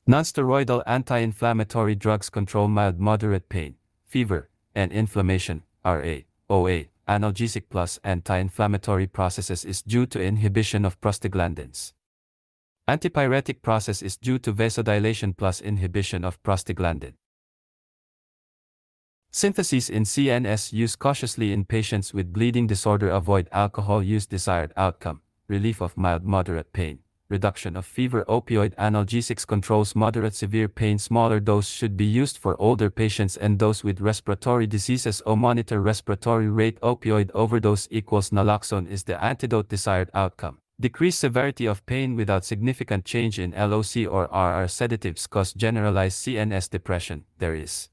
Nonsteroidal anti-inflammatory drugs control mild moderate pain, fever, and inflammation. OA, analgesic plus anti-inflammatory processes is due to inhibition of prostaglandins. Antipyretic process is due to vasodilation plus inhibition of prostaglandin. Syntheses in CNS use cautiously in patients with bleeding disorder. Avoid alcohol use. Desired outcome: relief of mild moderate pain, reduction of fever. Opioid analgesics controls moderate severe pain. Smaller dose should be used for older patients and those with respiratory diseases. Monitor respiratory rate. Opioid overdose equals naloxone is the antidote. Desired outcome: decrease severity of pain without significant change in LOC or RR. Sedatives cause generalized CNS depression. There is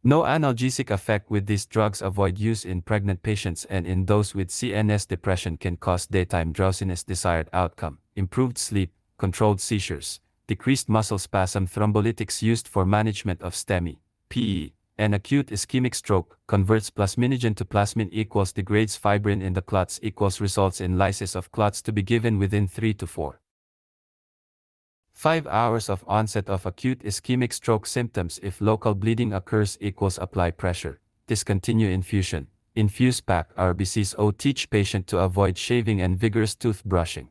no analgesic effect with these drugs. Avoid use in pregnant patients and in those with CNS depression. Can cause daytime drowsiness. Desired outcome: improved sleep, controlled seizures, decreased muscle spasm. Thrombolytics used for management of STEMI, PE, and acute ischemic stroke. Converts plasminogen to plasmin equals degrades fibrin in the clots equals results in lysis of clots to be given within 3 to 5 hours of onset of acute ischemic stroke. Symptoms: if local bleeding occurs equals apply pressure, discontinue infusion, infuse pack RBCs. Teach patient to avoid shaving and vigorous tooth brushing.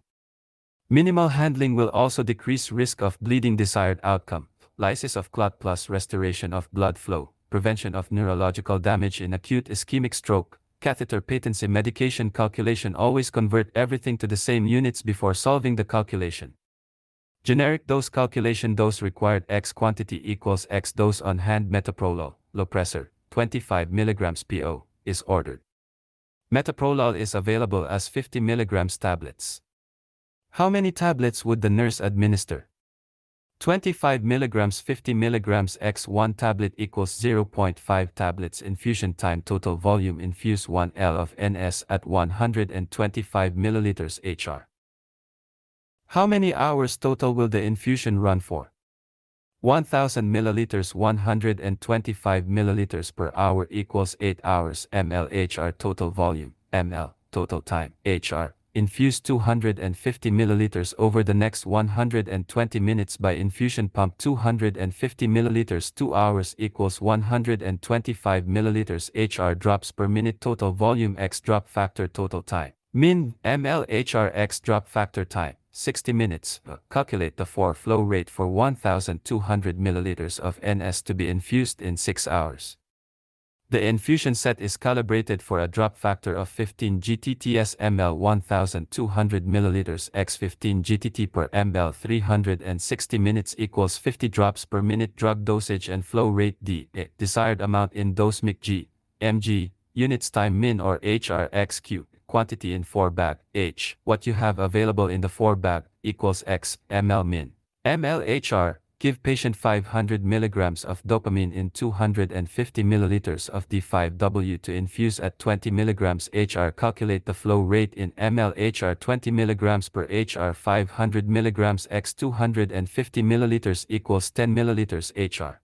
Minimal handling will also decrease risk of bleeding. Desired outcome: lysis of clot plus restoration of blood flow, prevention of neurological damage in acute ischemic stroke. Catheter patency. Medication calculation: always convert everything to the same units before solving the calculation. Generic dose calculation: dose required X quantity equals X dose on hand. Metoprolol, low pressure, 25 mg PO, is ordered. Metoprolol is available as 50 mg tablets. How many tablets would the nurse administer? 25 mg 50 mg x 1 tablet equals 0.5 tablets. Infusion time: total volume: infuse 1 L of NS at 125 ml HR. How many hours total will the infusion run for? 1000 ml 125 ml per hour equals 8 hours. ml HR. Total volume, ml, total time, HR. Infuse 250 ml over the next 120 minutes by infusion pump. 250 ml 2 hours equals 125 ml HR. Drops per minute. Total volume x drop factor. Total time, min, ml HR x drop factor time, 60 minutes. Calculate the flow rate for 1200 ml of NS to be infused in 6 hours. The infusion set is calibrated for a drop factor of 15 GTTS ml. 1200 ml x 15 GTT per ml. 360 minutes equals 50 drops per minute. Drug dosage and flow rate D. Desired amount in dose mg G, mg, units time min or HR x cube. Quantity in 4 bag, H. What you have available in the 4 bag, equals X, ml min. ml HR, give patient 500 mg of dopamine in 250 ml of D5W to infuse at 20 mg HR. Calculate the flow rate in ml HR. 20 mg per HR. 500 mg x 250 ml equals 10 ml HR.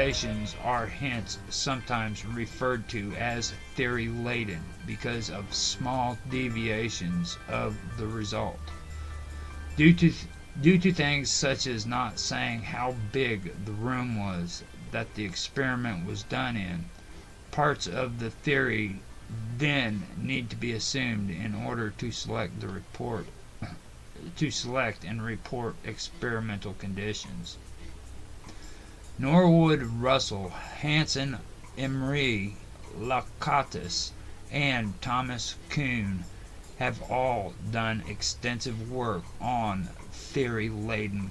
observations are hence sometimes referred to as theory-laden because of small deviations of the result. Due to things such as not saying how big the room was that the experiment was done in, parts of the theory then need to be assumed in order to select and report experimental conditions. Norwood, Russell, Hanson, Emery, Lakatos, and Thomas Kuhn have all done extensive work on theory-laden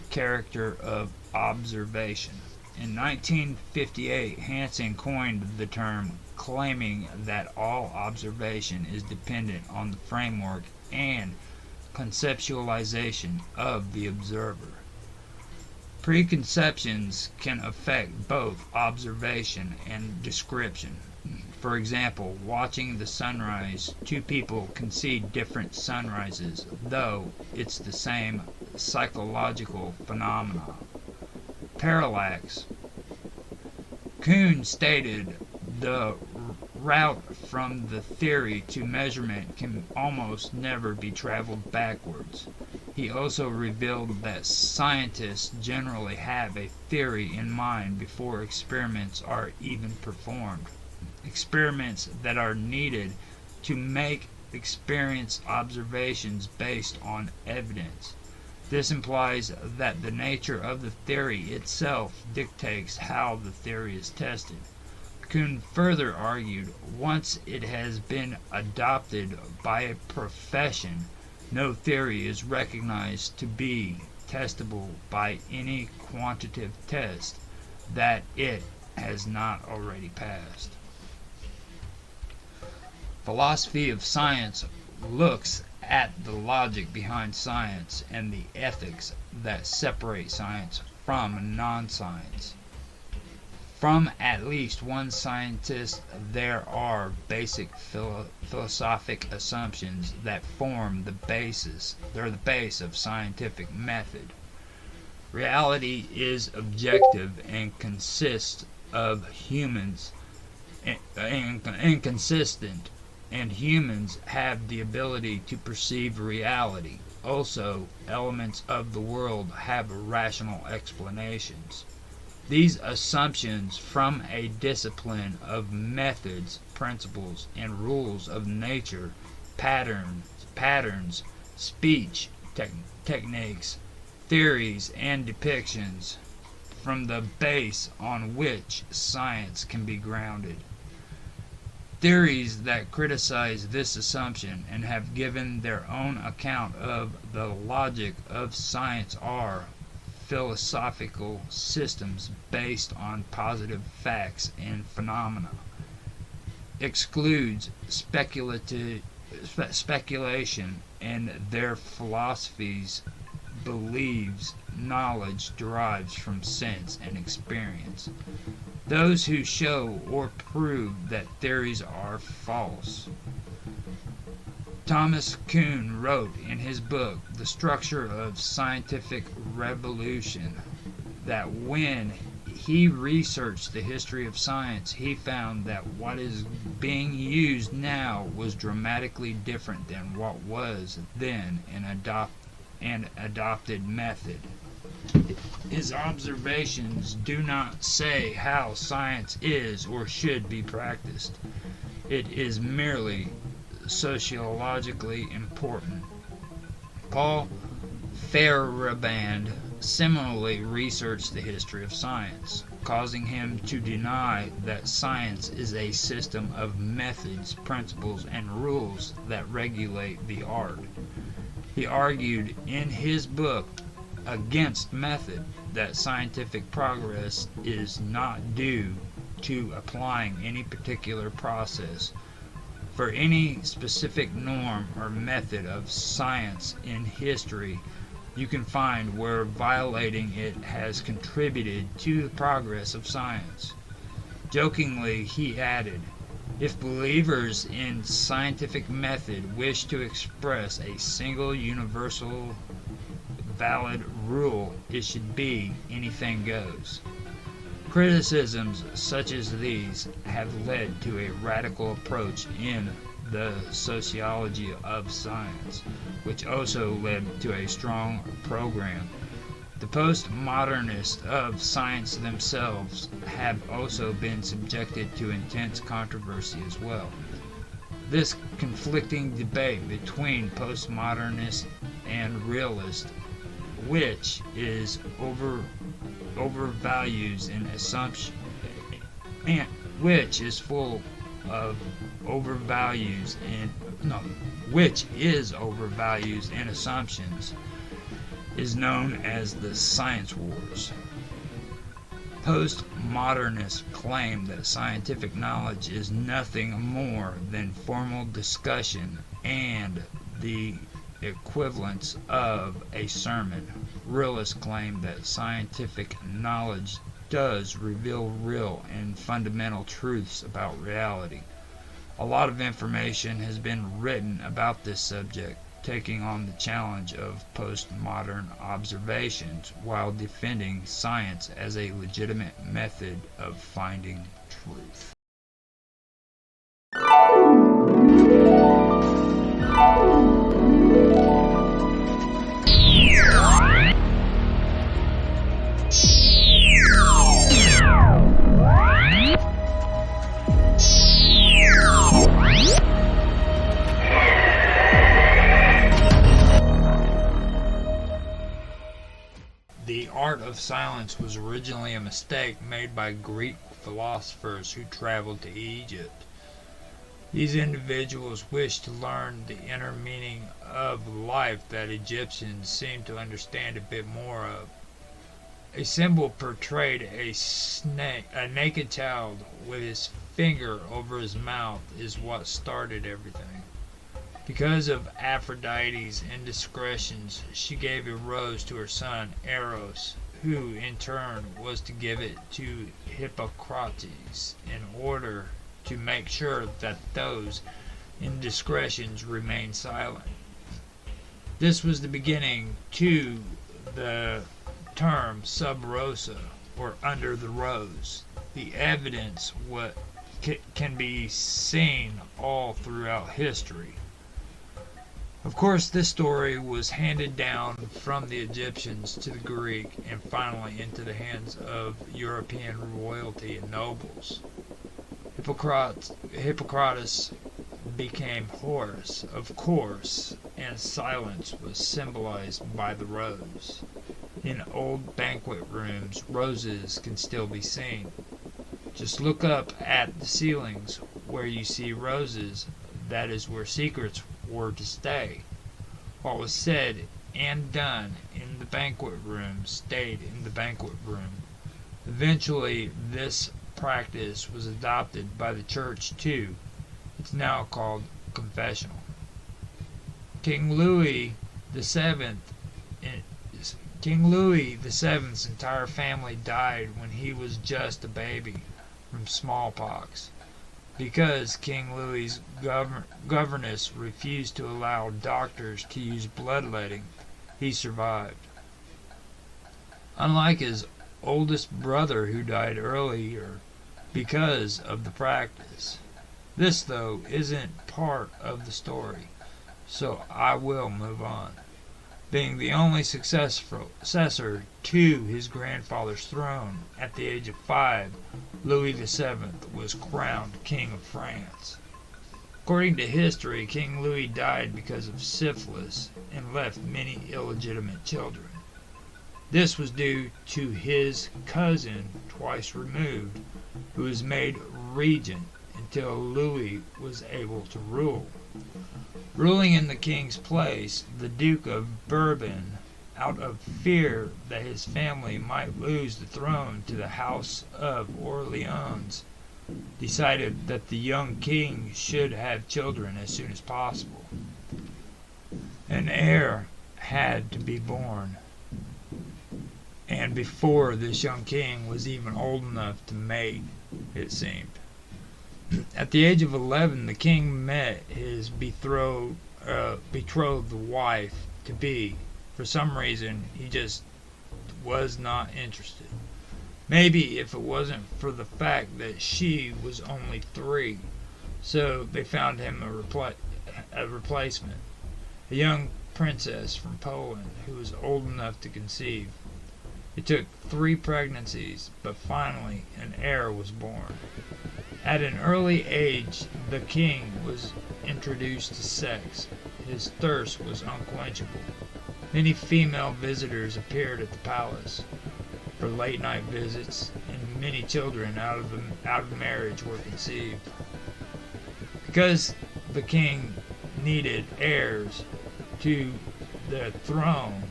character of observation. In 1958, Hanson coined the term, claiming that all observation is dependent on the framework and conceptualization of the observer. Preconceptions can affect both observation and description. For example, watching the sunrise, two people can see different sunrises, though it's the same psychological phenomena. Parallax. Kuhn stated the route from the theory to measurement can almost never be traveled backwards. He also revealed that scientists generally have a theory in mind before experiments are even performed. Experiments that are needed to make experience observations based on evidence. This implies that the nature of the theory itself dictates how the theory is tested. Kuhn further argued, once it has been adopted by a profession, no theory is recognized to be testable by any quantitative test that it has not already passed. Philosophy of science looks at the logic behind science and the ethics that separate science from non-science. From at least one scientist, there are basic philosophic assumptions that form the base of scientific method. Reality is objective and consists of humans and consistent, and humans have the ability to perceive reality. Also, elements of the world have rational explanations. These assumptions from a discipline of methods, principles, and rules of nature, patterns, speech, techniques, theories, and depictions, from the base on which science can be grounded. Theories that criticize this assumption and have given their own account of the logic of science are philosophical systems based on positive facts and phenomena. Excludes speculation, and their philosophies believes knowledge derives from sense and experience. Those who show or prove that theories are false. Thomas Kuhn wrote in his book, The Structure of Scientific Revolution, that when he researched the history of science, he found that what is being used now was dramatically different than what was then an adopted method. His observations do not say how science is or should be practiced. It is merely sociologically important. Paul Feyerabend similarly researched the history of science, causing him to deny that science is a system of methods, principles, and rules that regulate the art. He argued in his book Against Method that scientific progress is not due to applying any particular process for any specific norm or method of science in history. You can find where violating it has contributed to the progress of science. Jokingly, he added, if believers in scientific method wish to express a single universal valid rule, it should be anything goes. Criticisms such as these have led to a radical approach in the sociology of science, which also led to a strong program. The postmodernists of science themselves have also been subjected to intense controversy as well. This conflicting debate between postmodernists and realists, which is overvalues and assumption, and which is full of overvalues and no, which is overvalues and assumptions, is known as the science wars. Postmodernists claim that scientific knowledge is nothing more than formal discussion and the equivalence of a sermon. Realists claim that scientific knowledge does reveal real and fundamental truths about reality. A lot of information has been written about this subject, taking on the challenge of postmodern observations while defending science as a legitimate method of finding truth. The art of silence was originally a mistake made by Greek philosophers who traveled to Egypt. These individuals wished to learn the inner meaning of life that Egyptians seemed to understand a bit more of. A symbol portrayed a naked child with his finger over his mouth is what started everything. Because of Aphrodite's indiscretions, she gave a rose to her son Eros, who in turn was to give it to Hippocrates in order to make sure that those indiscretions remained silent. This was the beginning to the term sub rosa, or under the rose. The evidence can be seen all throughout history. Of course, this story was handed down from the Egyptians to the Greek and finally into the hands of European royalty and nobles. Hippocrates became Horus, of course, and silence was symbolized by the rose. In old banquet rooms, roses can still be seen. Just look up at the ceilings where you see roses. That is where secrets were to stay. What was said and done in the banquet room stayed in the banquet room. Eventually, this practice was adopted by the church too. It's now called confessional. King Louis VII King Louis VII's entire family died when he was just a baby from smallpox. Because King Louis's governess refused to allow doctors to use bloodletting, he survived. Unlike his oldest brother who died earlier because of the practice. This, though, isn't part of the story, so I will move on. Being the only successor to his grandfather's throne at the age of 5, Louis VII was crowned King of France. According to history, King Louis died because of syphilis and left many illegitimate children. This was due to his cousin, twice removed, who was made regent until Louis was able to rule. Ruling in the king's place, the Duke of Bourbon, out of fear that his family might lose the throne to the House of Orleans, decided that the young king should have children as soon as possible. An heir had to be born, and before this young king was even old enough to mate, it seemed. At the age of 11, the king met his betrothed wife-to-be. For some reason, he just was not interested. Maybe if it wasn't for the fact that she was only 3. So they found him a replacement, a young princess from Poland who was old enough to conceive. It took 3 pregnancies, but finally an heir was born. At an early age, the king was introduced to sex. His thirst was unquenchable. Many female visitors appeared at the palace for late night visits, and many children out of marriage were conceived. Because the king needed heirs to the throne,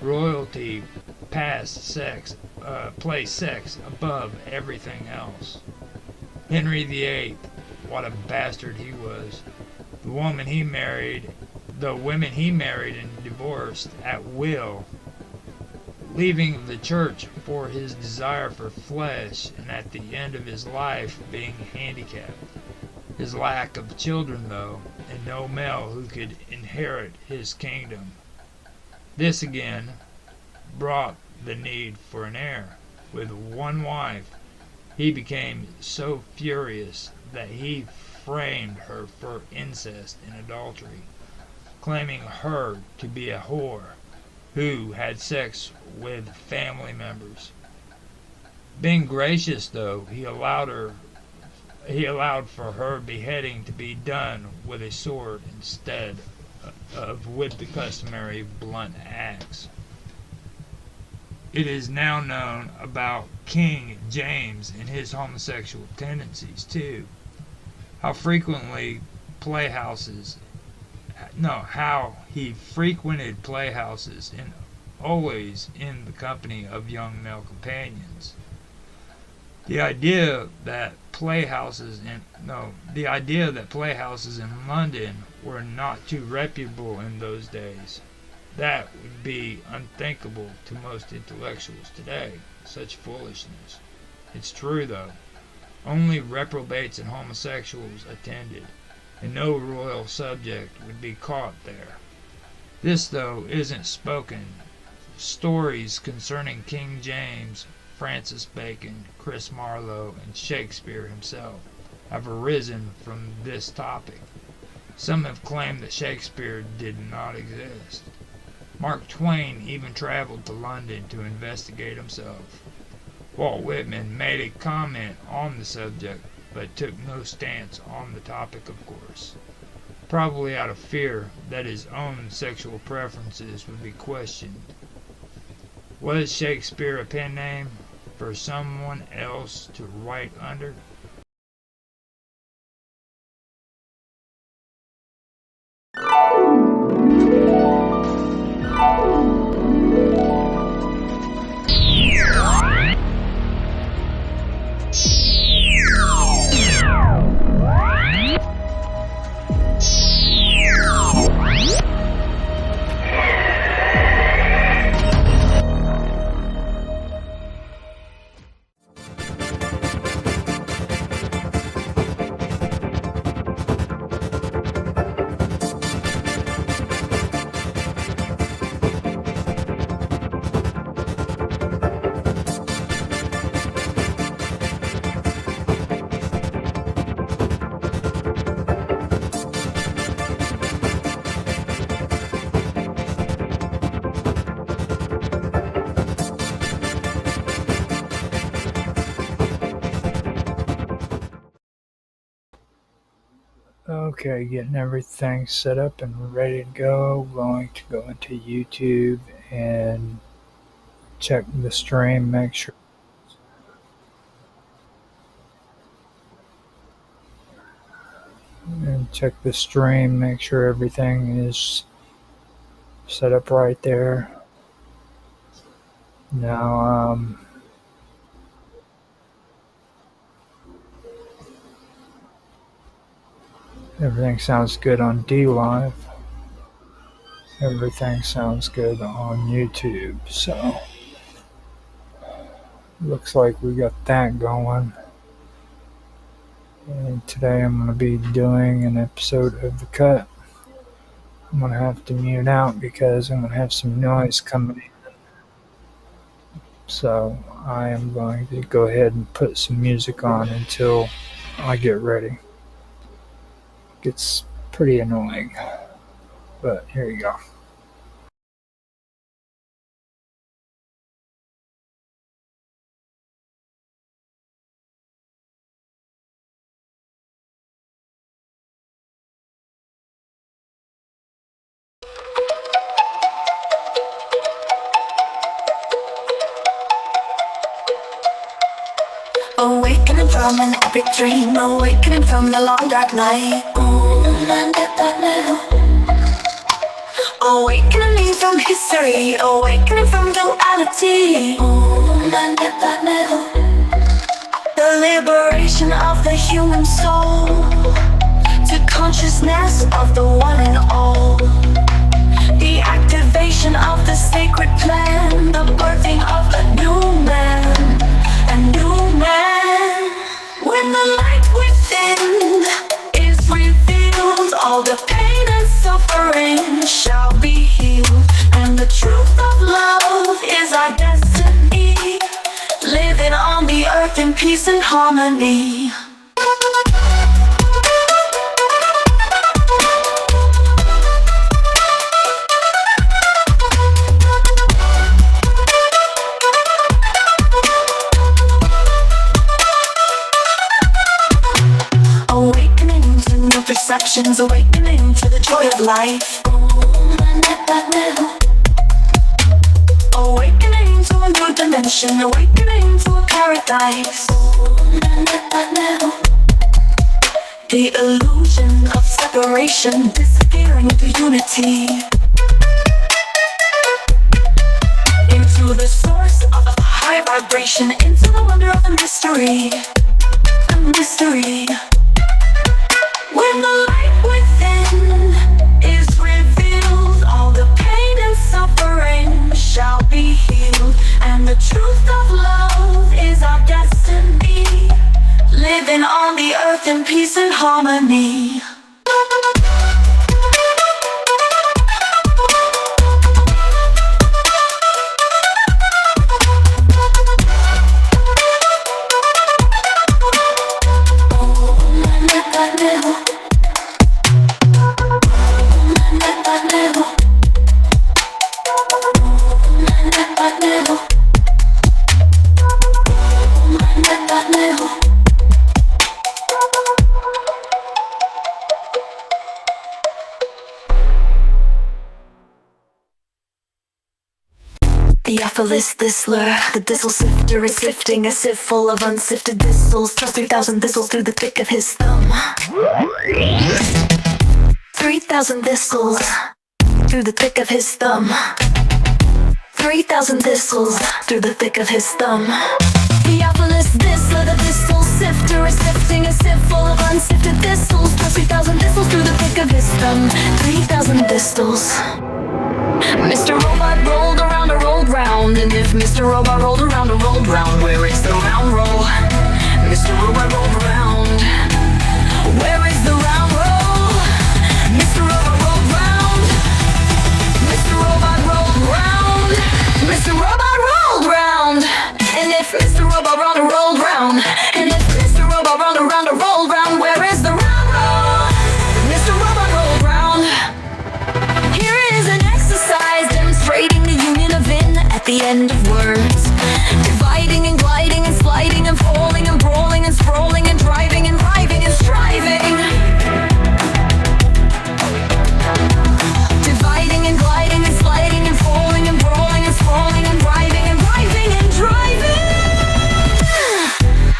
royalty placed sex above everything else. Henry VIII, what a bastard he was. The women he married and divorced at will, leaving the church for his desire for flesh, and at the end of his life being handicapped. His lack of children, though, and no male who could inherit his kingdom. This again brought the need for an heir. With one wife, he became so furious that he framed her for incest and adultery, claiming her to be a whore who had sex with family members. Being gracious, though, he allowed for her beheading to be done with a sword instead of with the customary blunt axe. It is now known about King James and his homosexual tendencies too. How he frequented playhouses and always in the company of young male companions. The idea that playhouses in London were not too reputable in those days, that would be unthinkable to most intellectuals today. Such foolishness. It's true, though. Only reprobates and homosexuals attended, and no royal subject would be caught there. This, though, isn't spoken. Stories concerning King James, Francis Bacon, Chris Marlowe, and Shakespeare himself have arisen from this topic. Some have claimed that Shakespeare did not exist. Mark Twain even traveled to London to investigate himself. Walt Whitman made a comment on the subject, but took no stance on the topic, of course, probably out of fear that his own sexual preferences would be questioned. Was Shakespeare a pen name for someone else to write under? Okay, getting everything set up and ready to go. Going to go into YouTube and check the stream, make sure everything is set up right there. Now, everything sounds good on DLive. Everything sounds good on YouTube. So, looks like we got that going. And today I'm going to be doing an episode of The Cut. I'm going to have to mute out because I'm going to have some noise coming in. So I am going to go ahead and put some music on until I get ready. It's pretty annoying, but here you go. Awakening from an epic dream, awakening from the long dark night. Awakening from history, awakening from duality. The liberation of the human soul to consciousness of the one and all. The activation of the sacred plan, the birthing of a new man. A new man. When the light within is revealed, all the pain and suffering shall be healed, and the truth of love is our destiny, living on the earth in peace and harmony. Perceptions, awakening to the joy of life. Awakening to a new dimension, awakening to a paradise. The illusion of separation disappearing into unity, into the source of a high vibration, into the wonder of the mystery. A mystery. When the light within is revealed, all the pain and suffering shall be healed, and the truth of love is our destiny, living on the earth in peace and harmony. Theophilus Thistler, the thistle sifter is sifting a sieve full of unsifted thistles. Thrust 3,000 thistles through the thick of his thumb. 3,000 thistles through the thick of his thumb. 3,000 thistles through the thick of his thumb. Theophilus Thistler, the thistle sifter is sifting a sieve full of unsifted thistles. Thrust 3,000 thistles through the thick of his thumb. 3,000 thistles. Mr. Robot rolled around a rolled round, and if Mr. Robot rolled around a rolled round, where is the round roll? Mr. Robot rolled around. Where is the round roll? Mr. Robot rolled round. Mr. Robot rolled round. Mr. Robot rolled round. And if Mr. Robot rolled a rolled round, and if Mr. Robot rolled around a rolled round, where is the round roll? Mr. Robot rolled round. Here is an exercise demonstrating the union of in at the end of words. Dividing and gliding and sliding and falling and brawling and sprawling and driving and driving and striving. Dividing and gliding and sliding and falling and brawling and sprawling and driving and driving and driving.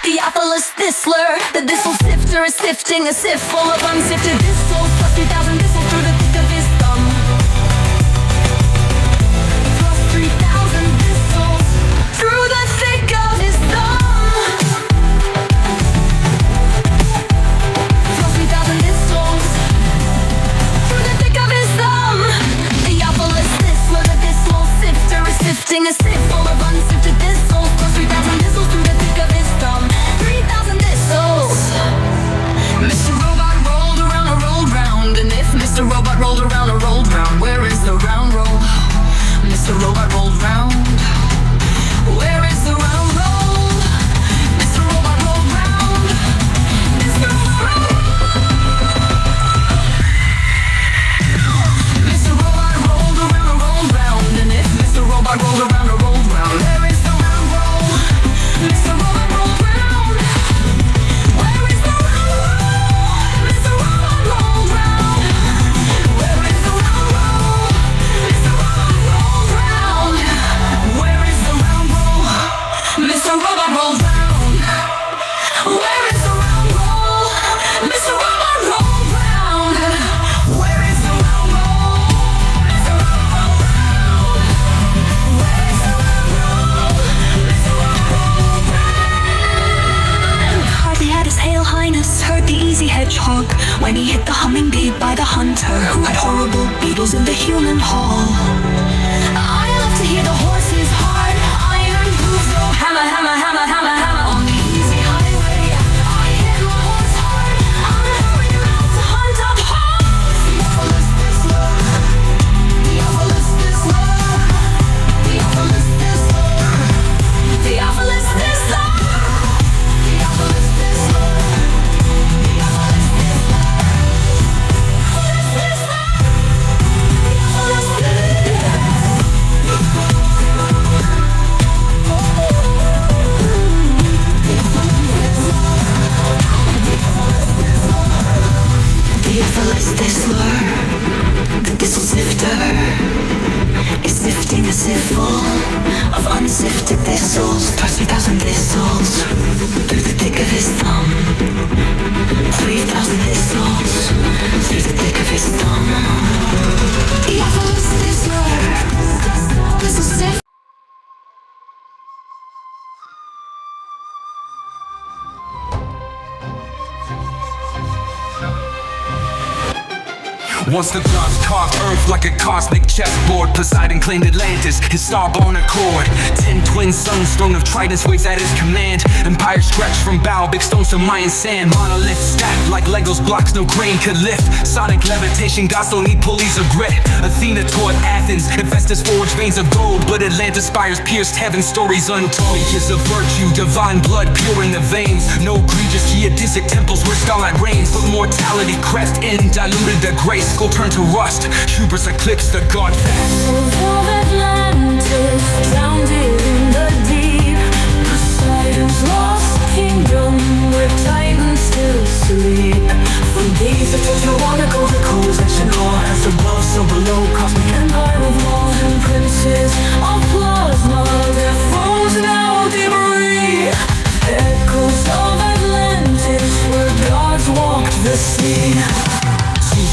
Theophilus Thistler, the thistle sifter is sifting a sieve full of unsifted thistles. Plus 3,000 thistles through the thick of his thumb. Plus 3,000 thistles through the thick of his thumb. Plus 3,000 thistles through the thick of his thumb. Theophilus Thistler, the thistle sifter is sifting a sieve full of unsifted thistles. Plus 3,000 thistles through the thick of his thumb. 3,000 thistles. Mr. Robot rolled around a rolled round, and if Mr. Robot rolled around a rolled round, where is the round roll? Mr. Robot rolled round. Where is hedgehog when he hit the humming bee by the hunter who had horrible beetles in the human hall. I love to hear the horse's hard iron hooves go hammer, hammer, hammer, hammer, hammer on the easy highway. I hit my horse hard. I'm hurrying around to hunt up hoes. Theophilus Whistler. Theophilus Whistler. Theophilus Whistler. Theophilus Whistler. Theophilus Whistler. Theophilus Whistler. Theophilus Theophilus Whistler, the thistle sifter, is sifting a sieve full of unsifted thistles, 30,000 thistles through the thick of his thumb. 3,000 thistles through the thick of his thumb. Theophilus Whistler, thistle sifter. Once the gods carved earth like a cosmic chessboard, Poseidon claimed Atlantis, his star-born accord. 10 twin suns, throne of tridents waves at his command. Empire stretched from bow, big stones to Mayan sand. Monolith stacked like Legos blocks no grain could lift. Sonic levitation, gods don't need pulleys or grit. Athena taught Athens, Hephaestus forged veins of gold, but Atlantis spires pierced heaven, stories untold. Years of virtue, divine blood pure in the veins. No egregious geodesic temples where starlight reigns, but mortality crept in, diluted the grace. Turned to rust, hubris eclipsed the god fast. Vessels of Atlantis drowned in the deep. Poseidon's lost kingdom where titans still sleep. From these the Tetragonical, the coalition all as above, so below. Cosmic empire of laws and princes of plasma, their thrones now debris. Echoes of Atlantis where gods walked the sea.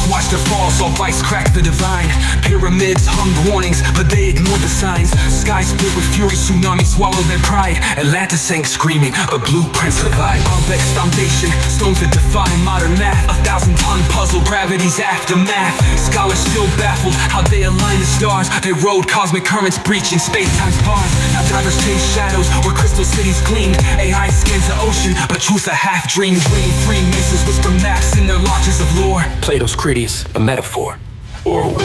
Watch the fall, saw vice crack the divine. Pyramids hummed warnings, but they ignored the signs. Sky split with fury, tsunami swallowed their pride. Atlantis sank screaming, but blueprints survive. Complex foundation, stones that define modern math. 1,000-ton puzzle, gravity's aftermath. Scholars still baffled how they align the stars. They rode cosmic currents, breaching space-time's bars. Now divers chase shadows where crystal cities gleamed. AI scans the ocean, but truth a half-dream. Dream free misses whisper maps in their lodges of lore. Plato's Critias, a metaphor or a war.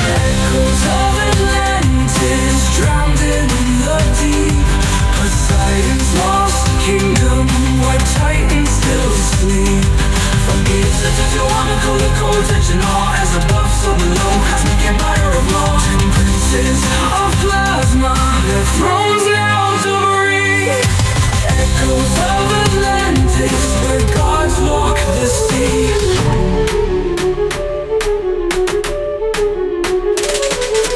Echoes of Atlantis drowned in the deep. Poseidon's lost kingdom where titans still sleep. From Egypt to Teotihuacan, the co-attention all as above, so below. Cosmic empire of laws and princes of plasma, their thrones now debris. Echoes of Atlantis where gods walk the sea.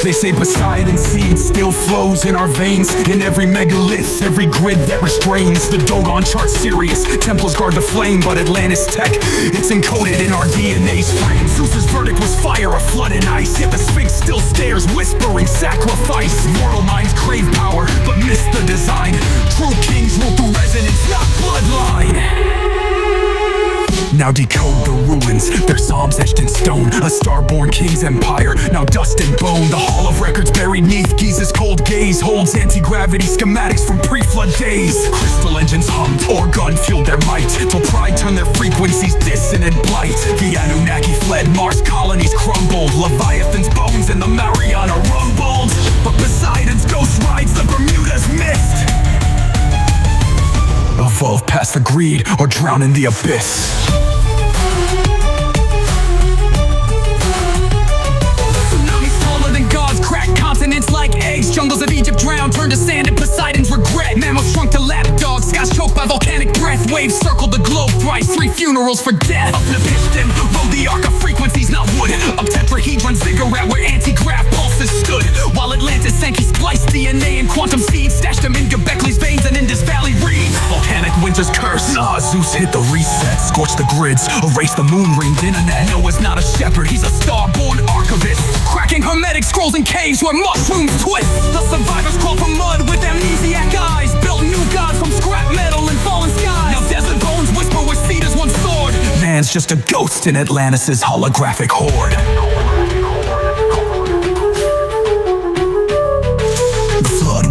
They say Poseidon's seed still flows in our veins. In every megalith, every grid that restrains. The Dogon chart Sirius, temples guard the flame. But Atlantis tech, it's encoded in our DNA's frame. Zeus's verdict was fire, a flood and ice. Yet the Sphinx still stares, whispering sacrifice. Mortal minds crave power, but miss the design. True kings rule through resonance, not bloodline. Now decode the ruins, their psalms etched in stone. A star-born king's empire, now dust and bone. The hall of records buried neath Giza's cold gaze holds anti-gravity schematics from pre-flood days. Crystal engines hummed, organ fueled their might, till pride turned their frequencies dissonant blight. The Anunnaki fled, Mars colonies crumbled. Leviathan's bones in the Mariana rumbled. But Poseidon's ghost rides the Bermuda's mist. Evolve past the greed or drown in the abyss. Tsunamis taller than gods crack continents like eggs. Jungles of Egypt drowned, turned to sand in Poseidon's regret. Mammals shrunk to lapdogs, skies choked by volcanic breath. Waves circled the globe thrice, 3 funerals for death. Up the piston, rode the arc of frequencies, not wood. Up tetrahedron ziggurat where anti-grav pulses stood. While Atlantis sank, he spliced DNA and quantum seeds, stashed them in Göbekley's veins and Indus Valley reeds. Volcanic winter's curse. Zeus hit the reset, scorched the grids, erased the moon-ringed internet. Noah's not a shepherd, he's a star-born archivist, cracking hermetic scrolls in caves where mushrooms twist. The survivors crawl from mud with amnesiac eyes, built new gods from scrap metal and fallen skies. Now desert bones whisper with lands, just a ghost in Atlantis' holographic horde.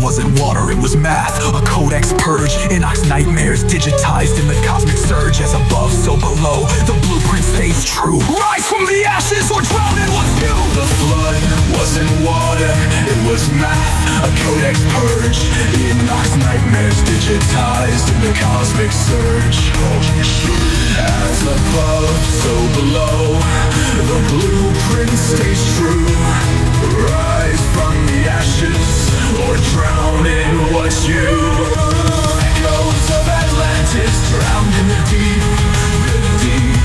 Wasn't water, it was math, a codex purge, Enoch's nightmares digitized in the cosmic surge. As above, so below, the blueprint stays true. Rise from the ashes or drown in what's new. The flood wasn't water, it was math, a codex purge, Enoch's nightmares digitized in the cosmic surge. As above, so below, the blueprint stays true. Rise from the ashes or drown in what's you. Echoes of Atlantis drowned in the deep, the deep.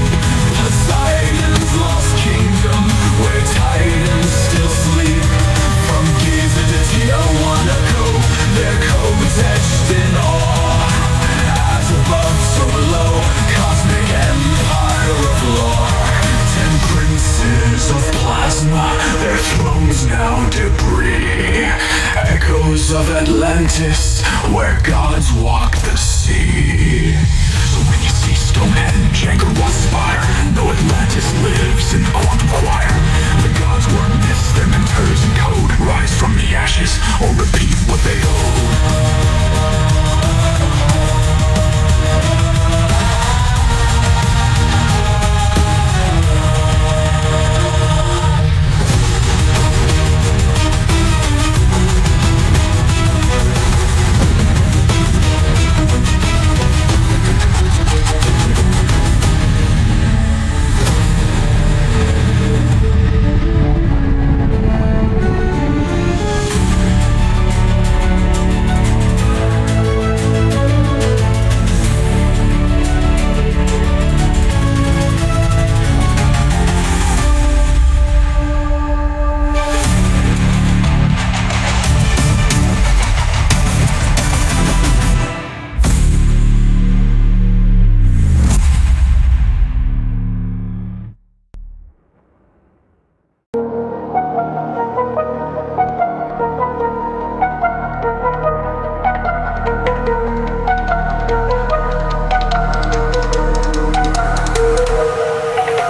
Poseidon's lost kingdom, where titans still sleep. From Giza to Tiahuanaco, their codes etched in awe. As above, so below, cosmic empire of law. 10 princes of plasma, their thrones now debris. Echoes of Atlantis, where gods walk the sea. So when you see Stonehenge, Angkor Wat spire, know Atlantis lives in the quantum choir. The gods were myths, their mentors in code. Rise from the ashes, or repeat what they owe.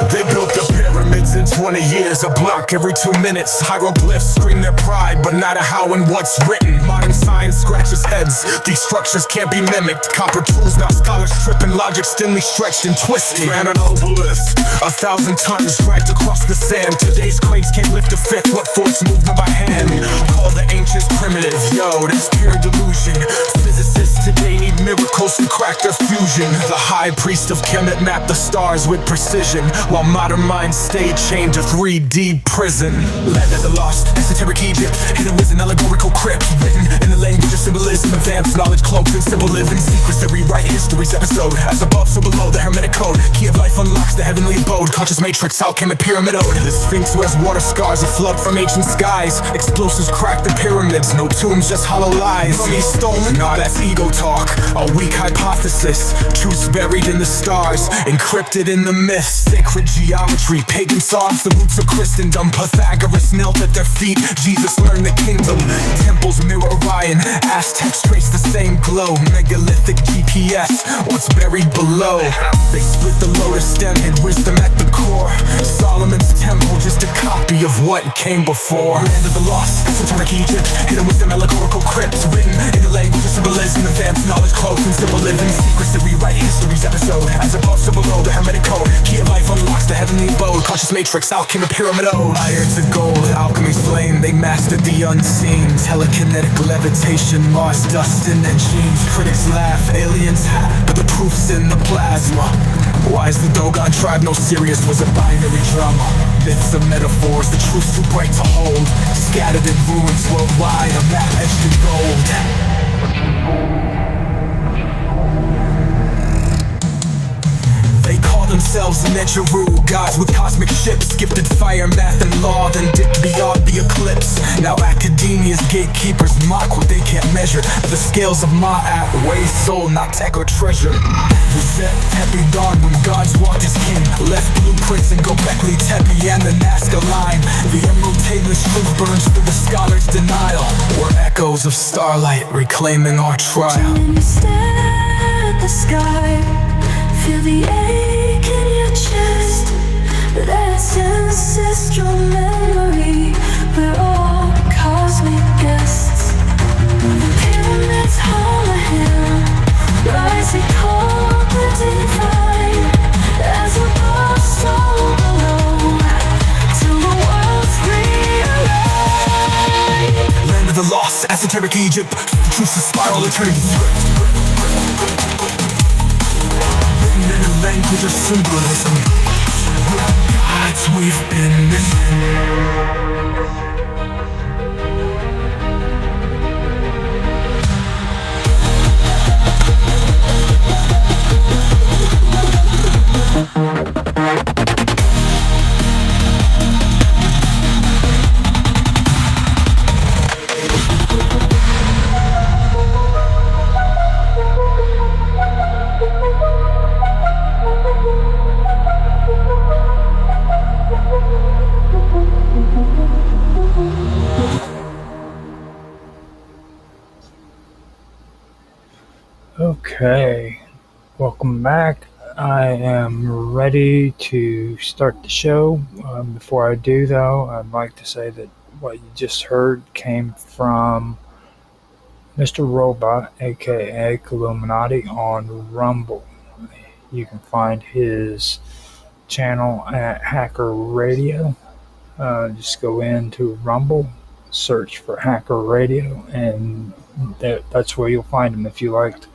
They built the pyramids in 20 years, a block every 2 minutes. Hieroglyphs scream their pride, but not a how and what's written. Modern science scratches heads, these structures can't be mimicked. Copper tools, now scholars tripping, logic thinly stretched and twisted. Ran an obelisk, 1,000 tons dragged across the sand. Today's cranes can't lift a fifth, what force moved them by hand? Call the ancients primitive, yo, that's pure delusion. Physicists today need miracles to crack their fusion. The high priest of Kemet mapped the stars with precision, while modern minds stay chained to 3D prison. Land of the lost, esoteric Egypt, hidden with an allegorical crypt. Written in the language of symbolism, advanced knowledge cloaked in simple living secrets that rewrite history's episode. As above, so below, the hermetic code. Key of life unlocks the heavenly abode. Conscious matrix, how came a pyramid ode? The Sphinx wears water scars, a flood from ancient skies. Explosives crack the pyramids, no tombs, just hollow lies. Mummies stolen, nah, that's ego talk. A weak hypothesis, truths buried in the stars, encrypted in the myths. Sacred geometry, pagan songs, the roots of Christendom. Pythagoras knelt at their feet, Jesus learned the kingdom. Temples mirror Orion, Aztecs trace the same glow. Megalithic GPS, what's buried below. They split the lotus stem, hid wisdom at the core. Solomon's temple, just a copy of what came before. Land of the lost, esoteric Egypt, hidden wisdom, allegorical crypts. Written in the language of symbolism, advanced knowledge cloaked in simple living secrets that rewrite history's episode. As above, so below, the hermetic code. Key of life unlocks the heavenly abode. Conscious matrix, alchemy, pyramid ode. Iron to gold, alchemy's flame, they mastered the unseen. Telekinetic levitation, Mars dust in their genes. Critics laugh, aliens hat, but the proof's in the plasma. Why is the Dogon tribe no serious? Was a binary drama. Myths of metaphors, the truth's too bright to hold. Scattered in ruins worldwide, a map etched in gold. They call themselves Negeru, gods with cosmic ships, gifted fire, math, and law, then dipped beyond the eclipse. Now academia's gatekeepers mock what they can't measure. The scales of Ma'at weigh soul, not tech or treasure. Reset Tepe dawn when gods walked as king. Left blueprints in Gobekli Tepe and the Nazca line. The emerald taintless truth burns through the scholar's denial. We're echoes of starlight reclaiming our trial. When you stare at the sky, feel the ache in your chest. That's ancestral memory. We're all cosmic guests. The pyramids hum a hymn, rising tall the divine, as above so below, till the world's realigned. Land of the lost, esoteric Egypt, truths of spiral eternity script. Written in a language of symbolism, we're gods we've been missing. Okay, welcome back. I am ready to start the show. Before I do, though, I'd like to say that what you just heard came from Mr. Robot, aka Illuminati, on Rumble. You can find his channel at Hacker Radio. Just go into Rumble, search for Hacker Radio, and that's where you'll find him. If you liked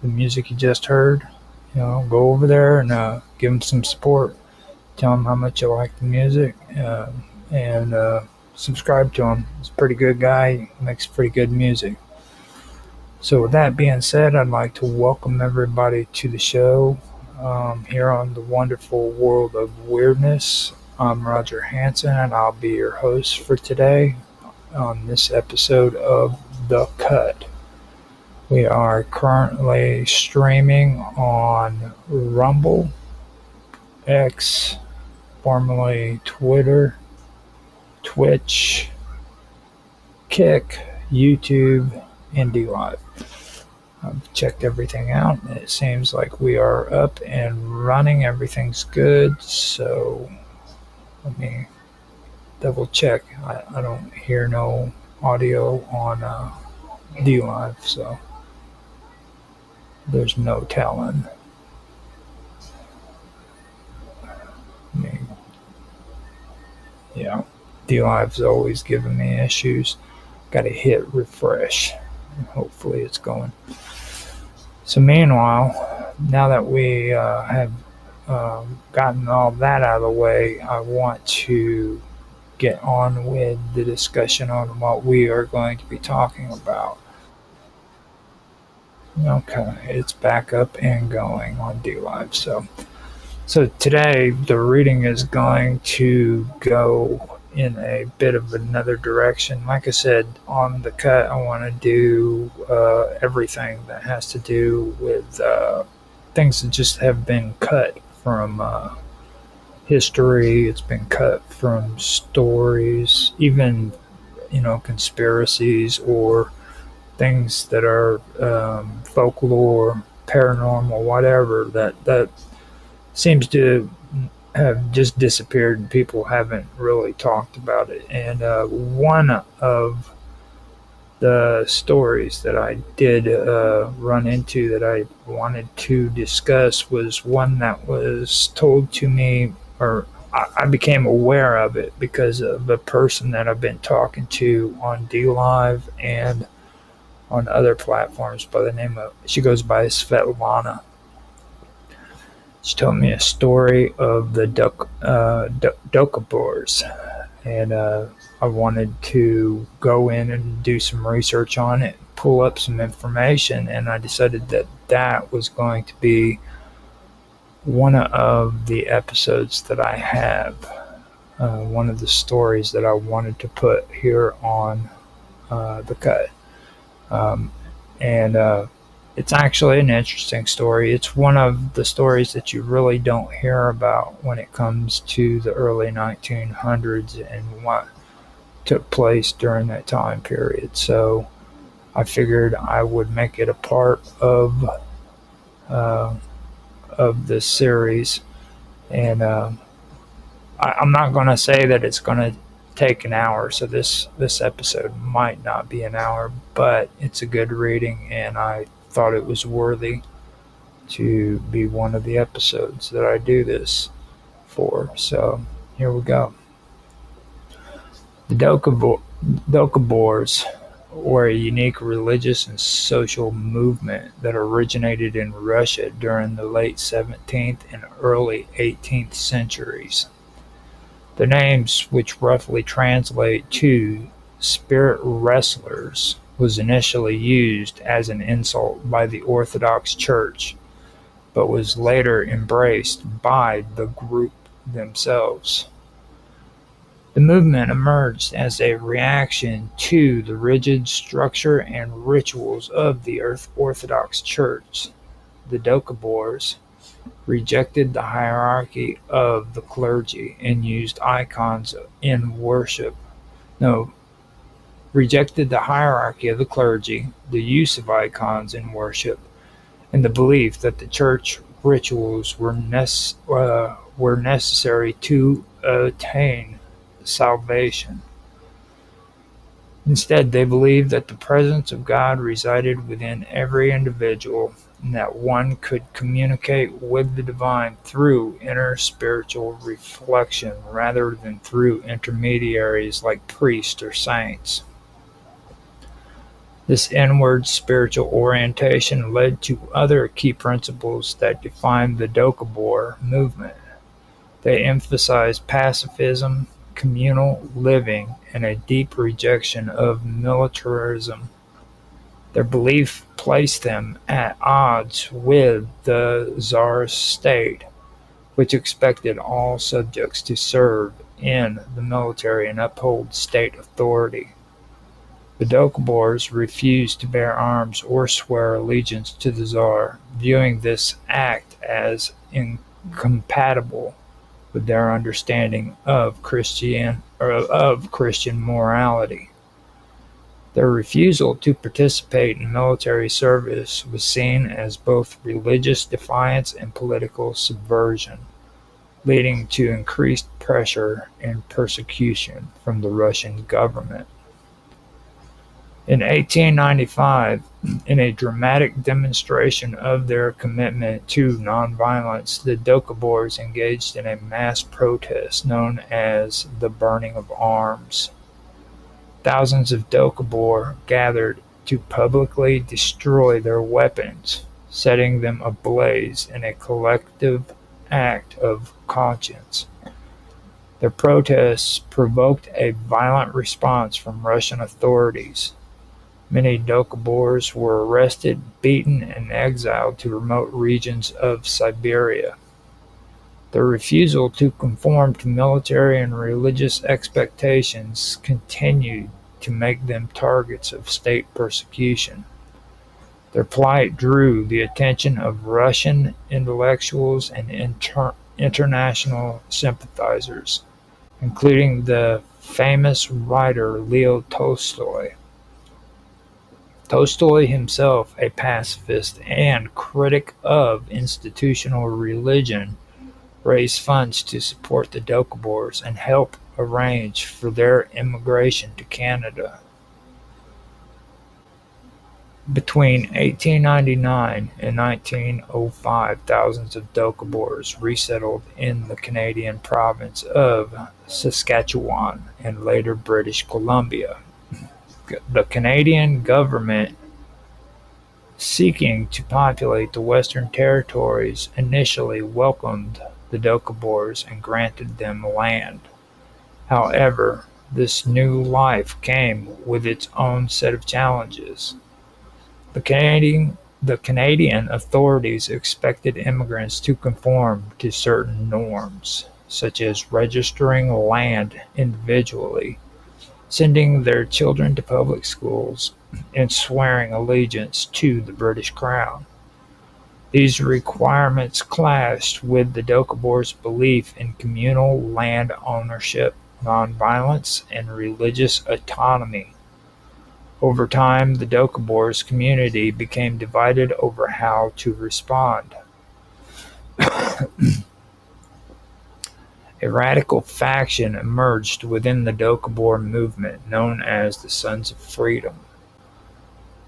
the music you just heard, go over there and give him some support. Tell him how much you like the music, and subscribe to him. He's a pretty good guy. He makes pretty good music. So with that being said, I'd like to welcome everybody to the show here on the wonderful world of weirdness. I'm Roger Hanson, and I'll be your host for today on this episode of The Cut. We are currently streaming on Rumble, X, formerly Twitter, Twitch, Kick, YouTube, and DLive. I've checked everything out, and it seems like we are up and running. Everything's good, so let me double check. I don't hear no audio on DLive, so there's no telling. Yeah, DLive's always giving me issues. Got to hit refresh, and hopefully it's going. So meanwhile, now that we have gotten all that out of the way, I want to get on with the discussion on what we are going to be talking about. Okay, it's back up and going on DLive. So today the reading is going to go in a bit of another direction. Like I said, on The Cut, I want to do everything that has to do with things that just have been cut from history. It's been cut from stories, even conspiracies or things that are folklore, paranormal, whatever, that seems to have just disappeared and people haven't really talked about it. And one of the stories that I did run into that I wanted to discuss was one that was told to me, or I became aware of it because of a person that I've been talking to on DLive and on other platforms by the name of, she goes by Svetlana. She told me a story of the Dokabors, and I wanted to go in and do some research on it, pull up some information, and I decided that was going to be one of the episodes that I have, one of the stories that I wanted to put here on The Cut. And it's actually an interesting story. It's one of the stories that you really don't hear about when it comes to the early 1900s and what took place during that time period. So I figured I would make it a part of this series And I'm not going to say that it's going to take an hour, so this episode might not be an hour, but it's a good reading, and I thought it was worthy to be one of the episodes that I do this for. So here we go. The Doukhobors were a unique religious and social movement that originated in Russia during the late 17th and early 18th centuries. The names, which roughly translate to "spirit wrestlers," was initially used as an insult by the Orthodox Church, but was later embraced by the group themselves. The movement emerged as a reaction to the rigid structure and rituals of the Orthodox Church. The Doukhobors rejected the hierarchy of the clergy and used icons in worship. No, rejected the hierarchy of the clergy, the use of icons in worship, and the belief that the church rituals were necessary to attain salvation. Instead, they believed that the presence of God resided within every individual and that one could communicate with the divine through inner spiritual reflection rather than through intermediaries like priests or saints. This inward spiritual orientation led to other key principles that defined the Doukhobor movement. They emphasized pacifism, communal living, and a deep rejection of militarism. Their belief placed them at odds with the Tsar's state, which expected all subjects to serve in the military and uphold state authority. The Doukhobors refused to bear arms or swear allegiance to the Tsar, viewing this act as incompatible with their understanding of Christian morality. Their refusal to participate in military service was seen as both religious defiance and political subversion, leading to increased pressure and persecution from the Russian government. In 1895, in a dramatic demonstration of their commitment to nonviolence, the Doukhobors engaged in a mass protest known as the Burning of Arms. Thousands of Doukhobor gathered to publicly destroy their weapons, setting them ablaze in a collective act of conscience. Their protests provoked a violent response from Russian authorities. Many Doukhobors were arrested, beaten, and exiled to remote regions of Siberia. Their refusal to conform to military and religious expectations continued to make them targets of state persecution. Their plight drew the attention of Russian intellectuals and international sympathizers, including the famous writer Leo Tolstoy. Tolstoy himself, a pacifist and critic of institutional religion, raised funds to support the Doukhobors and help arrange for their immigration to Canada. Between 1899 and 1905, thousands of Doukhobors resettled in the Canadian province of Saskatchewan and later British Columbia. The Canadian government, seeking to populate the Western Territories, initially welcomed the Doukhobors and granted them land. However, this new life came with its own set of challenges. The Canadian authorities expected immigrants to conform to certain norms, such as registering land individually, sending their children to public schools, and swearing allegiance to the British Crown. These requirements clashed with the Doukhobors' belief in communal land ownership, nonviolence, and religious autonomy. Over time, the Doukhobors community became divided over how to respond. A radical faction emerged within the Doukhobor movement known as the Sons of Freedom.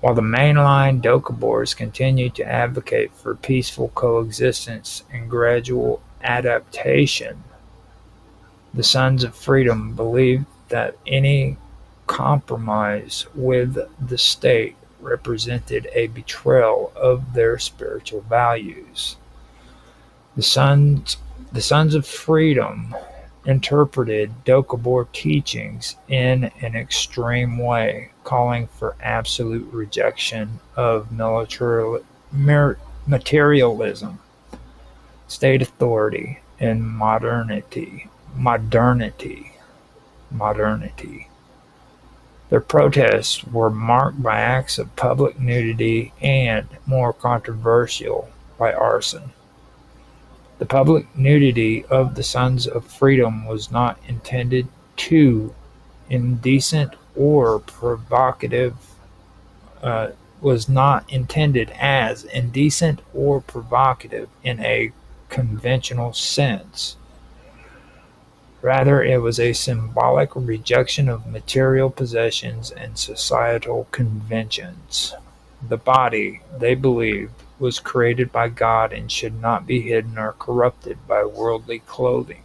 While the mainline Doukhobors continued to advocate for peaceful coexistence and gradual adaptation, the Sons of Freedom believed that any compromise with the state represented a betrayal of their spiritual values. The Sons of Freedom interpreted Doukhobor teachings in an extreme way, calling for absolute rejection of materialism, state authority, and modernity. Their protests were marked by acts of public nudity and, more controversial, by arson. The public nudity of the Sons of Freedom was not intended to indecent or provocative was not intended as indecent or provocative in a conventional sense. Rather, it was a symbolic rejection of material possessions and societal conventions. The body, they believed, was created by God and should not be hidden or corrupted by worldly clothing.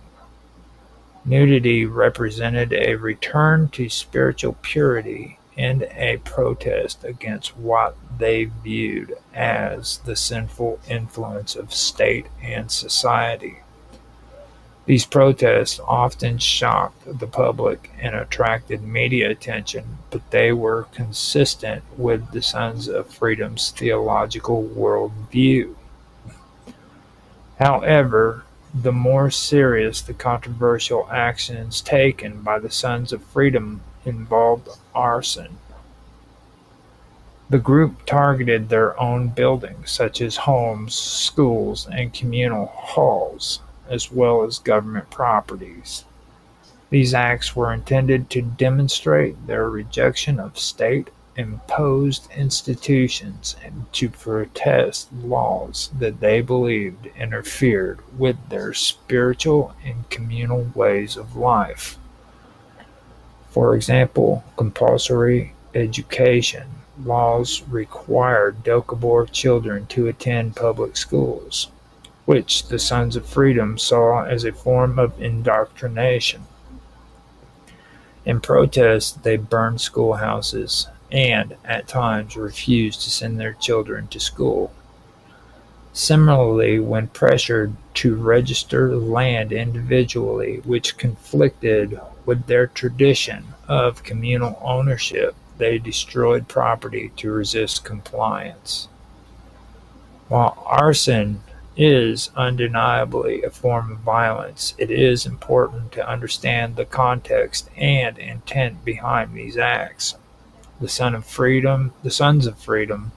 Nudity represented a return to spiritual purity and a protest against what they viewed as the sinful influence of state and society. These protests often shocked the public and attracted media attention, but they were consistent with the Sons of Freedom's theological worldview. However, the more serious the controversial actions taken by the Sons of Freedom involved arson. The group targeted their own buildings, such as homes, schools, and communal halls, as well as government properties. These acts were intended to demonstrate their rejection of state-imposed institutions and to protest laws that they believed interfered with their spiritual and communal ways of life. For example, compulsory education laws required Doukhobor children to attend public schools, which the Sons of Freedom saw as a form of indoctrination. In protest, they burned schoolhouses and, at times, refused to send their children to school. Similarly, when pressured to register land individually, which conflicted with their tradition of communal ownership, they destroyed property to resist compliance. While arson is undeniably a form of violence, it is important to understand the context and intent behind these acts. The Sons of Freedom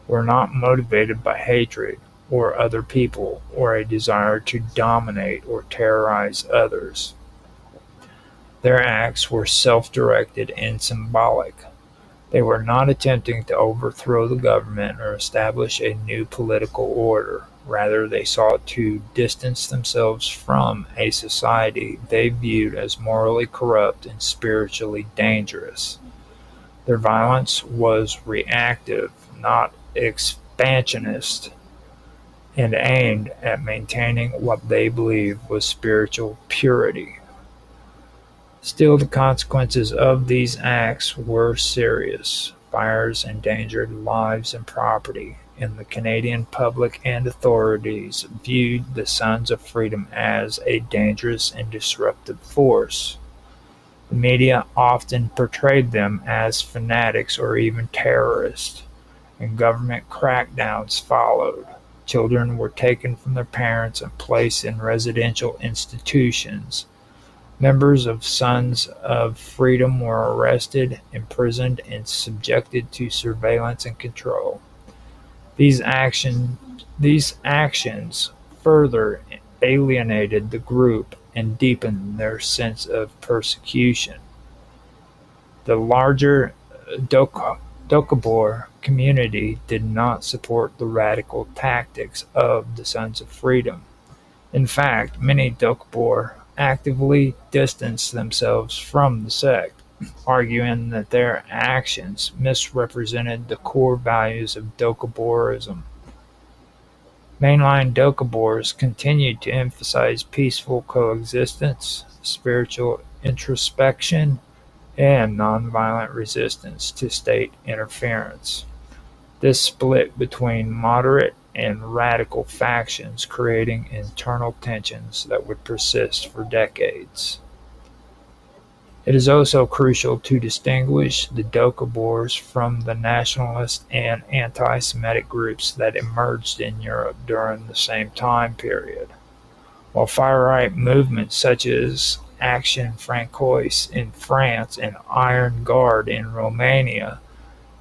were not motivated by hatred or other people or a desire to dominate or terrorize others. Their acts were self-directed and symbolic. They were not attempting to overthrow the government or establish a new political order. Rather, they sought to distance themselves from a society they viewed as morally corrupt and spiritually dangerous. Their violence was reactive, not expansionist, and aimed at maintaining what they believed was spiritual purity. Still, the consequences of these acts were serious. Fires endangered lives and property, and the Canadian public and authorities viewed the Sons of Freedom as a dangerous and disruptive force. The media often portrayed them as fanatics or even terrorists, and government crackdowns followed. Children were taken from their parents and placed in residential institutions. Members of Sons of Freedom were arrested, imprisoned, and subjected to surveillance and control. These actions further alienated the group and deepened their sense of persecution. The larger Doukhobor community did not support the radical tactics of the Sons of Freedom. In fact, many Doukhobor actively distanced themselves from the sect, arguing that their actions misrepresented the core values of Doukhoboroism. Mainline Doukhobors continued to emphasize peaceful coexistence, spiritual introspection, and nonviolent resistance to state interference. This split between moderate and radical factions, creating internal tensions that would persist for decades. It is also crucial to distinguish the Doukhobors from the nationalist and anti-Semitic groups that emerged in Europe during the same time period. While far-right movements such as Action Francoise in France and Iron Guard in Romania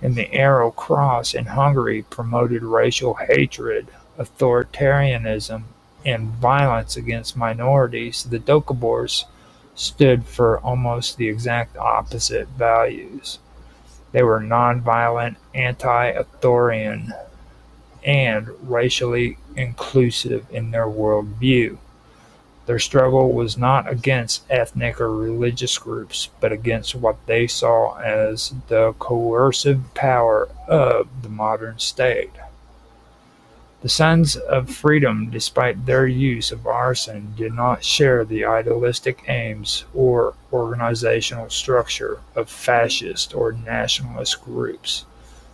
and the Arrow Cross in Hungary promoted racial hatred, authoritarianism, and violence against minorities, the Doukhobors stood for almost the exact opposite values. They were nonviolent, anti-authoritarian, and racially inclusive in their worldview. Their struggle was not against ethnic or religious groups, but against what they saw as the coercive power of the modern state. The Sons of Freedom, despite their use of arson, did not share the idealistic aims or organizational structure of fascist or nationalist groups.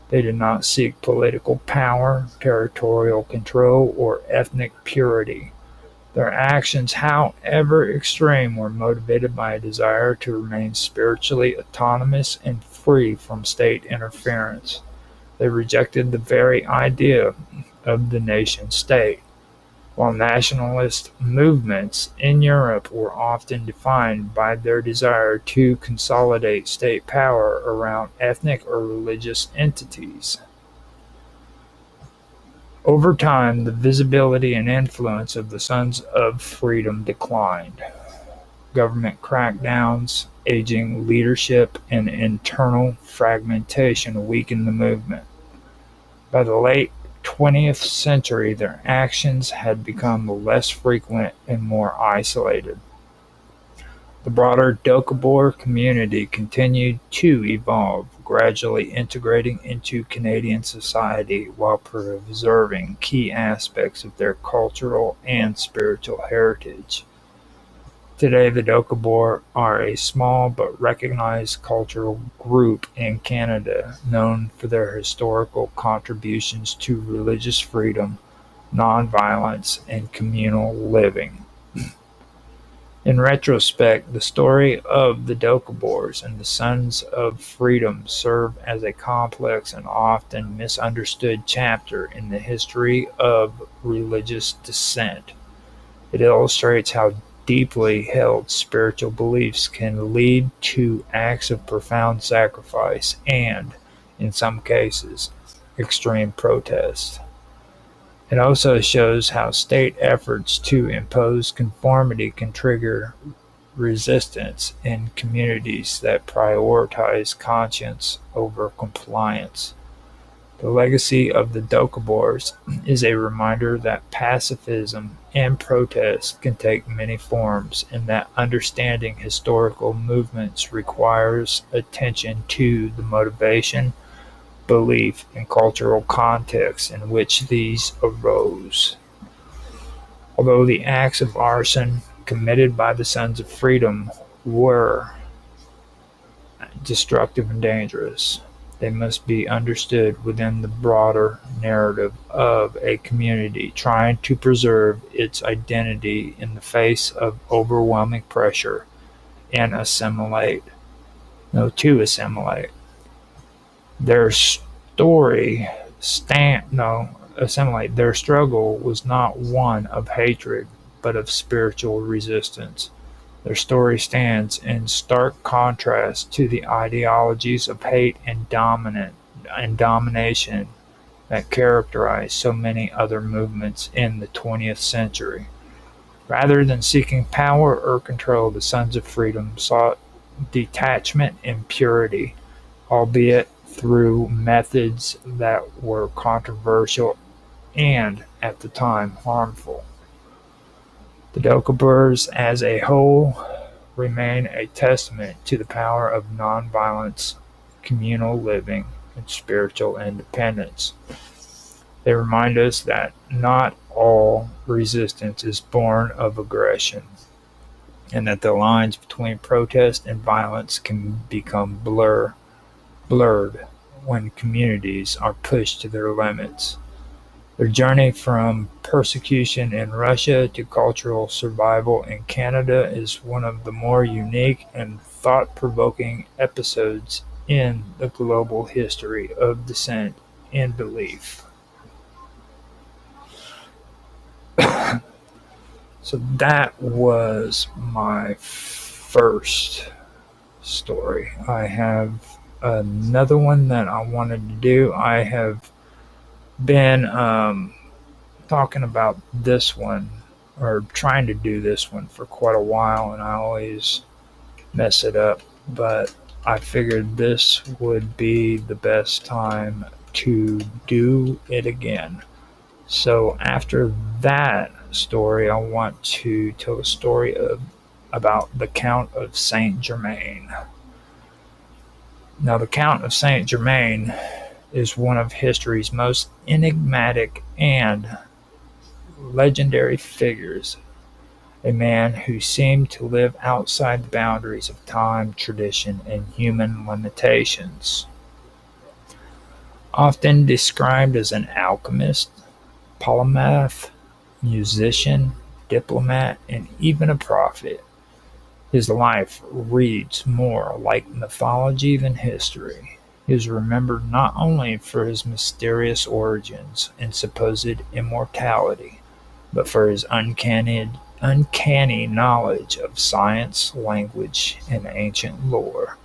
They did not seek political power, territorial control, or ethnic purity. Their actions, however extreme, were motivated by a desire to remain spiritually autonomous and free from state interference. They rejected the very idea of the nation-state. While nationalist movements in Europe were often defined by their desire to consolidate state power around ethnic or religious entities. Over time, the visibility and influence of the Sons of Freedom declined. Government crackdowns, aging leadership, and internal fragmentation weakened the movement. By the late 20th century, their actions had become less frequent and more isolated. The broader Doukhobor community continued to evolve, gradually integrating into Canadian society while preserving key aspects of their cultural and spiritual heritage. Today, the Doukhobor are a small but recognized cultural group in Canada known for their historical contributions to religious freedom, nonviolence, and communal living. In retrospect, the story of the Doukhobors and the Sons of Freedom serve as a complex and often misunderstood chapter in the history of religious dissent. It illustrates how deeply held spiritual beliefs can lead to acts of profound sacrifice and, in some cases, extreme protest. It also shows how state efforts to impose conformity can trigger resistance in communities that prioritize conscience over compliance. The legacy of the Doukhobors is a reminder that pacifism and protest can take many forms, and that understanding historical movements requires attention to the motivation, belief, and cultural context in which these arose. Although the acts of arson committed by the Sons of Freedom were destructive and dangerous, they must be understood within the broader narrative of a community trying to preserve its identity in the face of overwhelming pressure and to assimilate. Their Their struggle was not one of hatred, but of spiritual resistance. Their story stands in stark contrast to the ideologies of hate and domination that characterized so many other movements in the 20th century. Rather than seeking power or control, the Sons of Freedom sought detachment and purity, albeit through methods that were controversial and, at the time, harmful. The Dokaburs as a whole remain a testament to the power of nonviolence, communal living, and spiritual independence. They remind us that not all resistance is born of aggression, and that the lines between protest and violence can become blurred when communities are pushed to their limits. Their journey from persecution in Russia to cultural survival in Canada is one of the more unique and thought-provoking episodes in the global history of dissent and belief. So that was my first story. I have another one that I wanted to do. I have been talking about this one, or trying to do this one, for quite a while, and I always mess it up, but I figured this would be the best time to do it again. So after that story, I want to tell a story about the Count of Saint Germain. Now, the Count of Saint Germain is one of history's most enigmatic and legendary figures, a man who seemed to live outside the boundaries of time, tradition, and human limitations. Often described as an alchemist, polymath, musician, diplomat, and even a prophet, his life reads more like mythology than history. He is remembered not only for his mysterious origins and supposed immortality, but for his uncanny knowledge of science, language, and ancient lore.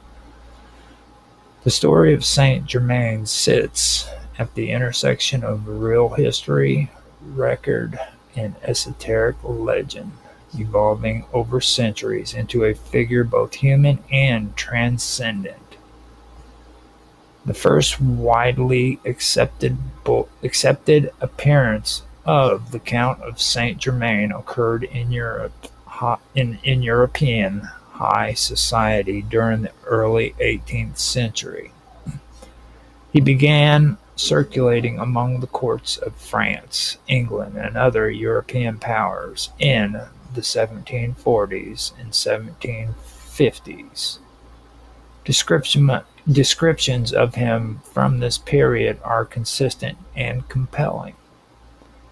The story of Saint Germain sits at the intersection of real history, record, and esoteric legend, evolving over centuries into a figure both human and transcendent. The first widely accepted appearance of the Count of Saint Germain occurred in European high society during the early 18th century. He began circulating among the courts of France, England, and other European powers in the 1740s and 1750s. Descriptions of him from this period are consistent and compelling.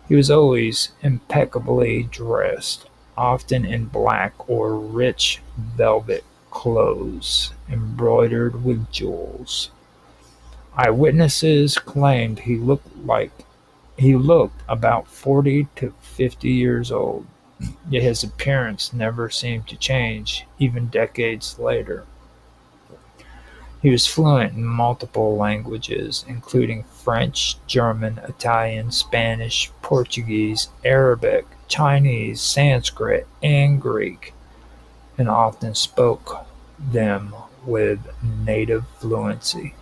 He was always impeccably dressed, often in black or rich velvet clothes embroidered with jewels. Eyewitnesses claimed he looked about 40 to 50 years old, yet his appearance never seemed to change, even decades later. He was fluent in multiple languages, including French, German, Italian, Spanish, Portuguese, Arabic, Chinese, Sanskrit, and Greek, and often spoke them with native fluency.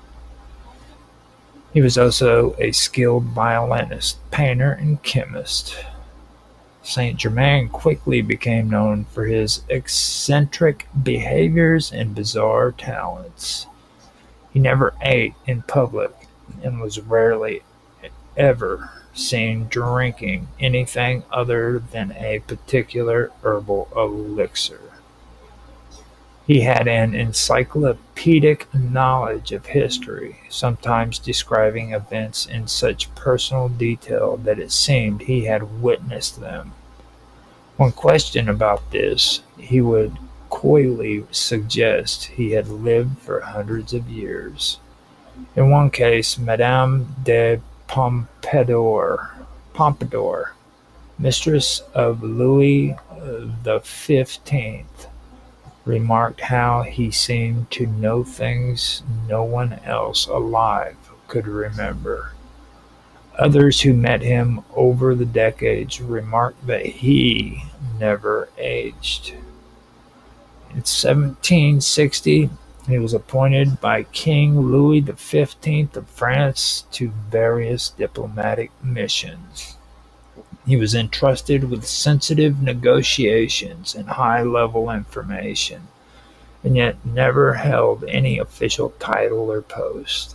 He was also a skilled violinist, painter, and chemist. Saint Germain quickly became known for his eccentric behaviors and bizarre talents. He never ate in public and was rarely ever seen drinking anything other than a particular herbal elixir. He had an encyclopedic knowledge of history, sometimes describing events in such personal detail that it seemed he had witnessed them. When questioned about this, he would coyly suggest he had lived for hundreds of years. In one case, Madame de Pompadour, mistress of Louis XV, remarked how he seemed to know things no one else alive could remember. Others who met him over the decades remarked that he never aged. In 1760, he was appointed by King Louis XV of France to various diplomatic missions. He was entrusted with sensitive negotiations and high-level information, and yet never held any official title or post.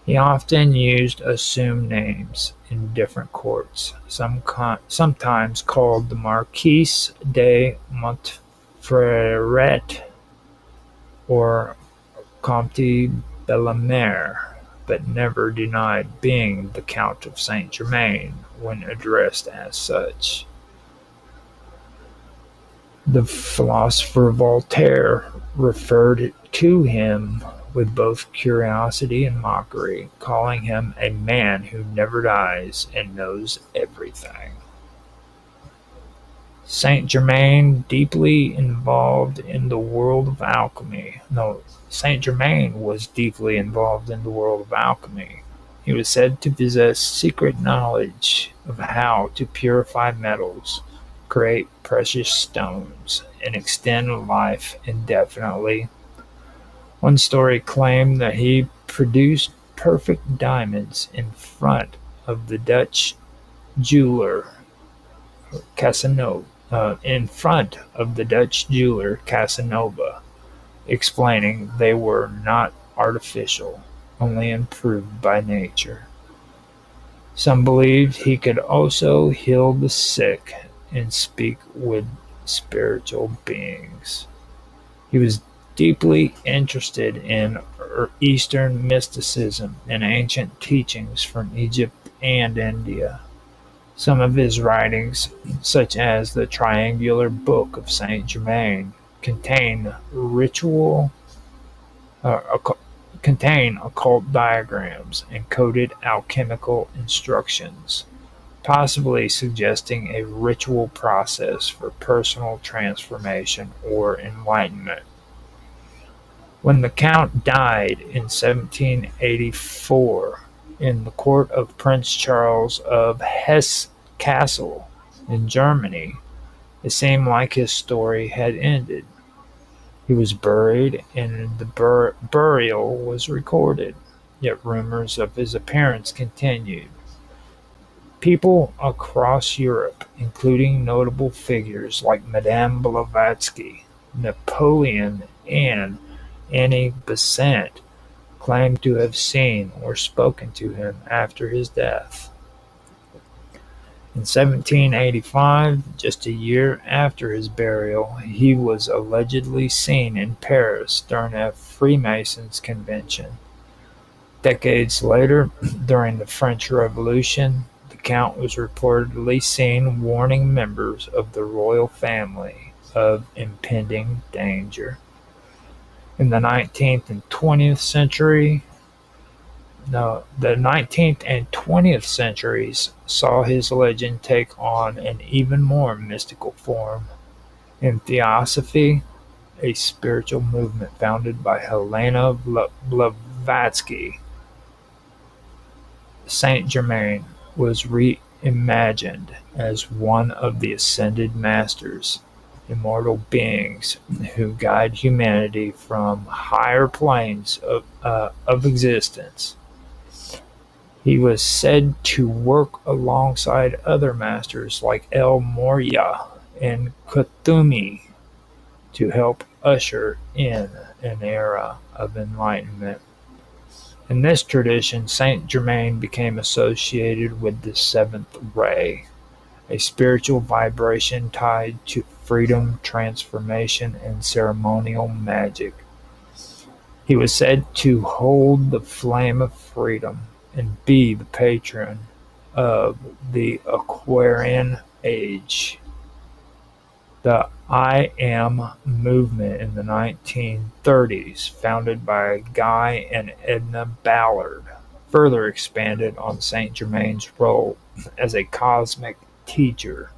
He often used assumed names in different courts, sometimes called the Marquis de Montferrat or Comte Bellemare, but never denied being the Count of Saint Germain when addressed as such. The philosopher Voltaire referred to him with both curiosity and mockery, calling him a man who never dies and knows everything. Saint Germain deeply involved in the world of alchemy. No, Saint Germain was deeply involved in the world of alchemy. He was said to possess secret knowledge of how to purify metals, create precious stones, and extend life indefinitely. One story claimed that he produced perfect diamonds in front of the Dutch jeweler Casanova, Casanova, explaining they were not artificial, only improved by nature. Some believed he could also heal the sick and speak with spiritual beings. He was deeply interested in Eastern mysticism and ancient teachings from Egypt and India. Some of his writings, such as the Triangular Book of Saint Germain, contain occult diagrams and coded alchemical instructions, possibly suggesting a ritual process for personal transformation or enlightenment. When the Count died in 1784 in the court of Prince Charles of Hesse-Kassel in Germany, it seemed like his story had ended. He was buried, and the burial was recorded, yet rumors of his appearance continued. People across Europe, including notable figures like Madame Blavatsky, Napoleon, and Annie Besant, claimed to have seen or spoken to him after his death. In 1785, just a year after his burial, he was allegedly seen in Paris during a Freemasons convention. Decades later, during the French Revolution, the Count was reportedly seen warning members of the royal family of impending danger. In the 19th and 20th century, the 19th and 20th centuries saw his legend take on an even more mystical form. In Theosophy, a spiritual movement founded by Helena Blavatsky, Saint Germain was reimagined as one of the ascended masters, immortal beings who guide humanity from higher planes of existence. He was said to work alongside other masters like El Morya and Kuthumi to help usher in an era of enlightenment. In this tradition, Saint Germain became associated with the seventh ray, a spiritual vibration tied to freedom, transformation, and ceremonial magic. He was said to hold the flame of freedom and be the patron of the Aquarian Age. The I Am movement in the 1930s, founded by Guy and Edna Ballard, further expanded on Saint Germain's role as a cosmic teacher.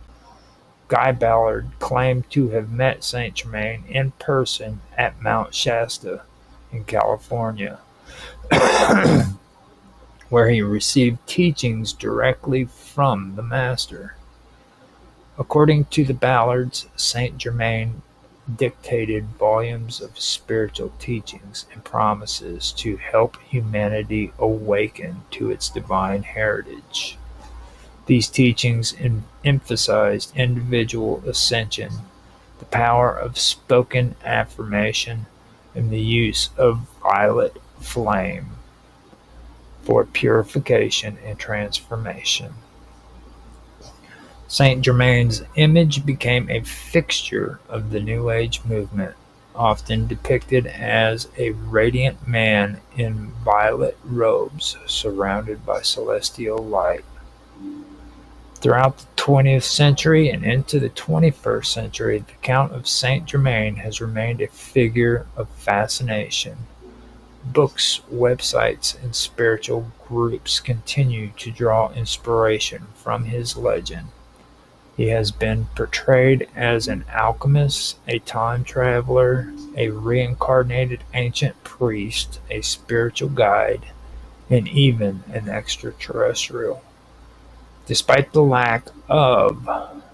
Guy Ballard claimed to have met Saint Germain in person at Mount Shasta in California, where he received teachings directly from the master. According to the Ballards, Saint Germain dictated volumes of spiritual teachings and promises to help humanity awaken to its divine heritage. These teachings emphasized individual ascension, the power of spoken affirmation, and the use of violet flame for purification and transformation. Saint Germain's image became a fixture of the New Age movement, often depicted as a radiant man in violet robes surrounded by celestial light. Throughout the 20th century and into the 21st century, the Count of Saint Germain has remained a figure of fascination. Books, websites, and spiritual groups continue to draw inspiration from his legend. He has been portrayed as an alchemist, a time traveler, a reincarnated ancient priest, a spiritual guide, and even an extraterrestrial. Despite the lack of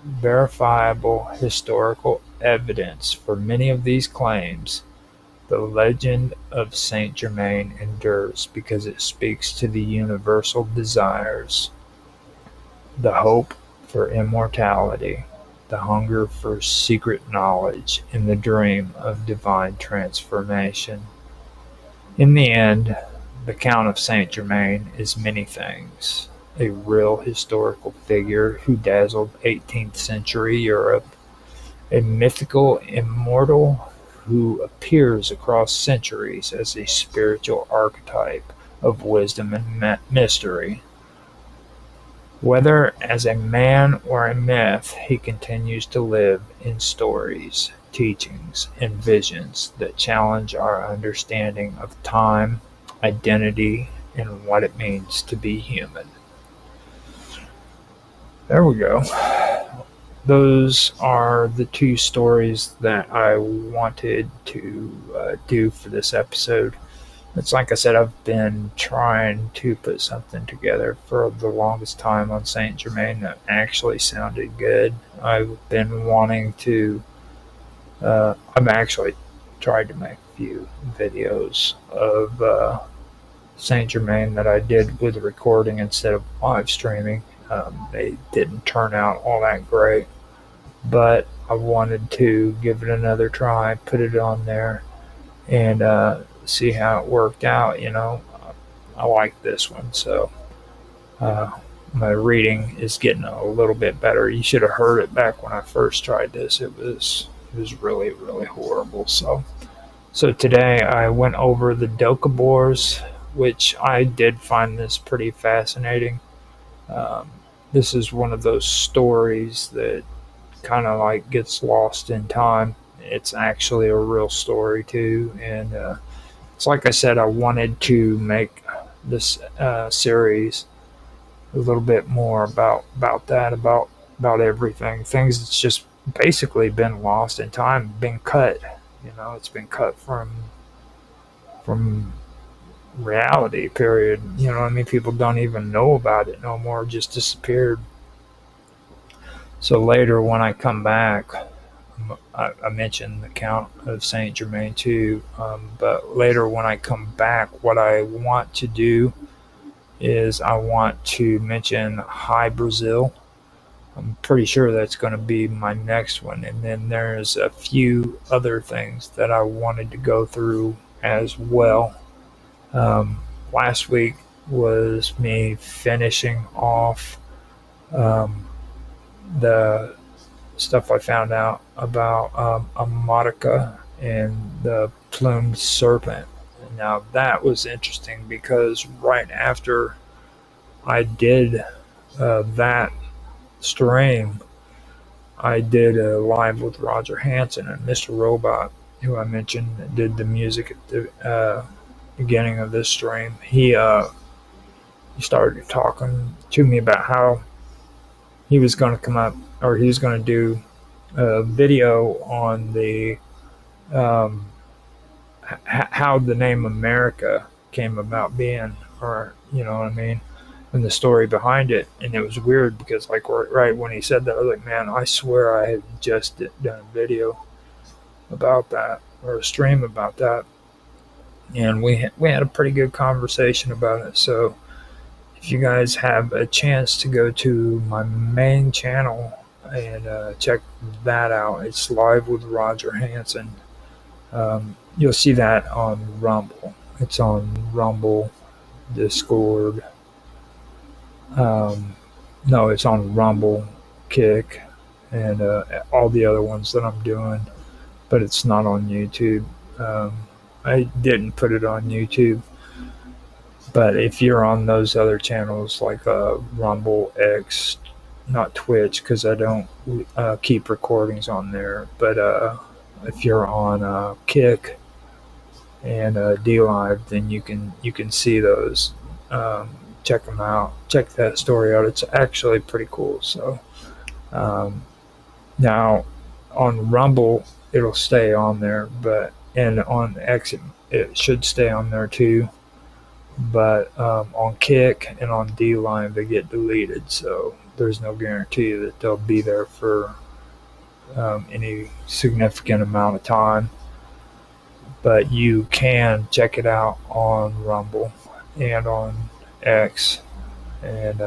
verifiable historical evidence for many of these claims, the legend of Saint Germain endures because it speaks to the universal desires, the hope for immortality, the hunger for secret knowledge, and the dream of divine transformation. In the end, the Count of Saint Germain is many things. A real historical figure who dazzled 18th century Europe, a mythical immortal who appears across centuries as a spiritual archetype of wisdom and mystery. Whether as a man or a myth, he continues to live in stories, teachings, and visions that challenge our understanding of time, identity, and what it means to be human. There we go. Those are the two stories that I wanted to do for this episode. It's like I said, I've been trying to put something together for the longest time on Saint Germain that actually sounded good. I've been wanting to, I've actually tried to make a few videos of Saint Germain that I did with recording instead of live streaming. They didn't turn out all that great, but I wanted to give it another try, put it on there, and see how it worked out. I like this one, so my reading is getting a little bit better. You should have heard it back when I first tried this. It was really, really horrible. So today I went over the Doukhobors, which I did find this pretty fascinating. This is one of those stories that kind of like gets lost in time. It's actually a real story too, and it's like I said, I wanted to make this series a little bit more about everything, things that's just basically been lost in time, been cut. It's been cut from reality. Period. People don't even know about it no more. It just disappeared. So later, when I come back, I mentioned the Count of Saint Germain too, but later when I come back, what I want to do is I want to mention High Brazil. I'm pretty sure that's going to be my next one, and then there's a few other things that I wanted to go through as well. Last week was me finishing off the stuff I found out about Amatica and the plumed serpent. Now that was interesting because right after I did that stream, I did a live with Roger Hanson and Mr. Robot, who I mentioned that did the music at the beginning of this stream. He started talking to me about how he was going to come up, or he was going to do a video on the how the name America came about being, or you know what I mean, and the story behind it. And it was weird because like right when he said that, I was like, man, I swear I had just done a video about that, or a stream about that, and we had a pretty good conversation about it. So if you guys have a chance to go to my main channel and check that out, it's Live with Roger Hanson. You'll see that on Rumble. It's on Rumble, Discord. No, it's on Rumble, Kick, and all the other ones that I'm doing, but it's not on YouTube. I didn't put it on YouTube, but if you're on those other channels like Rumble, X, not Twitch, because I don't keep recordings on there, but if you're on Kick and D Live, then you can see those. Check them out. Check that story out. It's actually pretty cool. So now on Rumble, it'll stay on there, and on X, it should stay on there too. But on Kick and on D Line, they get deleted. So there's no guarantee that they'll be there for any significant amount of time. But you can check it out on Rumble and on X, and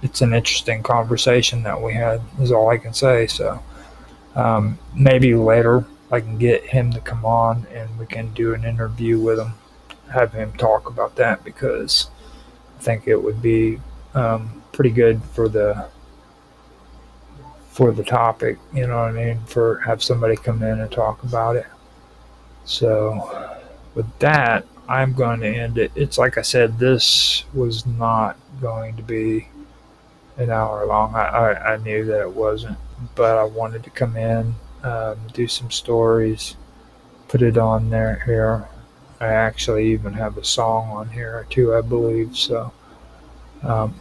it's an interesting conversation that we had, is all I can say. So maybe later I can get him to come on and we can do an interview with him, have him talk about that, because I think it would be pretty good for the topic, you know what I mean, for have somebody come in and talk about it. So with that, I'm going to end it. It's like I said, this was not going to be an hour long. I knew that it wasn't, but I wanted to come in, do some stories, put it on there here. I actually even have a song on here too, I believe. So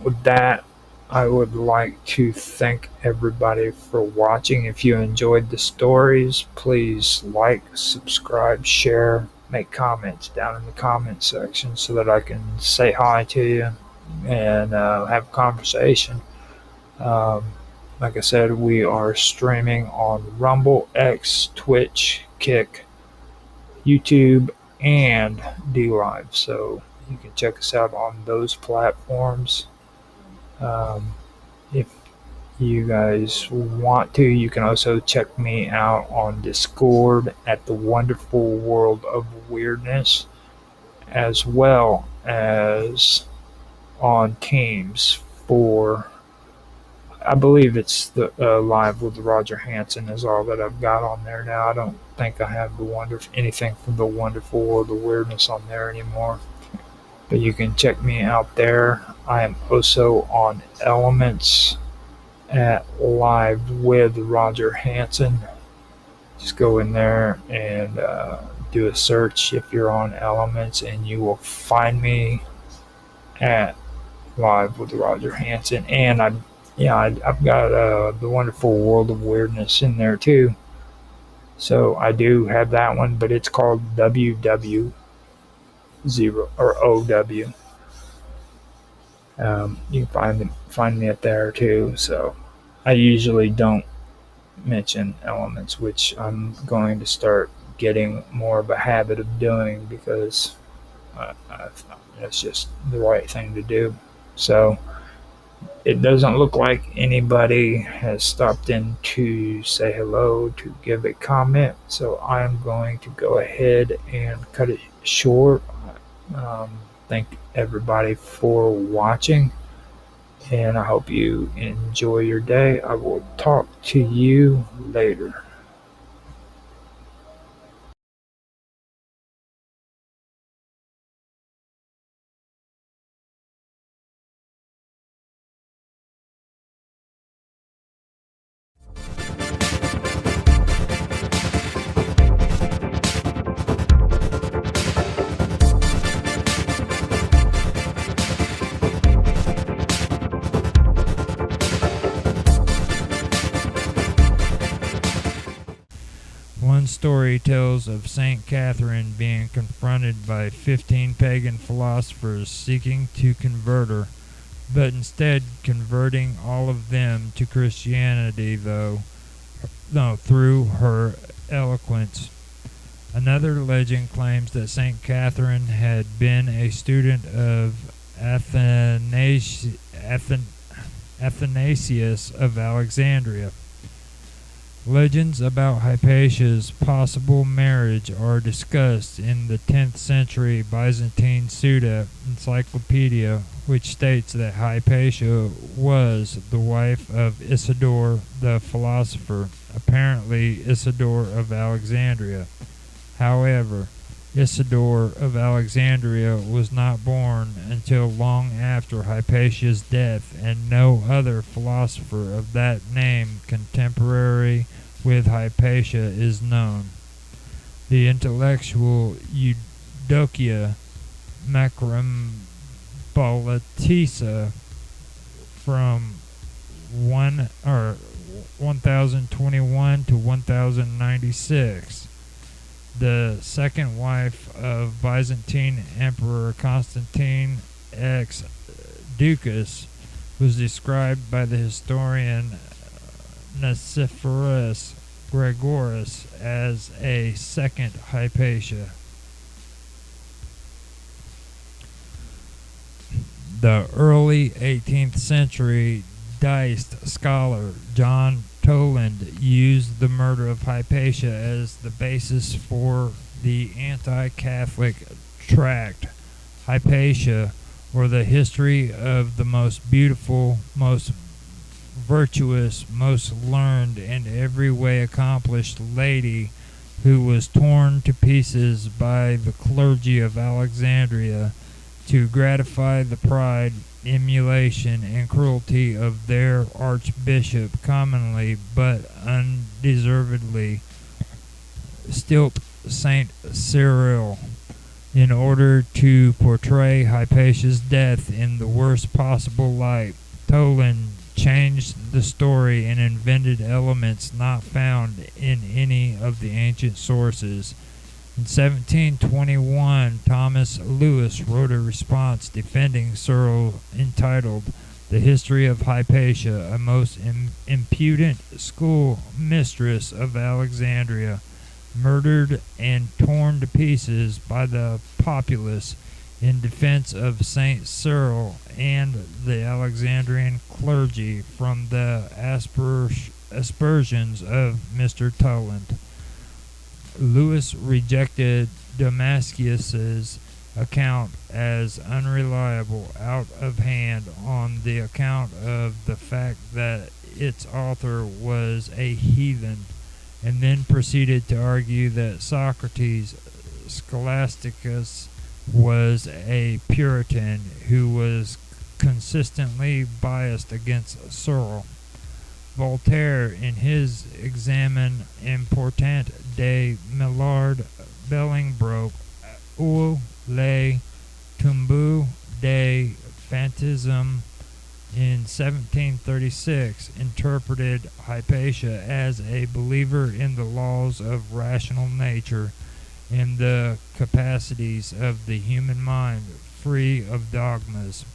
with that, I would like to thank everybody for watching. If you enjoyed the stories, please like, subscribe, share, make comments down in the comment section so that I can say hi to you and have a conversation. Like I said, we are streaming on Rumble, X, Twitch, Kick, YouTube, and D Live. So you can check us out on those platforms. If you guys want to, you can also check me out on Discord at the Wonderful World of Weirdness, as well as on Teams for, I believe it's the Live with Roger Hanson is all that I've got on there now. I don't think I have anything from the Wonderful World of Weirdness on there anymore. But you can check me out there. I am also on Elements at Live with Roger Hanson. Just go in there and do a search if you're on Elements, and you will find me at Live with Roger Hanson. And I've got the Wonderful World of Weirdness in there too. So I do have that one, but it's called WW0 or OW. You can find me up there too. So I usually don't mention Elements, which I'm going to start getting more of a habit of doing, because it's just the right thing to do. So it doesn't look like anybody has stopped in to say hello, to give a comment. So I'm going to go ahead and cut it short. Thank everybody for watching, and I hope you enjoy your day. I will talk to you later. One story tells of St. Catherine being confronted by 15 pagan philosophers seeking to convert her, but instead converting all of them to Christianity, through her eloquence. Another legend claims that St. Catherine had been a student of Athanasius of Alexandria. Legends about Hypatia's possible marriage are discussed in the 10th century Byzantine Suda encyclopedia, which states that Hypatia was the wife of Isidore the philosopher, apparently Isidore of Alexandria. However, Isidore of Alexandria was not born until long after Hypatia's death, and no other philosopher of that name contemporary with Hypatia is known. The intellectual Eudokia Macromboletisa from 1021 to 1096, the second wife of Byzantine Emperor Constantine X. Ducas, was described by the historian Nicephorus Gregoris as a second Hypatia. The early 18th century Deist scholar John Toland used the murder of Hypatia as the basis for the anti-Catholic tract Hypatia, or the history of the most beautiful, most virtuous, most learned, and every way accomplished lady who was torn to pieces by the clergy of Alexandria to gratify the pride, emulation, and cruelty of their archbishop, commonly but undeservedly stilt Saint Cyril, in order to portray Hypatia's death in the worst possible light. Toland changed the story and invented elements not found in any of the ancient sources. In 1721, Thomas Lewis wrote a response defending Cyril entitled "The History of Hypatia, a most impudent school mistress of Alexandria, murdered and torn to pieces by the populace in defense of Saint Cyril and the Alexandrian clergy from the aspersions of Mr. Toland." Lewis rejected Damascus's account as unreliable out of hand on the account of the fact that its author was a heathen, and then proceeded to argue that Socrates Scholasticus was a Puritan who was consistently biased against Cyril. Voltaire, in his Examen important de Millard Bolingbroke ou le tombeau de Fantisme in 1736, interpreted Hypatia as a believer in the laws of rational nature and the capacities of the human mind free of dogmas,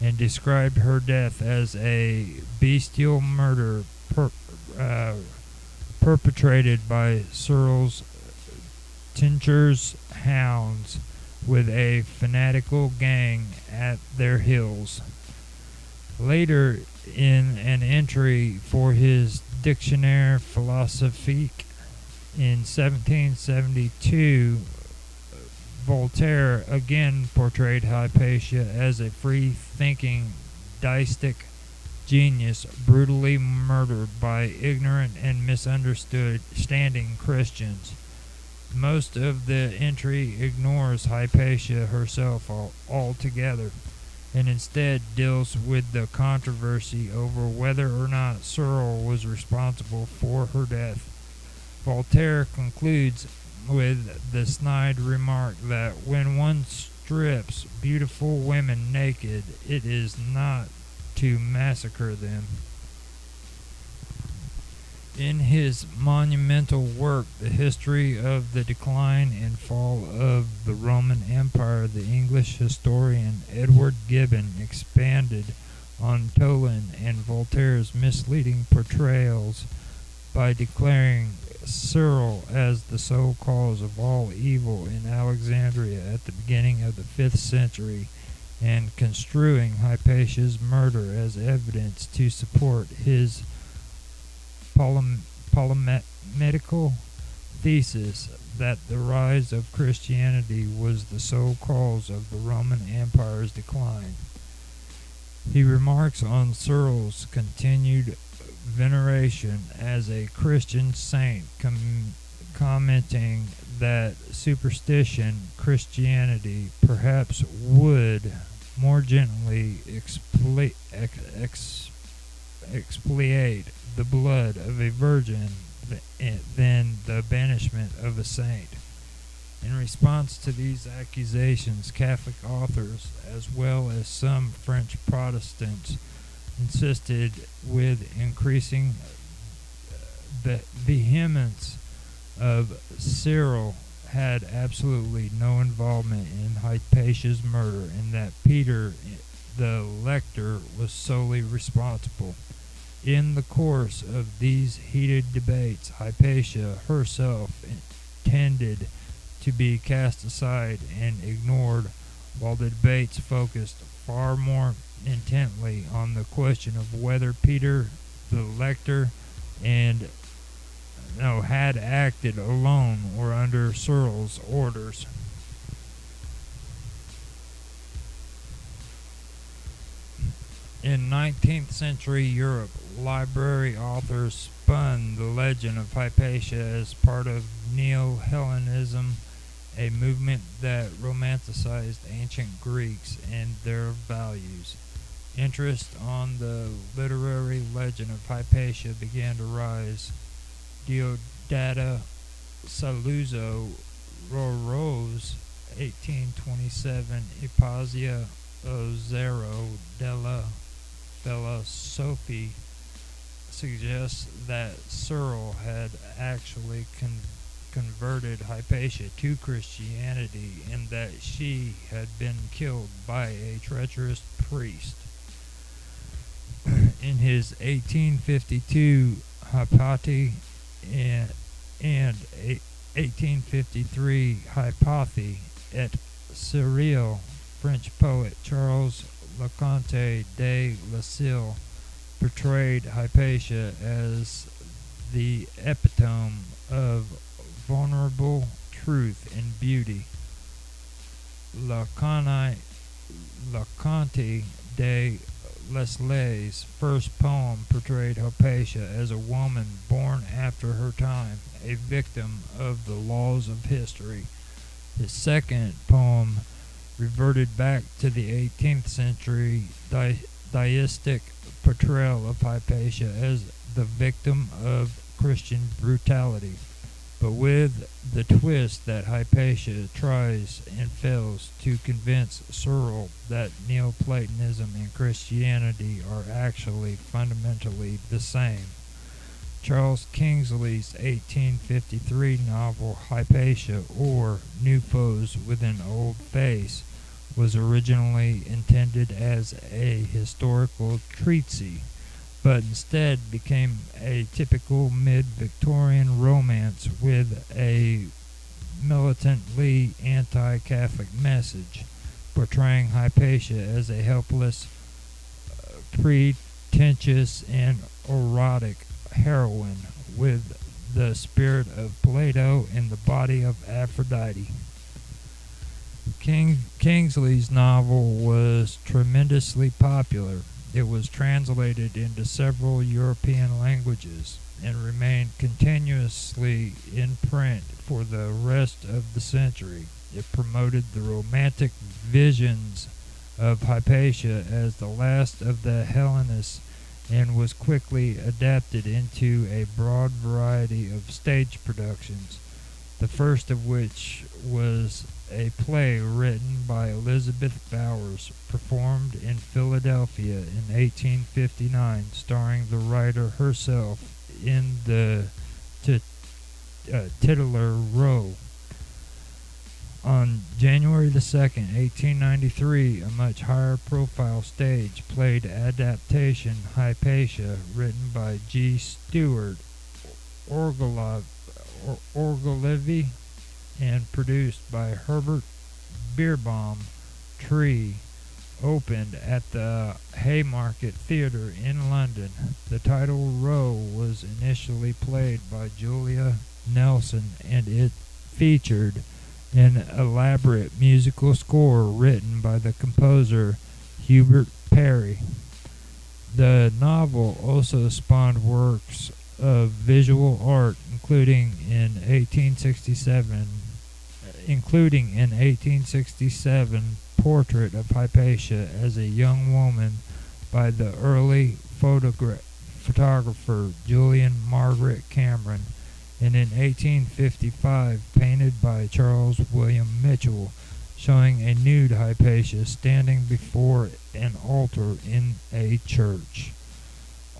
and described her death as a bestial murder perpetrated by Cyril's tinctures hounds with a fanatical gang at their heels. Later, in an entry for his Dictionnaire philosophique in 1772, Voltaire again portrayed Hypatia as a free-thinking, deistic genius brutally murdered by ignorant and misunderstanding Christians. Most of the entry ignores Hypatia herself altogether, and instead deals with the controversy over whether or not Cyril was responsible for her death. Voltaire concludes with the snide remark that when one strips beautiful women naked, it is not to massacre them. In his monumental work, The History of the Decline and Fall of the Roman Empire, the English historian Edward Gibbon expanded on Toland and Voltaire's misleading portrayals by declaring Cyril as the sole cause of all evil in Alexandria at the beginning of the 5th century, and construing Hypatia's murder as evidence to support his polemical thesis that the rise of Christianity was the sole cause of the Roman Empire's decline. He remarks on Cyril's continued veneration as a Christian saint, commenting that superstition Christianity perhaps would more gently expiate the blood of a virgin than the banishment of a saint. In response to these accusations, Catholic authors, as well as some French Protestants, insisted with increasing vehemence of Cyril had absolutely no involvement in Hypatia's murder, and that Peter the lector was solely responsible. In the course of these heated debates, Hypatia herself tended to be cast aside and ignored, while the debates focused far more intently on the question of whether Peter the lector had acted alone or under Cyril's orders. In 19th century Europe, library authors spun the legend of Hypatia as part of Neo-Hellenism, a movement that romanticized ancient Greeks and their values. Interest on the literary legend of Hypatia began to rise. Deodata Saluzzo Roro's 1827 Ipazia o Zero della Filosofia suggests that Cyril had actually converted Hypatia to Christianity and that she had been killed by a treacherous priest. In his 1852 Hypati and 1853 Hypathy et Cyril, French poet Charles Leconte de Lassille portrayed Hypatia as the epitome of vulnerable truth and beauty. Leconte de Lassille's first poem portrayed Hypatia as a woman born after her time, a victim of the laws of history. His second poem reverted back to the 18th century deistic portrayal of Hypatia as the victim of Christian brutality, but with the twist that Hypatia tries and fails to convince Cyril that Neoplatonism and Christianity are actually fundamentally the same. Charles Kingsley's 1853 novel Hypatia, or New Foes with an Old Face, was originally intended as a historical treatise, but instead became a typical mid-Victorian romance with a militantly anti-Catholic message, portraying Hypatia as a helpless, pretentious, and erotic heroine with the spirit of Plato and the body of Aphrodite. Kingsley's novel was tremendously popular. It was translated into several European languages and remained continuously in print for the rest of the century. It promoted the romantic visions of Hypatia as the last of the Hellenists and was quickly adapted into a broad variety of stage productions, the first of which was a play written by Elizabeth Bowers, performed in Philadelphia in 1859, starring the writer herself in the titular role. On January the 2nd, 1893, a much higher profile stage played adaptation Hypatia, written by G. Stewart, Ogilvy and produced by Herbert Beerbohm. Tree opened at the Haymarket Theatre in London. The title role was initially played by Julia Nelson, and it featured an elaborate musical score written by the composer Hubert Parry. The novel also spawned works of visual art, including in 1867 portrait of Hypatia as a young woman by the early photographer Julian Margaret Cameron, and in 1855 painted by Charles William Mitchell, showing a nude Hypatia standing before an altar in a church.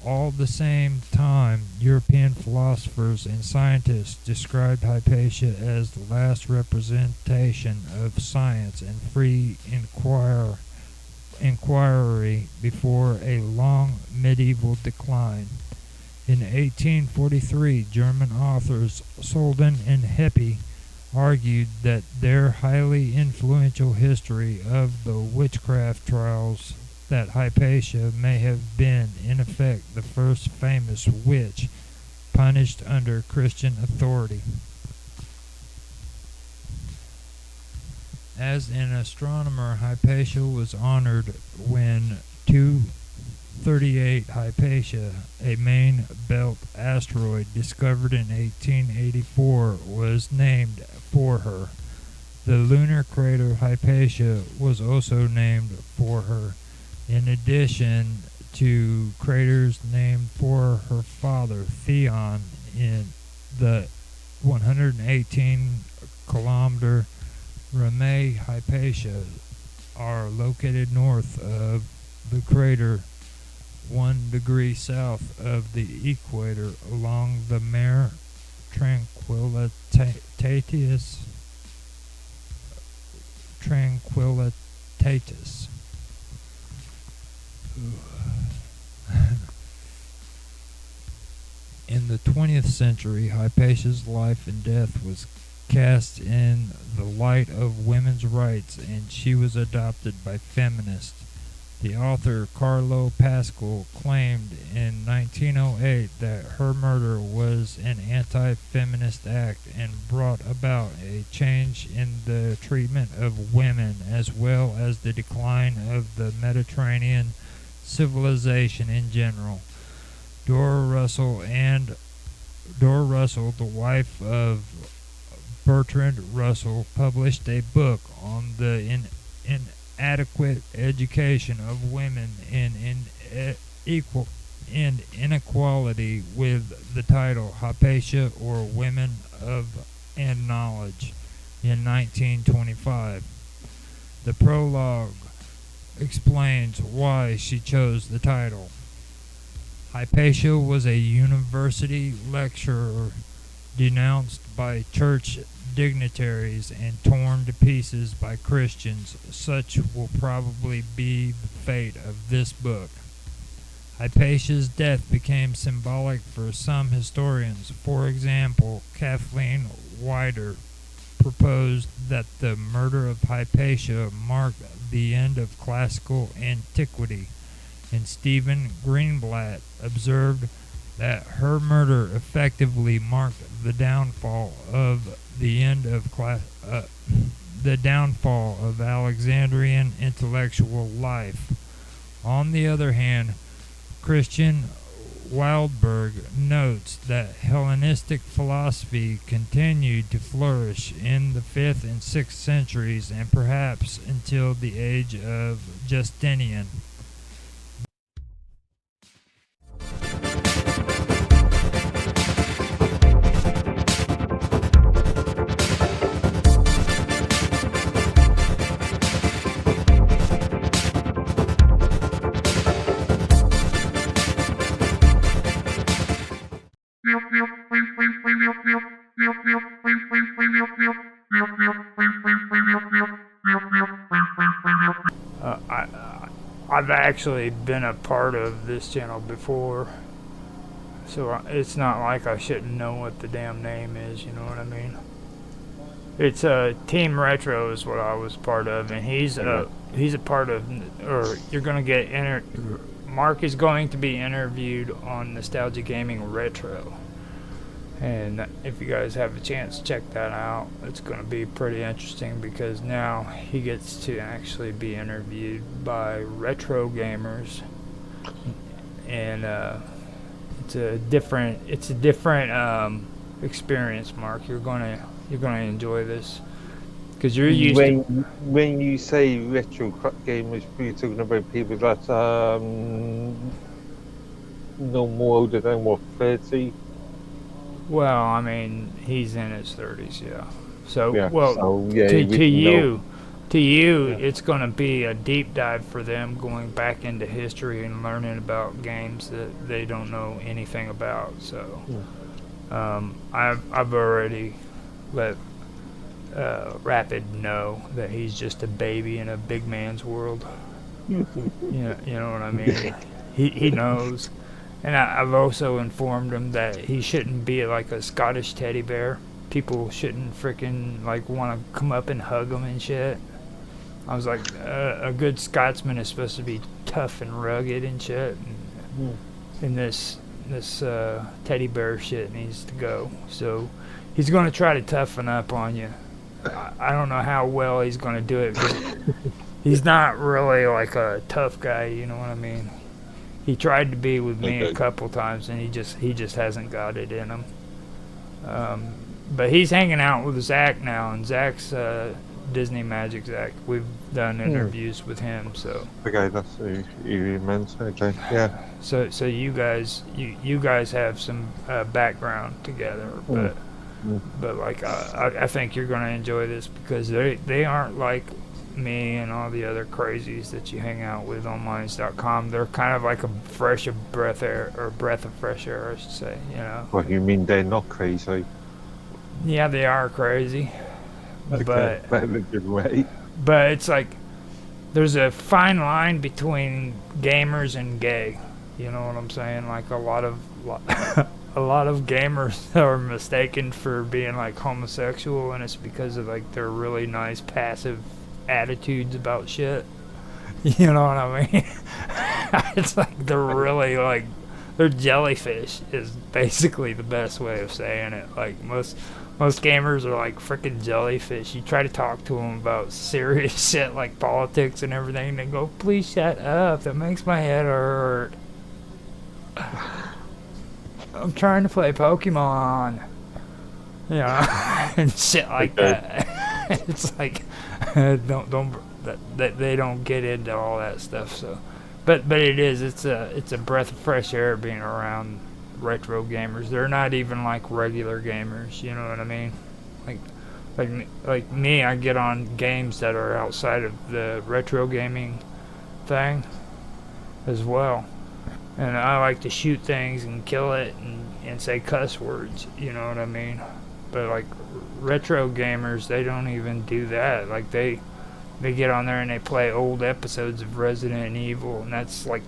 All the same time, European philosophers and scientists described Hypatia as the last representation of science and free inquiry before a long medieval decline. In 1843, German authors Soldan and Heppe argued that their highly influential history of the witchcraft trials that Hypatia may have been, in effect, the first famous witch punished under Christian authority. As an astronomer, Hypatia was honored when 238 Hypatia, a main belt asteroid discovered in 1884, was named for her. The lunar crater Hypatia was also named for her, in addition to craters named for her father, Theon, in the 118-kilometer Ramée Hypatia are located north of the crater, 1 degree south of the equator, along the Mare Tranquillitatis. In the 20th century, Hypatia's life and death was cast in the light of women's rights, and she was adopted by feminists. The author Carlo Pascal claimed in 1908 that her murder was an anti-feminist act and brought about a change in the treatment of women, as well as the decline of the Mediterranean civilization in general. Dora Russell, the wife of Bertrand Russell, published a book on the inadequate education of women and inequality with the title Hypatia, or Women and Knowledge, in 1925. The prologue explains why she chose the title. Hypatia was a university lecturer denounced by church dignitaries and torn to pieces by Christians. Such will probably be the fate of this book. Hypatia's death became symbolic for some historians. For example, Kathleen Wider proposed that the murder of Hypatia marked the end of classical antiquity, and Stephen Greenblatt observed that her murder effectively marked the downfall of Alexandrian intellectual life. On the other hand, Christian Wildberg notes that Hellenistic philosophy continued to flourish in the 5th and 6th centuries, and perhaps until the age of Justinian. I've actually been a part of this channel before, So it's not like I shouldn't know what the damn name is, you know what I mean? It's Team Retro is what I was part of, and he's a part of, or you're gonna get Mark is going to be interviewed on Nostalgia Gaming Retro, and if you guys have a chance, check that out. It's gonna be pretty interesting because now he gets to actually be interviewed by retro gamers, and it's a different experience, Mark. You're gonna enjoy this because you're used to. When you say retro gamers, you're talking about people that no more older than what, 30? Well, I mean, he's in his 30s, yeah. So, Yeah, well, so, yeah, to we know. you, Yeah. it's going to be a deep dive for them, going back into history and learning about games that they don't know anything about. So, I've already let Rapid know that he's just a baby in a big man's world. You know what I mean? He knows. And I've also informed him that he shouldn't be like a Scottish teddy bear. People shouldn't freaking like want to come up and hug him and shit. I was like, a good Scotsman is supposed to be tough and rugged and shit. And this teddy bear shit needs to go. So he's going to try to toughen up on you. I don't know how well he's going to do it. 'Cause he's not really like a tough guy, you know what I mean? He tried to be with me a couple times, and he just hasn't got it in him. But he's hanging out with Zach now, and Zach's Disney Magic Zach. We've done interviews with him, so. Okay, that's who you meant. Okay, yeah. So you guys have some background together, but like I think you're gonna enjoy this because they aren't like me and all the other crazies that you hang out with on Minds.com. They're kind of like a breath of fresh air, I should say. You know. What you mean? They're not crazy? Yeah, they are crazy, Okay, but in a good way. but it's like there's a fine line between gamers and gay. You know what I'm saying? Like a lot of gamers are mistaken for being like homosexual, and it's because of like their really nice passive attitudes about shit. You know what I mean? It's like they're really like they're jellyfish is basically the best way of saying it. Like most gamers are like freaking jellyfish. You try to talk to them about serious shit like politics and everything, and they go, "Please shut up. That makes my head hurt. I'm trying to play Pokemon." You know, and shit like that. It's like they don't get into all that stuff. So, but it's a breath of fresh air being around retro gamers. They're not even like regular gamers. You know what I mean? Like me, I get on games that are outside of the retro gaming thing as well, and I like to shoot things and kill it and say cuss words. You know what I mean? But like retro gamers, they don't even do that. Like they get on there and they play old episodes of Resident Evil, and that's like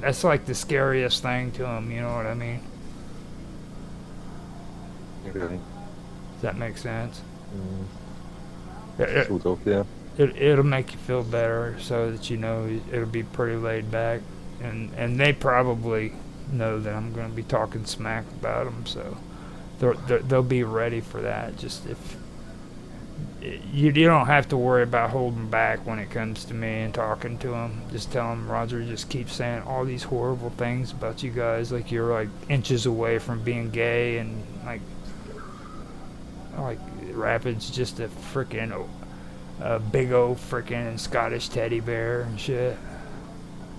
that's like the scariest thing to them. You know what I mean? Okay. Does that make sense? Sort of, yeah. It'll make you feel better, so that you know it'll be pretty laid back, and they probably know that I'm going to be talking smack about them, so they'll be ready for that. Just if you don't have to worry about holding back when it comes to me and talking to them. Just tell them, Roger just keeps saying all these horrible things about you guys, like you're like inches away from being gay, and like Rapid's just a freaking big old freaking Scottish teddy bear and shit.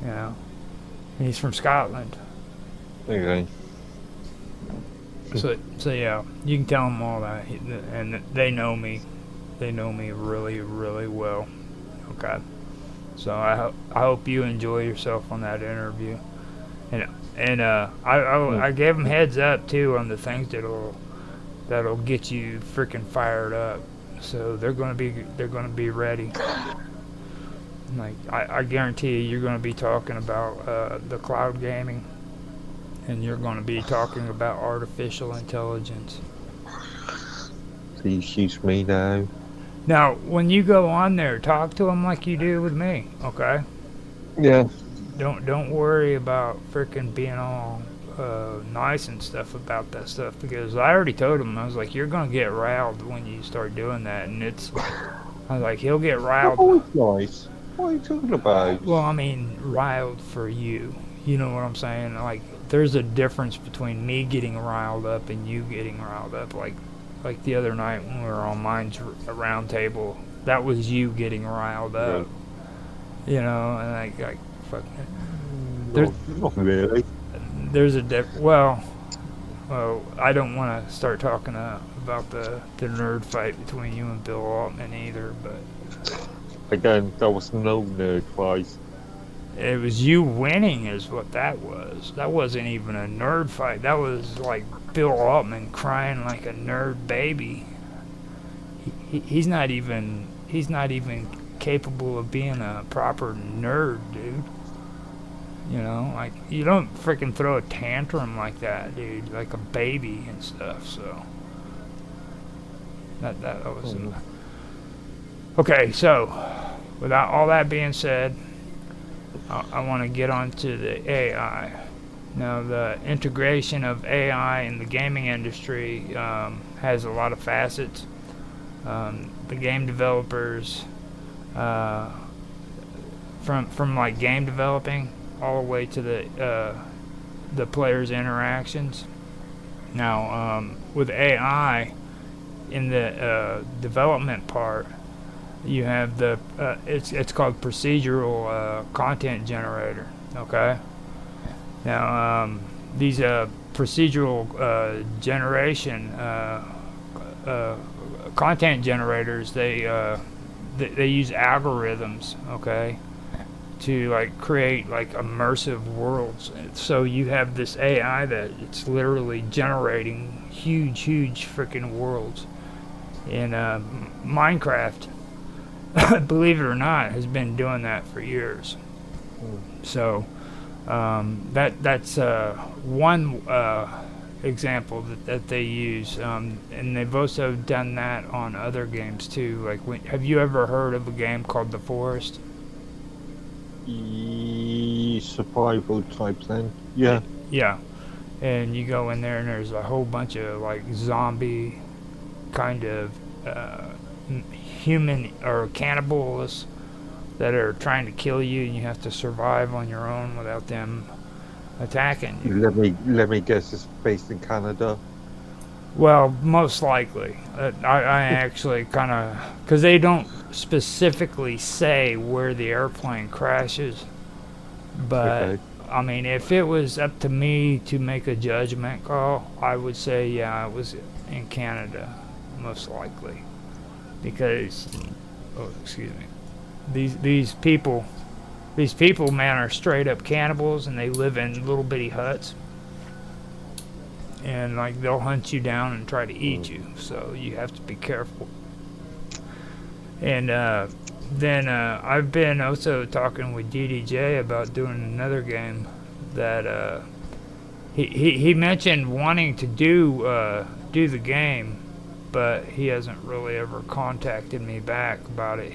You know, and he's from Scotland. Okay. So yeah, you can tell them all that, and they know me. They know me really, really well. Okay. So I hope you enjoy yourself on that interview, and I gave them heads up too on the things that'll get you freaking fired up. So they're gonna be ready. Like I guarantee you're gonna be talking about the cloud gaming and you're going to be talking about artificial intelligence. Please shoot me now. Now, when you go on there, talk to them like you do with me, okay? Yeah. Don't worry about freaking being all nice and stuff about that stuff, because I already told him, I was like, you're gonna get riled when you start doing that, and I was like, he'll get riled. Oh, it's nice. What are you talking about? Well, I mean, riled for you. You know what I'm saying? Like, there's a difference between me getting riled up and you getting riled up. Like the other night when we were on Minds Round Table, that was you getting riled up. Yeah. You know, and like fucking. Not really. There's a well, I don't want to start talking about the nerd fight between you and Bill Altman either, but again, that was no nerd fight. It was you winning is what that was. That wasn't even a nerd fight. That was like Bill Altman crying like a nerd baby. He's not even capable of being a proper nerd, dude. You know, like, you don't freaking throw a tantrum like that, dude, like a baby and stuff. So that was okay. So without all that being said, I want to get on to the AI. Now, the integration of AI in the gaming industry has a lot of facets. The game developers, from like game developing all the way to the players' interactions. Now, with AI in the development part, you have the it's called procedural content generator. Okay. Now, these procedural generation content generators, they use algorithms. Okay. To like create like immersive worlds. So you have this AI that it's literally generating huge freaking worlds. And Minecraft, believe it or not, has been doing that for years. So that's one example that they use, and they've also done that on other games too. Like, have you ever heard of a game called The Forest? Survival type thing. Yeah. Yeah. And you go in there and there's a whole bunch of like zombie kind of human or cannibals that are trying to kill you, and you have to survive on your own without them attacking you. Let me guess, it's based in Canada. Well, most likely. I actually kind of, because they don't specifically say where the airplane crashes, but Okay. I mean, if it was up to me to make a judgment call, I would say, yeah, it was in Canada, most likely, because, oh, excuse me, these people, man, are straight up cannibals, and they live in little bitty huts, and like they'll hunt you down and try to eat you, so you have to be careful. And then I've been also talking with DDJ about doing another game that he mentioned wanting to do the game, but he hasn't really ever contacted me back about it.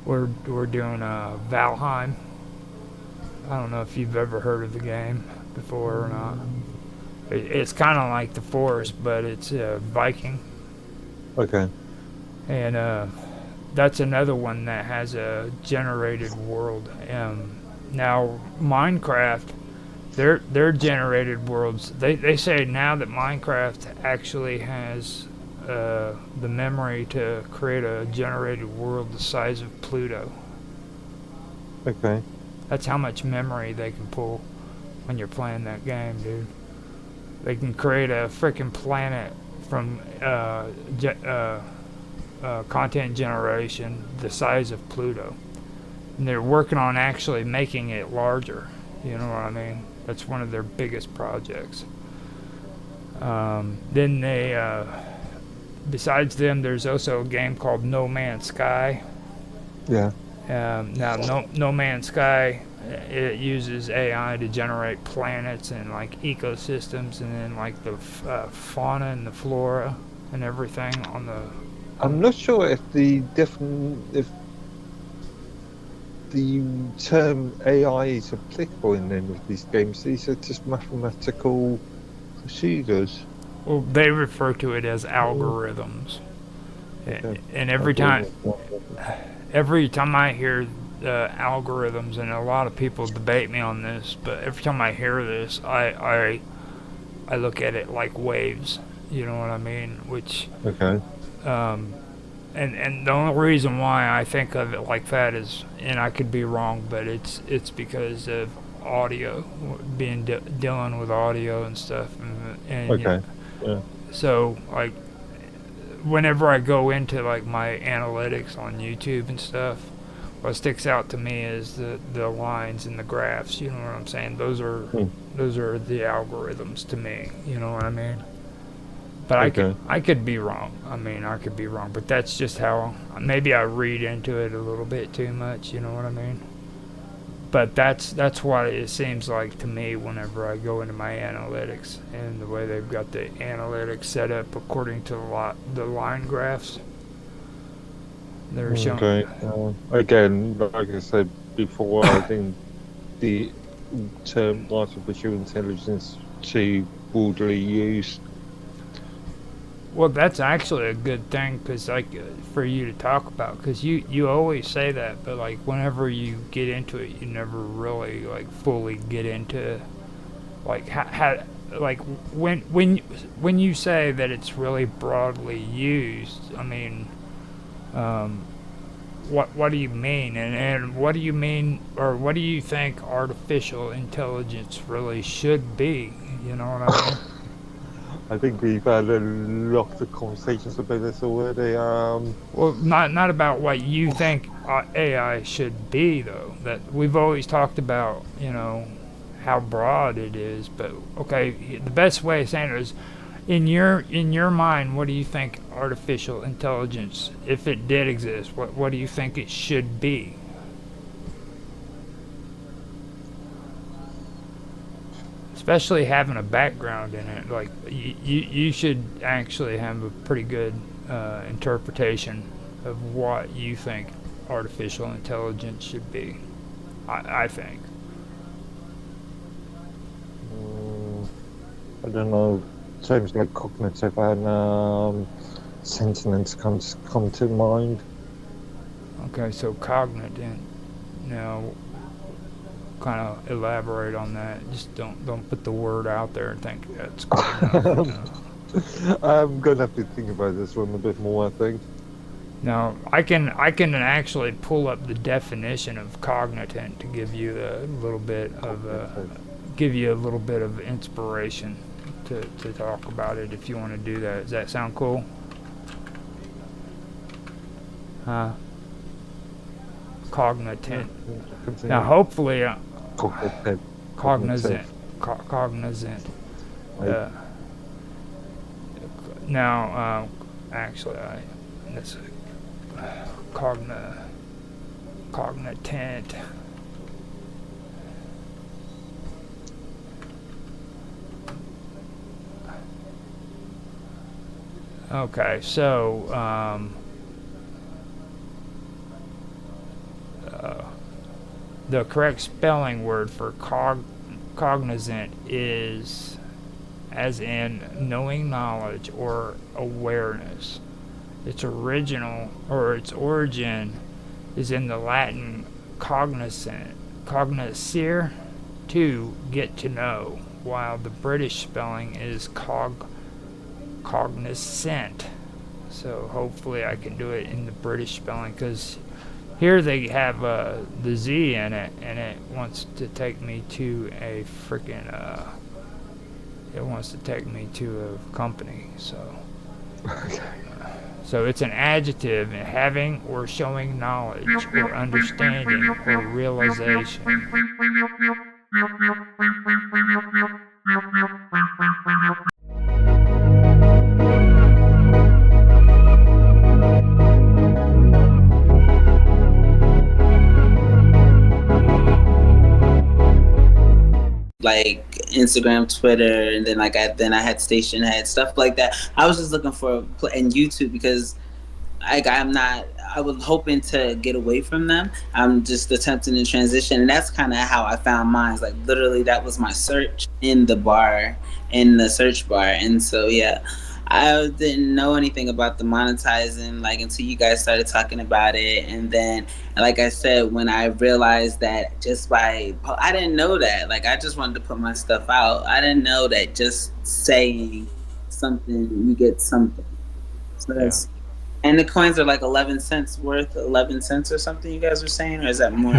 We're doing Valheim. I don't know if you've ever heard of the game before or not. It's kind of like The Forest, but it's Viking. Okay. And that's another one that has a generated world. Now, Minecraft, their generated worlds, they say now that Minecraft actually has the memory to create a generated world the size of Pluto. Okay. That's how much memory they can pull when you're playing that game, dude. They can create a freaking planet from content generation the size of Pluto. And they're working on actually making it larger. You know what I mean? That's one of their biggest projects. Then they, besides them, there's also a game called No Man's Sky. Yeah. Now, No Man's Sky it uses AI to generate planets and like ecosystems, and then like the fauna and the flora and everything on the. I'm not sure if the term AI is applicable in any of these games. These are just mathematical procedures. Well, they refer to it as algorithms, Okay. and every time I hear algorithms, and a lot of people debate me on this, but every time I hear this, I look at it like waves. You know what I mean? Which Okay. And the only reason why I think of it like that is, and I could be wrong, but it's because of audio, being dealing with audio and stuff, and Okay. Yeah. so like whenever I go into like my analytics on YouTube and stuff, what sticks out to me is the lines and the graphs. You know what I'm saying? Those are the algorithms to me. You know what I mean? But I could be wrong. I mean, I could be wrong, but that's just how maybe I read into it a little bit too much. You know what I mean? But that's what it seems like to me whenever I go into my analytics, and the way they've got the analytics set up according to the line graphs. They're showing. Okay. Again, like I said before, I think the term artificial intelligence too broadly used. Well, that's actually a good thing, because like for you to talk about, because you always say that, but like whenever you get into it, you never really like fully get into like how like when you say that it's really broadly used. I mean, what do you mean, and what do you mean, or what do you think artificial intelligence really should be? You know what I mean? I think we've had a lot of conversations about this already. Well, not about what you think AI should be, though. That we've always talked about, you know, how broad it is. But okay, the best way of saying it is, in your mind, what do you think artificial intelligence, if it did exist, what do you think it should be? Especially having a background in it, like you should actually have a pretty good interpretation of what you think artificial intelligence should be. I think. I don't know. Terms like cognitive and sentience come to mind. Okay, so cognitive. Now, kind of elaborate on that. Just don't put the word out there and think that's good enough. I'm gonna have to think about this one a bit more, I think. Now, I can actually pull up the definition of cognitive to give you a little bit of inspiration to talk about it, if you want to do that. Does that sound cool? Huh? Cognizant. Now, hopefully, cognizant. Now, actually, that's cognitant. Okay, so the correct spelling word for cognizant is as in knowing knowledge or awareness. Its origin is in the Latin cognoscere, to get to know, while the British spelling is cognizant. So hopefully I can do it in the British spelling, because here they have the Z in it, and it wants to take me to a freaking it wants to take me to a company. So so it's an adjective, having or showing knowledge or understanding or realization. like Instagram, Twitter, and then I had Station Head, stuff like that. I was just looking for and YouTube because I'm not. I was hoping to get away from them. I'm just attempting to transition, and that's kind of how I found mine. Like literally, that was my search in the search bar, and so yeah. I didn't know anything about the monetizing like until you guys started talking about it, and then like I said, when I realized that I didn't know that. Like I just wanted to put my stuff out. I didn't know that just saying something you get something. So Yeah. that's and the coins are like 11 cents worth, 11 cents or something. You guys were saying, or is that more?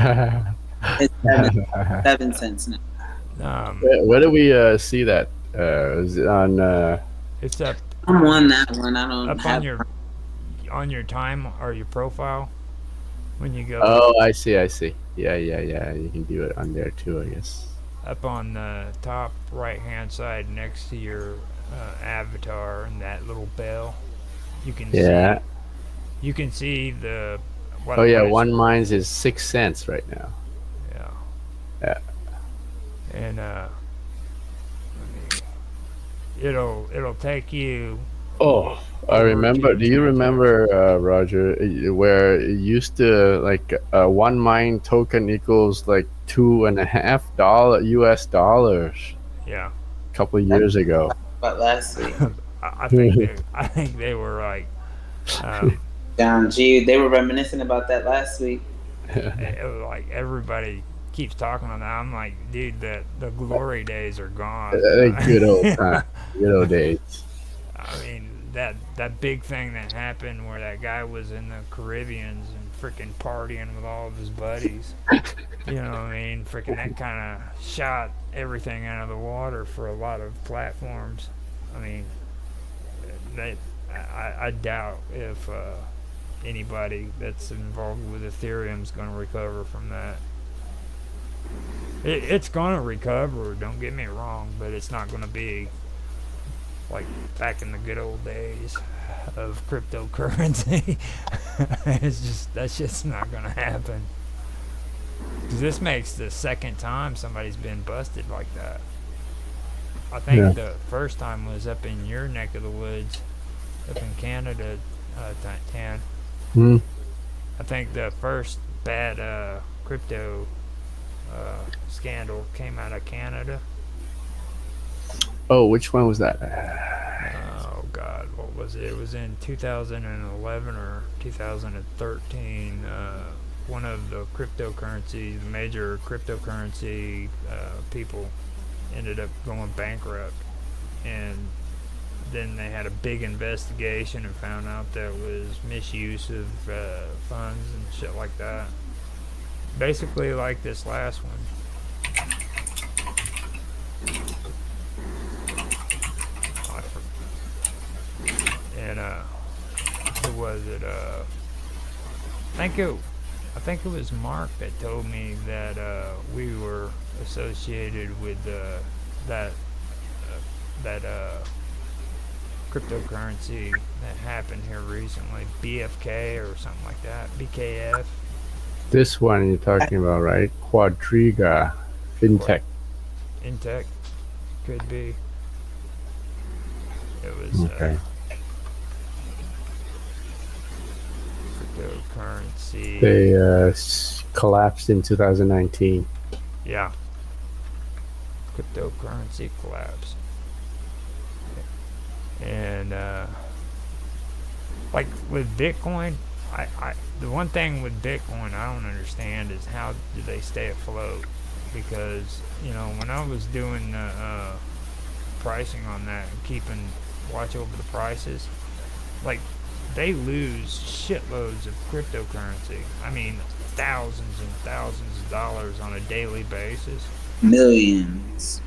It's 7 cents now. Where do we see that? Is it on? It's up I'm on that one. I don't up have. on your time or your profile when you go Oh, I see. I see. Yeah, yeah, yeah. You can do it on there too, I guess. up on the top right hand side next to your avatar and that little bell. You can Yeah. see you can see the what, Oh yeah, what it's, one mines is 6 cents right now. yeah. Yeah. And it'll take you Oh, I over remember. to Do you remember, Roger, where it used to like one mine token equals like $2.50 US dollars yeah. a couple of years ago? But last week, I think they were like um, down. Gee, they were reminiscing about that last week. it was like everybody keeps talking on that. I'm like, dude, the glory days are gone. Good old time, good old days. I mean, that big thing that happened where that guy was in the Caribbeans and freaking partying with all of his buddies. You know what I mean? Freaking that kind of shot everything out of the water for a lot of platforms. I mean, I doubt if anybody that's involved with Ethereum is going to recover from that. It's going to recover, don't get me wrong, but it's not going to be like back in the good old days of cryptocurrency. That's just not going to happen. 'Cause this makes the second time somebody's been busted like that. I think the first time was up in your neck of the woods, up in Canada, Tan. Hmm. I think the first bad crypto scandal came out of Canada. Oh, which one was that? Oh God, what was it? It was in 2011 or 2013. One of the major cryptocurrency people ended up going bankrupt, and then they had a big investigation and found out that was misuse of funds and shit like that. Basically, like this last one. And who was it? I think it was Mark that told me that we were associated with that cryptocurrency that happened here recently, BFK or something like that, BKF. This one you're talking about, right? Quadriga FinTech. Intech could be. It was Okay. cryptocurrency. They collapsed in 2019. Yeah. Cryptocurrency collapse. And like with Bitcoin, the one thing with Bitcoin I don't understand is how do they stay afloat? Because when I was doing the pricing on that and keeping watch over the prices, like they lose shitloads of cryptocurrency. I mean, thousands and thousands of dollars on a daily basis. Millions.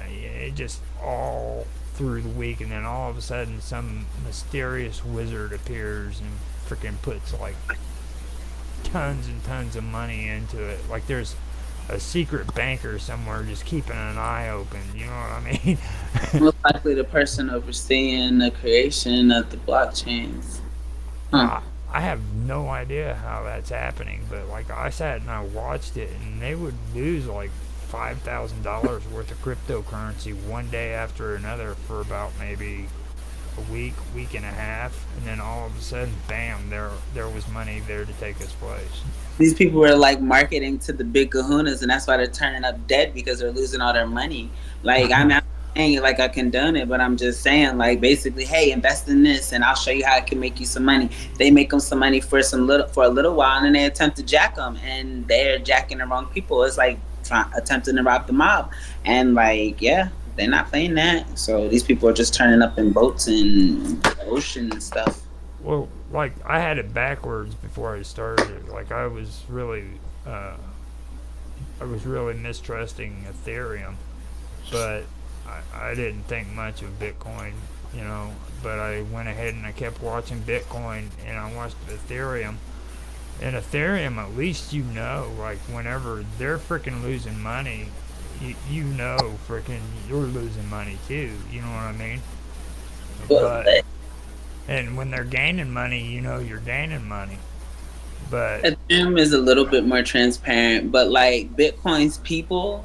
It just all through the week, and then all of a sudden some mysterious wizard appears and freaking puts like tons and tons of money into it. Like there's a secret banker somewhere just keeping an eye open. You know what I mean? Most likely the person overseeing the creation of the blockchains. Huh. I have no idea how that's happening, but like I sat and I watched it, and they would lose like $5,000 worth of cryptocurrency one day after another for about maybe a week and a half, and then all of a sudden, bam, there was money there to take its place. These people were like marketing to the big kahunas, and that's why they're turning up dead because they're losing all their money. Like, I'm not saying it like I condone it, but I'm just saying, like, basically, hey, invest in this, and I'll show you how it can make you some money. They make them some money for a little while, and then they attempt to jack them, and they're jacking the wrong people. It's like attempting to rob the mob, and like, yeah, they're not playing that. So these people are just turning up in boats in the ocean and stuff. Well, like, I had it backwards before I started. Like, I was really mistrusting Ethereum, but I didn't think much of Bitcoin, you know. But I went ahead and I kept watching Bitcoin, and I watched Ethereum. And Ethereum, at least you know, like, whenever they're freaking losing money, you know freaking you're losing money too. You know what I mean? But and when they're gaining money, you know you're gaining money. But Ethereum is a little bit more transparent, but like Bitcoin's people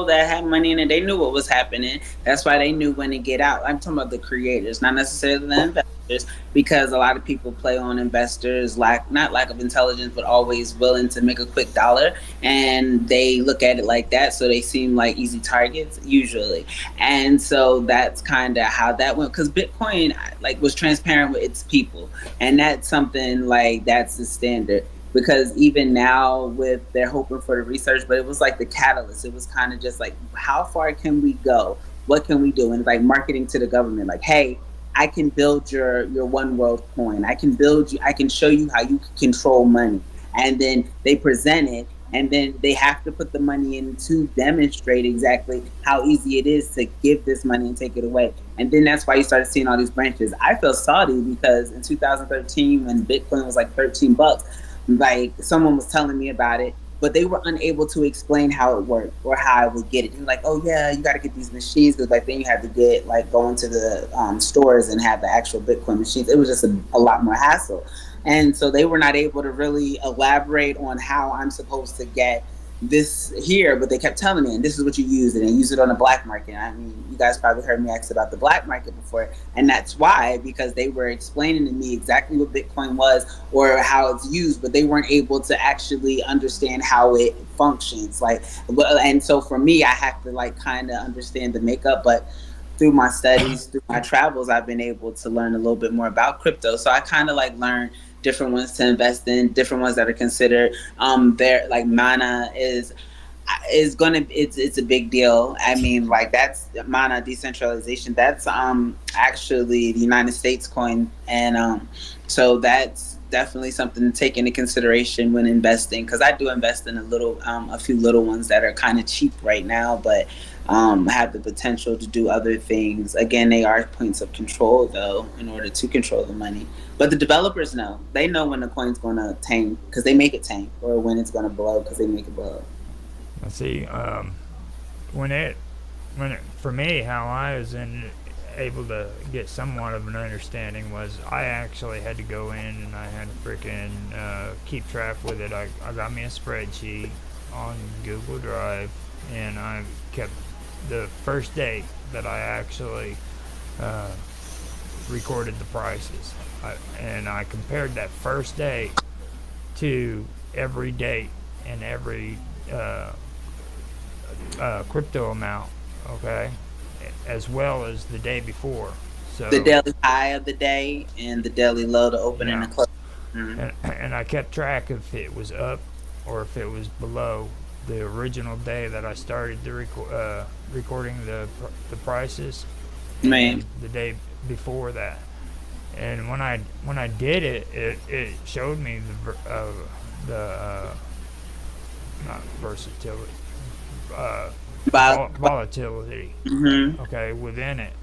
that had money in it, they knew what was happening. That's why they knew when to get out. I'm talking about the creators, not necessarily the investors, because a lot of people play on investors not lack of intelligence, but always willing to make a quick dollar, and they look at it like that, so they seem like easy targets usually. And so that's kind of how that went, because Bitcoin like was transparent with its people, and that's something like that's the standard. Because even now with they're hoping for the research, but it was like the catalyst. It was kind of just like, how far can we go? What can we do? And like marketing to the government, like, hey, I can build your one world coin. I can show you how you can control money. And then they present it, and then they have to put the money in to demonstrate exactly how easy it is to give this money and take it away. And then that's why you started seeing all these branches. I feel salty because in 2013, when Bitcoin was like $13, like someone was telling me about it, but they were unable to explain how it worked or how I would get it. They were like, oh yeah, you got to get these machines, because like then you had to get like go into the stores and have the actual Bitcoin machines. It was just a lot more hassle. And so they were not able to really elaborate on how I'm supposed to get this here, but they kept telling me, and this is what you use it, and use it on the black market. I mean, you guys probably heard me ask about the black market before, and that's why, because they were explaining to me exactly what Bitcoin was or how it's used, but they weren't able to actually understand how it functions. Like, and so for me, I have to like kind of understand the makeup, but through my studies, through my travels, I've been able to learn a little bit more about crypto. So I kind of like learned different ones to invest in, different ones that are considered. They're like Mana is it's a big deal. I mean, like that's Mana decentralization. That's actually the United States coin, and so that's definitely something to take into consideration when investing. Because I do invest in a few little ones that are kind of cheap right now, but have the potential to do other things. Again, they are points of control though, in order to control the money. But the developers know. They know when the coin's going to tank because they make it tank, or when it's going to blow because they make it blow. I see. For me, how I was able to get somewhat of an understanding was I actually had to go in and I had to freaking keep track with it. I got me a spreadsheet on Google Drive, and I kept the first date that I actually recorded the prices. And I compared that first date to every date and every crypto amount, okay, as well as the day before. So the daily high of the day and the daily low, the open and the close. Mm-hmm. And I kept track if it was up or if it was below the original day that I started the recording the prices. Man, the day before that. And when I did it, it showed me the not versatility, volatility. Mm-hmm. Okay, within it.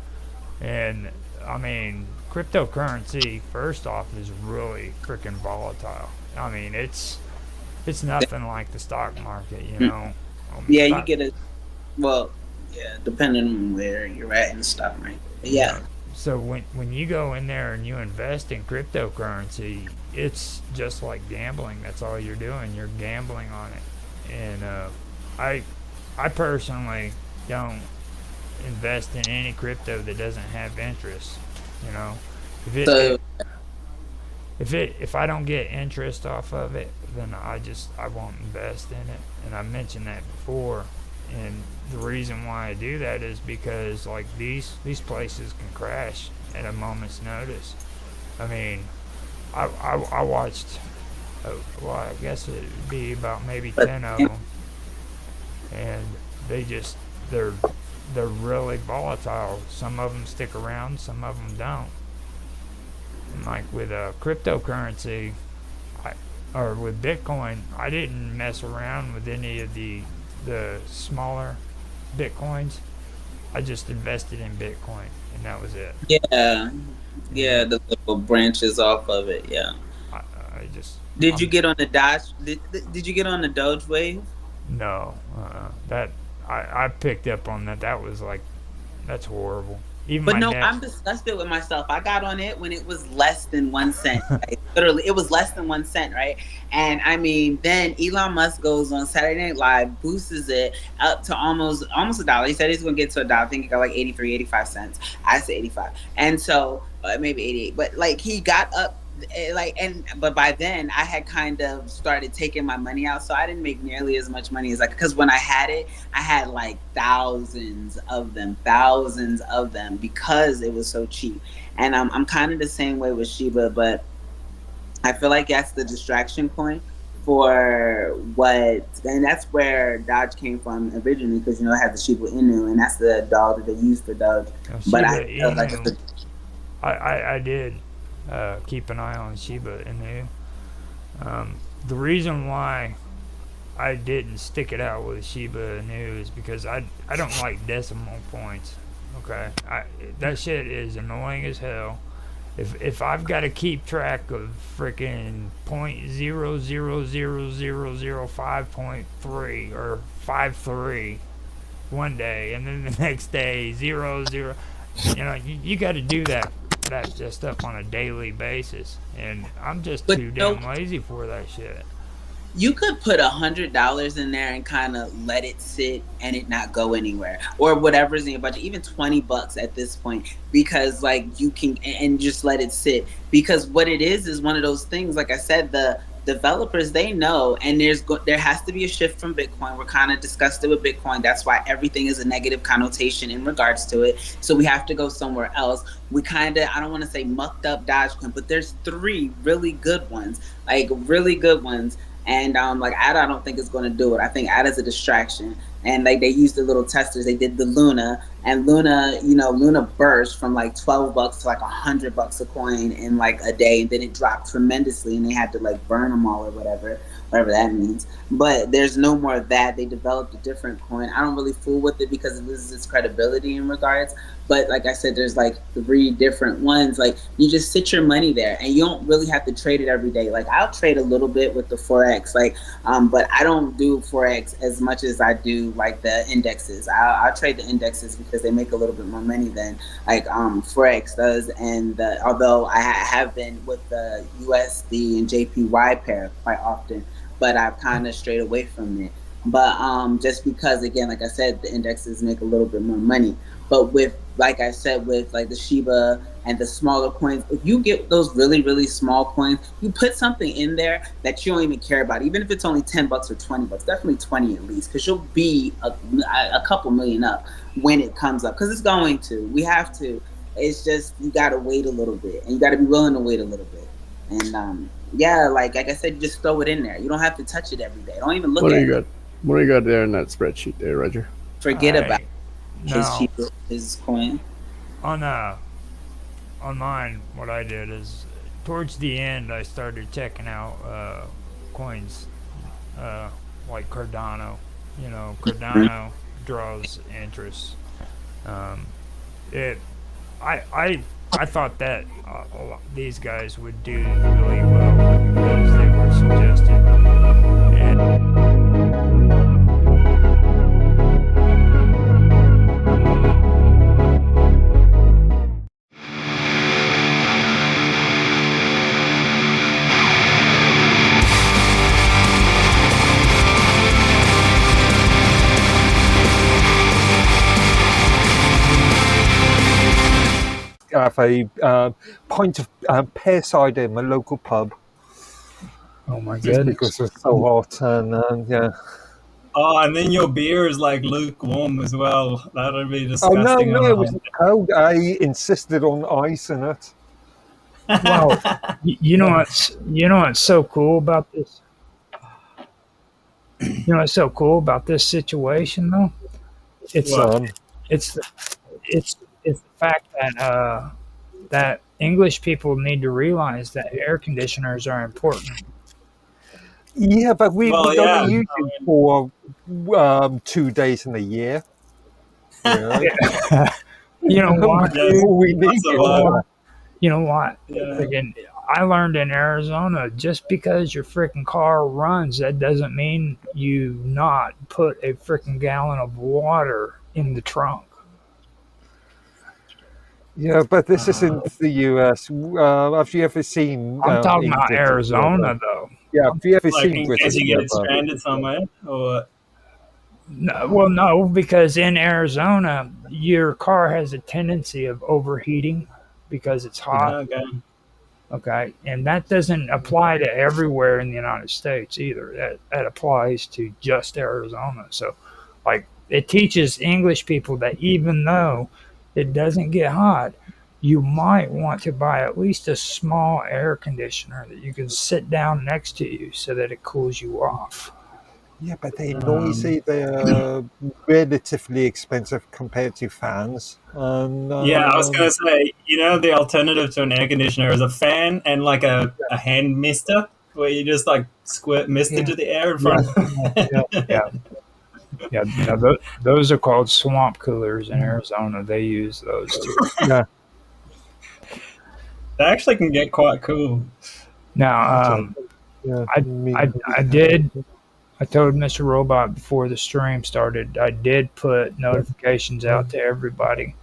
And I mean, cryptocurrency first off is really freaking volatile. I mean, it's nothing like the stock market, you know. Yeah, you get depending on where you're at in the stock market. Yeah. So when you go in there and you invest in cryptocurrency, it's just like gambling. That's all you're doing. You're gambling on it. And I personally don't invest in any crypto that doesn't have interest. You know, if So if I don't get interest off of it, then I won't invest in it. And I mentioned that before. And the reason why I do that is because like these places can crash at a moment's notice. I mean, I watched. Well, I guess it'd be about maybe but 10 of them, and they just they're they're really volatile. Some of them stick around, some of them don't. And like with cryptocurrency, or with Bitcoin, I didn't mess around with any of the smaller Bitcoins. I just invested in Bitcoin, and that was it. yeah, You yeah, know, the little branches off of it. Yeah. I, I just Did you I'm get on the Dodge? Did you get on the Doge wave? no that I picked up on that. That was like that's horrible. Even But my no, net. I'm disgusted with myself. I got on it when it was less than 1 cent. Like, literally, it was less than 1 cent, right? And I mean, then Elon Musk goes on Saturday Night Live, boosts it up to almost a dollar. He said he's going to get to a dollar. I think it got like 83, 85 cents. I said 85, and so maybe 88. But like he got up. But by then I had kind of started taking my money out, so I didn't make nearly as much money as because when I had it, I had like thousands of them because it was so cheap. And I'm kind of the same way with Shiba, but I feel like that's the distraction point for what, and that's where Dodge came from originally, because it had the Shiba Inu, and that's the dog that they use for Dodge. But I Shiba feel like it's Inu, I did keep an eye on Shiba Inu. The reason why I didn't stick it out with Shiba Inu is because I don't like decimal points. Okay, that shit is annoying as hell. If I've got to keep track of freaking 0.000005.3 or 53 one day, and then the next day 00, you got to do that just stuff on a daily basis, and I'm just but too damn lazy for that shit. you could put $100 in there and kind of let it sit and it not go anywhere, or whatever's in your budget, even $20 at this point, because like you can, and just let it sit, because what it is one of those things. Like I said, the developers, they know, and there has to be a shift from Bitcoin. We're kind of disgusted with Bitcoin. That's why everything is a negative connotation in regards to it. So we have to go somewhere else. We kind of, I don't want to say mucked up Dogecoin, but there's 3 really good ones, like really good ones. And like ADA, I don't think it's going to do it. I think ADA's a distraction. And like they used the little testers. They did the Luna, and Luna burst from like $12 to like $100 a coin in like a day, and then it dropped tremendously, and they had to like burn them all or whatever that means. But there's no more of that. They developed a different coin. I don't really fool with it because it loses its credibility in regards. But like I said, there's like 3 different ones. Like you just sit your money there, and you don't really have to trade it every day. Like I'll trade a little bit with the Forex, but I don't do Forex as much as I do like the indexes. I'll trade the indexes because they make a little bit more money than like Forex does. And although I have been with the USD and JPY pair quite often, but I've kind of strayed away from it. But just because, again, like I said, the indexes make a little bit more money. But with, like I said, with like the Shiba and the smaller coins, if you get those really, really small coins, you put something in there that you don't even care about, even if it's only $10 or $20, definitely 20 at least, because you'll be a couple million up when it comes up, because it's going to. We have to. It's just you got to wait a little bit, and you got to be willing to wait a little bit. And yeah, like I said, just throw it in there. You don't have to touch it every day. Don't even look at it. What do you got there in that spreadsheet there, Roger? Forget about No. his coin. On mine, what I did is towards the end I started checking out coins like Cardano. Cardano draws interest. I thought that these guys would do really well because they were suggested. And have a pint of pear cider in my local pub. Oh my Just goodness. because it's so hot, and yeah. Oh, and then your beer is like lukewarm as well. That would be Oh no, disgusting. no, it was cold. I insisted on ice in it. Well, you know what's so cool about this? You know what's so cool about this situation though? It's it's the fact that that English people need to realize that air conditioners are important. Yeah, but we only use I mean, it for 2 days in a year. Yeah. You know what? Yes. We need That's a it. lot. You know what? Yeah. Again, I learned in Arizona, just because your freaking car runs, that doesn't mean you not put a freaking gallon of water in the trunk. Yeah, but this isn't the US. Have you ever seen? I'm talking about British Arizona, weather? though. Yeah, have you ever Like seen in British case you get weather? stranded somewhere, or No, well, no, because in Arizona, your car has a tendency of overheating because it's hot. okay. Okay, and that doesn't apply to everywhere in the United States either. That applies to just Arizona. So, like, it teaches English people that even though it doesn't get hot, you might want to buy at least a small air conditioner that you can sit down next to you so that it cools you off. Yeah, but they're noisy. They're relatively expensive compared to fans. And Yeah, I was gonna say, the alternative to an air conditioner is a fan and like a hand mister, where you just like squirt mist into the air in front. Yeah, those are called swamp coolers in Arizona. They use those too. Yeah. They actually can get quite cool. Now, Yeah, I did. I told Mr. Robot before the stream started, I did put notifications out to everybody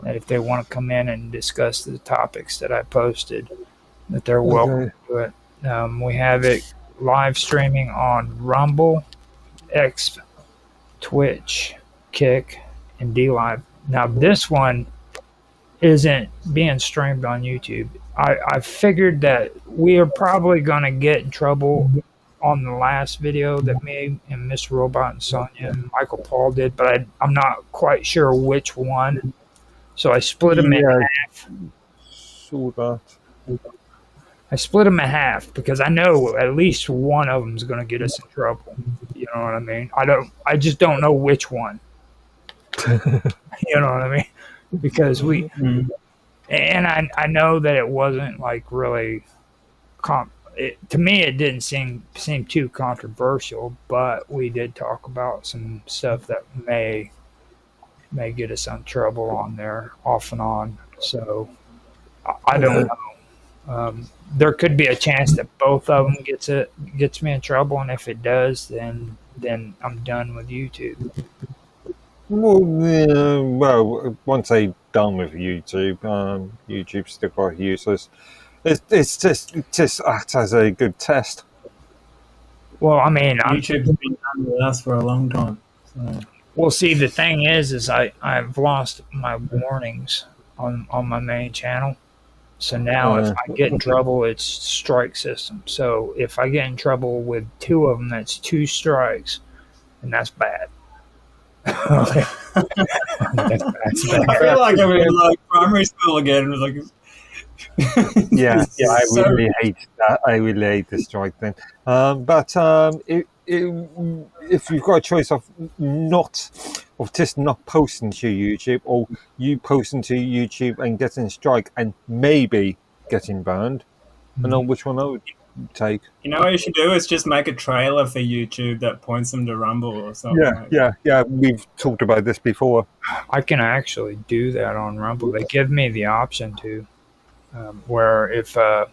that if they want to come in and discuss the topics that I posted, that they're welcome to it. We have it live streaming on Rumble, X, Twitch, Kick, and DLive. Now, this one isn't being streamed on YouTube. I figured that we are probably going to get in trouble on the last video that me and Miss Robot and Sonia and Michael Paul did, but I'm not quite sure which one. So I split them in half. Saw that. I split them in half because I know at least one of them is going to get us in trouble. You know what I mean? I just don't know which one. You know what I mean? Because and I know that it wasn't like really to me, it didn't seem too controversial, but we did talk about some stuff that may get us in trouble on there off and on. So I don't know. There could be a chance that both of them gets me in trouble, and if it does, then I'm done with YouTube. Well, once they're done with YouTube, YouTube's still quite useless. It's just acts as a good test. Well, I mean, YouTube's been done with us for a long time. So. Well, see, the thing is I've lost my warnings on my main channel. So now if I get in trouble, it's strike system. So if I get in trouble with two of them, that's 2 strikes, and that's bad. That's bad. I feel like I'm in like primary school again. It was like. Yeah, I really hate that. I really hate the strike thing. But if you've got a choice of just not posting to YouTube, or you posting to YouTube and getting a strike and maybe getting banned, I know which one I would take. You know what you should do is just make a trailer for YouTube that points them to Rumble or something. Yeah. We've talked about this before. I can actually do that on Rumble. They give me the option to. Where if I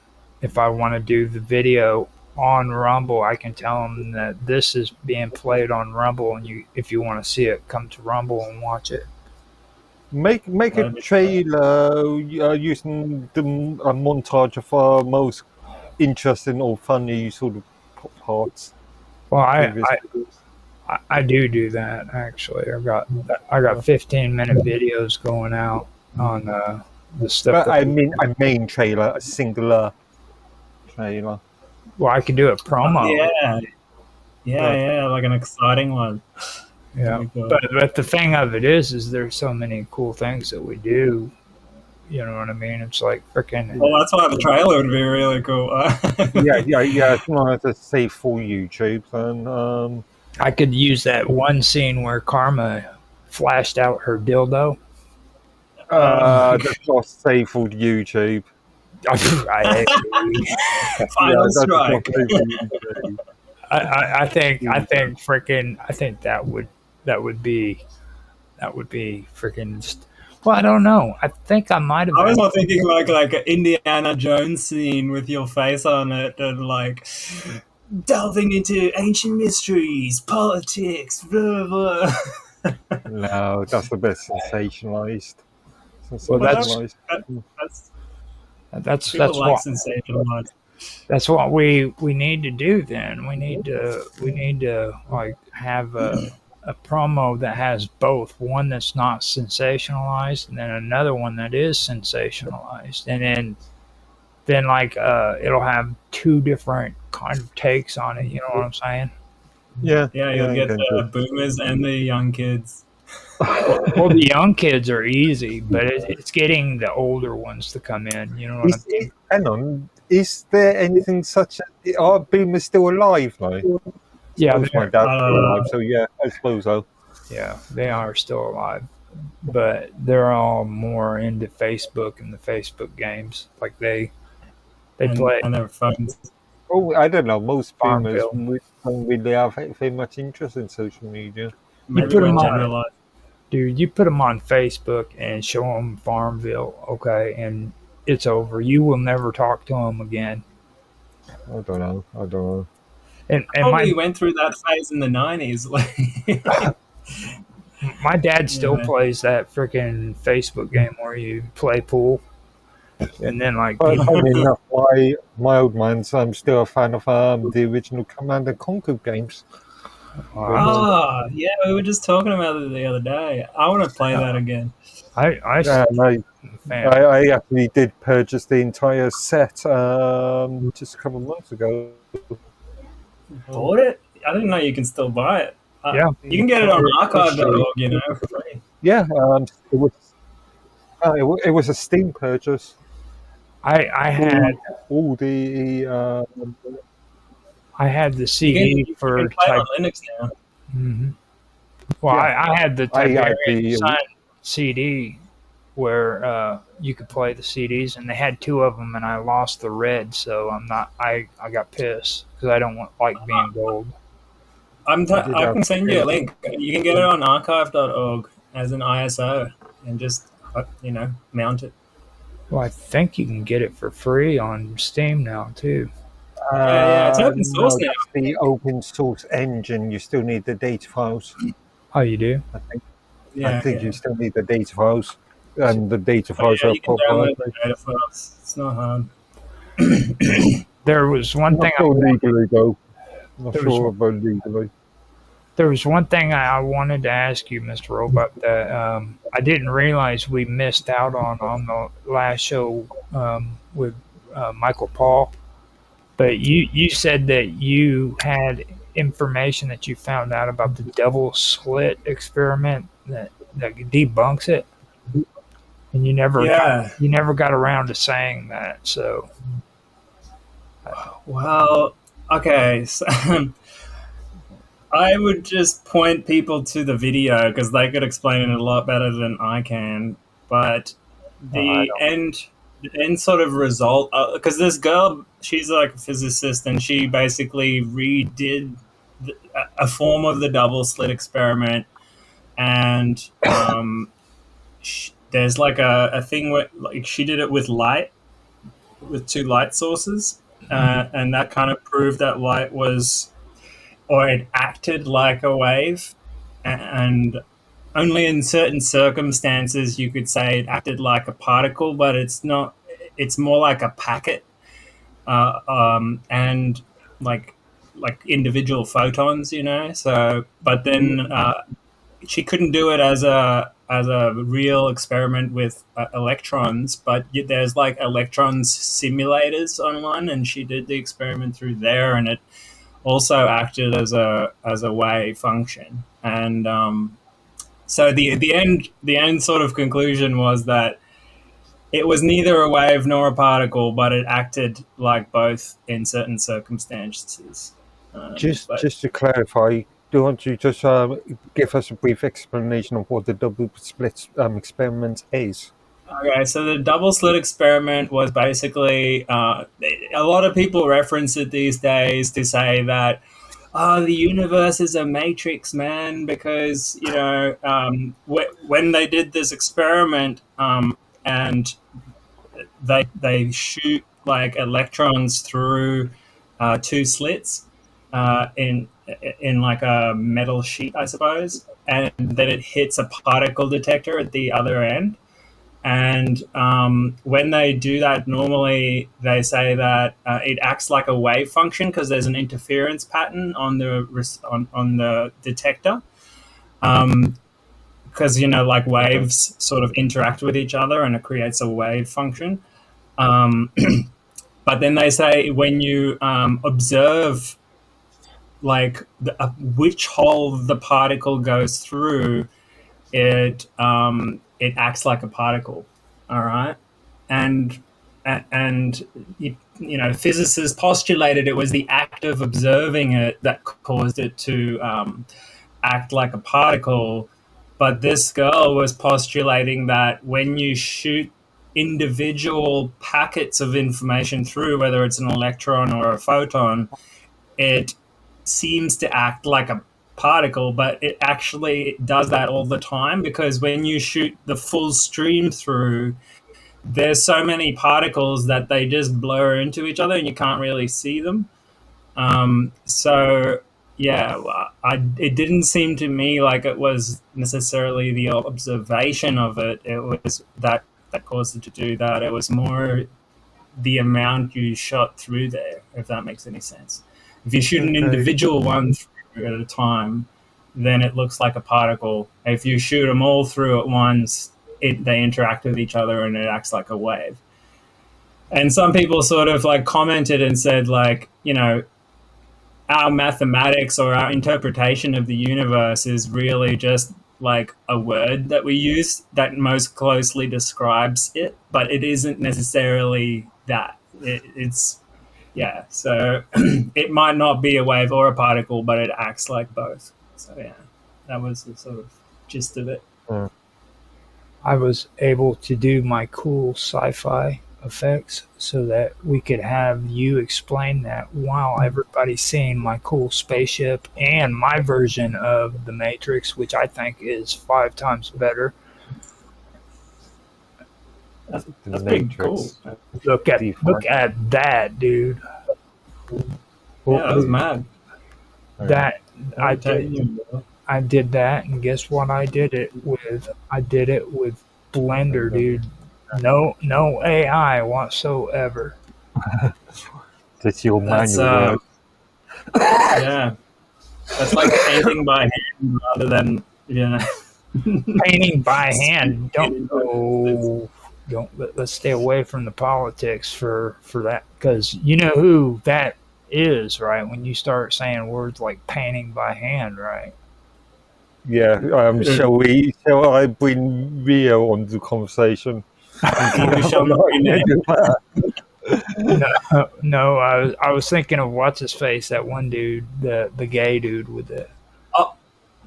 want to do the video on Rumble, I can tell them that this is being played on Rumble, and if you want to see it, come to Rumble and watch it. Make a trailer using a montage of most interesting or funny sort of parts. Well, I do that actually. I got 15-minute videos going out on the stuff. But That I mean, a main trailer, a singular trailer. well, I could do a promo. Yeah, like an exciting one. Yeah, Very cool. but the thing of it is there's so many cool things that we do. You know what I mean? It's like freaking. Well, that's why the trailer would be really cool. Yeah. It's not to say for YouTube, then I could use that one scene where Karma flashed out her dildo. that's not safe for YouTube. Final strike. I think freaking I think that would be freaking just, well, I don't know. I think I might have I was been. more thinking like an Indiana Jones scene with your face on it and like delving into ancient mysteries, politics, blah blah. No, that's a bit sensationalized. Well, That's that's people like what sensationalized. that's what we need to do. Then we need to like have a promo that has both one that's not sensationalized and then another one that is sensationalized, and then like it'll have two different kind of takes on it. You know what I'm saying? Yeah, You'll get the boomers and the young kids. Well, the young kids are easy, but it's getting the older ones to come in. You know what I mean? Hang on, is there anything such as... Are boomers still alive, though? Yeah, My dad's still alive, so yeah, I suppose so. yeah, they are still alive, but they're all more into Facebook and the Facebook games. Like they play. on their phones. Oh, I don't know, most boomers Farmville. don't really have very much interest in social media. Maybe put 'em we're on. generalized. Dude, you put them on Facebook and show them Farmville, okay, and it's over. You will never talk to them again. I don't know. And Probably went through that phase in the 90s. my dad still Yeah. plays that freaking Facebook game where you play pool, and then like Funny enough, my old man's still a fan of the original Command and Conquer games. Oh, yeah, we were just talking about it the other day. I want to play that again. I I actually did purchase the entire set just a couple of months ago. Bought it? I didn't know you can still buy it. Yeah. You can get it on archive.org, you know, for free. Yeah, it was a Steam purchase. I had all the I had the CD for You can play it on Linux now. Mm-hmm. Well, Yeah. I had the I had Tiberian the- Sun CD where you could play the CDs, and they had two of them, and I lost the red, so I got pissed because I don't like being gold. I can send you a link. You can get it on archive.org as an ISO and just, mount it. Well, I think you can get it for free on Steam now too. Yeah, it's open source now. That's the open source engine. You still need the data files. Oh, you do? I think you still need the data files, and the data files Yeah, are you can download the proprietary. data files. It's not hard. There was one thing. Not sure legally though. Not There was sure one- about legally. There was one thing I wanted to ask you, Mr. Robot, that I didn't realize we missed out on the last show with Michael Paul. But you said that you had information that you found out about the double slit experiment that debunks it, and you never got around to saying that. So, Well, okay. So, I would just point people to the video because they could explain it a lot better than I can. But the end sort of result, because this girl, she's like a physicist, and she basically redid a form of the double slit experiment, and there's like a thing where like she did it with light, with two light sources, and that kind of proved that light was, or it acted like a wave, and only in certain circumstances you could say it acted like a particle, but it's not. It's more like a packet, and like individual photons, you know. So, but then she couldn't do it as a as a real experiment with electrons, but there's like electrons simulators online, and she did the experiment through there, and it also acted as a wave function. And so the end sort of conclusion was that it was neither a wave nor a particle, but it acted like both in certain circumstances. Just to clarify, do you want to just give us a brief explanation of what the double slit experiment is? Okay, so the double slit experiment was basically a lot of people reference it these days to say that the universe is a matrix, man, because when they did this experiment and they shoot like electrons through two slits in like a metal sheet, I suppose, and then it hits a particle detector at the other end. And when they do that, normally they say that it acts like a wave function because there's an interference pattern on the detector. Because like waves sort of interact with each other and it creates a wave function. But then they say when you observe like which hole the particle goes through, it acts like a particle. All right, and physicists postulated it was the act of observing it that caused it to act like a particle. But this girl was postulating that when you shoot individual packets of information through, whether it's an electron or a photon, it seems to act like a particle, but it actually does that all the time, because when you shoot the full stream through, there's so many particles that they just blur into each other and you can't really see them. So yeah, it didn't seem to me like it was necessarily the observation of it. It was that caused it to do that. It was more the amount you shot through there, if that makes any sense. If you shoot an individual one through at a time, then it looks like a particle. If you shoot them all through at once, they interact with each other and it acts like a wave. And some people sort of like commented and said, like, our mathematics or our interpretation of the universe is really just like a word that we use that most closely describes it, but it isn't necessarily that. It's so it might not be a wave or a particle, but it acts like both. So yeah, that was the sort of gist of it. I was able to do my cool sci-fi effects so that we could have you explain that while everybody's seeing my cool spaceship and my version of the Matrix, which I think is 5 times better. That's pretty cool. Look at that, dude. Yeah, that was mad. That I did that, and guess what I did it with? I did it with Blender, dude. No AI whatsoever. That's your manual. Yeah, that's like painting by hand rather than painting by hand. Let's stay away from the politics for that, because you know who that is, right? When you start saying words like painting by hand, right? Yeah. Shall I bring Rio on the conversation? No. I was thinking of what's his face, that one dude, the gay dude with the. What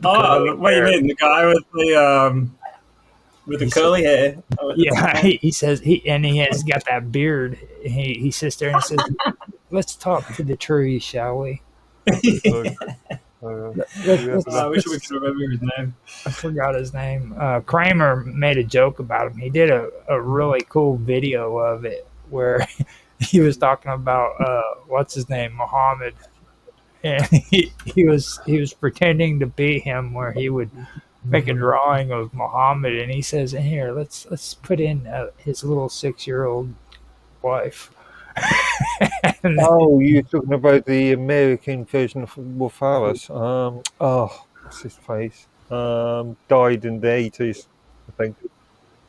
do you mean? The guy with the curly hair? Yeah, he says he has got that beard. He sits there and says, "Let's talk to the tree, shall we?" I wish we could remember his name. I forgot his name. Kramer made a joke about him. He did a really cool video of it where he was talking about what's his name, Muhammad, and he was pretending to be him, where he would make a drawing of Muhammad, and he says, "Here, let's put in his little 6-year-old wife." Oh, you're talking about the American version of Wolf Alice. What's his face? Died in the 80s. think.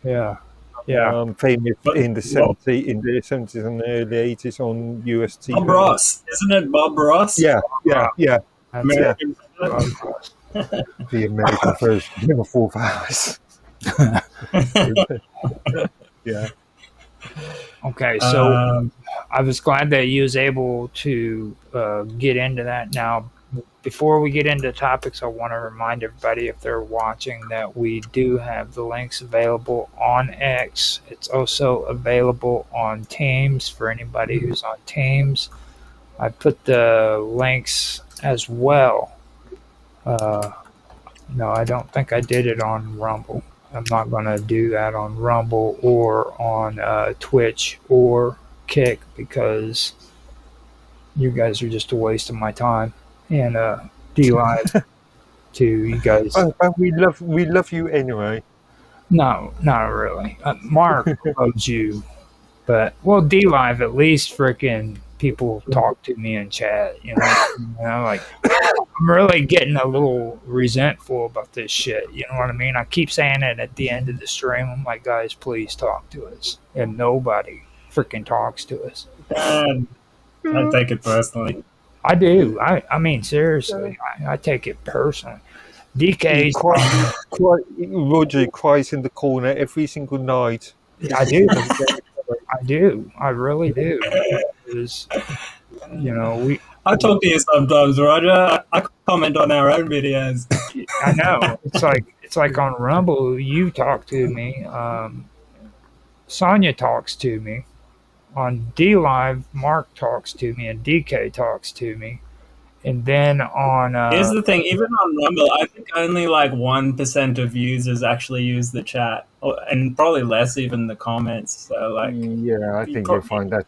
Yeah. Yeah. Famous But in the seventies and early eighties on US TV. Bob Ross, isn't it? Bob Ross. Yeah, yeah, yeah. That's it. American. The American version of 4 hours. Yeah. Okay, so Um, I was glad that you was able to get into that. Now, before we get into topics, I want to remind everybody, if they're watching, that we do have the links available on X. It's also available on Teams for anybody who's on Teams. I put the links as well. No, I don't think I did it on Rumble. I'm not going to do that on Rumble or on Twitch or Kick, because you guys are just a waste of my time. And D-Live to you guys. But we love you anyway. No, not really. Mark loves you, but D-Live, at least freaking people talk to me in chat. Like I'm really getting a little resentful about this shit. You know what I mean? I keep saying it at the end of the stream. I'm like, guys, please talk to us, and nobody freaking talks to us. I take it personally. I do. I mean, seriously, I take it personally. DK's. Roger cries in the corner every single night. I do. I do. I really do. Because, we. I talk to you sometimes, Roger. I comment on our own videos. I know. It's like on Rumble, you talk to me. Sonia talks to me. On D-Live, Mark talks to me, and DK talks to me. And then on... Here's the thing, even on Rumble, I think only like 1% of users actually use the chat, and probably less even the comments. So like, yeah, I think you'll find that.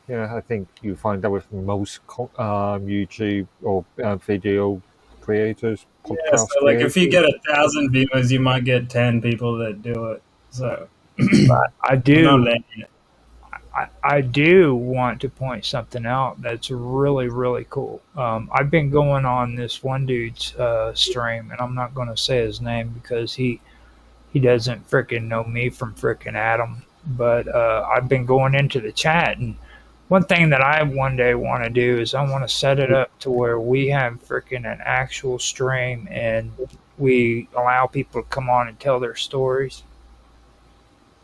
I think you find that with most YouTube or video creators. Yeah, so like if you get 1,000 viewers, you might get 10 people that do it. So I do. I do want to point something out that's really, really cool. I've been going on this one dude's stream, and I'm not going to say his name because he doesn't freaking know me from freaking Adam. But I've been going into the chat, and one thing that I one day want to do is I want to set it up to where we have freaking an actual stream, and we allow people to come on and tell their stories.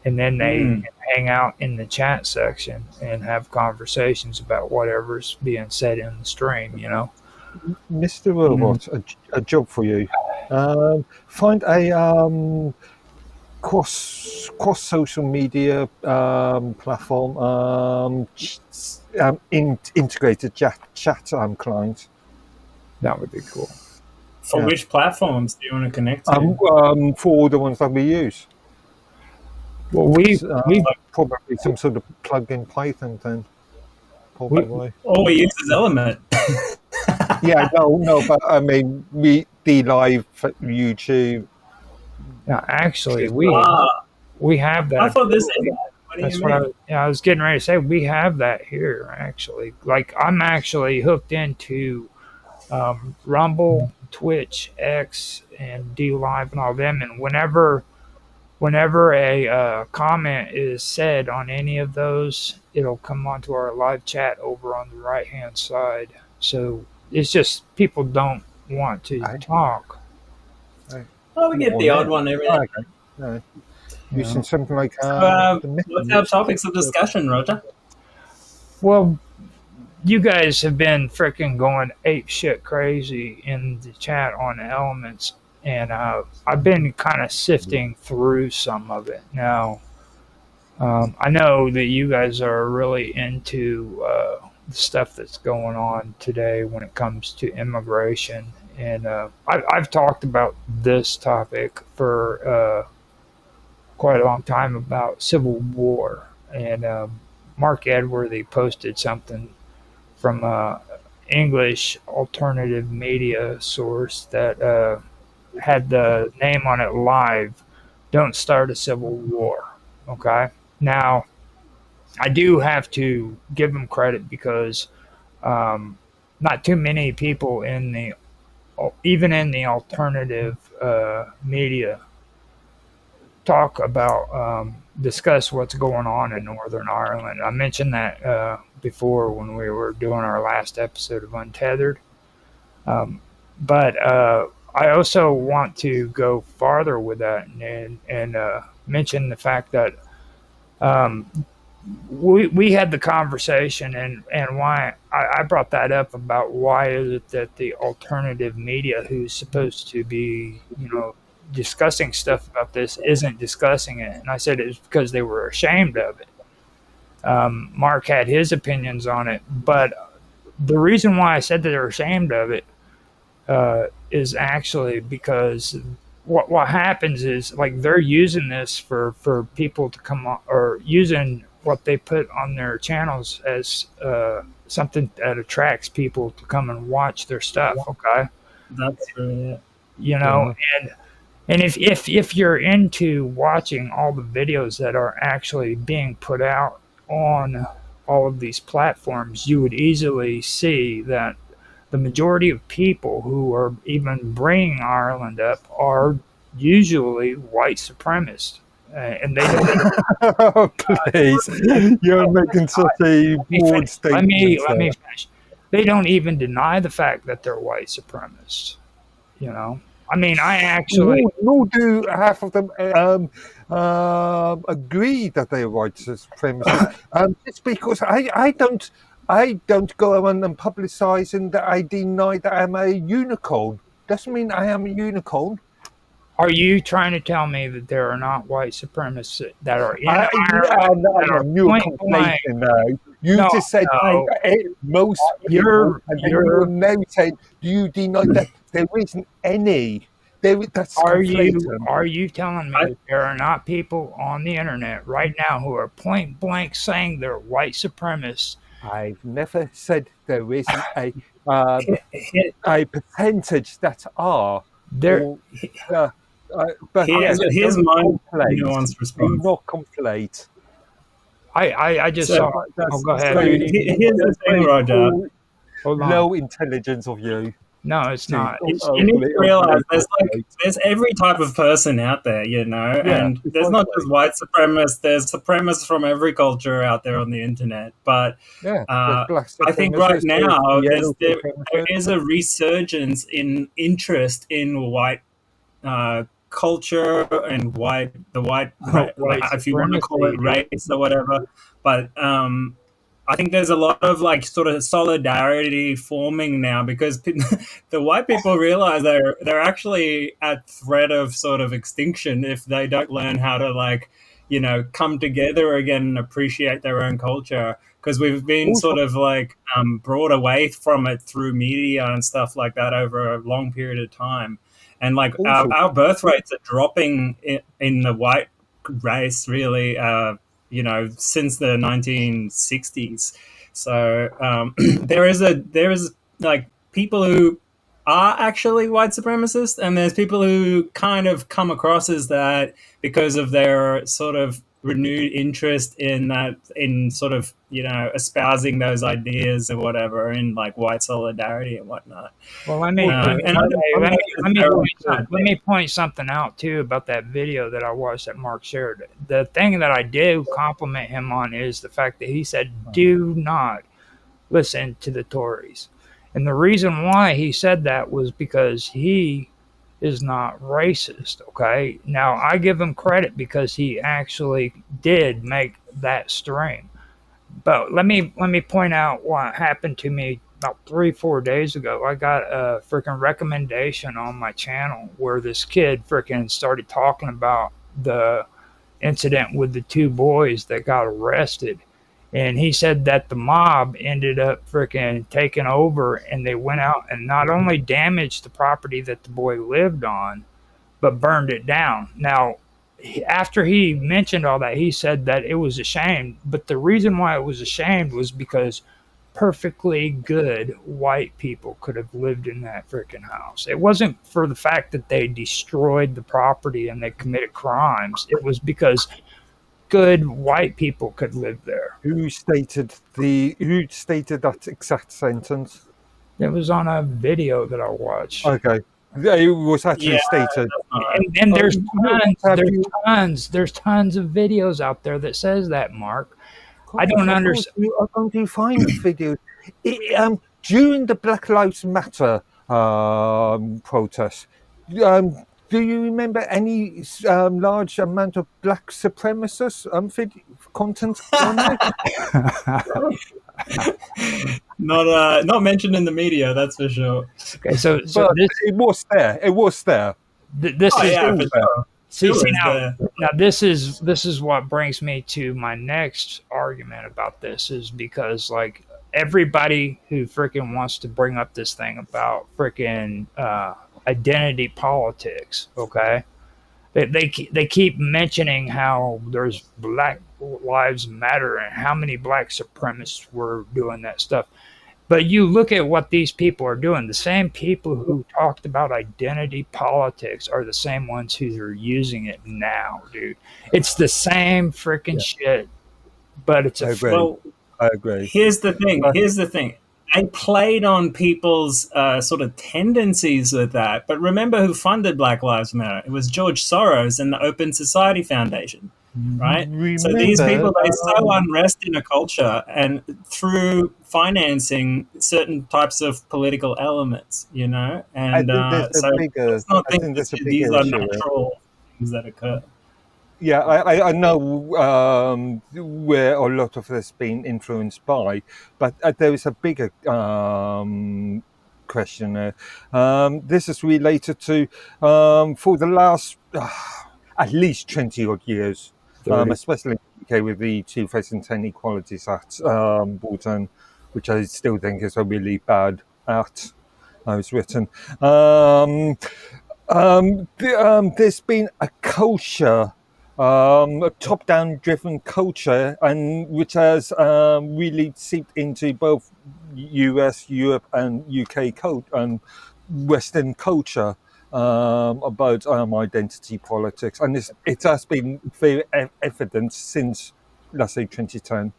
And then they hang out in the chat section and have conversations about whatever's being said in the stream, Mr. Robot, a job for you. Find a cross social media platform, integrated chat client. That would be cool. For which platforms do you want to connect to? For all the ones that we use. Well, we probably some sort of plug-in Python then. Probably. All we use is Element. Yeah, no, but I mean, D-Live, YouTube. Yeah, actually, we have that. I thought this. That's what I was getting ready to say. We have that here, actually. Like, I'm actually hooked into Rumble, Twitch, X, and D-Live and all them, and whenever a comment is said on any of those, it'll come onto our live chat over on the right-hand side. So it's just people don't want to talk. Oh, we get the odd one every day. Using something like... what's our topics of discussion, Roger? Well, you guys have been freaking going ape shit crazy in the chat on Elements. And I've been kind of sifting through some of it. Now, I know that you guys are really into the stuff that's going on today when it comes to immigration. And I've talked about this topic for quite a long time, about Civil War. And Mark Edworthy posted something from English alternative media source that... had the name on it live, "Don't Start a Civil War." Okay, now I do have to give them credit because not too many people even in the alternative media talk about discuss what's going on in Northern Ireland. I mentioned that before when we were doing our last episode of Untethered. But I also want to go farther with that and mention the fact that we had the conversation and why I brought that up about why is it that the alternative media who's supposed to be, discussing stuff about this isn't discussing it. And I said it's because they were ashamed of it. Mark had his opinions on it, but the reason why I said that they're ashamed of it is actually because what happens is like they're using this for people to come on, or using what they put on their channels as something that attracts people to come and watch their stuff. Okay, That's really it. And if you're into watching all the videos that are actually being put out on all of these platforms, you would easily see that the majority of people who are even bringing Ireland up are usually white supremacists. And they don't. Please, you're making such a broad statement. Let me finish. They don't even deny the fact that they're white supremacists. I mean, I actually nor do half of them agree that they're white supremacists. It's because I don't go around and publicising that I deny that I'm a unicorn. Doesn't mean I am a unicorn. Are you trying to tell me that there are not white supremacists that are in Ireland? You're complaining now. You just said most people, and you're now saying, do you deny that there isn't any? Are you telling me that there are not people on the internet right now who are point blank saying they're white supremacists? I've never said there isn't a percentage that are. There. But here's my nuanced response. Do not conflate. I just saw. Go ahead. Here's the thing, Roger. Low intelligence of you. No, it's not. You need to realize there's every type of person out there, and there's not just white supremacists. There's supremacists from every culture out there on the internet. But I think right now there is a resurgence in interest in white culture and if you want to call it race or whatever. But I think there's a lot of sort of solidarity forming now because the white people realize they're actually at threat of sort of extinction if they don't learn how to come together again and appreciate their own culture, because we've been sort of brought away from it through media and stuff like that over a long period of time. And our birth rates are dropping in the white race really, since the 1960s. So there is people who are actually white supremacists, and there's people who kind of come across as that because of their sort of renewed interest in that, in sort of espousing those ideas or whatever, in white solidarity and whatnot. Well, let me point something out too about that video that I watched that Mark shared. The thing that I do compliment him on is the fact that he said, "Do not listen to the Tories," and the reason why he said that was because he is not racist. Okay, now I give him credit because he actually did make that stream. But let me point out what happened to me about 3-4 days ago. I got a freaking recommendation on my channel where this kid freaking started talking about the incident with the 2 boys that got arrested. And he said that the mob ended up freaking taking over, and they went out and not only damaged the property that the boy lived on, but burned it down. Now, after he mentioned all that, he said that it was a shame. But the reason why it was a shame was because perfectly good white people could have lived in that freaking house. It wasn't for the fact that they destroyed the property and they committed crimes. It was because good white people could live there. Who stated that exact sentence? It was on a video that I watched. Okay. It was actually Yeah, stated. that's not right. And there's Have you- there's tons of videos out there that says that, Mark. I don't understand. You are going to find videos. During the Black Lives Matter protests, do you remember any large amount of black supremacist content on there? Not mentioned in the media, that's for sure. Okay, so But this it was there. It was there. this Oh is yeah, for sure. see Sure, now this is what brings me to my next argument about this is because like everybody who freaking wants to bring up this thing about freaking identity politics, okay? They keep mentioning how there's Black Lives Matter and how many black supremacists were doing that stuff. But you look at what these people are doing. The same people who talked about identity politics are the same ones who are using it now, dude. It's the same freaking shit, but it's I a agree. Well, I agree. here's the thing. They played on people's sort of tendencies with that. But remember who funded Black Lives Matter? It was George Soros and the Open Society Foundation, right? So these people, they sow unrest in a culture and through financing certain types of political elements, you know? And there's a bigger- let's not I think think there's a that these bigger are issue, natural things that occur. Yeah, I know where a lot of this been influenced by, but there is a bigger question there. This is related to for the last at least 20 odd years, especially in the UK with the 2010 Equalities Act brought in, which I still think is a really bad act. I was written. There's been a culture, a top-down driven culture, and which has really seeped into both US, Europe, and UK and Western culture about identity politics, and it has been very evident since, let's say, 2010.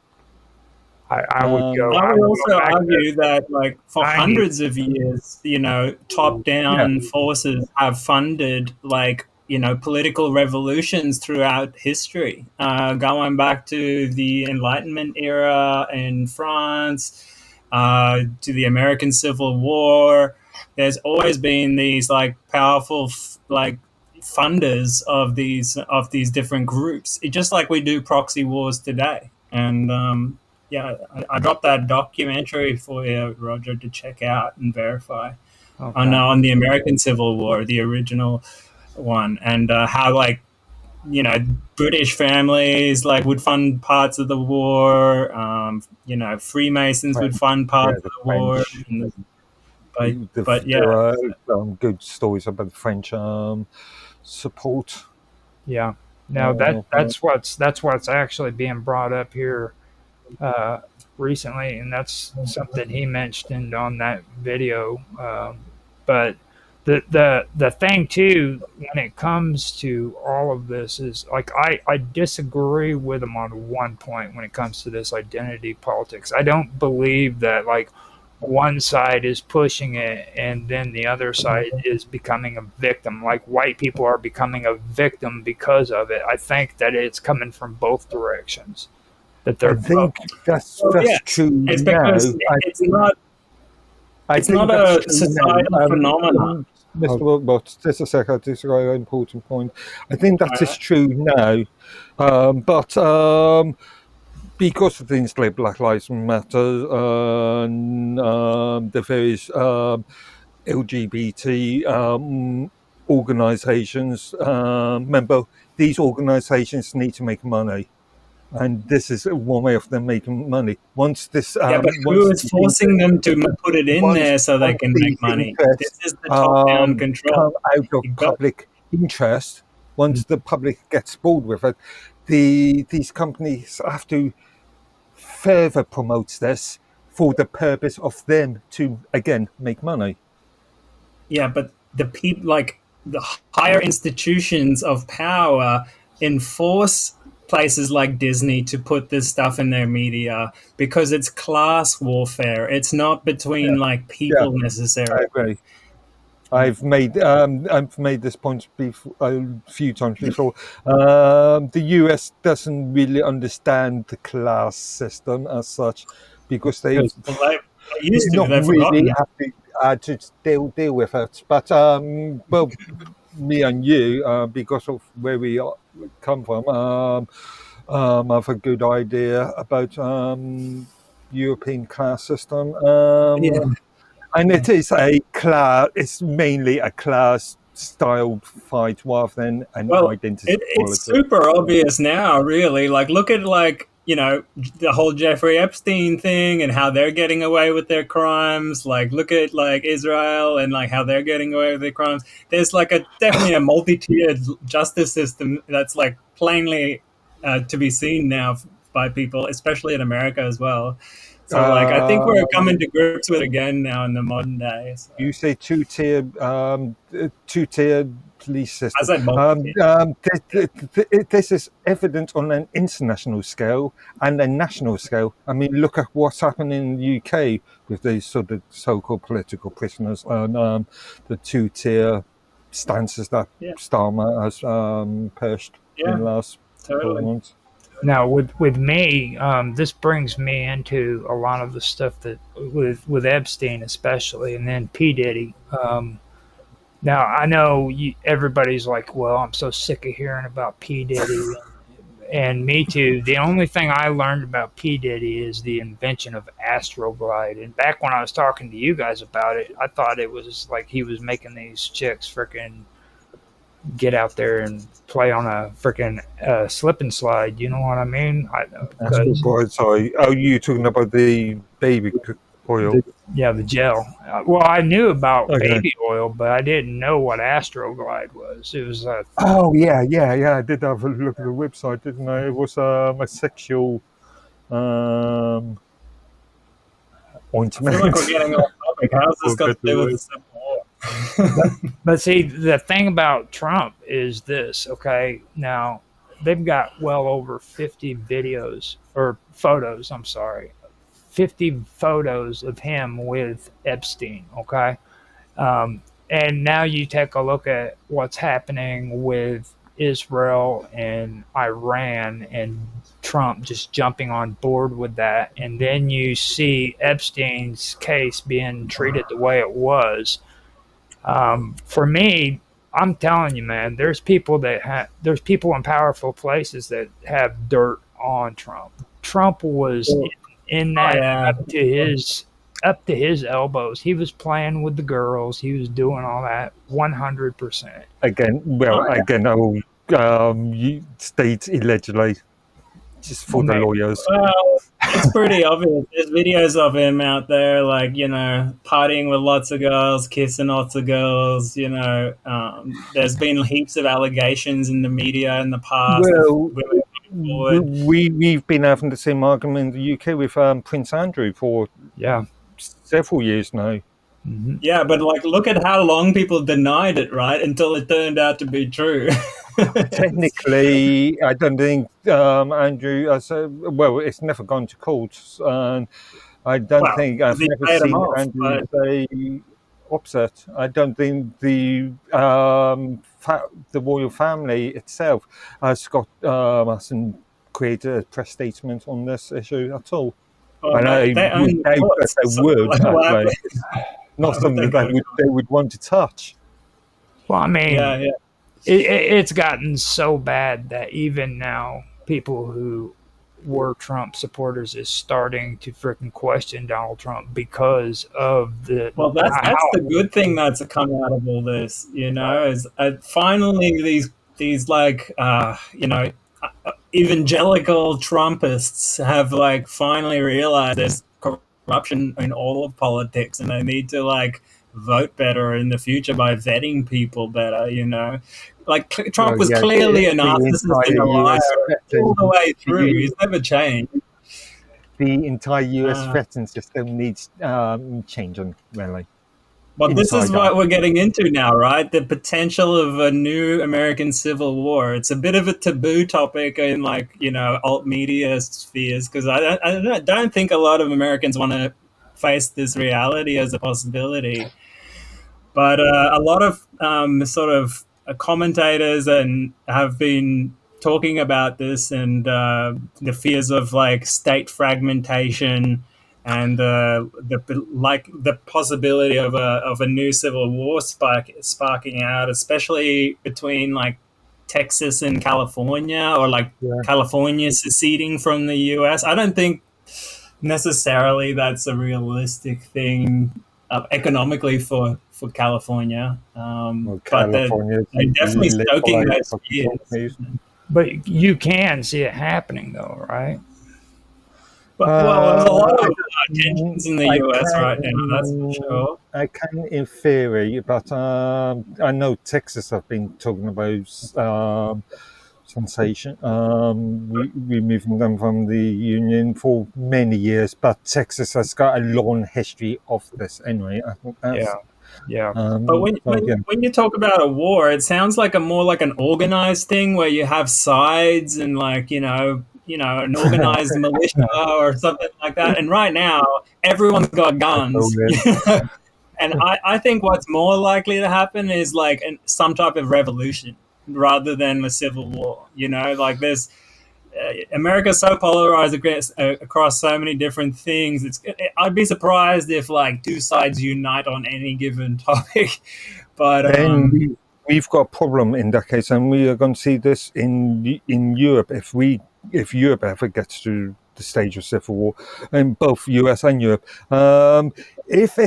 I would go. I I would would also go back argue that, like, for 90s. hundreds of years, you know, top-down forces have funded, like, you know, political revolutions throughout history, going back to the Enlightenment era in France, to the American Civil War. There's always been these like powerful, like funders of these different groups, just like we do proxy wars today, and. Yeah, I dropped that documentary for you, Roger, to check out and verify on the American Civil War, the original one, and how, like, you know, British families like would fund parts of the war. You know, Freemasons would fund parts of the war. But yeah, there are good stories about the French support. Yeah. Now that's what's actually being brought up here recently, and that's something he mentioned on that video. But the thing too, when it comes to all of this, is like I disagree with him on one point when it comes to this identity politics. I don't believe that like one side is pushing it and then the other side is becoming a victim. Like white people are becoming a victim because of it. I think that it's coming from both directions. I think that's true. It's now. because it's not a societal phenomenon. Mr. But just a second, this is a very important point. I think that is true now, but because of things like Black Lives Matter and the various LGBT organisations, remember, these organisations need to make money. And this is one way of them making money. Once this, but who is forcing them to put it in there so they can make money? This is the top-down control. Come out of public interest. Once the public gets bored with it, these companies have to further promote this for the purpose of them to again make money. Yeah, but the people, like the higher institutions of power, enforce places like Disney to put this stuff in their media because it's class warfare. It's not between like people necessarily. I agree. I've made this point a few times before. The US doesn't really understand the class system as such because they've Well, they used to, not they've really forgotten. have to deal with it. But well, me and you, because of where we come from, have a good idea about European class system. Yeah. And it is it's mainly a class style fight rather than an Well, identity it's politics. super obvious now, really. Like, look at the whole Jeffrey Epstein thing and how they're getting away with their crimes. Like, look at like Israel and like how they're getting away with their crimes. There's like definitely a multi-tiered justice system that's like plainly to be seen now by people, especially in America as well. So, like, I think we're coming to grips with it again now in the modern day. So. You say two-tier police system. I said this is evident on an international scale and a national scale. I mean, look at what's happened in the UK with these sort of so-called political prisoners and the two-tier stances that Starmer has pushed in the last 12 months. Now, with me, this brings me into a lot of the stuff that with Epstein especially, and then P Diddy. Now, I know everybody's like, "Well, I'm so sick of hearing about P Diddy," and me too. The only thing I learned about P Diddy is the invention of Astroglide. And back when I was talking to you guys about it, I thought it was like he was making these chicks freaking get out there and play on a freaking slip and slide. You know what I mean? Sorry. Oh, you talking about the baby oil? The gel. Well, I knew about baby oil, but I didn't know what Astroglide was. It was Oh yeah. I did have a look at the website, didn't I? It was a sexual ointment. I feel like we're getting off topic. How's this got to do with the Civil War? But see, the thing about Trump is this, okay? Now, they've got well over 50 videos or photos, 50 photos of him with Epstein, okay? And now you take a look at what's happening with Israel and Iran and Trump just jumping on board with that. And then you see Epstein's case being treated the way it was. For me, I'm telling you, man, there's people in powerful places that have dirt on Trump. Trump was in that up to his elbows. He was playing with the girls. He was doing all that 100%. You state allegedly, just for the lawyers. Well, it's pretty obvious. There's videos of him out there, like, partying with lots of girls, kissing lots of girls. There's been heaps of allegations in the media in the past. Well, we've been having the same argument in the UK with Prince Andrew for several years now. Mm-hmm. Yeah, but like, look at how long people denied it, right? Until it turned out to be true. Technically, I don't think Andrew. It's never gone to court, and I don't think I've never seen Andrew say opposite. I don't think the royal family itself hasn't created a press statement on this issue at all. Well, they would. Not something that they would want to touch. Well, I mean, it's gotten so bad that even now, people who were Trump supporters is starting to freaking question Donald Trump because of the. Well, that's the good thing that's come out of all this, is finally these like evangelical Trumpists have like finally realized there's corruption in all of politics, and they need to like vote better in the future by vetting people better. Like Trump was clearly a narcissist and a liar all the way through. He's never changed. The entire US vetting system needs changing, really. But this is what we're getting into now, right? The potential of a new American Civil War. It's a bit of a taboo topic in alt media spheres, because I don't think a lot of Americans want to face this reality as a possibility. But a lot of sort of commentators and have been talking about this and the fears of like state fragmentation and the possibility of a new civil war sparking out, especially between like Texas and California, or like Yeah. California seceding from the U.S. I don't think necessarily that's a realistic thing economically for California. Well, But California they're definitely stoking liberalized those fucking fears. companies. But you can see it happening, though, right? But, well, there's a lot of I tensions in the I US right now, that's for can, sure. I can in theory, but I know Texas have been talking about sensation, removing them from the union for many years, but Texas has got a long history of this anyway. I think that's, Yeah. But when, so, when, yeah. when you talk about a war, it sounds like more like an organized thing where you have sides and like, an organized militia or something like that. And right now, everyone's got guns. And I think what's more likely to happen is like some type of revolution rather than a civil war. Like there's America's so polarized across so many different things. I'd be surprised if like two sides unite on any given topic. But Then we've got a problem in that case, and we are going to see this in Europe if Europe ever gets to the stage of civil war, in both US and Europe. If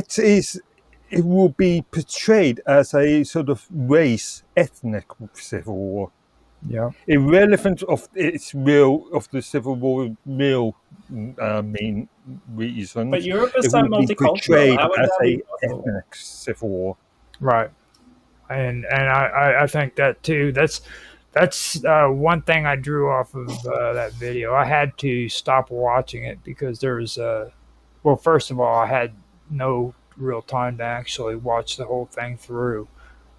it will be portrayed as a sort of ethnic civil war. Yeah. Irrelevant of the civil war real main reasons. But Europe is it so will be multicultural. portrayed How would as that a be possible? ethnic civil war. Right. And I think that too. That's one thing I drew off of that video. I had to stop watching it because there was well, first of all, I had no real time to actually watch the whole thing through.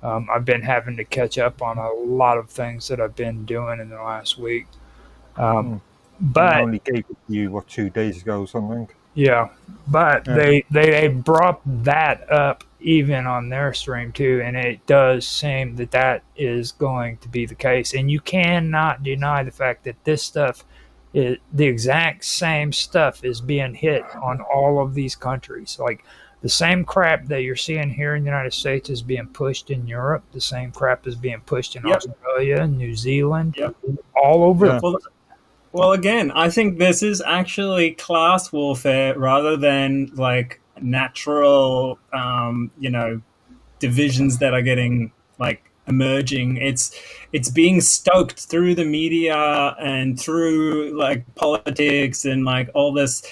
I've been having to catch up on a lot of things that I've been doing in the last week. I But only gave it to you 2 days ago or something. yeah, but Yeah. they brought that up even on their stream too, and it does seem that is going to be the case. And you cannot deny the fact that this stuff, the exact same stuff, is being hit on all of these countries. Like the same crap that you're seeing here in the United States is being pushed in Europe. The same crap is being pushed in Yep. Australia, New Zealand, Yep. all over Yeah. the Well, again, I think this is actually class warfare rather than like natural, divisions that are getting like emerging. It's being stoked through the media and through like politics and like all this,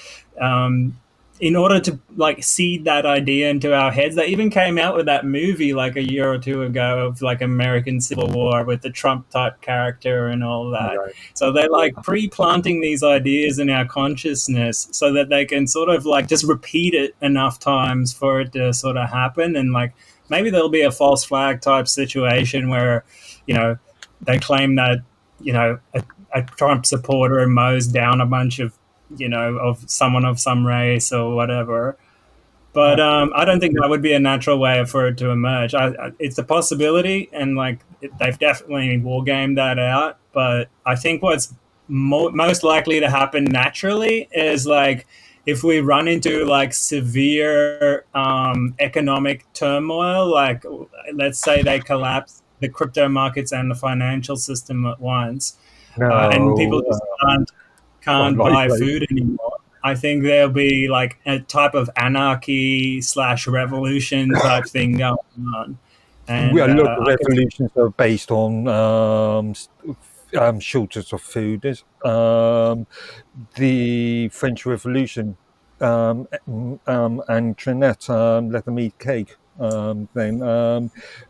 in order to like seed that idea into our heads. They even came out with that movie like a year or two ago of like American Civil War with the Trump type character and all that. Right. So they're like pre-planting these ideas in our consciousness so that they can sort of like just repeat it enough times for it to sort of happen. And like maybe there'll be a false flag type situation where, they claim that, a Trump supporter mows down a bunch of, of someone of some race or whatever. But I don't think that would be a natural way for it to emerge. It's a possibility, and like they've definitely wargamed that out. But I think what's most likely to happen naturally is like if we run into like severe economic turmoil, like let's say they collapse the crypto markets and the financial system at once, and people just can't buy food anymore. I think there'll be like a type of anarchy / revolution type thing going on. And A lot of revolutions are based on shortage of food. The French Revolution Antoinette let them eat cake. Then a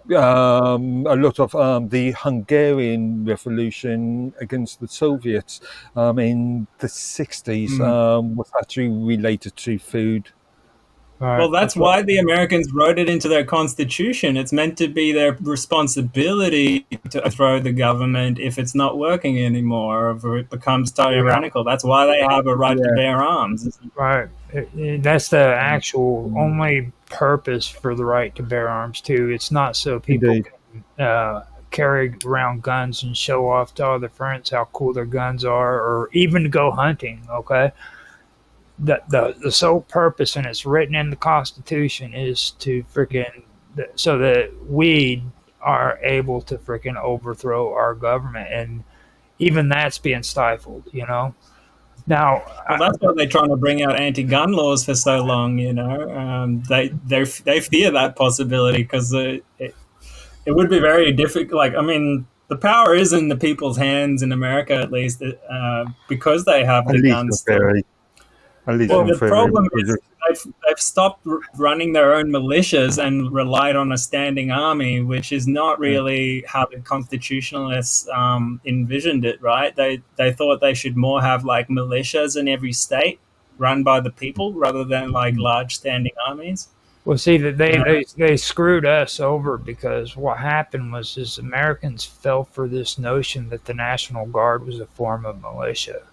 lot of the Hungarian Revolution against the Soviets in the 60s was actually related to food. Well, that's why the Americans wrote it into their constitution. It's meant to be their responsibility to overthrow the government if it's not working anymore, or if it becomes tyrannical. That's why they have a right to bear arms. Right. That's the actual only purpose for the right to bear arms too. It's not so people Indeed. can carry around guns and show off to other friends how cool their guns are, or even go hunting. Okay, the sole purpose, and it's written in the Constitution, is to freaking so that we are able to freaking overthrow our government, and even that's being stifled. Now, Well, that's why they're trying to bring out anti-gun laws for so long. They fear that possibility because it would be very difficult. Like, I mean, the power is in the people's hands in America, at least, because they have At the least guns in still. theory. At least Well, in the theory, problem because is they've stopped running their own militias and relied on a standing army, which is not really how the constitutionalists envisioned it, right? They thought they should more have like militias in every state run by the people rather than like large standing armies. well, see that they screwed us over, because what happened was is Americans fell for this notion that the National Guard was a form of militia,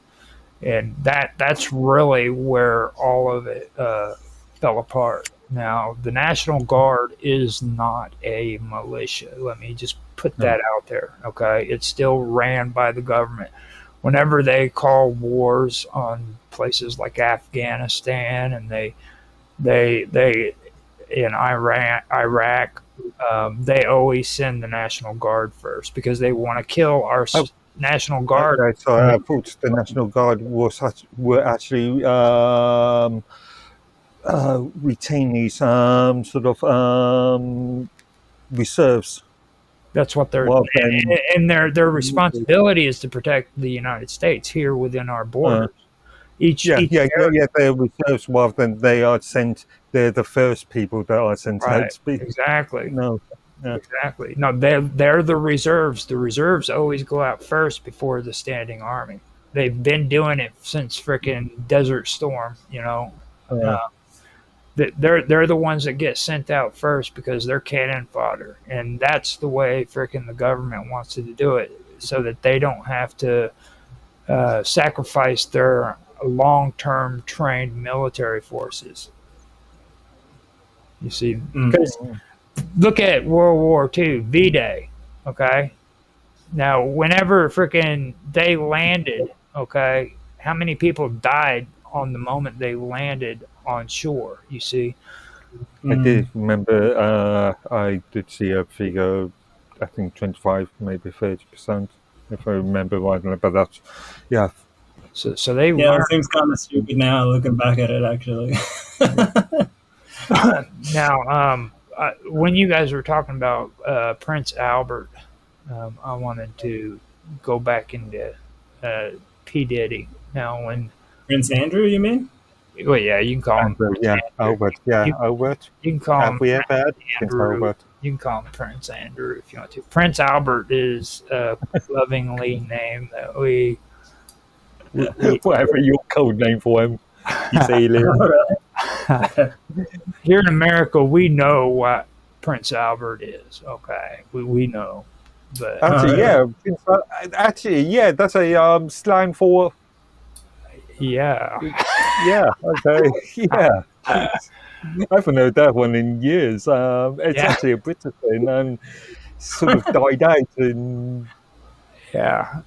and that's really where all of it fell apart. Now, the National Guard is not a militia. Let me just put that out there. Okay, it's still ran by the government. Whenever they call wars on places like Afghanistan, and they in Iraq, they always send the National Guard first, because they want to kill our National Guard. Okay, so I thought the National Guard were actually retainees, sort of reserves. That's what they're, Well, then- and their responsibility is to protect the United States here within our borders. Each They're reserves rather than they are sent. They're the first people that are sent Right, out. Speak. exactly. No. Yeah. Exactly. No, they're the reserves. The reserves always go out first before the standing army. They've been doing it since frickin' Desert Storm. They're the ones that get sent out first because they're cannon fodder, and that's the way frickin' the government wants to do it, so that they don't have to sacrifice their long-term trained military forces. You see, because look at World War II, V-Day, okay? Now, whenever freaking they landed, okay, how many people died on the moment they landed on shore, you see? I did remember, I did see a figure, I think 25, maybe 30%, if I remember rightly, but that's, yeah. So they Yeah, learned. it seems kind of stupid now looking back at it, actually. Now, when you guys were talking about Prince Albert, I wanted to go back into P. Diddy. Now, when Prince Andrew, you mean? well, yeah, you can call him Prince Andrew. Albert, Albert. You can call Have him we ever had Prince Andrew. Albert? You can call him Prince Andrew if you want to. Prince Albert is a lovingly name that we Whatever your code name for him, you say he lives. here in America, we know what Prince Albert is. Okay, we know, but Actually, yeah, that's a slang for. yeah, Yeah, okay, yeah. I haven't heard that one in years. It's actually a British thing, and sort of died out. And yeah.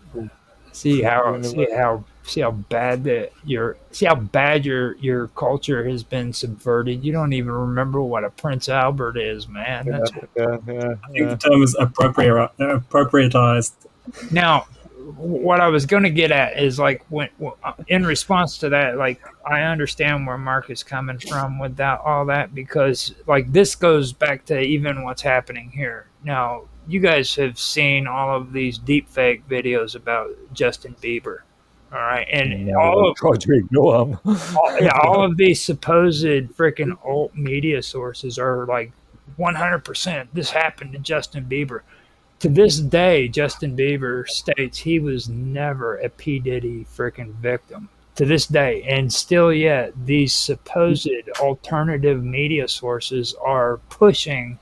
See how bad your culture has been subverted. You don't even remember what a Prince Albert is, man. yeah. I think the term is appropriatized. Now, what I was going to get at is like when in response to that, like I understand where Mark is coming from with all that, because like this goes back to even what's happening here now. You guys have seen all of these deep fake videos about Justin Bieber, all right, and all of these supposed freaking alt media sources are like 100%. This happened to Justin Bieber. To this day, Justin Bieber states he was never a P. Diddy freaking victim. To this day, and still yet, these supposed alternative media sources are pushing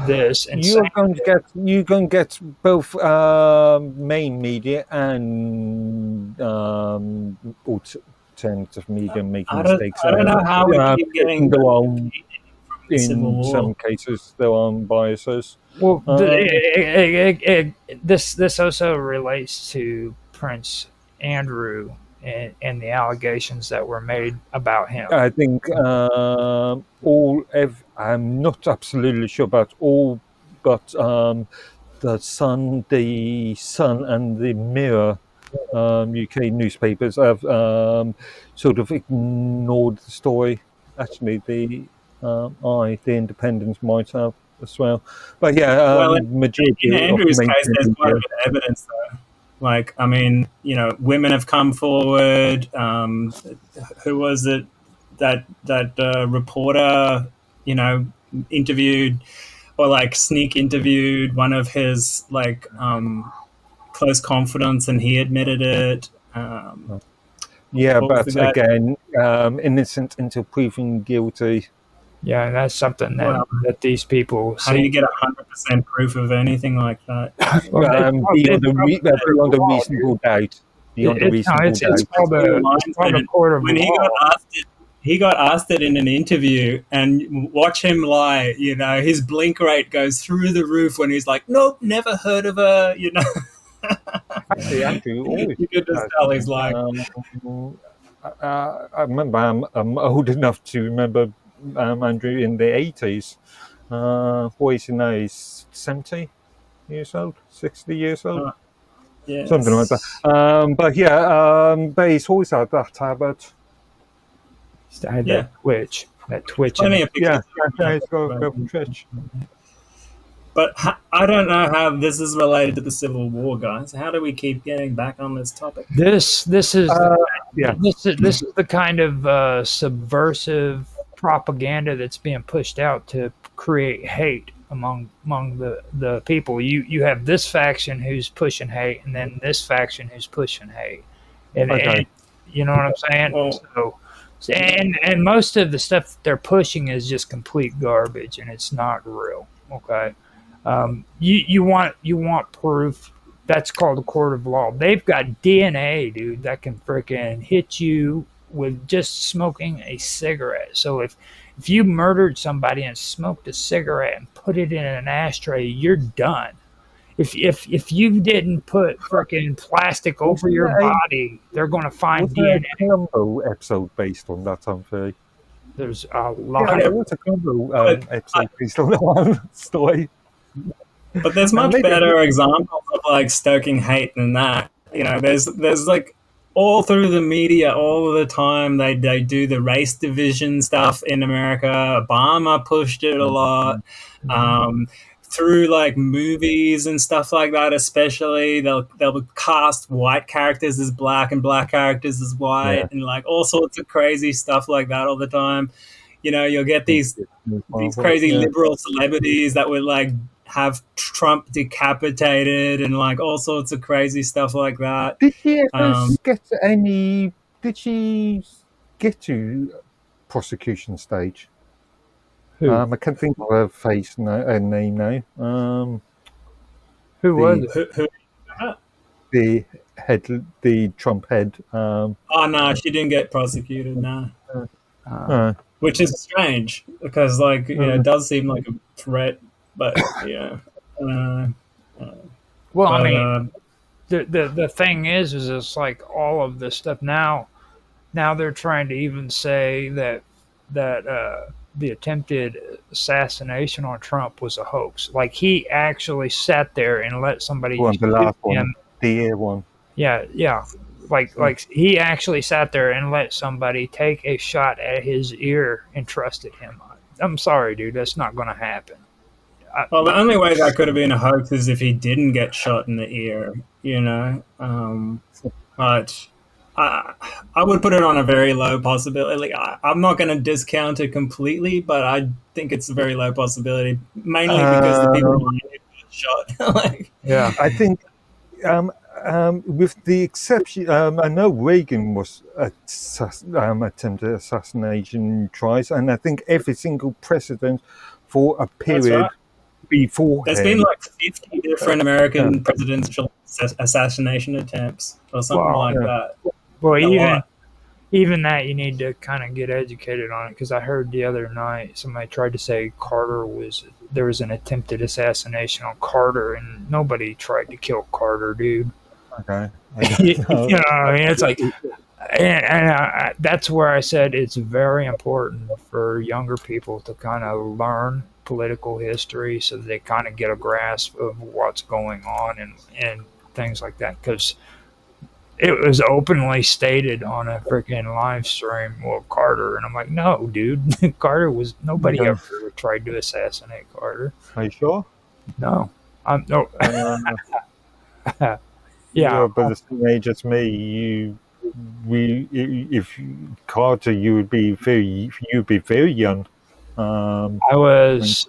this. And you're going to get both main media and alternative media making mistakes. I don't know how we keep getting go on. Civil in War. some cases there are biases. Well, this also relates to Prince Andrew and the allegations that were made about him. I think I'm not absolutely sure about all, but the Sun, and the Mirror UK newspapers have sort of ignored the story. Actually, the Independents might have as well. But yeah, Well, majority in of Andrew's case, mainstream there's quite a media. bit of evidence, though. Like, I mean, women have come forward. Who was it that reporter, interviewed or like sneak interviewed one of his close confidants, and he admitted it. Yeah, what was but the guy- again, innocent until proven guilty. Yeah, and that's something that, Well, that these people How do you get 100% proof of anything like that? Beyond a reasonable doubt. Beyond a reasonable doubt. It's called a court of When law. he got asked it in an interview, and watch him lie. His blink rate goes through the roof when he's like, "Nope, never heard of her." Actually, Andrew always. You could just tell he's lying. I remember I'm old enough to remember Andrew in the 80s. What is he now? He's 70 years old, 60 years old, Yes. something like that. But yeah, but he's always had that habit. Had Yeah. that twitch. Plenty of pictures. Yeah, he's got a bit of twitch. But I don't know how this is related to the Civil War, guys. How do we keep getting back on this topic? This is yeah. this is the kind of subversive propaganda that's being pushed out to create hate among the people. You have this faction who's pushing hate, and then this faction who's pushing hate, and you know what I'm saying. Well, And most of the stuff that they're pushing is just complete garbage, and it's not real. Okay, you want proof. That's called a court of law. They've got DNA, dude, that can freaking hit you with just smoking a cigarette. So if you murdered somebody and smoked a cigarette and put it in an ashtray, you're done. If you didn't put freaking plastic over your body, they're going to find DNA. Was there a Columbo episode based on that, Humphrey? There's a lot. Yeah, what's a Columbo episode based on that one story? But there's much better examples of like stoking hate than that. There's like all through the media all of the time they do the race division stuff in America. Obama pushed it a lot. Through like movies and stuff like that, especially they'll cast white characters as black and black characters as white, and like all sorts of crazy stuff like that all the time. You'll get these crazy liberal celebrities that would like have Trump decapitated and like all sorts of crazy stuff like that. Did she ever get to any? Did she get to prosecution stage? I can't think of her face, her name now. Who was it? Who, the head, the Trump head. Oh no, she didn't get prosecuted. No, which is strange because like it does seem like a threat, but yeah. Well, I mean, the thing is it's like all of this stuff now they're trying to even say that the attempted assassination on Trump was a hoax. Like he actually sat there and let somebody the last one, the year one. Yeah. Like he actually sat there and let somebody take a shot at his ear and trusted him. I'm sorry, dude, that's not going to happen. Well, the only way that could have been a hoax is if he didn't get shot in the ear, But I would put it on a very low possibility. I'm not going to discount it completely, but I think it's a very low possibility, mainly because the people who got shot. Yeah, I think with the exception, I know Reagan was attempted assassination tries, and I think every single president for a period before there's been like 50 different American presidential assassination attempts or something like that. Well, even that you need to kind of get educated on it, because I heard the other night somebody tried to say there was an attempted assassination on Carter, and nobody tried to kill Carter, dude. Okay. You know what I mean? It's like, and that's where I said it's very important for younger people to kind of learn political history so that they kind of get a grasp of what's going on and things like that, because it was openly stated on a freaking live stream with Carter, and I'm like, no, dude, nobody Okay. ever tried to assassinate Carter. Are you sure? No, I'm no. Yeah, Yeah, but the same age as me, if Carter, you'd be very young. I was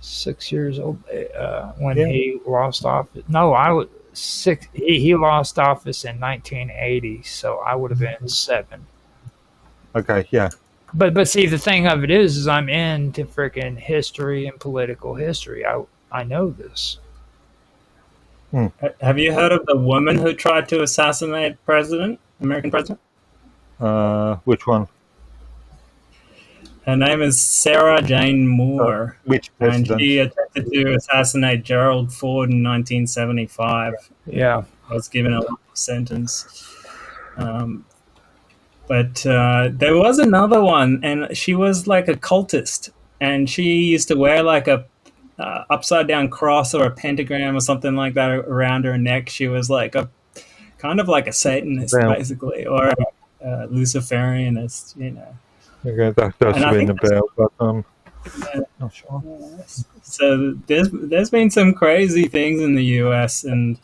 6 years old when Yeah. he lost office. No, I was six. He lost office in 1980, so I would have been 7. Okay, yeah. But see, the thing of it is I'm into freaking history and political history. I know this. Have you heard of the woman who tried to assassinate American president? Which one? Her name is Sarah Jane Moore, Which and president? she attempted to assassinate Gerald Ford in 1975. Yeah. Was given a life sentence. But there was another one, and she was like a cultist, and she used to wear like a upside down cross or a pentagram or something like that around her neck. She was like a kind of like a Satanist, Well. basically, or a Luciferianist, you know. Okay, that does And I ring a think bell, but Yeah. not sure. So there's been some crazy things in the U.S. and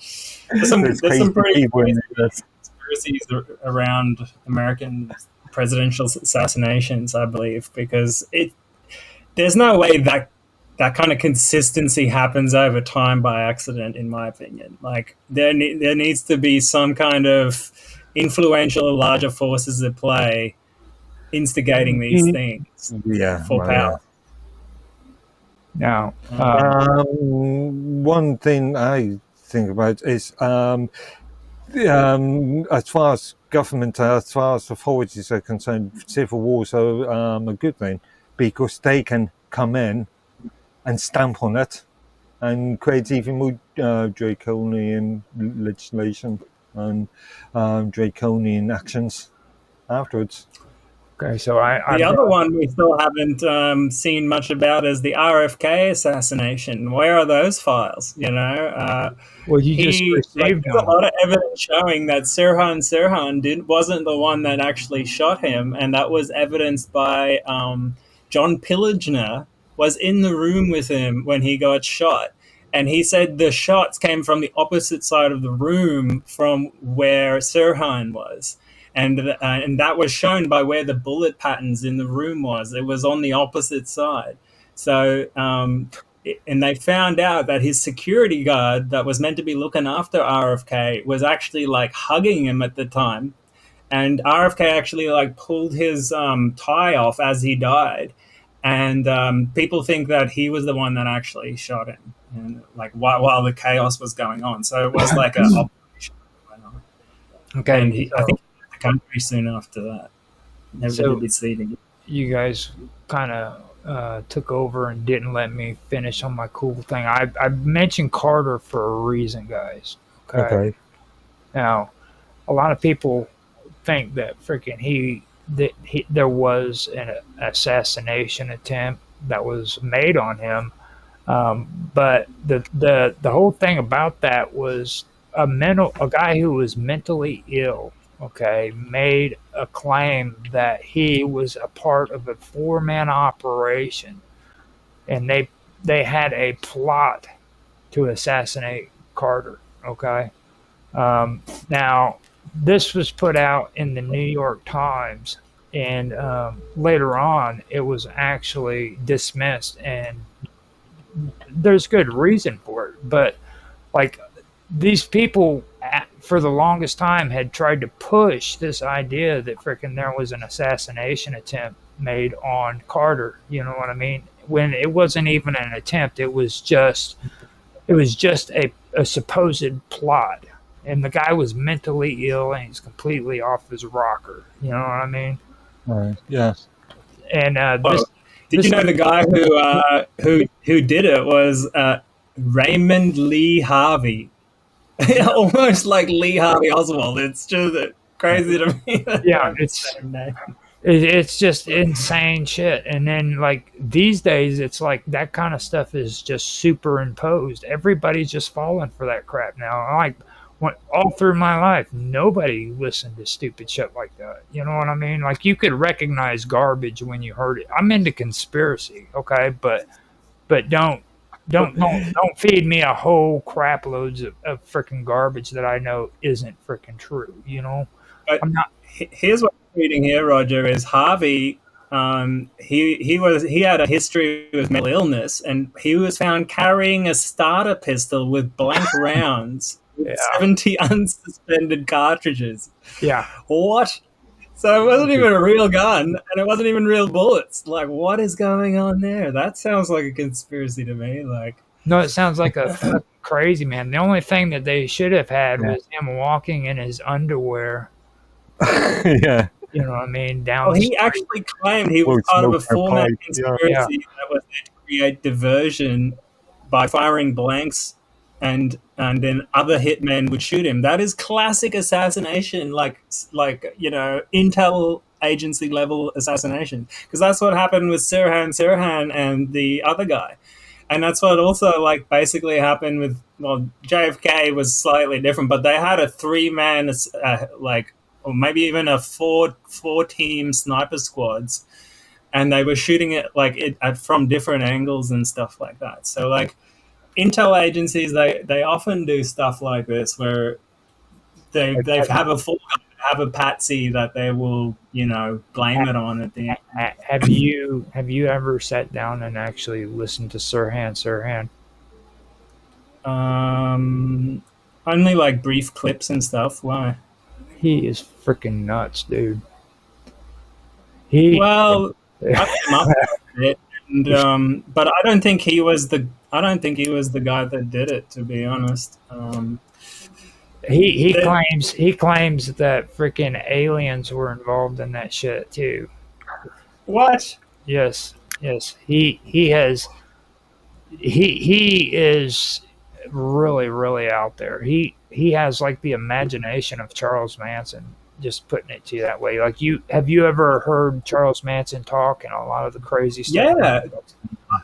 there's some pretty people in crazy conspiracies around American presidential assassinations, I believe, because there's no way that kind of consistency happens over time by accident, in my opinion. Like there needs to be some kind of influential larger forces at play instigating these things Yeah, for well, power. Now, one thing I think about is as far as government, as far as authorities are concerned, civil wars are a good thing because they can come in and stamp on it and create even more draconian legislation and draconian actions afterwards. okay, so The other one we still haven't seen much about is the RFK assassination. Where are those files? You know, well, you just received there's a lot of evidence showing that Sirhan wasn't the one that actually shot him, and that was evidenced by John Pillagner was in the room with him when he got shot. And he said the shots came from the opposite side of the room from where Sirhan was. And that was shown by where the bullet patterns in the room was. It was on the opposite side. So, and they found out that his security guard that was meant to be looking after RFK was actually like hugging him at the time. And RFK actually like pulled his tie off as he died. And people think that he was the one that actually shot him, and like while the chaos was going on. So it was like an operation going on. Okay, And I think he left the country soon after that. Never So- did be seen. you guys kind of took over and didn't let me finish on my cool thing. I mentioned Carter for a reason, guys. Okay. Now, a lot of people think that there was an assassination attempt that was made on him, but the whole thing about that was a guy who was mentally ill. Okay, made a claim that he was a part of a 4-man operation, and they had a plot to assassinate Carter. Okay, now this was put out in the New York Times, and later on it was actually dismissed, and there's good reason for it. But like these people for the longest time had tried to push this idea that freaking there was an assassination attempt made on Carter. You know what I mean? When it wasn't even an attempt, it was just a supposed plot. and the guy was mentally ill and he's completely off his rocker. You know what I mean? Right. Yeah. And Well, did you know the guy who did it was Raymond Lee Harvey? Almost like Lee Harvey Oswald. It's just crazy to me. Yeah, it's just insane shit. And then like these days, it's like that kind of stuff is just superimposed. Everybody's just falling for that crap now. Like all through my life, nobody listened to stupid shit like that. You know what I mean? Like you could recognize garbage when you heard it. I'm into conspiracy, okay, but don't feed me a whole crap loads of freaking garbage that I know isn't freaking true. You know, but I'm not. Here's what I'm reading here, Roger, is Harvey. He had a history of mental illness, and he was found carrying a starter pistol with blank rounds, with 70 unsuspended cartridges. Yeah. What? So it wasn't even a real gun, and it wasn't even real bullets. Like, what is going on there? That sounds like a conspiracy to me. Like, no, it sounds like a crazy man. The only thing that they should have had was him walking in his underwear. Yeah. You know what I mean? Well, he actually claimed he was part of a four-man conspiracy that was to create diversion by firing blanks, and then other hitmen would shoot him. That is classic assassination, like intel agency level assassination, because that's what happened with Sirhan and the other guy. And that's what also basically happened with, JFK was slightly different, but they had a 3-man or maybe even a four team sniper squads, and they were shooting it from different angles and stuff like that. So intel agencies, they often do stuff like this where they have a patsy that they will blame it on at the end. Have you ever sat down and actually listened to Sirhan? Only brief clips and stuff. Why? He is freaking nuts, dude. Well, I came up with it, and, but I don't think he was the guy that did it, to be honest. He claims that freaking aliens were involved in that shit too. What? Yes. He is really, really out there. He has the imagination of Charles Manson, just putting it to you that way. Have you ever heard Charles Manson talk and a lot of the crazy stuff? Yeah,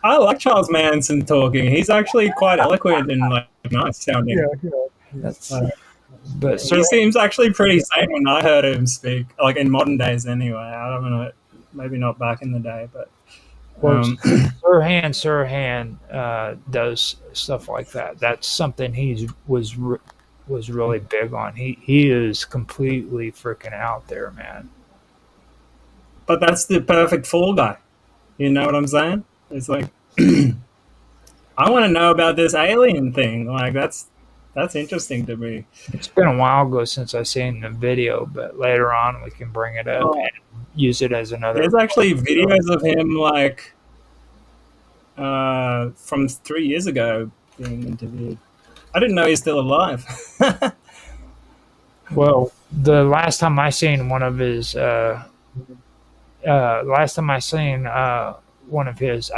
I like Charles Manson talking. He's actually quite eloquent and nice sounding. That's, but he seems actually pretty sane when I heard him speak, in modern days anyway. I don't know, maybe not back in the day, but Sirhan does stuff like that. That's something he was really big on. He is completely freaking out there, man. But that's the perfect fall guy. You know what I'm saying? It's I want to know about this alien thing. That's interesting to me. It's been a while ago since I seen the video, but later on we can bring it up and use it as another. There's actually videos of him from 3 years ago being interviewed. I didn't know he's still alive. Well, the last time I seen one of his, I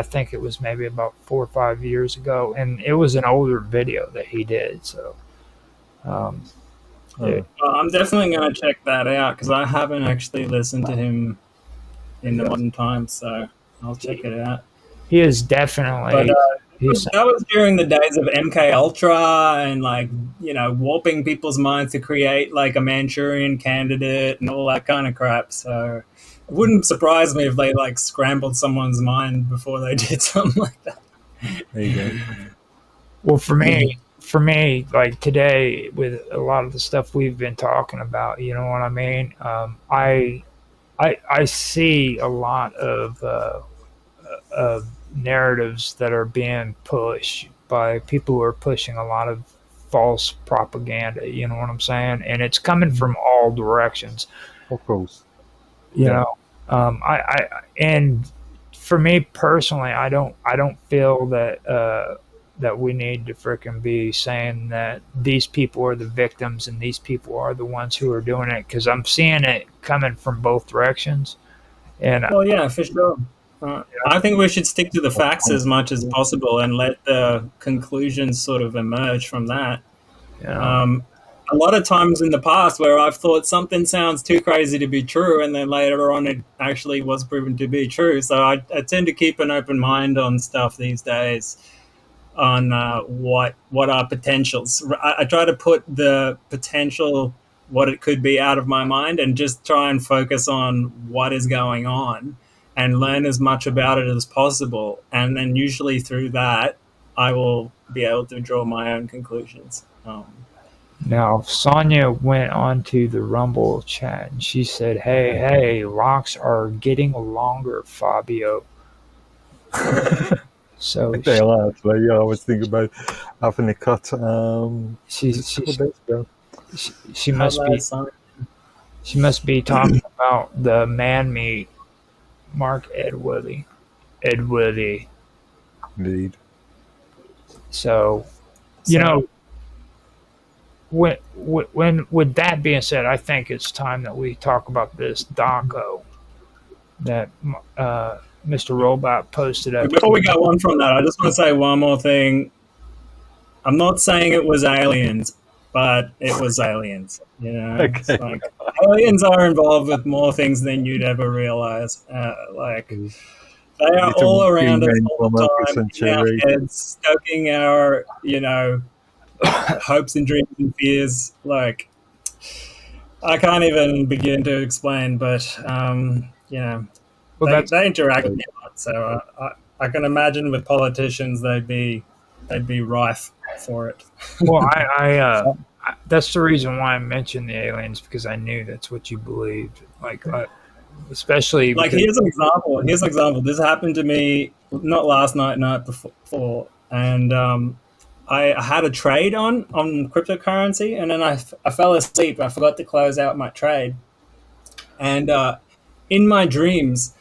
think it was maybe about 4 or 5 years ago, and it was an older video that he did. So, well, I'm definitely going to check that out because I haven't actually listened to him in the modern times, so I'll check it out. He is definitely. That was during the days of MK Ultra and warping people's minds to create a Manchurian Candidate and all that kind of crap. So it wouldn't surprise me if they scrambled someone's mind before they did something like that. There you go. Well, for me, today with a lot of the stuff we've been talking about, you know what I mean? I see a lot of narratives that are being pushed by people who are pushing a lot of false propaganda, you know what I'm saying? And it's coming from all directions. Of course. You know, and for me personally, I don't feel that that we need to frickin' be saying that these people are the victims and these people are the ones who are doing it, because I'm seeing it coming from both directions. And Well, yeah, for sure. I think we should stick to the facts as much as possible and let the conclusions sort of emerge from that. you know, A lot of times in the past where I've thought something sounds too crazy to be true, and then later on it actually was proven to be true. So I tend to keep an open mind on stuff these days, on what are potentials. I try to put the potential, what it could be, out of my mind and just try and focus on what is going on and learn as much about it as possible. And then usually through that, I will be able to draw my own conclusions. now Sonia went onto the Rumble chat and she said, "Hey, locks are getting longer, Fabio." So They are actually. Yeah, I was thinking about having a cut. she Just a she, couple of days ago. she must be talking about the man meat, Mark Edworthy. Indeed. So, you know, when with that being said, I think it's time that we talk about this doco that Mr. Robot posted up. Before we go on from that, I just want to say one more thing. I'm not saying it was aliens, but it was aliens. You know, Okay. It's like aliens are involved with more things than you'd ever realize. They are Little all around us green all the men time, from in our Cherry. heads, stoking our, hopes and dreams and fears. Like, I can't even begin to explain, but Well, they interact a lot. So I can imagine with politicians, they'd be rife for it. well, that's the reason why I mentioned the aliens, because I knew that's what you believed. Like, especially Like, because, here's an example. This happened to me not last night, night before, and I had a trade on cryptocurrency, and then I fell asleep. I forgot to close out my trade, and in my dreams,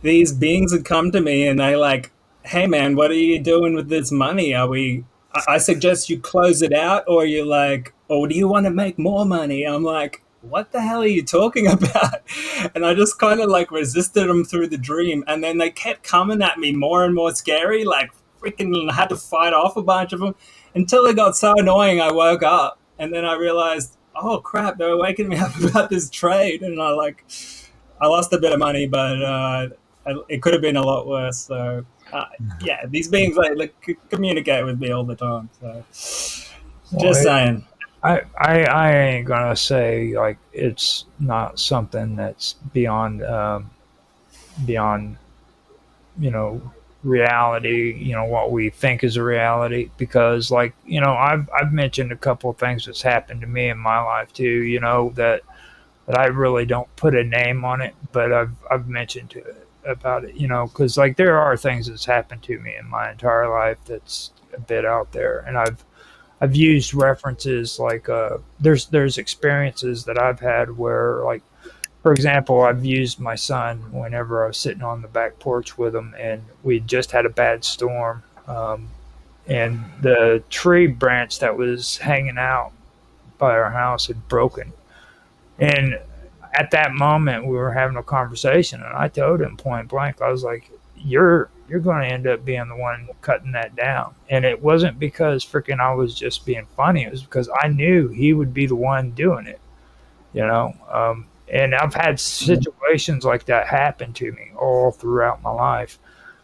these beings had come to me, and they like, "Hey man, what are you doing with this money? I suggest you close it out, or you're like, or do you want to make more money?" I'm like, what the hell are you talking about? And I just kind of like resisted them through the dream, and then they kept coming at me more and more scary, like freaking had to fight off a bunch of them until it got so annoying I woke up, and then I realized, oh crap, they're waking me up about this trade, and I lost a bit of money, but it could have been a lot worse. So yeah, these beings like communicate with me all the time. So just saying. I ain't gonna say like it's not something that's beyond reality, what we think is a reality, because like I've mentioned a couple of things that's happened to me in my life too, that I really don't put a name on it, but I've mentioned to it about it, because like there are things that's happened to me in my entire life that's a bit out there, and I've used references like there's experiences that I've had where, like, for example, I've used my son whenever I was sitting on the back porch with him, and we just had a bad storm, and the tree branch that was hanging out by our house had broken. And at that moment, we were having a conversation, and I told him point blank, I was like, "You're going to end up being the one cutting that down." And it wasn't because freaking I was just being funny. It was because I knew he would be the one doing it, and I've had situations like that happen to me all throughout my life.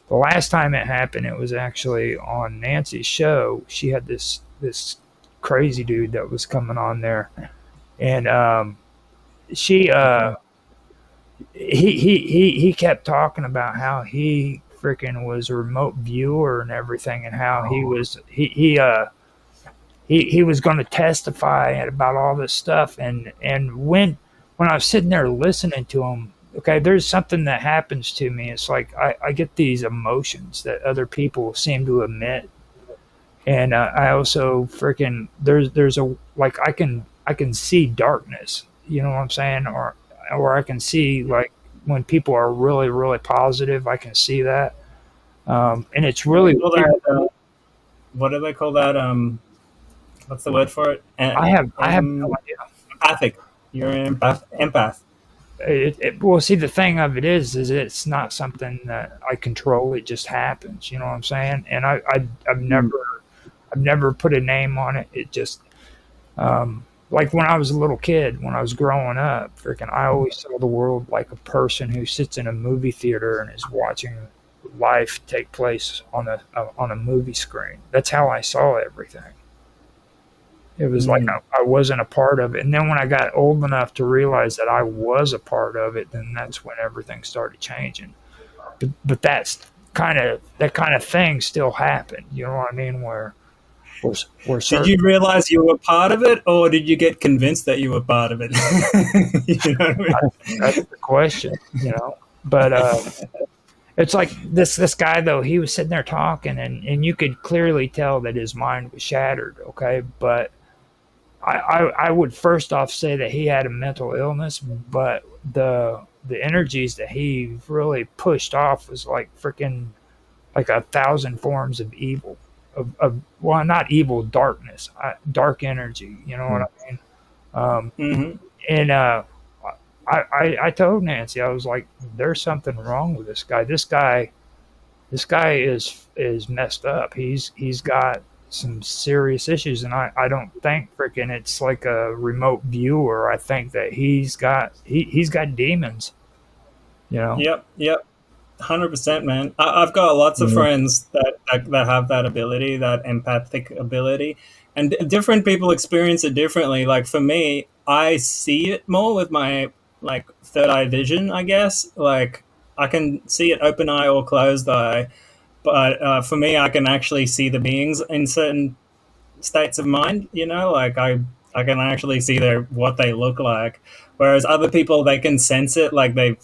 The last time it happened, it was actually on Nancy's show. She had this crazy dude that was coming on there, and she he kept talking about how he freaking was a remote viewer and everything, and how he was he was going to testify about all this stuff, and when I was sitting there listening to him, okay, there's something that happens to me. It's like I get these emotions that other people seem to emit, and I also freaking there's a, like, I can see darkness, you know what I'm saying, or I can see, like, when people are really, really positive, I can see that. And it's really what do they call that? What's the word for it? I have no idea. Empathic. You're an empath. Well, see, the thing of it is it's not something that I control. It just happens. You know what I'm saying? And I've never put a name on it. It just, like when I was a little kid, when I was growing up, freaking, I always saw the world like a person who sits in a movie theater and is watching life take place on a movie screen. That's how I saw everything. It was like I wasn't a part of it. And then when I got old enough to realize that I was a part of it, then that's when everything started changing. But that kind of thing still happened. You know what I mean? Where did you realize you were part of it, or did you get convinced that you were part of it? You know what I mean? That's the question, you know. But it's like this guy though. He was sitting there talking, and you could clearly tell that his mind was shattered. Okay, but I would first off say that he had a mental illness, but the energies that he really pushed off was like freaking like 1,000 forms of evil, of well, not evil, darkness, dark energy. You know what I mean? And I told Nancy, I was like, "There's something wrong with this guy. This guy is messed up. He's got some serious issues, and I don't think freaking it's like a remote viewer. I think that he's got demons. You know? Yep. 100%, man. I've got lots of friends that have that ability, that empathic ability, and different people experience it differently. Like for me, I see it more with my like third eye vision, I guess. Like I can see it open eye or closed eye, but for me, I can actually see the beings in certain states of mind. You know, like I can actually see what they look like, whereas other people, they can sense it, like they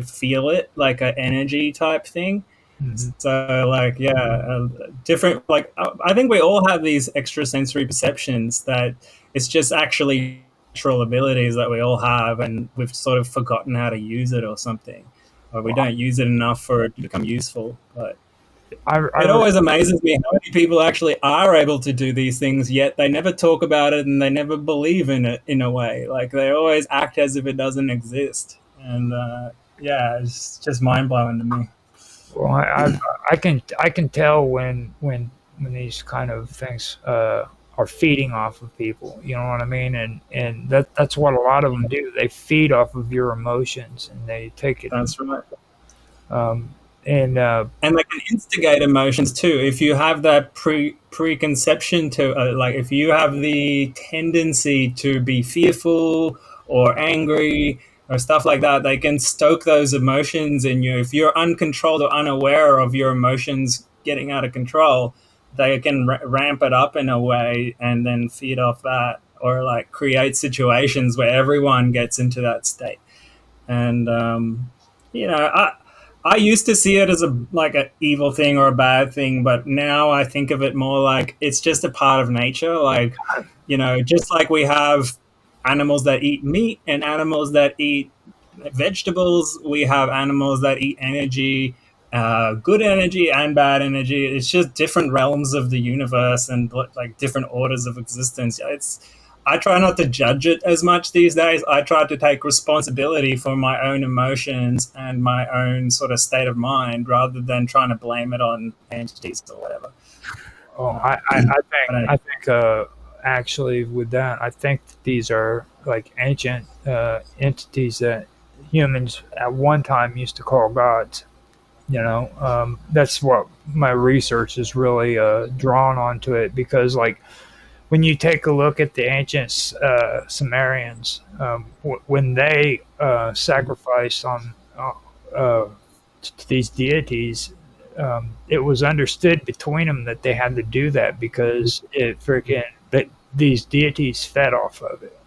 feel it, like an energy type thing. So like different, like I think we all have these extrasensory perceptions that it's just actually natural abilities that we all have, and we've sort of forgotten how to use it or something, or we don't use it enough for it to become useful. But it always amazes me how many people actually are able to do these things, yet they never talk about it and they never believe in it in a way. Like they always act as if it doesn't exist. And it's just mind blowing to me. Well, I can tell when these kind of things are feeding off of people. You know what I mean? And that's what a lot of them do. They feed off of your emotions, and they take it. That's right. And they can instigate emotions too. If you have that preconception to like, if you have the tendency to be fearful or angry or stuff like that, they can stoke those emotions in you. If you're uncontrolled or unaware of your emotions getting out of control, they can ramp it up in a way and then feed off that, or like create situations where everyone gets into that state. And I used to see it as an evil thing or a bad thing, but now I think of it more like it's just a part of nature. Like, just like we have animals that eat meat and animals that eat vegetables, we have animals that eat energy, good energy and bad energy. It's just different realms of the universe and like different orders of existence. I try not to judge it as much these days. I try to take responsibility for my own emotions and my own sort of state of mind, rather than trying to blame it on entities or whatever. Oh, I think actually with that, I think that these are like ancient entities that humans at one time used to call gods. That's what my research is really drawn onto it, because like, when you take a look at the ancient Sumerians, when they sacrificed on to these deities, it was understood between them that they had to do that because that these deities fed off of it.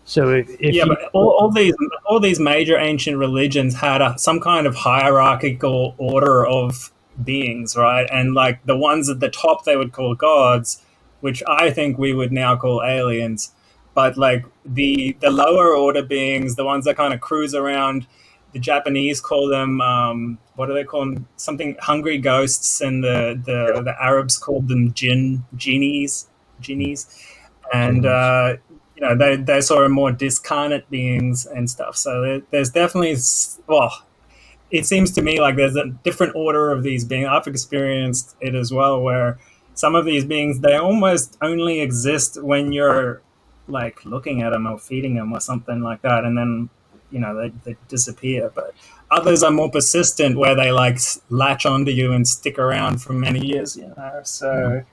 So but all these major ancient religions had some kind of hierarchical order of beings, right? And like the ones at the top they would call gods, which I think we would now call aliens. But like the lower order beings, the ones that kind of cruise around, the Japanese call them what do they call them? Something hungry ghosts, and the Arabs called them genies, and they sort of more discarnate beings and stuff. So there's definitely it seems to me like there's a different order of these beings. I've experienced it as well, where some of these beings, they almost only exist when you're like looking at them or feeding them or something like that, and then they disappear. But others are more persistent, where they like latch onto you and stick around for many years. So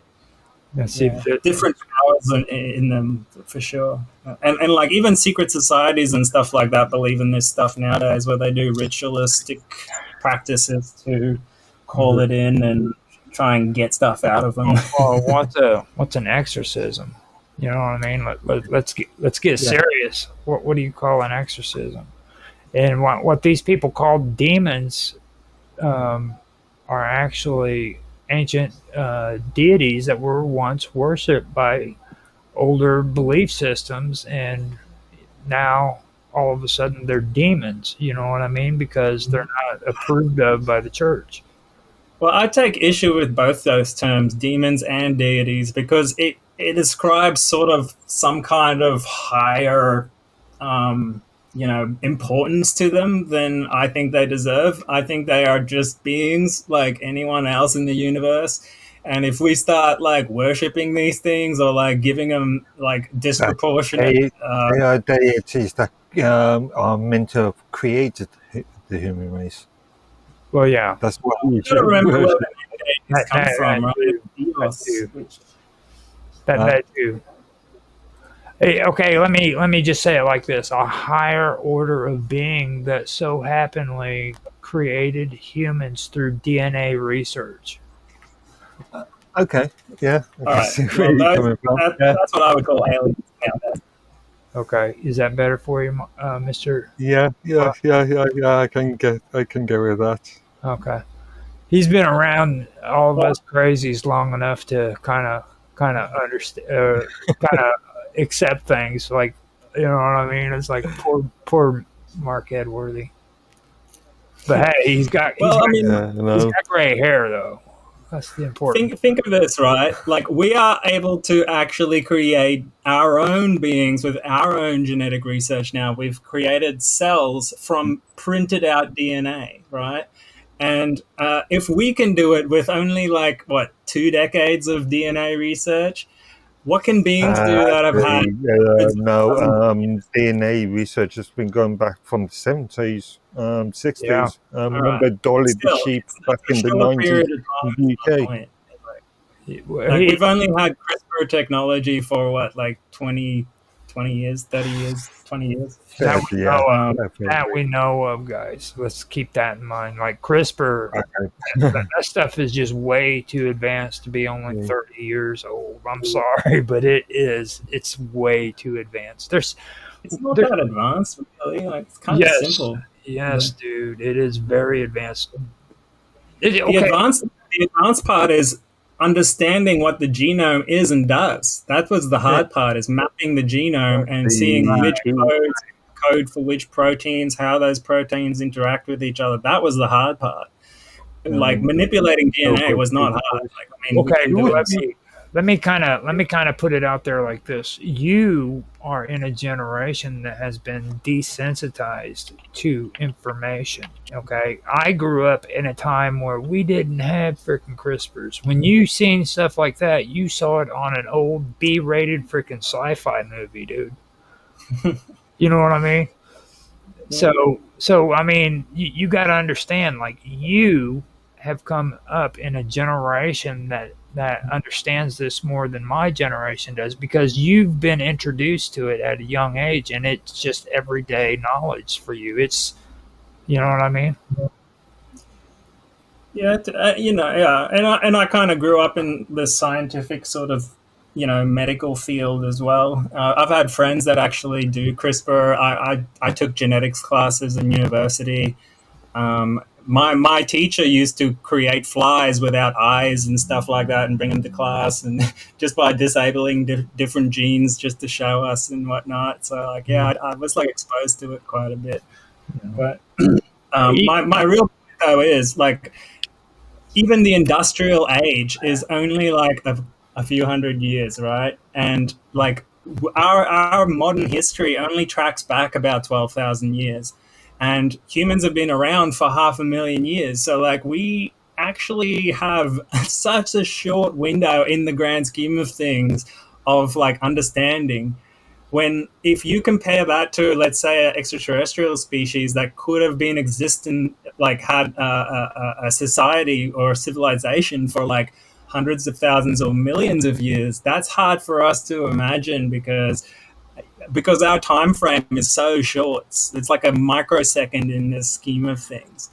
different powers in them for sure. And like even secret societies and stuff like that believe in this stuff nowadays, where they do ritualistic practices to call it in and try and get stuff out of them. Well, what's an exorcism? You know what I mean? Let's get serious. What do you call an exorcism? And what these people call demons are actually ancient deities that were once worshipped by older belief systems, and now all of a sudden they're demons. You know what I mean? Because they're not approved of by the church. Well, I take issue with both those terms, demons and deities, because it describes sort of some kind of higher importance to them than I think they deserve. I think they are just beings like anyone else in the universe. And if we start like worshipping these things or like giving them like disproportionate... They are deities that are meant to have created the human race. Well, yeah. That's what we should remember where the deities come from, right? That too. Hey, okay, let me just say it like this: a higher order of being that so happenly created humans through DNA research. Okay, yeah. All right. Well, that's what I would call aliens nowadays. Okay, is that better for you, Mr.? Yeah. I can get with that. Okay, he's been around all of us crazies long enough to kind of understand, kind of accept things. Like, you know what I mean? It's like poor Mark Edworthy. But hey, he's got gray hair though. That's the important. Think of this, right? Like, we are able to actually create our own beings with our own genetic research now. We've created cells from printed out DNA, right? And if we can do it with only 2 decades of DNA research, what can beings do that have had? DNA research has been going back from the 70s, 60s. Yeah. Remember Dolly the sheep back in the 90s in the UK? We've only had CRISPR technology for 20 years, 30 years, 20 years. That we know of, guys. Let's keep that in mind. Like CRISPR, that stuff is just way too advanced to be only 30 years old. I'm sorry, but it's way too advanced. It's not that advanced, really. It's kind of simple. Yes, dude. It is very advanced. The advanced part is understanding what the genome is and does. That was the hard part, is mapping the genome and seeing which code for which proteins, how those proteins interact with each other. That was the hard part. Manipulating DNA was not hard. Let me kind of put it out there like this. You are in a generation that has been desensitized to information. Okay, I grew up in a time where we didn't have freaking CRISPRs. When you seen stuff like that, you saw it on an old B-rated freaking sci-fi movie, dude. You know what I mean? Yeah. So I mean, you got to understand, you have come up in a generation that understands this more than my generation does, because you've been introduced to it at a young age, and it's just everyday knowledge for you. It's, you know what I mean? Yeah, and I kind of grew up in the scientific sort of, medical field as well. I've had friends that actually do CRISPR. I took genetics classes in university. My teacher used to create flies without eyes and stuff like that and bring them to class, and just by disabling different genes just to show us and whatnot. So I was exposed to it quite a bit. But My real point though is like even the industrial age is only like a few hundred years, right? And like our modern history only tracks back about 12,000 years, and humans have been around for 500,000 years. So like we actually have such a short window in the grand scheme of things of like understanding, when if you compare that to, let's say, an extraterrestrial species that could have been existing, like had a society or a civilization for like hundreds of thousands or millions of years, that's hard for us to imagine because our time frame is so short. It's like a microsecond in the scheme of things.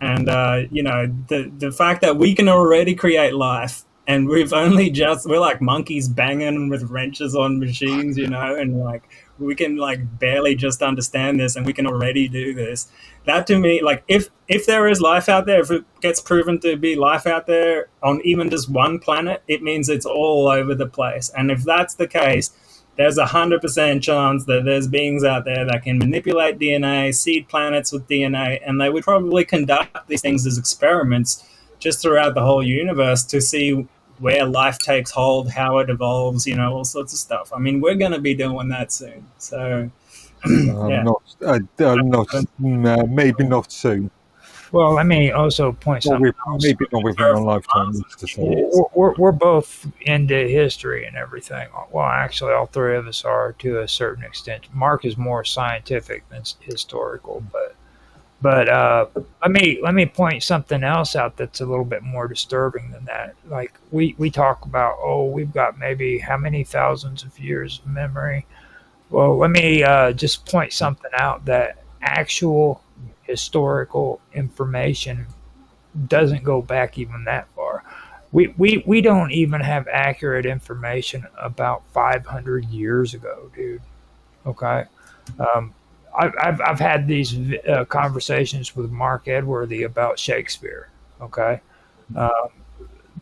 And the fact that we can already create life, and we're like monkeys banging with wrenches on machines, and like we can like barely just understand this, and we can already do this. That to me, like if there is life out there, if it gets proven to be life out there on even just one planet, it means it's all over the place. And if that's the case, there's 100% chance that there's beings out there that can manipulate DNA, seed planets with DNA, and they would probably conduct these things as experiments just throughout the whole universe to see where life takes hold, how it evolves, all sorts of stuff. I mean, we're going to be doing that soon. So, yeah. Maybe not soon. Well, let me also point something else. Maybe not within our lifetime. We're both into history and everything. Well, actually, all three of us are to a certain extent. Mark is more scientific than historical, but let me point something else out that's a little bit more disturbing than that. Like we talk about, we've got maybe how many thousands of years of memory. Well, let me just point something out that actual historical information doesn't go back even that far. We don't even have accurate information about 500 years ago, dude. Okay. I've had these conversations with Mark Edworthy about Shakespeare. Okay.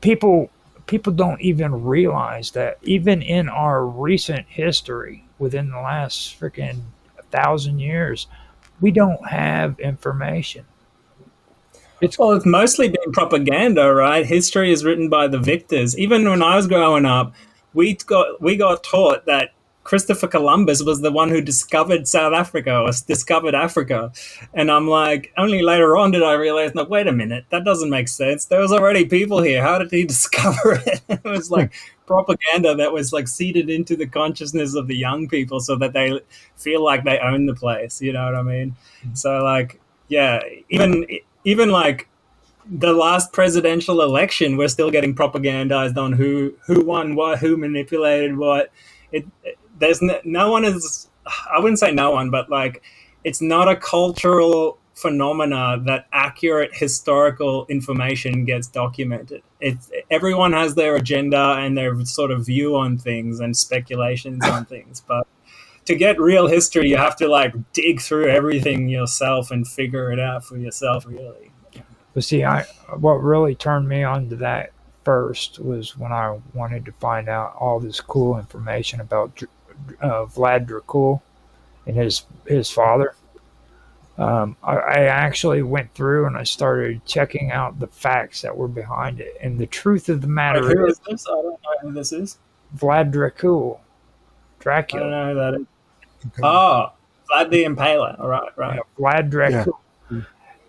People don't even realize that even in our recent history, within the last freaking 1,000 years, we don't have information. It's mostly been propaganda, right? History is written by the victors. Even when I was growing up, we got taught that Christopher Columbus was the one who discovered South Africa or discovered Africa. And I'm like, only later on did I realize, no, wait a minute, that doesn't make sense. There was already people here. How did he discover it? It was like propaganda that was like seeded into the consciousness of the young people so that they feel like they own the place. You know what I mean? So like, yeah, even like the last presidential election, we're still getting propagandized on who won what, who manipulated what. There's no one is, I wouldn't say no one, but like it's not a cultural phenomena that accurate historical information gets documented. Everyone has their agenda and their sort of view on things and speculations on things, but to get real history, you have to like dig through everything yourself and figure it out for yourself, really. But see, what really turned me on to that first was when I wanted to find out all this cool information about Vlad Dracul and his father. I actually went through and I started checking out the facts that were behind it. And the truth of the matter who is this? I don't know who this is. Vlad Dracul. Dracula. I don't know who that is. Okay. Oh, Vlad the Impaler. All right. Yeah, Vlad Dracul. Yeah.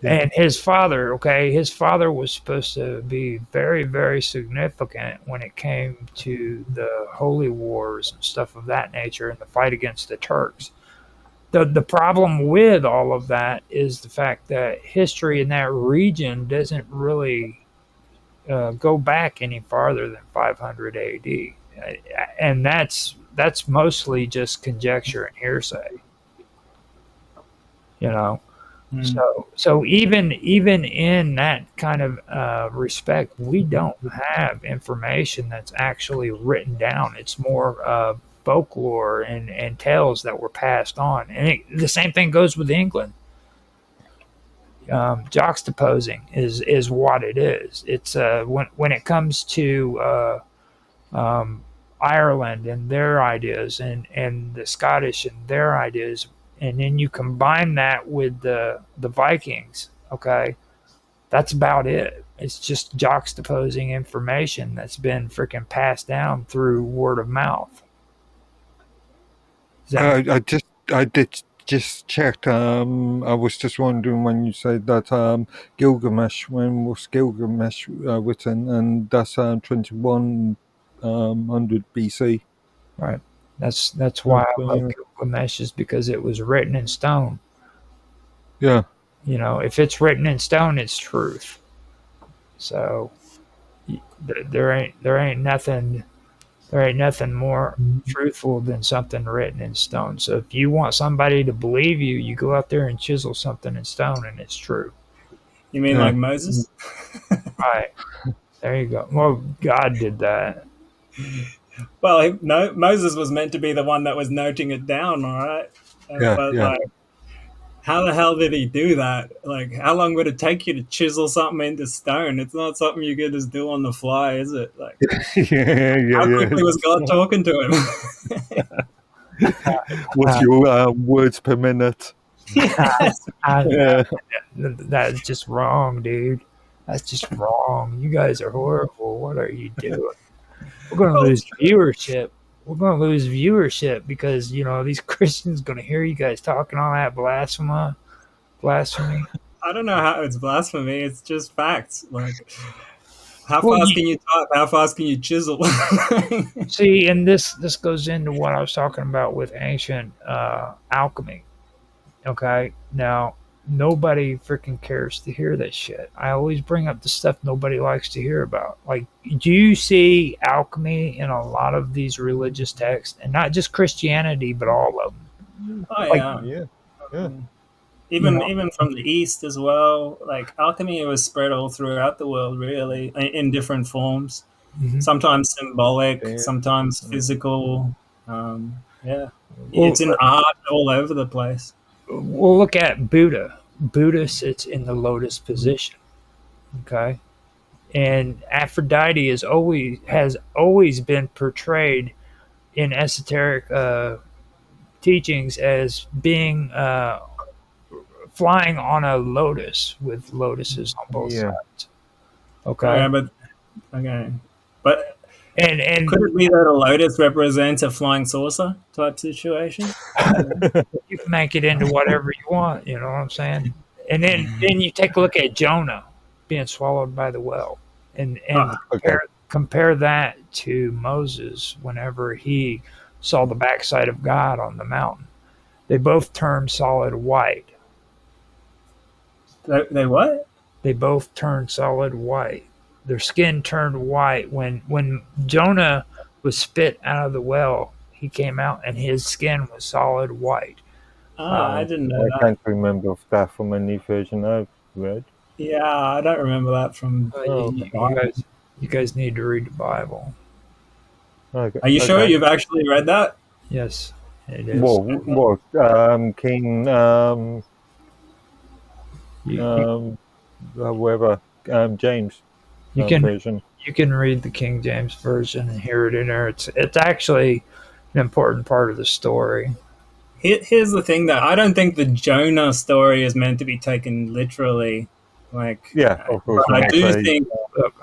And his father, his father was supposed to be very, very significant when it came to the holy wars and stuff of that nature and the fight against the Turks. The problem with all of that is the fact that history in that region doesn't really go back any farther than 500 AD. And that's mostly just conjecture and hearsay. So even in that kind of respect, we don't have information that's actually written down. It's more folklore and tales that were passed on. And the same thing goes with England. Juxtaposing is what it is. It's when it comes to Ireland and their ideas and the Scottish and their ideas, and then you combine that with the Vikings, okay, that's about it. It's just juxtaposing information that's been freaking passed down through word of mouth. I did just check. I was just wondering when you said that Gilgamesh, when was Gilgamesh written, and that's 2100 BC. Right. That's why I love Gilgamesh, is because it was written in stone. Yeah. You know, if it's written in stone, it's truth. So there ain't nothing more truthful than something written in stone. So if you want somebody to believe you, you go out there and chisel something in stone, and it's true. You mean like Moses? Right. There you go. Well, God did that. Well, no, Moses was meant to be the one that was noting it down, all right? But like, how the hell did he do that? Like, how long would it take you to chisel something into stone? It's not something you can just do on the fly, is it? Like, how quickly was God talking to him? What's your words per minute? That's just wrong, dude. That's just wrong. You guys are horrible. What are you doing? We're going to lose viewership. We're going to lose viewership because, you know, these Christians going to hear you guys talking all that blasphemy. I don't know how it's blasphemy. It's just facts. Like, how fast can you talk? How fast can you chisel? See, and this goes into what I was talking about with ancient alchemy. Okay, now nobody freaking cares to hear that shit. I always bring up the stuff nobody likes to hear about. Like, do you see alchemy in a lot of these religious texts, and not just Christianity, but all of them? Oh yeah. Even from the East as well. Like, alchemy was spread all throughout the world, really, in different forms. Mm-hmm. Sometimes symbolic, sometimes physical. It's in art all over the place. Well, look at Buddha. Buddha sits in the lotus position. Okay, and Aphrodite has always been portrayed in esoteric teachings as being flying on a lotus with lotuses on both sides. Okay. But could it be that a lotus represents a flying saucer type situation? You can make it into whatever you want. You know what I'm saying? And then you take a look at Jonah being swallowed by the whale, and compare that to Moses whenever he saw the backside of God on the mountain. They both turned solid white. They what? They both turned solid white. Their skin turned white. When Jonah was spit out of the well, he came out and his skin was solid white. I didn't know that. I can't remember that from any version I've read. Yeah, I don't remember that from. You guys need to read the Bible. Okay. Are you sure you've actually read that? Yes, it is. What? King. Whoever. James. Version. You can read the King James version and hear it in there. It's actually an important part of the story. Here's the thing, though. I don't think the Jonah story is meant to be taken literally. Like, of course. I do think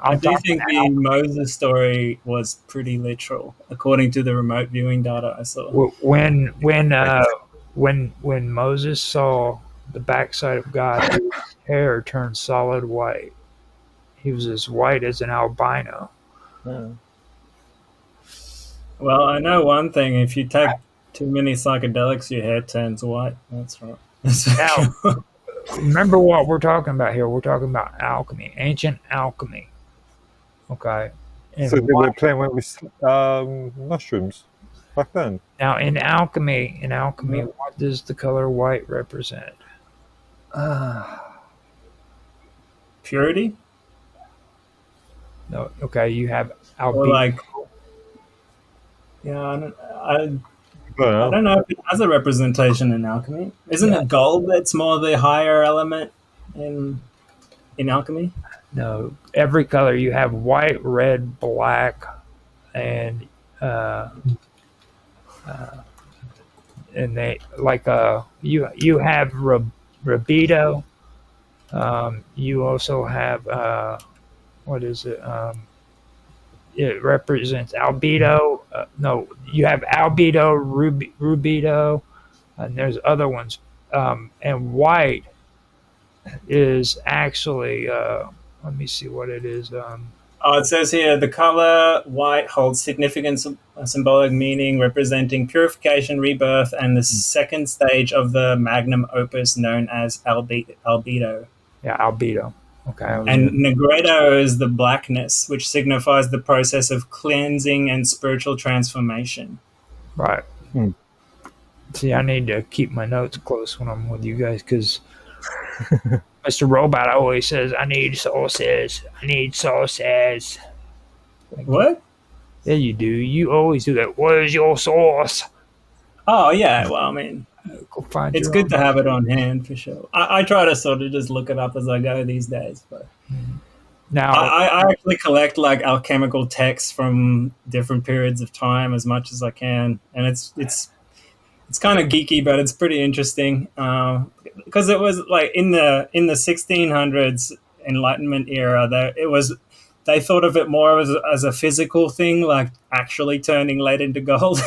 the Moses story was pretty literal, according to the remote viewing data I saw. When Moses saw the backside of God, his hair turned solid white. He was as white as an albino. Yeah. Well, I know one thing. If you take too many psychedelics, your hair turns white. That's right. Now, remember what we're talking about here. We're talking about alchemy, ancient alchemy. Okay. And so they were playing with mushrooms back then. Now, in alchemy, what does the color white represent? Purity? No. Okay, you have albino. I don't know if it has a representation in alchemy. Isn't it gold that's more the higher element in alchemy? No, every color. You have white, red, black, and and they like you have Rabido. You also have what is it? It represents albedo. No, you have albedo, rubido, and there's other ones. And white is actually, let me see what it is. It says here the color white holds significant symbolic meaning, representing purification, rebirth, and the second stage of the magnum opus known as albedo. Yeah, albedo. Okay. And negredo is the blackness, which signifies the process of cleansing and spiritual transformation. Right. See, I need to keep my notes close when I'm with you guys because Mr. Robot always says, I need sauces. I need sauces. What? Yeah, you do. You always do that. Where's your sauce? Oh, yeah. Well, I mean, Go find it's your good own. to have it on hand for sure. I try to sort of just look it up as I go these days, but Now, I actually collect like alchemical texts from different periods of time as much as I can, and it's kind of geeky, but it's pretty interesting because it was like in the 1600s Enlightenment era that they thought of it more as a physical thing, like actually turning lead into gold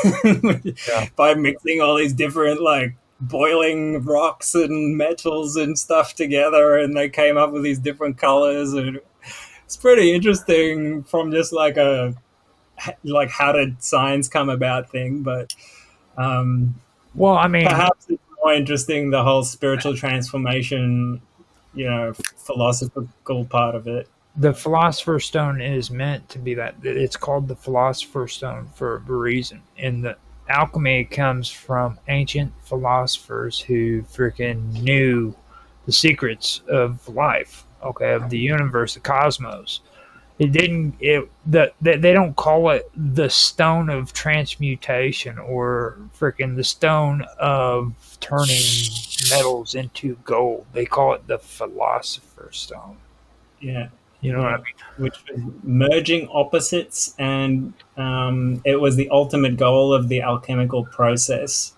by mixing all these different like boiling rocks and metals and stuff together, and they came up with these different colors, and it's pretty interesting from just like how did science come about thing, but well, I mean, perhaps it's more interesting the whole spiritual transformation, philosophical part of it. the Philosopher's Stone is meant to be that. It's called the Philosopher's Stone for a reason. And the alchemy comes from ancient philosophers who freaking knew the secrets of life, okay, of the universe, the cosmos. They don't call it the stone of transmutation or freaking the stone of turning metals into gold. They call it the Philosopher's Stone. Yeah. You know what I mean? Which was merging opposites, and it was the ultimate goal of the alchemical process,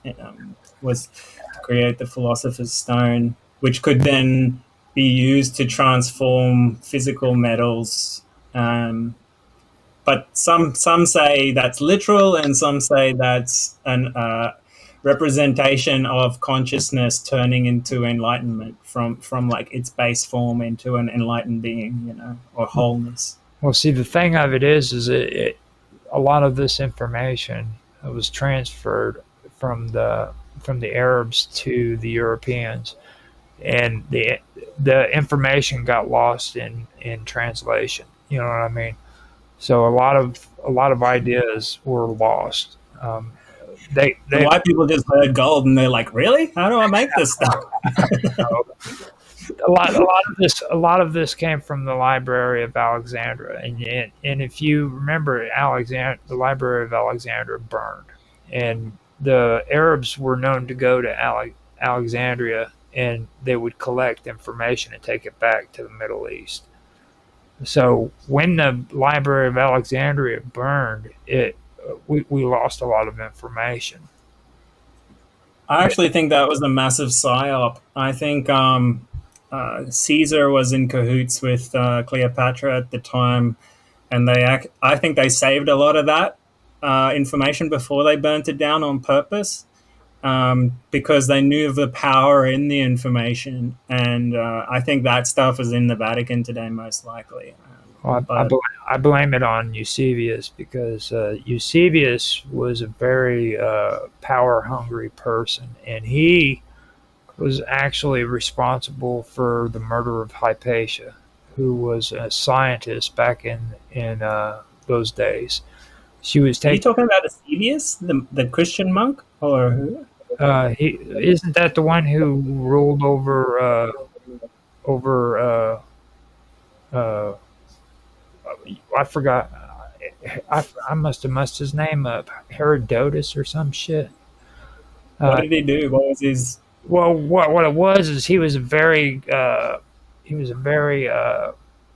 was to create the Philosopher's Stone, which could then be used to transform physical metals. But some say that's literal, and some say that's an representation of consciousness turning into enlightenment from like its base form into an enlightened being, or wholeness. Well, see, the thing of it is a lot of this information was transferred from the Arabs to the Europeans, and the information got lost in translation. You know what I mean? So a lot of ideas were lost. The white people just heard gold and they're like, really? How do I make this stuff? a lot of this came from the Library of Alexandria, and if you remember, the Library of Alexandria burned, and the Arabs were known to go to Alexandria, and they would collect information and take it back to the Middle East. So when the Library of Alexandria burned, we lost a lot of information. I actually think that was a massive psyop. I think Caesar was in cahoots with Cleopatra at the time, and I think they saved a lot of that information before they burnt it down on purpose, because they knew of the power in the information, and I think that stuff is in the Vatican today, most likely. Well, I blame it on Eusebius, because Eusebius was a very power-hungry person, and he was actually responsible for the murder of Hypatia, who was a scientist back in those days. She was Are you talking about Eusebius, the Christian monk, or who? Isn't that the one who ruled over I forgot. I must have messed his name up. Herodotus or some shit. What did he do? What was his? Well, what it was is he was a very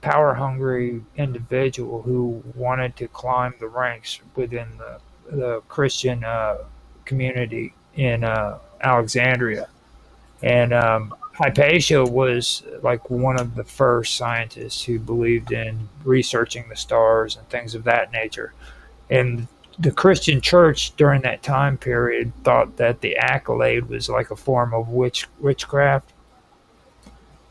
power hungry individual who wanted to climb the ranks within the Christian community, in Alexandria, and Hypatia was like one of the first scientists who believed in researching the stars and things of that nature. And the Christian church during that time period thought that the accolade was like a form of witchcraft.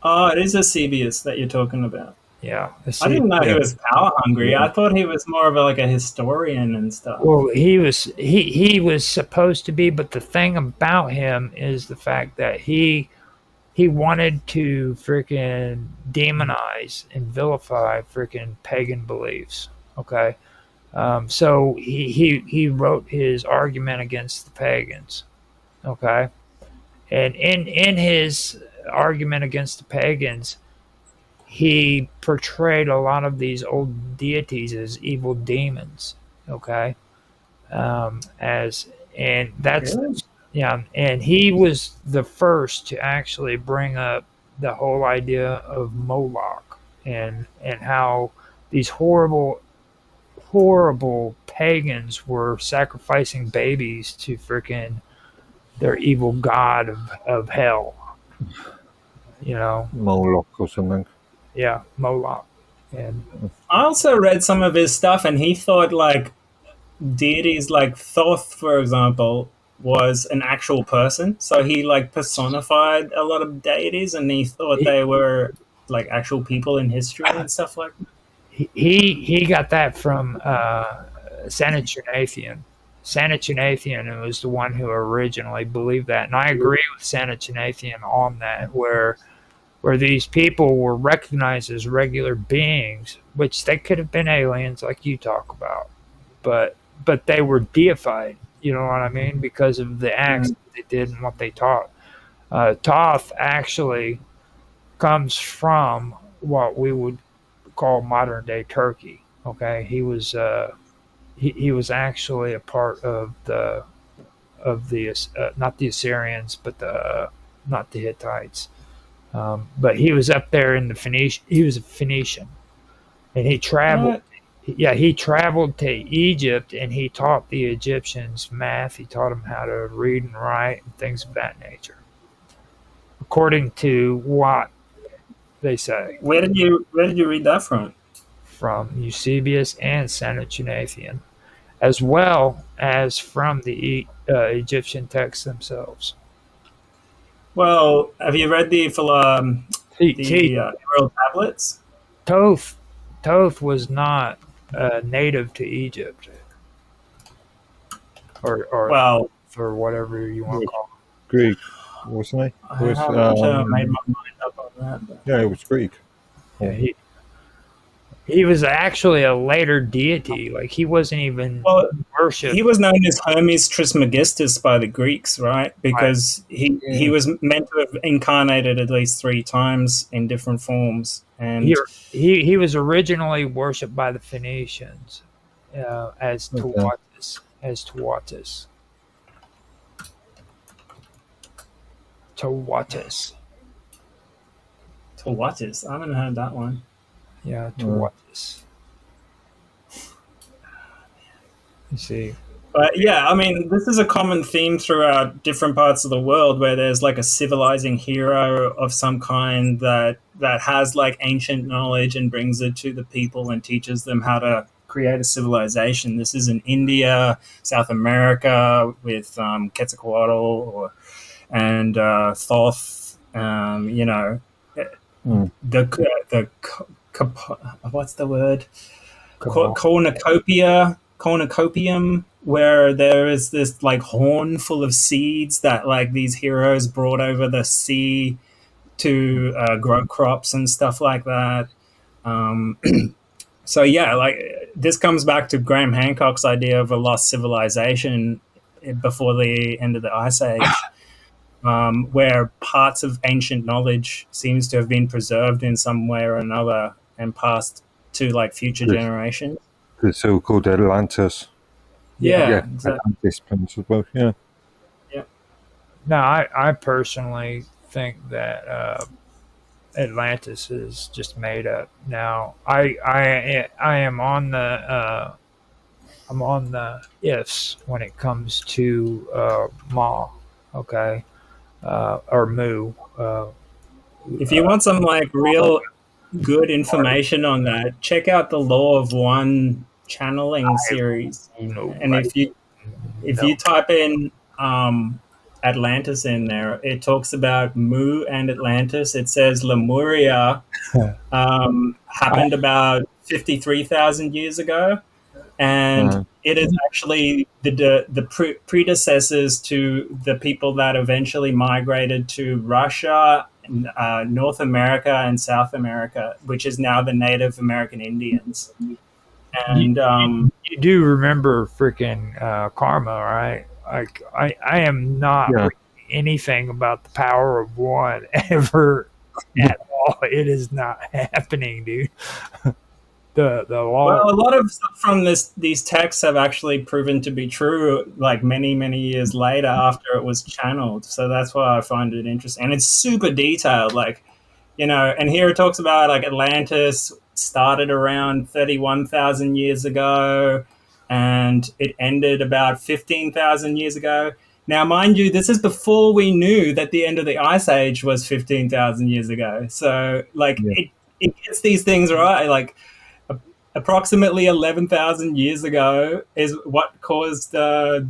Oh, it is Eusebius that you're talking about. Yeah, I didn't know he Yeah. was power hungry. Yeah. I thought he was more of like a historian and stuff. Well, he was supposed to be, but the thing about him is the fact that he wanted to freaking demonize and vilify freaking pagan beliefs. Okay, so he wrote his argument against the pagans. Okay, and in his argument against the pagans, he portrayed a lot of these old deities as evil demons. Okay, as and that's Really? yeah, and he was the first to actually bring up the whole idea of Moloch and how these horrible pagans were sacrificing babies to freaking their evil god of hell. You know, Moloch or something. yeah, Moloch. And I also read some of his stuff, and he thought like deities like Thoth, for example, was an actual person. So he like personified a lot of deities, and he thought they were like actual people in history and stuff like that. he got that from Sanachunathian. Sanachunathian was the one who originally believed that, and I agree with Sanachunathian on that, where these people were recognized as regular beings, which they could have been aliens, like you talk about, but they were deified. You know what I mean? Because of the acts that they did and what they taught. Thoth actually comes from what we would call modern day Turkey. Okay, he was actually a part of the not the Assyrians, but the not the Hittites. But he was up there in the Phoenician. He was a Phoenician, and he traveled. What? Yeah, he traveled to Egypt, and he taught the Egyptians math. He taught them how to read and write and things of that nature, according to what they say Where did you read that from? from Eusebius and Sanachunathian, as well as from the Egyptian texts themselves. Well, have you read the Emerald Tablets? Toth was not native to Egypt, or Well, for whatever you want to call Greek, wasn't he? I Was, haven't made my mind up on that. But. yeah, it was Greek. it. Yeah, he was actually a later deity. Like he wasn't even worshipped. He was known as Hermes Trismegistus by the Greeks, right? Because he was meant to have incarnated at least 3 times in different forms, and he was originally worshipped by the Phoenicians as Tawatis. Tawatis. I haven't heard that one. Yeah, Tawatis. You see. But yeah, I mean, this is a common theme throughout different parts of the world where there's like a civilizing hero of some kind that has like ancient knowledge and brings it to the people and teaches them how to create a civilization. This is in India, South America with Quetzalcoatl and Thoth. You know, the what's the word? Cornucopium, where there is this like horn full of seeds that like these heroes brought over the sea to grow crops and stuff like that. So yeah, like this comes back to Graham Hancock's idea of a lost civilization before the end of the Ice Age, where parts of ancient knowledge seems to have been preserved in some way or another and passed to like future generations. The so-called Atlantis. Yeah, exactly. Atlantis principle. Yeah. No, I personally think that Atlantis is just made up. Now, I am on the I'm on the ifs when it comes to Ma. okay, or Mu. If you want some like real good information on that, check out the Law of One channeling series. And Right. if No. you type in Atlantis in there, it talks about Mu and Atlantis. It says Lemuria happened about 53,000 years ago, and it is actually the predecessors to the people that eventually migrated to Russia, North America, and South America, which is now the Native American Indians. And You do remember freaking karma, right? Like I am not Yeah. reading anything about the power of one ever at all. It is not happening, dude. The law. well, a lot of stuff from these texts have actually proven to be true, like many years later after it was channeled. So that's why I find it interesting, and it's super detailed. Like, and here it talks about like Atlantis started around 31,000 years ago, and it ended about 15,000 years ago. Now, mind you, this is before we knew that the end of the Ice Age was 15,000 years ago. So, like, it gets these things right. Like, approximately 11,000 years ago is what caused the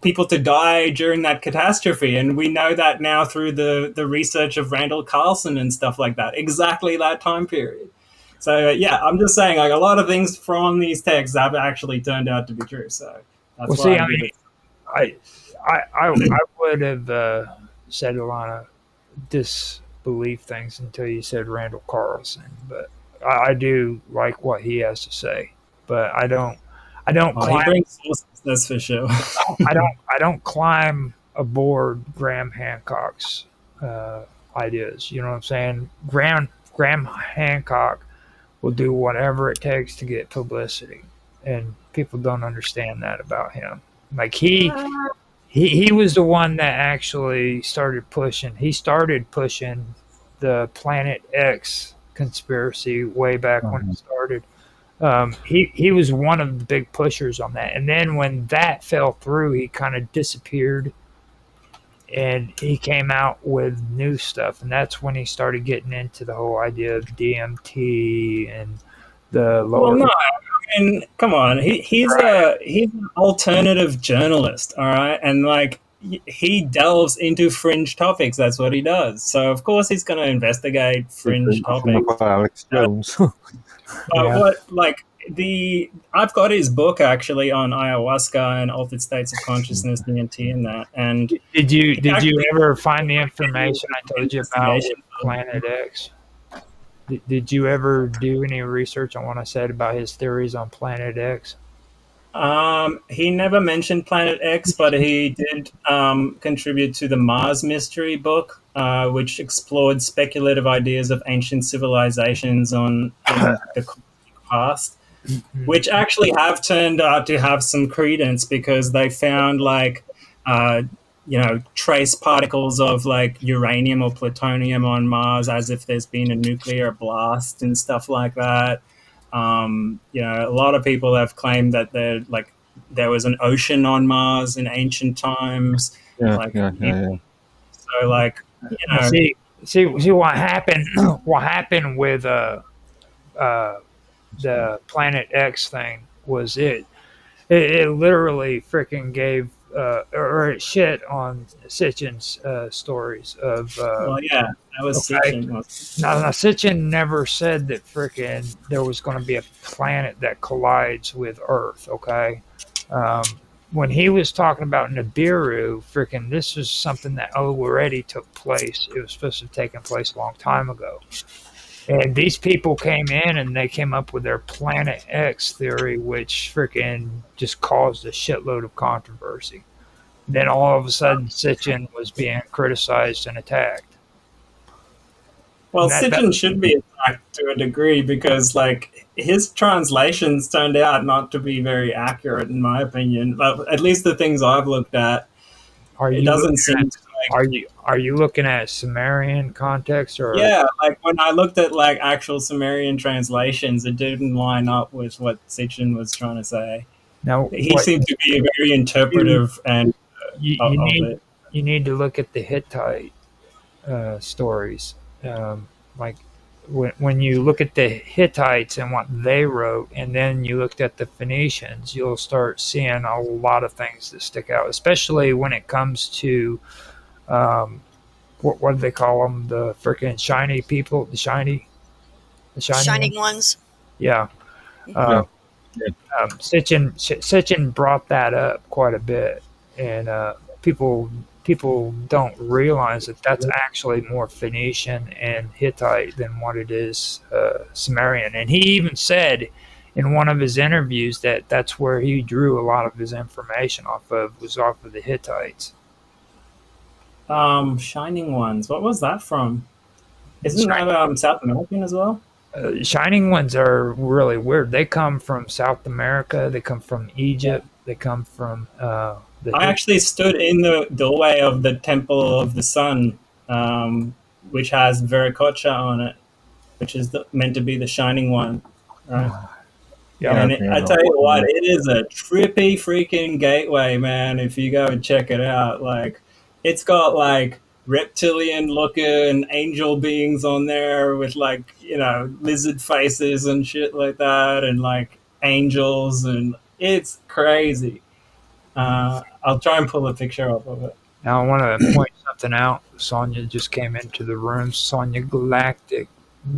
people to die during that catastrophe, and we know that now through the research of Randall Carlson and stuff like that. Exactly that time period. So yeah, I'm just saying, like, a lot of things from these texts have actually turned out to be true. So that's why I would have said a lot of disbelief things until you said Randall Carlson, but I do like what he has to say, but I don't he brings sources, that's for sure. I don't climb aboard Graham Hancock's ideas. You know what I'm saying? Graham Hancock will do whatever it takes to get publicity, and people don't understand that about him. Like he was the one that actually started pushing. He started pushing the Planet X conspiracy way back when it started. He was one of the big pushers on that, and then when that fell through, he kind of disappeared, and he came out with new stuff, and that's when he started getting into the whole idea of DMT and the lower. Well, no, I mean, come on, he's an alternative journalist, all right, and like he delves into fringe topics. That's what he does. So of course he's going to investigate fringe topics. Alex Jones. What, like, I've got his book actually on ayahuasca and altered states of consciousness, DMT, and that. And did you ever find the information I told you about with Planet X? Did you ever do any research on what I said about his theories on Planet X? He never mentioned Planet X, but he did contribute to the Mars Mystery book, which explored speculative ideas of ancient civilizations in the past, which actually have turned out to have some credence because they found like trace particles of like uranium or plutonium on Mars, as if there's been a nuclear blast and stuff like that. A lot of people have claimed that there was an ocean on Mars in ancient times. Yeah. So like, see what happened. What happened with the Planet X thing was it literally freaking gave or it shit on Sitchin's stories of. That was Sitchin. Now Sitchin never said that freaking there was going to be a planet that collides with Earth. Okay, when he was talking about Nibiru, freaking this was something that already took place. It was supposed to have taken place a long time ago. And these people came in and they came up with their Planet X theory, which freaking just caused a shitload of controversy. Then all of a sudden, Sitchin was being criticized and attacked. Well, Sitchin should be attacked to a degree because, like, his translations turned out not to be very accurate, in my opinion. But at least the things I've looked at, it doesn't seem to. Are you looking at Sumerian context or? Yeah, like when I looked at like actual Sumerian translations, it didn't line up with what Sitchin was trying to say. Now he seemed to be very interpretive and you of need it. you need to look at the Hittite stories. Like when you look at the Hittites and what they wrote, and then you looked at the Phoenicians, you'll start seeing a lot of things that stick out, especially when it comes to what do they call them? The freaking shiny people, the shiny Shining ones. ones. Yeah. Yeah. Sitchin brought that up quite a bit, and people don't realize that that's actually more Phoenician and Hittite than what it is Sumerian. And he even said in one of his interviews that that's where he drew a lot of his information off of, was off of the Hittites. Shining Ones. What was that from? Isn't that South American as well? Shining ones are really weird. They come from South America. They come from Egypt. They come from I actually stood in the doorway of the Temple of the Sun, which has Viracocha on it, which is meant to be the Shining One, right? Yeah. And I tell you what, it is a trippy freaking gateway, man. If you go and check it out, like it's got like reptilian looking angel beings on there with like, you know, lizard faces and shit like that, and like angels, and it's crazy. I'll try and pull a picture up of it. Now I want to point something out. Sonia just came into the room. Sonia Galactic.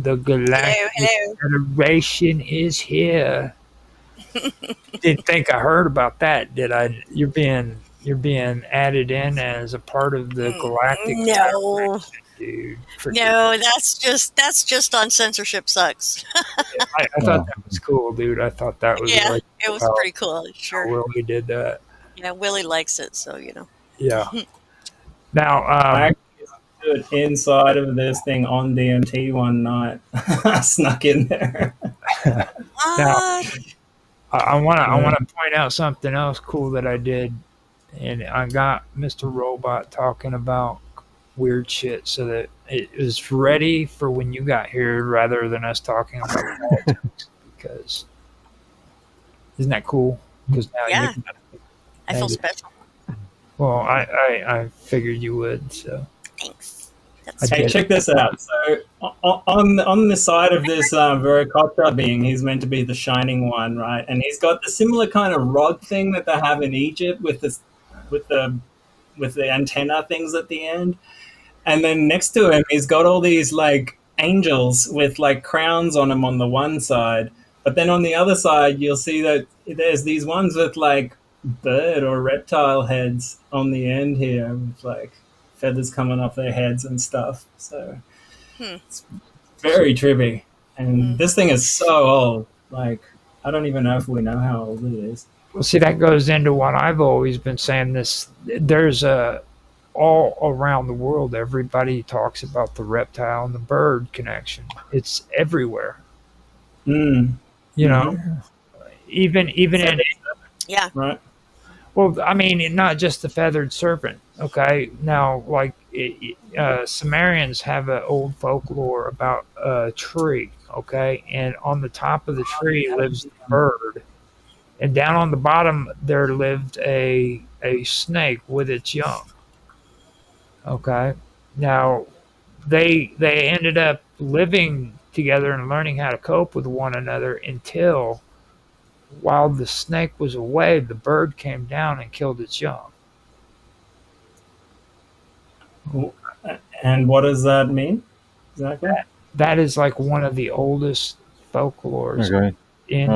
The Galactic Hello. Federation is here. Didn't think I heard about that, did I? You're being added in as a part of the Galactic No. Federation, dude. No, that's just on Censorship Sucks. I thought that was cool, dude. I thought that was Yeah, like it was how pretty cool. Sure. Willie did that. Yeah, Willie likes it, so you know. Yeah. Now, I actually stood inside of this thing on DMT one night. I snuck in there. now I want to point out something else cool that I did, and I got Mr. Robot talking about weird shit so that it was ready for when you got here rather than us talking about politics. Because isn't that cool? Because now Yeah. you I feel special. well, I figured you would. So Thanks. Hey, check this out. So on the side of this Viracocha being, he's meant to be the Shining One, right? And he's got the similar kind of rod thing that they have in Egypt with the antenna things at the end. And then next to him, he's got all these like angels with like crowns on them on the one side. But then on the other side, you'll see that there's these ones with like bird or reptile heads on the end here, with like feathers coming off their heads and stuff. So it's very trippy. And this thing is so old. Like, I don't even know if we know how old it is. well, see, that goes into what I've always been saying. There's all around the world, everybody talks about the reptile and the bird connection. It's everywhere. You know, even in Yeah. Right. well, I mean, not just the feathered serpent. Okay, now like Sumerians have an old folklore about a tree. Okay, and on the top of the tree lives a bird, and down on the bottom there lived a snake with its young. Okay, now they ended up living together and learning how to cope with one another until, while the snake was away, the bird came down and killed its young. And what does that mean exactly? That is like one of the oldest folklores. Okay. In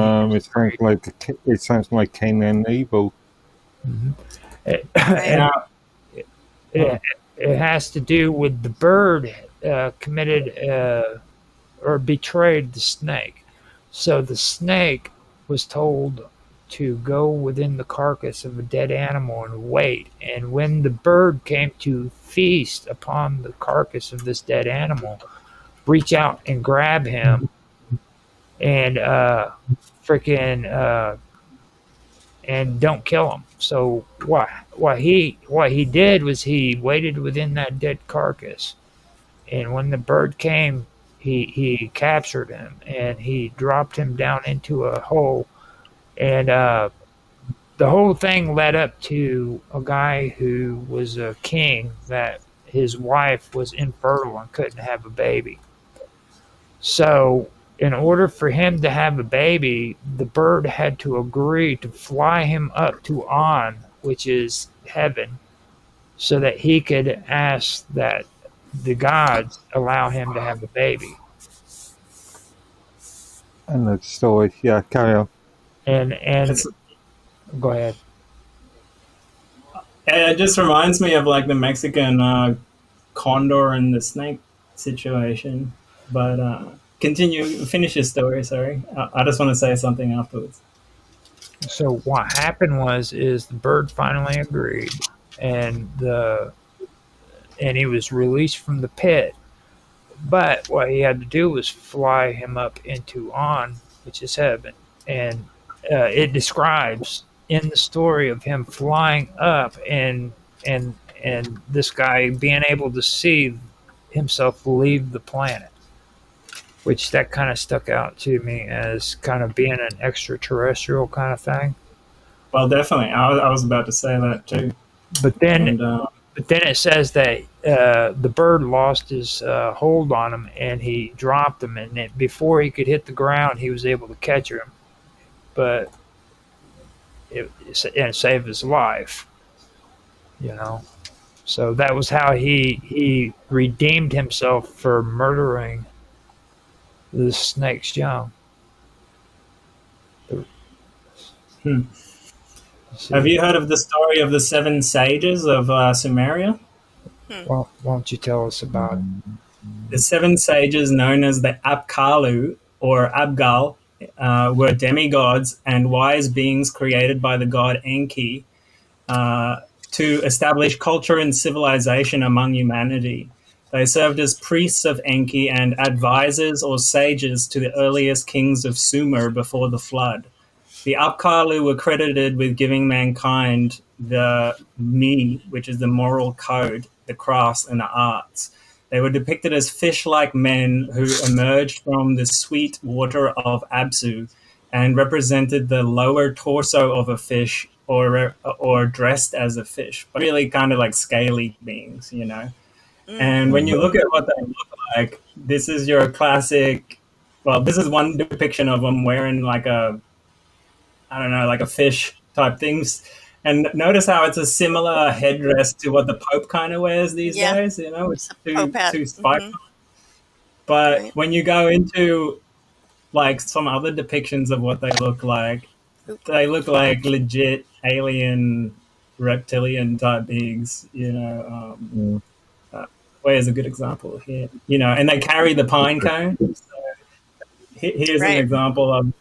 It sounds like Cain and Abel. It has to do with the bird committed or betrayed the snake. So the snake was told to go within the carcass of a dead animal and wait. And when the bird came to feast upon the carcass of this dead animal, reach out and grab him and and don't kill him. So what he did was he waited within that dead carcass, and when the bird came, he captured him and he dropped him down into a hole, and the whole thing led up to a guy who was a king that his wife was infertile and couldn't have a baby. So, in order for him to have a baby, the bird had to agree to fly him up to On, which is heaven, so that he could ask that the gods allow him to have a baby. And the story, yeah, carry on. And It's- go ahead. It just reminds me of like the Mexican condor and the snake situation. But continue, finish your story. Sorry, I just want to say something afterwards. So what happened is the bird finally agreed, and he was released from the pit. But what he had to do was fly him up into On, which is heaven, and it describes in the story of him flying up and this guy being able to see himself leave the planet, which that kind of stuck out to me as kind of being an extraterrestrial kind of thing. Well, definitely, I was about to say that too. But then, And, it says that the bird lost his hold on him and he dropped him, and before he could hit the ground, he was able to catch him, but and save his life. You know, so that was how he redeemed himself for murdering the snake's young. Have you heard of the story of the 7 sages of Sumeria? Well, why don't you tell us about it? The 7 sages, known as the Apkallu or Abgal, were demigods and wise beings created by the god Enki to establish culture and civilization among humanity. They served as priests of Enki and advisors or sages to the earliest kings of Sumer before the flood. The Apkallu were credited with giving mankind the me, which is the moral code, the crafts, and the arts. They were depicted as fish-like men who emerged from the sweet water of Absu and represented the lower torso of a fish or dressed as a fish, but really kind of like scaly beings, you know. And when you look at what they look like, this is your classic. Well, this is one depiction of them wearing like a fish type things. And notice how it's a similar headdress to what the Pope kind of wears these days, you know, it's two spikes. But Right. when you go into like some other depictions of what they look like legit alien reptilian type beings, you know. Where's a good example here? You know, and they carry the pine cone. So here's Right. an example of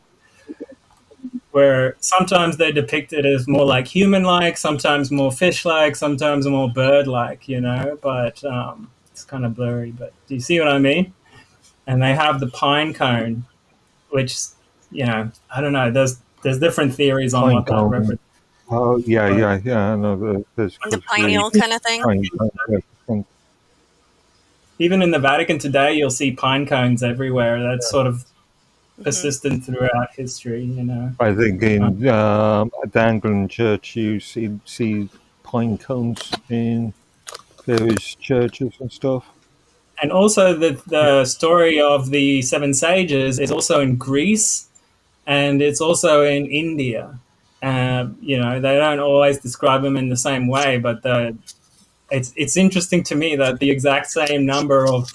where sometimes they're depicted as more like human-like, sometimes more fish-like, sometimes more bird-like, you know, but it's kind of blurry. But do you see what I mean? And they have the pine cone, which, you know, I don't know. There's different theories on Pine what that cone. represents. Oh, yeah. I know. There's The pineal kind of thing. Even in the Vatican today, you'll see pine cones everywhere. That's sort of persistent throughout history, you know. I think in the Anglican Church, you see pine cones in various churches and stuff. And also the story of the 7 sages is also in Greece, and it's also in India. You know, they don't always describe them in the same way, but it's interesting to me that the exact same number of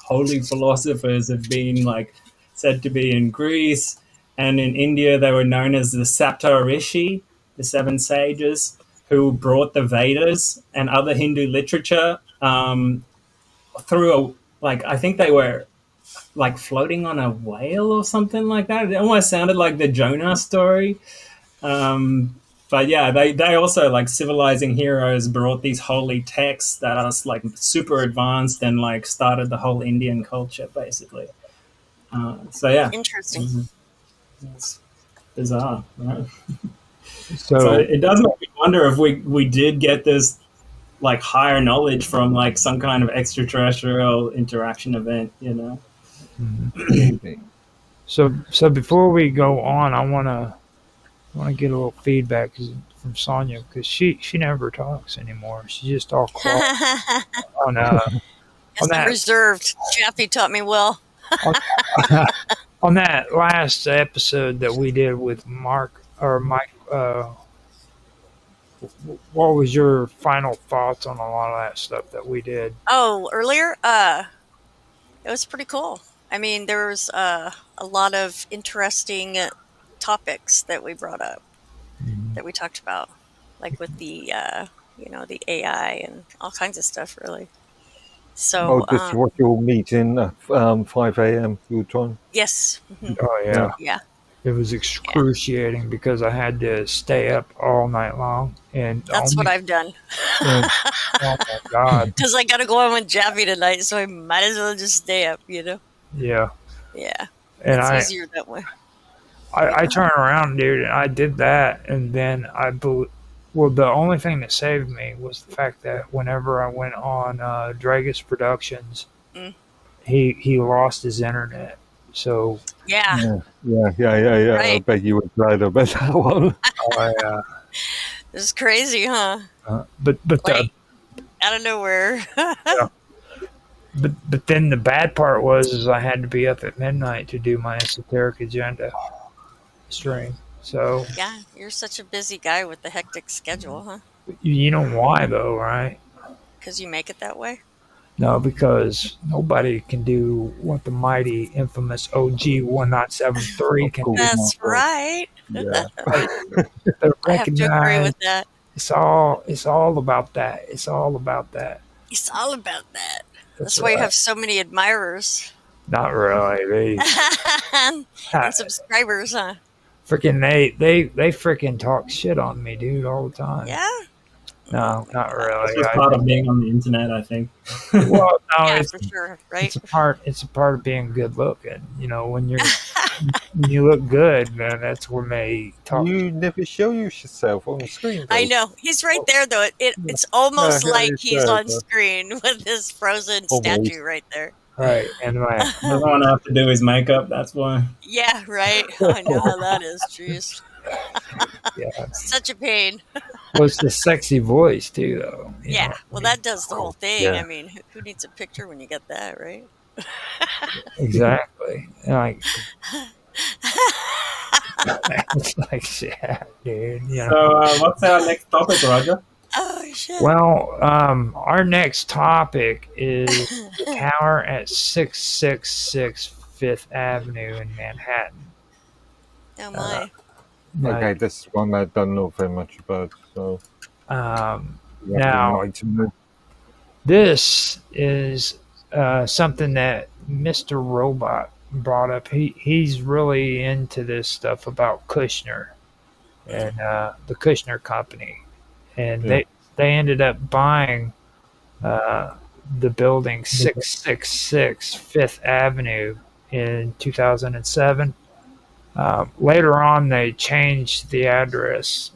holy philosophers have been like said to be in Greece, and in India they were known as the Saptarishi, the 7 sages, who brought the Vedas and other Hindu literature through I think they were like floating on a whale or something like that. It almost sounded like the Jonah story. But yeah, they also, like, civilizing heroes brought these holy texts that are like super advanced and like started the whole Indian culture basically. So yeah, Interesting. it's bizarre, right? So, So it does make me wonder if we did get this like higher knowledge from like some kind of extraterrestrial interaction event, you know. so before we go on, I want to want to get a little feedback from Sonia because she never talks anymore. She's just all quiet on Yes, on I'm that reserved. Chappie taught me well. on, on that last episode that we did with Mark or Mike. What was your final thoughts on a lot of that stuff that we did? Oh, earlier, it was pretty cool. I mean, there was a lot of interesting topics that we brought up that we talked about, like with the the AI and all kinds of stuff, really. Oh, So, this is what you'll meet in 5 a.m. your time. yes, Oh yeah, yeah, it was excruciating because I had to stay up all night long and that's what I've done. oh my god, Because I got to go on with Jappy tonight, so I might as well just stay up, yeah. Yeah, And it's easier that way. I turned around, dude, and I did that, and then well, the only thing that saved me was the fact that whenever I went on Dragus Productions, Mm. he lost his internet. So Yeah, Yeah. I right. bet you were glad about that one. I, This is crazy, huh? but Like, out of nowhere. but then the bad part was I had to be up at midnight to do my esoteric agenda stream. So Yeah, you're such a busy guy with the hectic schedule, huh? you know why though, right? Because you make it that way? No, because nobody can do what the mighty, infamous OG 1973 can do. That's right. Yeah. They're I have to agree recognized. with that. It's all about that. It's all about that. It's all about that. That's That's why you right. have so many admirers Not really. and subscribers, huh? Freaking they freaking talk shit on me, dude, all the time. Yeah? No, not It's really. just part of being on the internet, I think. Well, no, Yeah, it's for sure, right? it's a part of being good looking. You know, when you look good, man, that's when they talk. You never show yourself on the screen. I though. know. He's right there, though. It's almost Yeah, like it's he's there, on but- screen with his frozen Almost. statue right there. Right, and my Doesn't want to have to do his makeup, that's why. Yeah, right. I know how that is. Jeez. yeah, Such a pain. well, it's the sexy voice too, though. you Yeah, know. well, that does the whole thing. Yeah. I mean, who needs a picture when you get that, right? Exactly. And like, it's like shit, dude. You know. So, what's our next topic, Roger? Oh, shit. Well, our next topic is the tower at 666 Fifth Avenue in Manhattan. Oh, my. Okay, this is one I don't know very much about. So you have to Now, enlighten me. this is something that Mr. Robot brought up. He's really into this stuff about Kushner and the Kushner Company, and Yeah. they ended up buying the building 666 Fifth Avenue in 2007. Later on, they changed the address,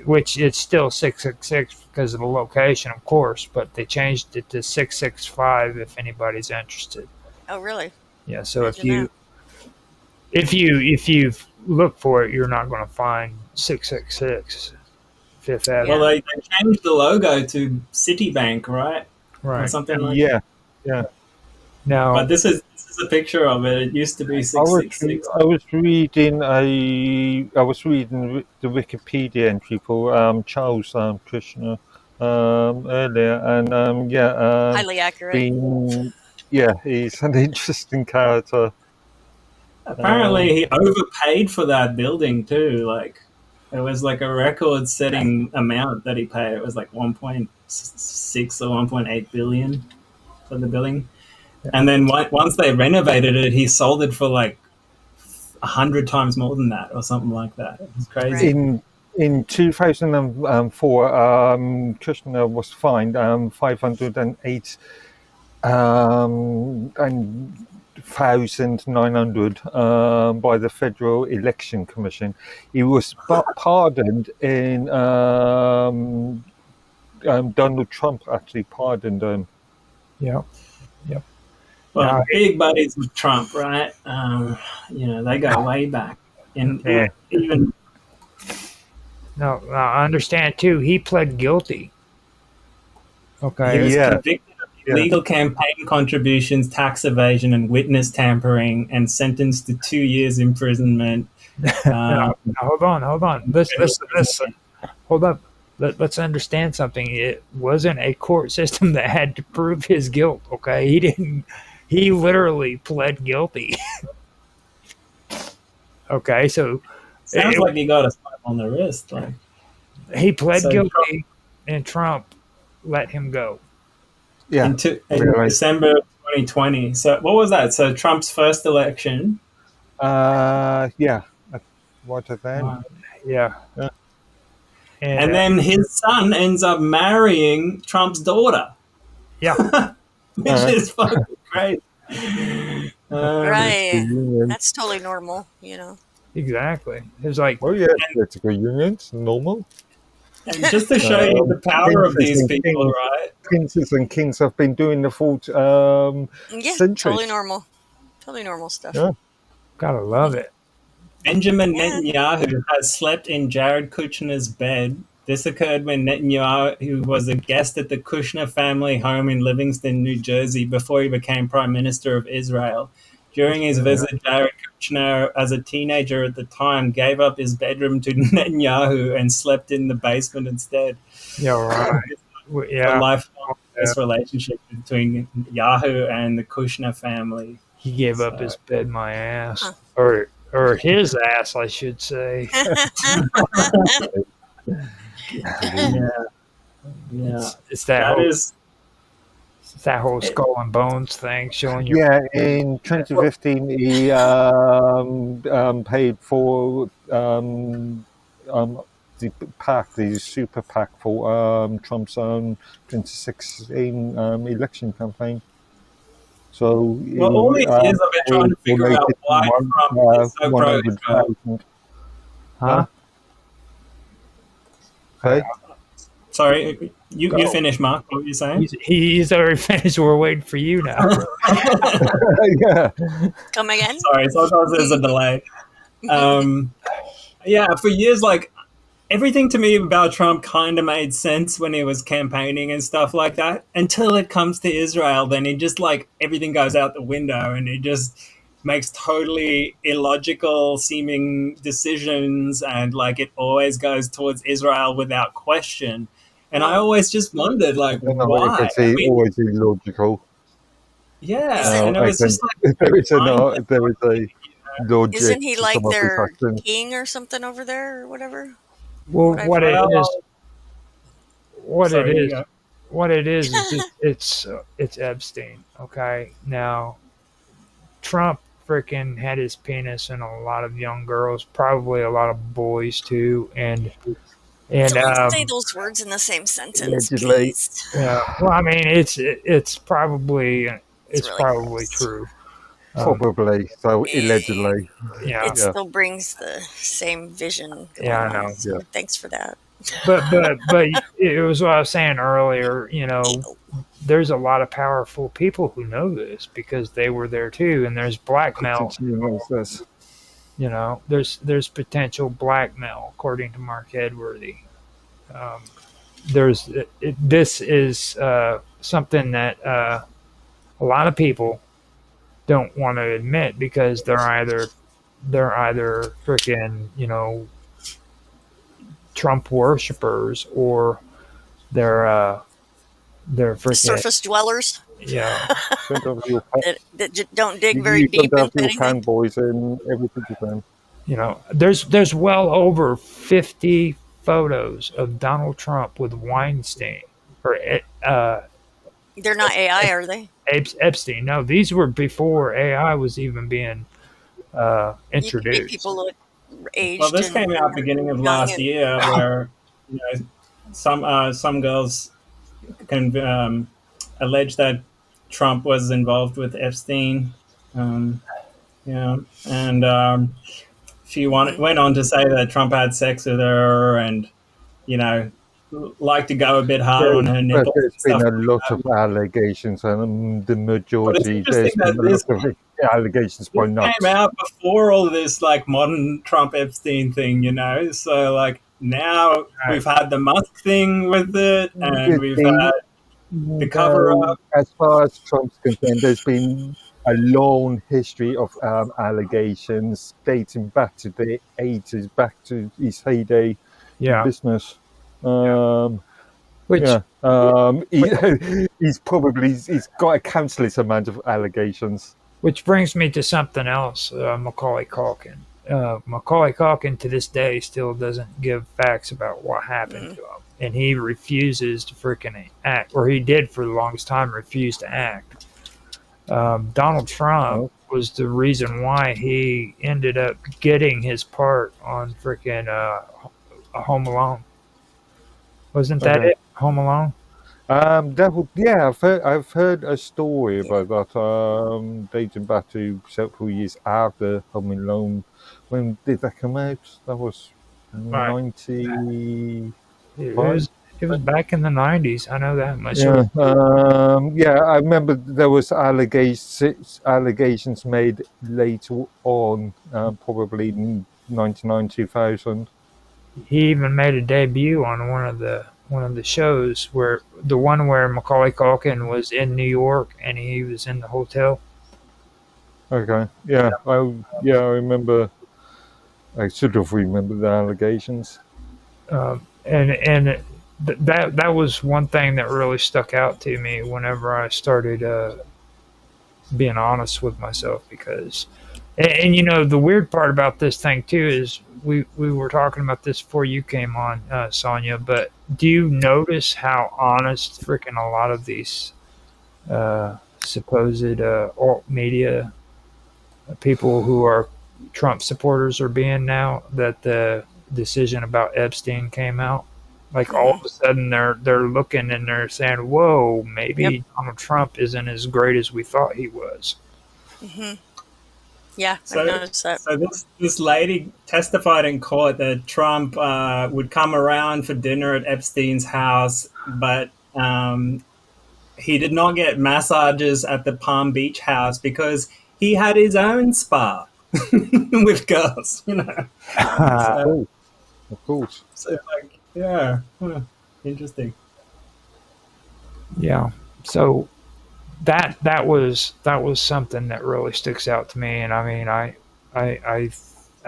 which it's still 666 because of the location, of course, but they changed it to 665 if anybody's interested. Oh, really? Yeah, so if Imagine you look for it, you're not going to find 666 Fifth Avenue. Well, they changed the logo to Citibank, right? Or Right. something like Yeah. Now, But this is a picture of it. It used to be 666. I was reading the Wikipedia entry for Charles Kushner earlier, and Highly accurate. he's an interesting character. Apparently, he overpaid for that building too. Like, it was like a record-setting amount that he paid. It was like 1.6 or 1.8 billion for the building. And then once they renovated it, he sold it for like 100 times more than that, or something like that. It's crazy. Right. In 2004, Kushner was fined 508 and 1,900 by the Federal Election Commission. He was pardoned in Donald Trump actually pardoned him. yeah. Well, Now- big buddies with Trump, right? They go way back. And Yeah. even No, I understand too. He pled guilty. He Okay. was Yeah, convicted of yeah. illegal campaign contributions, tax evasion, and witness tampering, and sentenced to 2 years imprisonment. Now, hold on. Let's hold up. Let's understand something. It wasn't a court system that had to prove his guilt. Okay, he didn't. He literally pled guilty. Okay, so Sounds like he got a slap on the wrist. Like, he pled so guilty, and Trump let him go. Yeah. in Really. December 2020. So what was that? So Trump's first election. Yeah. Right at the end. Yeah. Yeah. And then his son ends up marrying Trump's daughter. Yeah. Which is fucking great. Right. Union. That's totally normal, you know. Exactly. It's like, Oh yeah, political unions, normal. And just to show you the power of princes these and people, kings- right? Princes and kings have been doing the full Yeah, centuries. totally normal. Totally normal stuff. Yeah. gotta love it. Benjamin Yeah. Netanyahu has slept in Jared Kushner's bed. This occurred when Netanyahu was a guest at the Kushner family home in Livingston, New Jersey, before he became Prime Minister of Israel. During his visit, Jared Kushner, as a teenager at the time, gave up his bedroom to Netanyahu and slept in the basement instead. Yeah, right. A Yeah, lifelong relationship between Yahoo and the Kushner family. he gave up his bed, my ass, or his ass, I should say. Yeah. It's That is it's that whole skull and bones thing, showing you. Yeah, in 2015, he paid for the PAC, the super PAC for Trump's 2016 election campaign. So, well, all these years I've been trying to figure out why Trump is so pro-Israel. Huh? Okay. Sorry, you Go. finish, Mark. What were you saying? He's already finished. We're waiting for you now. Yeah. Come again? Sorry, sometimes there's a delay. Yeah, for years, like, everything to me about Trump kind of made sense when he was campaigning and stuff like that. Until it comes to Israel, then he just, like, everything goes out the window and he just makes totally illogical seeming decisions, and, like, it always goes towards Israel without question. And I always just wondered, like, why? It's always illogical. Yeah, and it was just like, there is a logic. Isn't he to like some of his their actions. king or something over there or whatever? Well, what it is, Sorry, you go. what it is just, it's Epstein. Okay, now Trump freaking had his penis in a lot of young girls, probably a lot of boys too, and Don't say those words in the same sentence, allegedly. please. yeah. Well, I mean, it's probably really probably gross. true. Probably. So allegedly. Yeah, It still brings the same vision. going Yeah, I know. on, so Yeah. Thanks for that. but it was what I was saying earlier. You know, there's a lot of powerful people who know this because they were there too, and there's blackmail. You know, there's potential blackmail according to Mark Edworthy. This is something that a lot of people don't want to admit because they're either freaking, you know, Trump worshippers, or they're freaking Surface dwellers yeah. that don't dig very deep into anything. fanboys and everything you can. You know, there's well over 50 photos of Donald Trump with Weinstein or They're not AI, are they? Epstein. No, these were before AI was even being You can make introduced. people look aged. Well, this and came out beginning of young last and- year, where you know some girls can allege that Trump was involved with Epstein. Yeah, and she went on to say that Trump had sex with her, and you know, like to go a bit hard on her nipples. There's and been stuff a like lot that. of allegations, and the majority, interesting there's been that a this- lot of allegations by It nuts. came out before all this like modern Trump Epstein thing, you know. So like now we've had the Musk thing with it, and we've had the cover up. As far as Trump's concerned, there's been a long history of allegations dating back to the 80s, back to his heyday in business. Which He's got a countless amount of allegations. Which brings me to something else, Macaulay Culkin. Macaulay Culkin to this day still doesn't give facts about what happened to him. And he refuses to freaking act, or he did for the longest time refuse to act. Donald Trump was the reason why he ended up getting his part on freaking Home Alone. Wasn't that it? Home Alone? I've heard a story about that, dating back to several years after Home Alone. When did that come out? That was 90. It was back in the 90s. I know that much. I remember there was allegations made later on, probably in 99, 2000. He even made a debut on one of the shows where Macaulay Culkin was in New York and he was in the hotel. Okay. I remember. I should have remembered the allegations. That was one thing that really stuck out to me whenever I started being honest with myself, because the weird part about this thing too is we were talking about this before you came on, Sonia, but do you notice how honest freaking a lot of these supposed alt media people who are Trump supporters are being now that the decision about Epstein came out? Like all of a sudden they're looking and they're saying, whoa, maybe Donald Trump isn't as great as we thought he was. Mm-hmm. Yeah, so, I noticed that. So this lady testified in court that Trump would come around for dinner at Epstein's house, but he did not get massages at the Palm Beach house because he had his own spa with girls, Of course. So, interesting. Yeah. So that was something that really sticks out to me, and I mean, I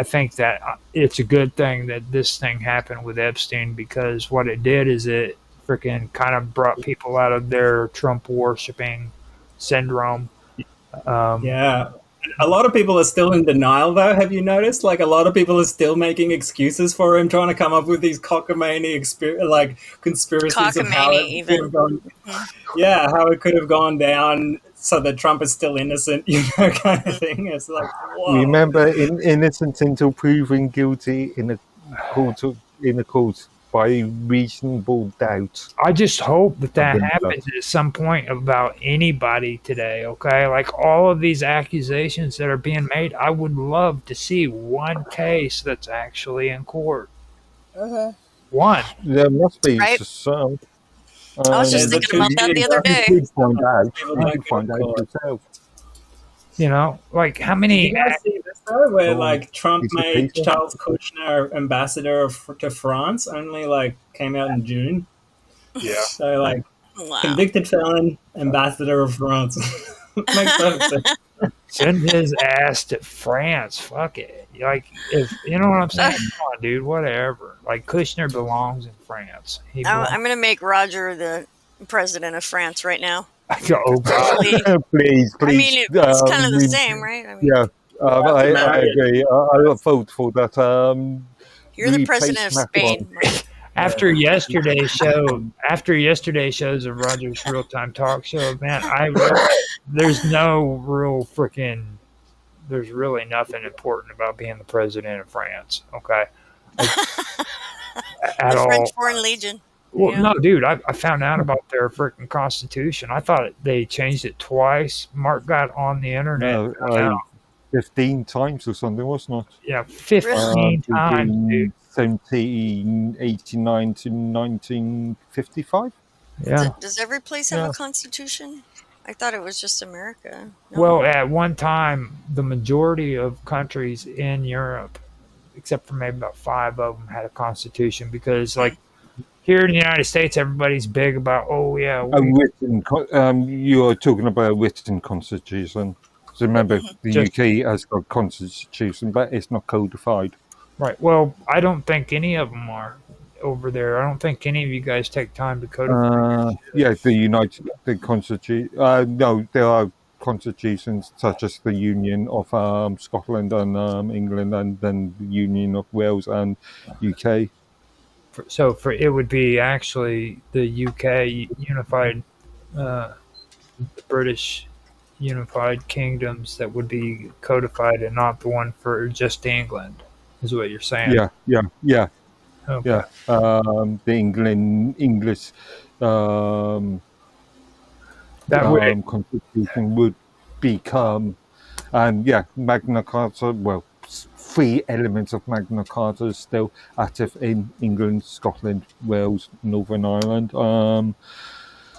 think that it's a good thing that this thing happened with Epstein, because what it did is it freaking kind of brought people out of their Trump worshiping syndrome. A lot of people are still in denial, though. Have you noticed? Like, a lot of people are still making excuses for him, trying to come up with these cockamamie conspiracies of how it could have gone. How it could have gone down so that Trump is still innocent, kind of thing. It's like, whoa. Remember, innocent until proven guilty in a court by reasonable doubt. I just hope that happens at some point about anybody today, okay? Like all of these accusations that are being made, I would love to see one case that's actually in court. One. There must be some. I was just thinking about that the other day. You can find out yourself. Like how many... Did you guys see this though, where Trump made Charles Kushner ambassador to France, only came out in June? Yeah. So convicted felon, ambassador of France. Makes perfect sense. Send his ass to France. Fuck it. Like, if you know what I'm saying, come on, dude. Whatever. Like Kushner belongs in France. I'm gonna make Roger the president of France right now. Oh God! please. I mean, it's kind of the same, right? I mean, I agree. I'll vote for that. You're the president of Spain. After yesterday's shows of Roger's Real Time Talk Show, man, there's really nothing important about being the president of France. Okay, the French Foreign Legion. Well, no, dude, I found out about their freaking constitution. I thought they changed it twice. Mark got on the internet. 15 times or something, wasn't it? Yeah, 15 times, dude. 1789 to 1955. Yeah. Does every place have a constitution? I thought it was just America. No. Well, at one time, the majority of countries in Europe except for maybe about 5 of them had a constitution, because like here in the United States, everybody's big about, oh yeah, You're talking about a written constitution. So remember, the Just- UK has got a constitution, but it's not codified. right. Well, I don't think any of them are over there. I don't think any of you guys take time to codify. Yeah, the Constitution. No, there are constitutions such as the Union of Scotland and England, and then the Union of Wales and UK. So for it would be actually the UK unified, the British unified kingdoms that would be codified, and not the one for just England, is what you're saying. Yeah. Okay. The English That would constitution would become, and Magna Carta. Well, 3 elements of Magna Carta is still active in England, Scotland, Wales, Northern Ireland.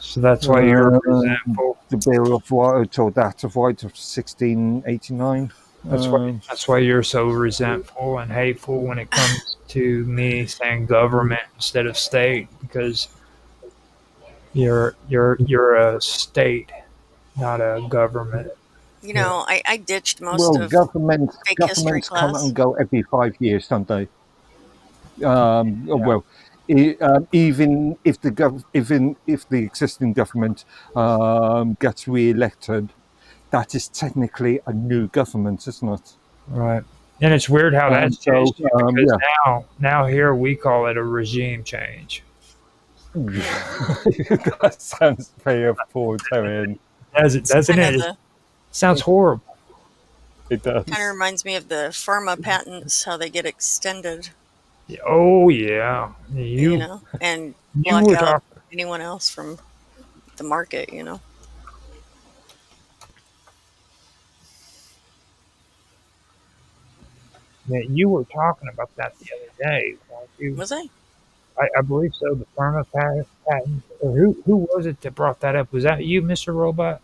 So that's why you're resentful. The Bill of Rights, or that of Rights of 1689. That's why you're so resentful and hateful when it comes to me saying government instead of state, because you're a state, not a government. You know, I ditched most of governments fake history come class. and go every 5 years, don't they? Well, even if the existing government gets re-elected, that is technically a new government, isn't it? Right. And it's weird how that's changed, because yeah. now here we call it a regime change. That sounds very authoritarian. Doesn't it? It sounds horrible. It does. Kind of reminds me of the pharma patents, how they get extended. Oh yeah, You know, and you block were out talking. anyone else from the market. You know. Yeah, you were talking about that the other day, weren't you? Was I? I believe so. The pharma patent. Or who was it that brought that up? Was that you, Mr. Robot?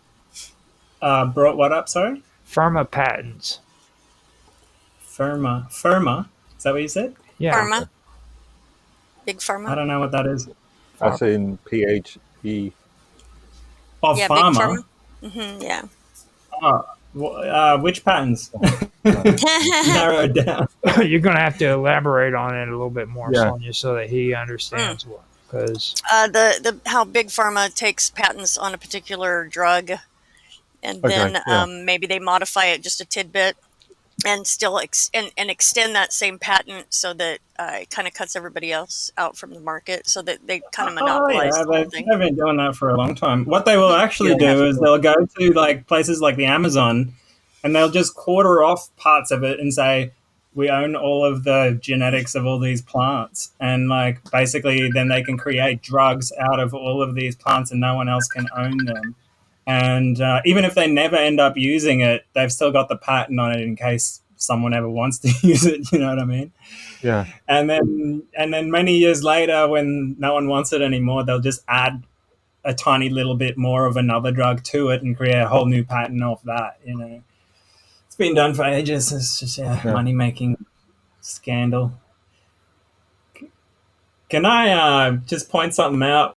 Brought what up? Sorry. Pharma patents. Firma. Is that what you said? Yeah. Pharma. Big pharma. I don't know what that is. As in PHE. Oh, yeah, pharma. big pharma. Yeah. Which patents? Narrow it down. You're going to have to elaborate on it a little bit more, Yeah. Sonia, so that he understands what. Because the how big pharma takes patents on a particular drug, and then maybe they modify it just a tidbit, and still extend that same patent so that it kind of cuts everybody else out from the market, so that they kind of monopolize the whole thing. They've been doing that for a long time. What they will actually do is they'll go to like places like the Amazon, and they'll just quarter off parts of it and say, we own all of the genetics of all these plants, and like basically then they can create drugs out of all of these plants and no one else can own them. And even if they never end up using it, they've still got the patent on it in case someone ever wants to use it. You know what I mean? Yeah. And then many years later, when no one wants it anymore, they'll just add a tiny little bit more of another drug to it and create a whole new patent off that. You know, it's been done for ages. It's just money making scandal. Can I just point something out?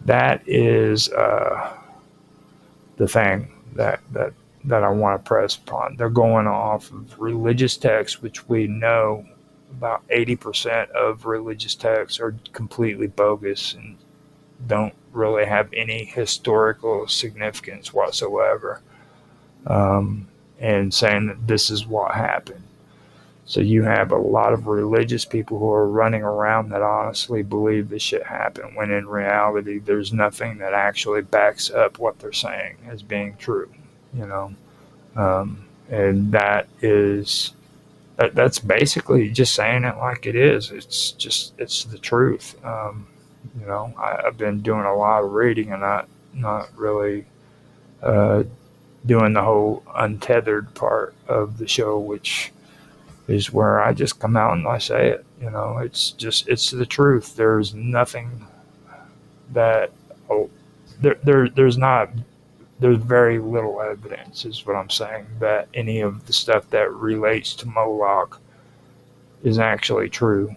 that is the thing that I want to press upon. They're going off of religious texts, which we know about 80% of religious texts are completely bogus and don't really have any historical significance whatsoever, and saying that this is what happened. So you have a lot of religious people who are running around that honestly believe this shit happened, when in reality there's nothing that actually backs up what they're saying as being true, you know. And that is That's basically just saying it like it is. It's the truth. I've been doing a lot of reading and not really uh, doing the whole untethered part of the show, which is where I just come out and I say it. It's the truth. There's nothing that oh, there's not there's very little evidence, is what I'm saying, that any of the stuff that relates to Moloch is actually true.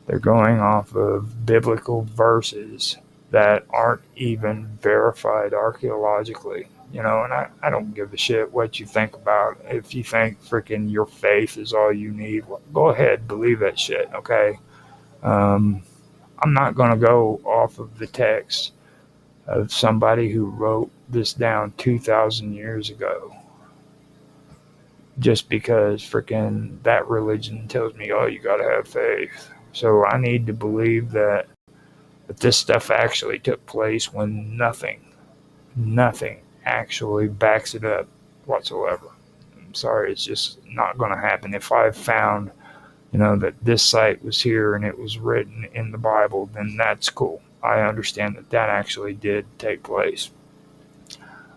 They're going off of biblical verses that aren't even verified archaeologically. And I don't give a shit what you think about. If you think freaking your faith is all you need, well, go ahead, believe that shit, okay? Um, I'm not going to go off of the text of somebody who wrote this down 2,000 years ago just because freaking that religion tells me, oh, you got to have faith. So I need to believe that this stuff actually took place when nothing actually backs it up whatsoever. I'm sorry, it's just not going to happen. If I found, that this site was here and it was written in the Bible, then that's cool. I understand that actually did take place.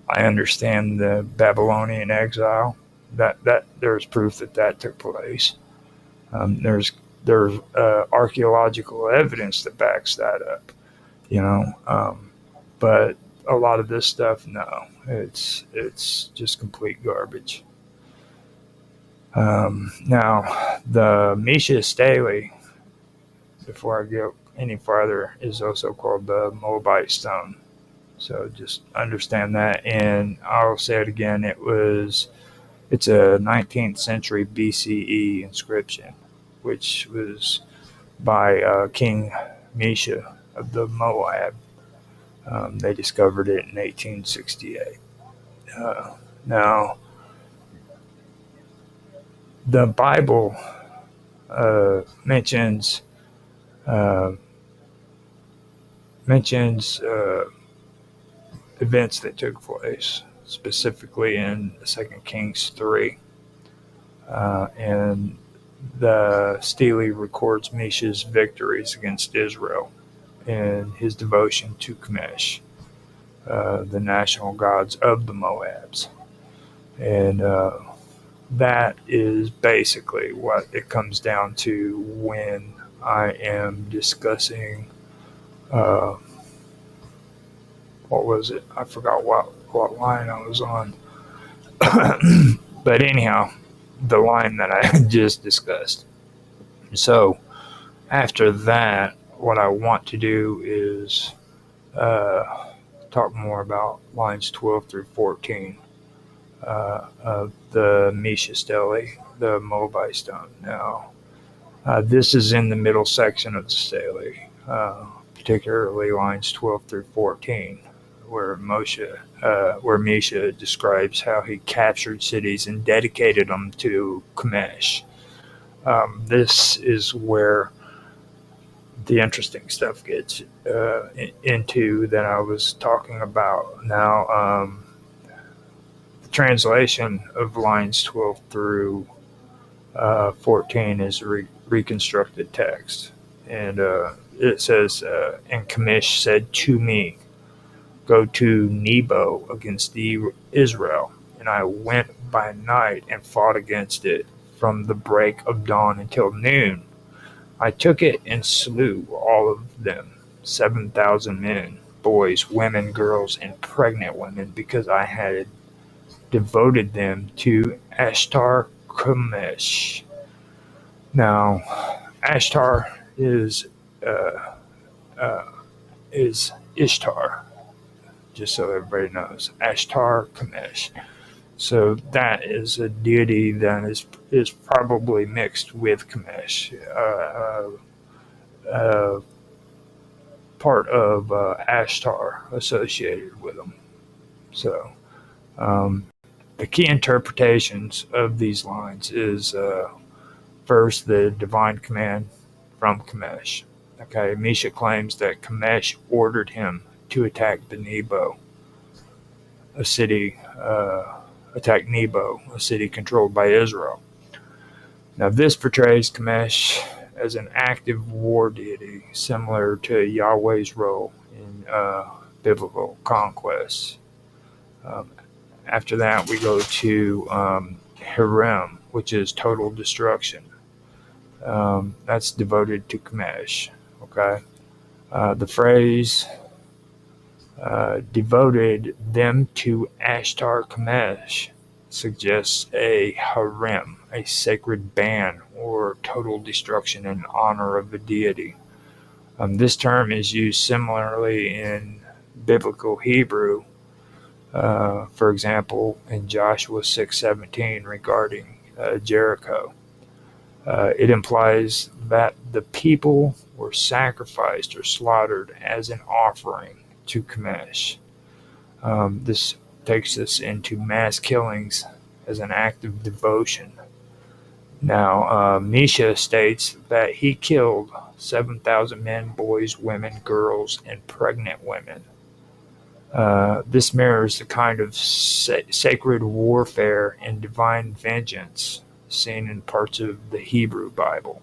I understand the Babylonian exile. That there's proof that took place. There's archaeological evidence that backs that up. But a lot of this stuff, no, it's just complete garbage. Now, the Misha Staley, before I go any farther, is also called the Moabite stone. So just understand that. And I'll say it again, it's a 19th century BCE inscription, which was by King Misha of the Moab. They discovered it in 1868. Now, the Bible mentions events that took place, specifically in 2 Kings 3. And the Stele records Misha's victories against Israel and his devotion to Chemosh, the national gods of the Moabs. And that is basically what it comes down to when I am discussing what was it? I forgot what line I was on. But anyhow, the line that I just discussed. So after that, what I want to do is talk more about lines 12 through 14 of the Misha Stele, the Moabite stone. Now, this is in the middle section of the Stele, particularly lines 12 through 14, where Misha describes how he captured cities and dedicated them to Chemosh. This is where the interesting stuff gets into that I was talking about. Now, the translation of lines 12 through 14 is reconstructed text. And it says, and Chemosh said to me, go to Nebo against Israel. And I went by night and fought against it from the break of dawn until noon. I took it and slew all of them, 7,000 men, boys, women, girls, and pregnant women, because I had devoted them to Ashtar Chemosh. Now, Ashtar is Ishtar, just so everybody knows. Ashtar Chemosh. So that is a deity that is probably mixed with Chemosh, part of Ashtar associated with them. So the key interpretations of these lines is first the divine command from Chemosh. Okay, Misha claims that Chemosh ordered him to attack Nebo, a city controlled by Israel. Now, this portrays Kamesh as an active war deity, similar to Yahweh's role in biblical conquests. Um, After that, we go to Hiram, which is total destruction. That's devoted to Kamesh. Okay, the phrase devoted them to Ashtar Kamesh suggests a harem, a sacred ban or total destruction in honor of a deity. This term is used similarly in biblical Hebrew, for example, in Joshua 6:17 regarding Jericho. It implies that the people were sacrificed or slaughtered as an offering to Kamesh. This takes us into mass killings as an act of devotion. Now, Misha states that he killed 7,000 men, boys, women, girls, and pregnant women. This mirrors the kind of sacred warfare and divine vengeance seen in parts of the Hebrew Bible.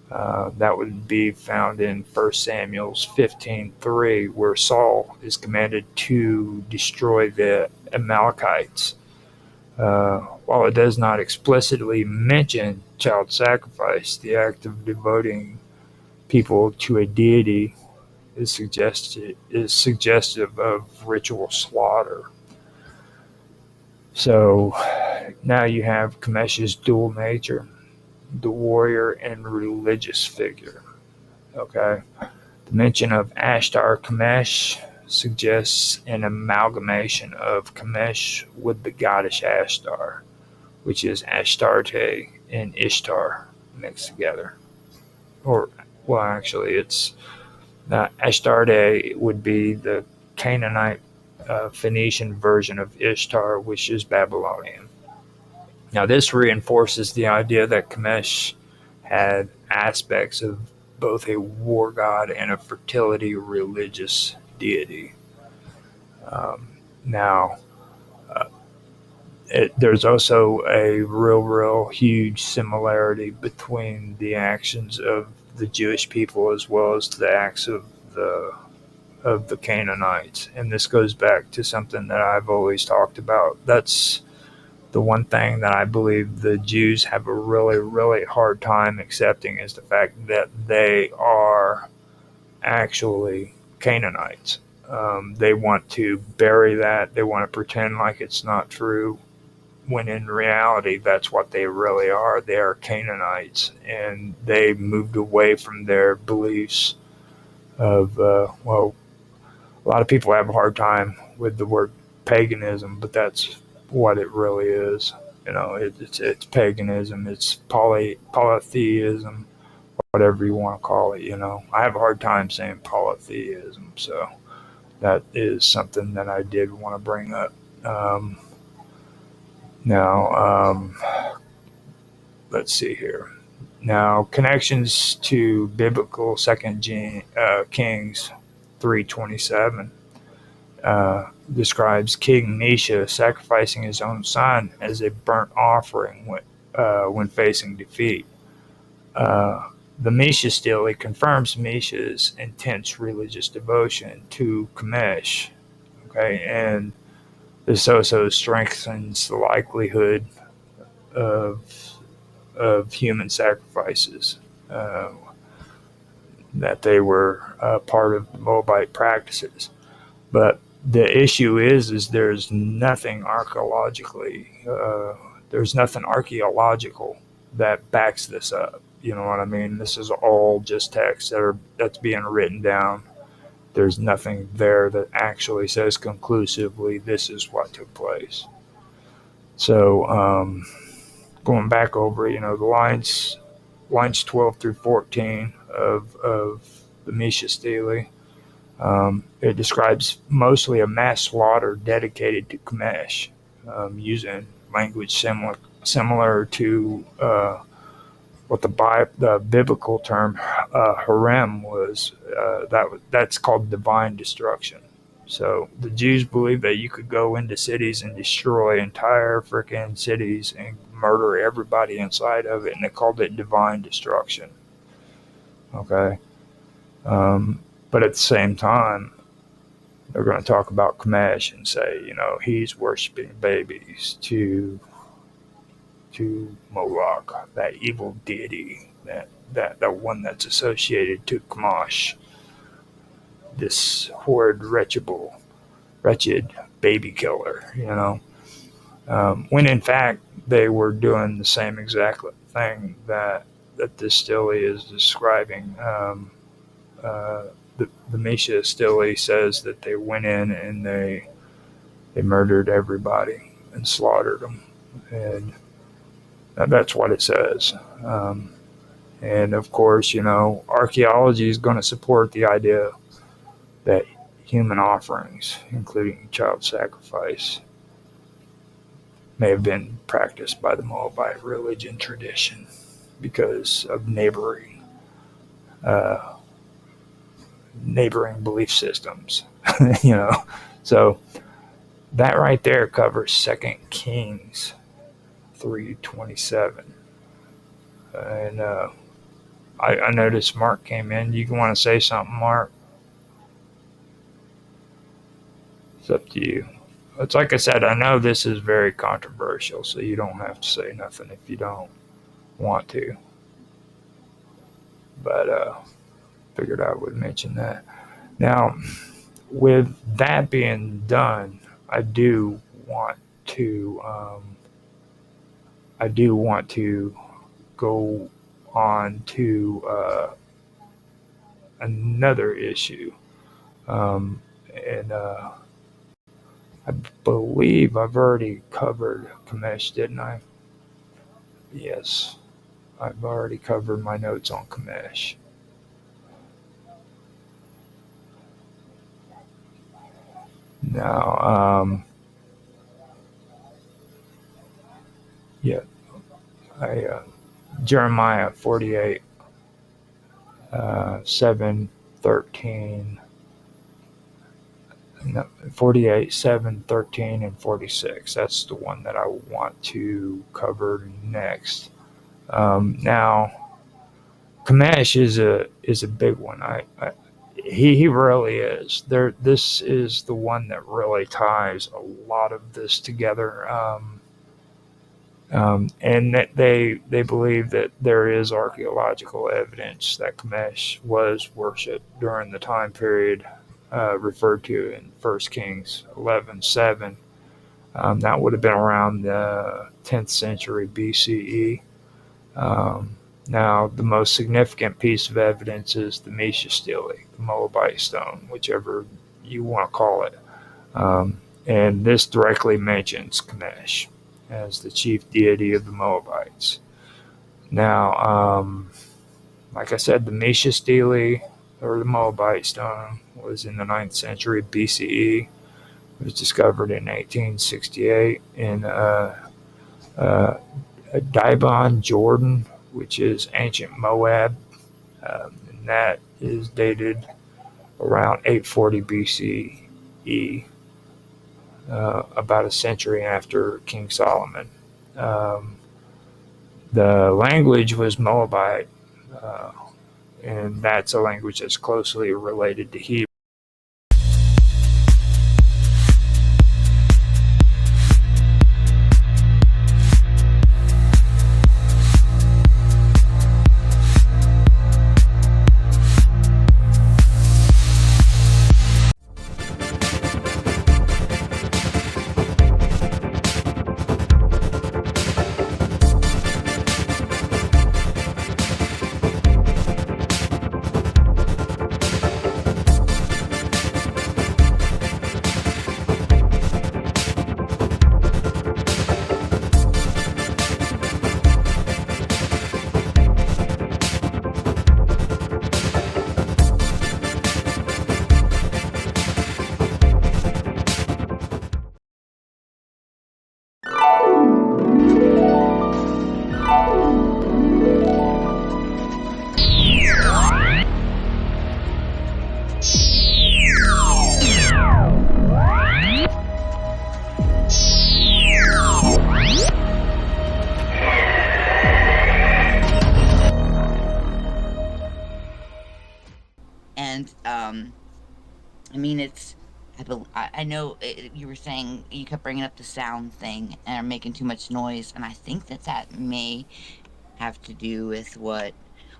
That would be found in 1 Samuel 15:3, where Saul is commanded to destroy the Amalekites. While it does not explicitly mention child sacrifice, the act of devoting people to a deity is suggestive of ritual slaughter. So now you have Kamesh's dual nature, the warrior and religious figure. Okay, the mention of Ashtar Kamesh suggests an amalgamation of Kamesh with the goddess Ashtar, which is Ashtarte and Ishtar mixed together. Or, well, actually, it's Ashtarte would be the Canaanite Phoenician version of Ishtar, which is Babylonian. Now, this reinforces the idea that Kamesh had aspects of both a war god and a fertility religious deity. Now, there's also a real huge similarity between the actions of the Jewish people as well as the acts of the Canaanites, and this goes back to something that I've always talked about. That's the one thing that I believe the Jews have a really hard time accepting is the fact that they are actually Canaanites. They want to bury that. They want to pretend like it's not true, when in reality, that's what they really are. They are Canaanites, and they moved away from their beliefs of, well, a lot of people have a hard time with the word paganism, but that's what it really is. You know, it's paganism, it's polytheism, whatever you want to call it. You know, I have a hard time saying polytheism, so that is something that I did want to bring up. Now, let's see here. Now, connections to biblical Second Kings 3:27 describes King Misha sacrificing his own son as a burnt offering when facing defeat. The Misha stele confirms Misha's intense religious devotion to Kamesh. Okay, and this also strengthens the likelihood of human sacrifices, that they were part of the Moabite practices. But the issue is there's nothing there's nothing archaeological that backs this up. You know what I mean? This is all just text that's being written down. There's nothing there that actually says conclusively this is what took place. So going back over, the lines 12 through 14 of the Misha Stele, it describes mostly a mass slaughter dedicated to Kamesh, using language similar to what the biblical term harem was. That's called divine destruction. So the Jews believed that you could go into cities and destroy entire freaking cities and murder everybody inside of it, and they called it divine destruction. Okay? But at the same time, they're going to talk about Kamesh and say, he's worshiping babies to Moloch, that evil deity, that one that's associated to Kamash, this horrid, wretched baby killer, when in fact they were doing the same exact thing that this Stille is describing. The Misha Stille says that they went in and they murdered everybody and slaughtered them, and that's what it says. And of course, archaeology is going to support the idea that human offerings, including child sacrifice, may have been practiced by the Moabite religion tradition because of neighboring belief systems. So that right there covers 2 Kings 3:27. And I noticed Mark came in. You want to say something, Mark? It's up to you. It's like I said, I know this is very controversial, so you don't have to say nothing if you don't want to. But figured I would mention that. Now, with that being done, I do want to go on to another issue, and I believe I've already covered Kamesh, didn't I? Yes, I've already covered my notes on Kamesh. Now, Jeremiah 48, 7, 13, 48, 7, 13, and 46. That's the one that I want to cover next. Now, Kamesh is a big one. He really is. This is the one that really ties a lot of this together. And that they believe that there is archaeological evidence that Kamesh was worshipped during the time period referred to in 1 Kings 11:7. That would have been around the 10th century BCE. Now, the most significant piece of evidence is the Mesha Stele, the Moabite stone, whichever you want to call it. And this directly mentions Kamesh as the chief deity of the Moabites. Now, like I said, the Mesha Stele, or the Moabite stone, was in the 9th century BCE. It was discovered in 1868 in Dibon, Jordan, which is ancient Moab, and that is dated around 840 BCE, about a century after King Solomon. The language was Moabite, and that's a language that's closely related to Hebrew. mean, I know you were saying you kept bringing up the sound thing and are making too much noise, and I think that may have to do with what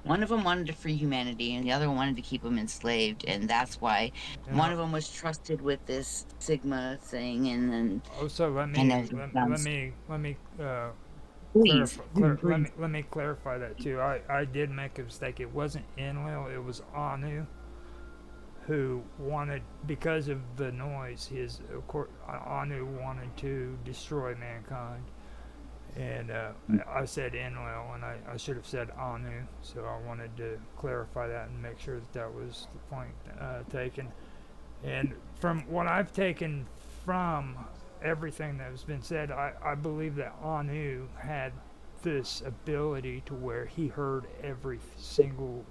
one of them wanted to free humanity and the other wanted to keep them enslaved, and that's why You one know, of them was trusted with this Sigma thing, and then also I know this sounds let me please, please. let me clarify that too. I did make a mistake. It wasn't Enlil, it was Anu who wanted, because of the noise, his of course Anu wanted to destroy mankind. And I said Enlil, and I should have said Anu, so I wanted to clarify that and make sure that that was the point taken. And from what I've taken from everything that has been said, I believe that Anu had this ability to where he heard every single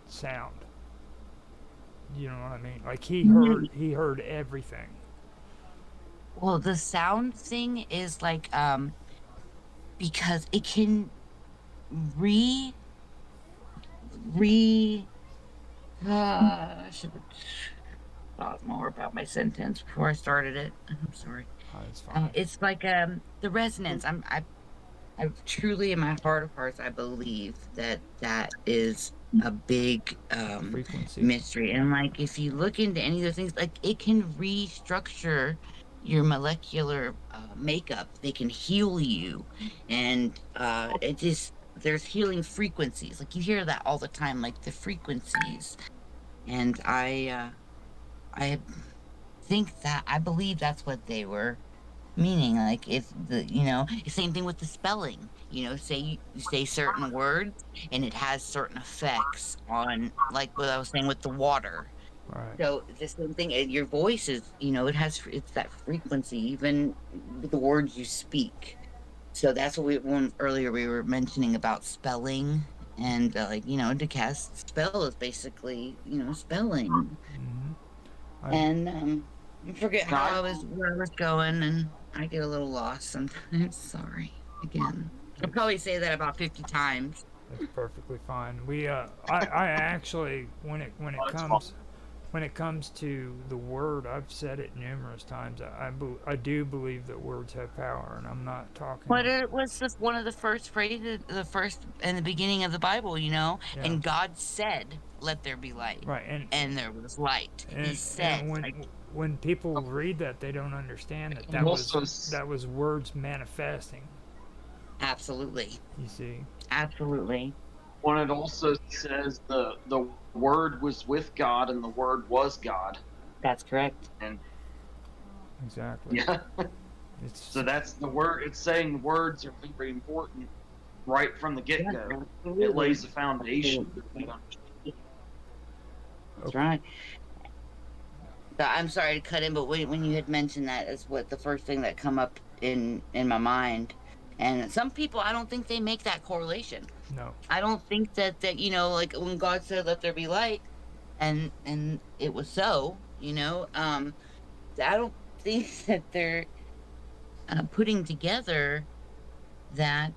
sound. You know what I mean? Like he heard everything. Well, the sound thing is like because it can re re I should have thought more about my sentence before I started it. I'm sorry. It's fine. It's like the resonance. I truly, in my heart of hearts, I believe that is a big Frequency. mystery. And like, if you look into any of those things, like it can restructure your molecular makeup. They can heal you, and it just there's healing frequencies. Like you hear that all the time, like the frequencies. And I think that I believe that's what they were meaning. Like if same thing with the spelling. Say you say certain words and it has certain effects on, like what I was saying with the water. Right. So the same thing, your voice is, it's that frequency, even with the words you speak. So that's what when earlier we were mentioning about spelling, and to cast spell is basically, spelling. Mm-hmm. And I forget where I was going, and I get a little lost sometimes. Sorry again. I'll probably say that about 50 times. That's perfectly fine. I actually, when it comes to the word, I've said it numerous times. I do believe that words have power, and I'm not talking. But it was just one of the first phrases, the first in the beginning of the Bible, Yeah. and God said, "Let there be light," Right, and there was light. He said, and when people read that, they don't understand that was words manifesting. Absolutely. You see. Absolutely. When it also says the Word was with God and the Word was God. That's correct. And exactly. Yeah. So that's the word. It's saying words are very important right from the get-go. It lays the foundation. That's right. I'm sorry to cut in, but when you had mentioned that is what the first thing that come up in my mind. And some people, I don't think they make that correlation. No. I don't think that like when God said, "Let there be light," and it was so. I don't think that they're putting together that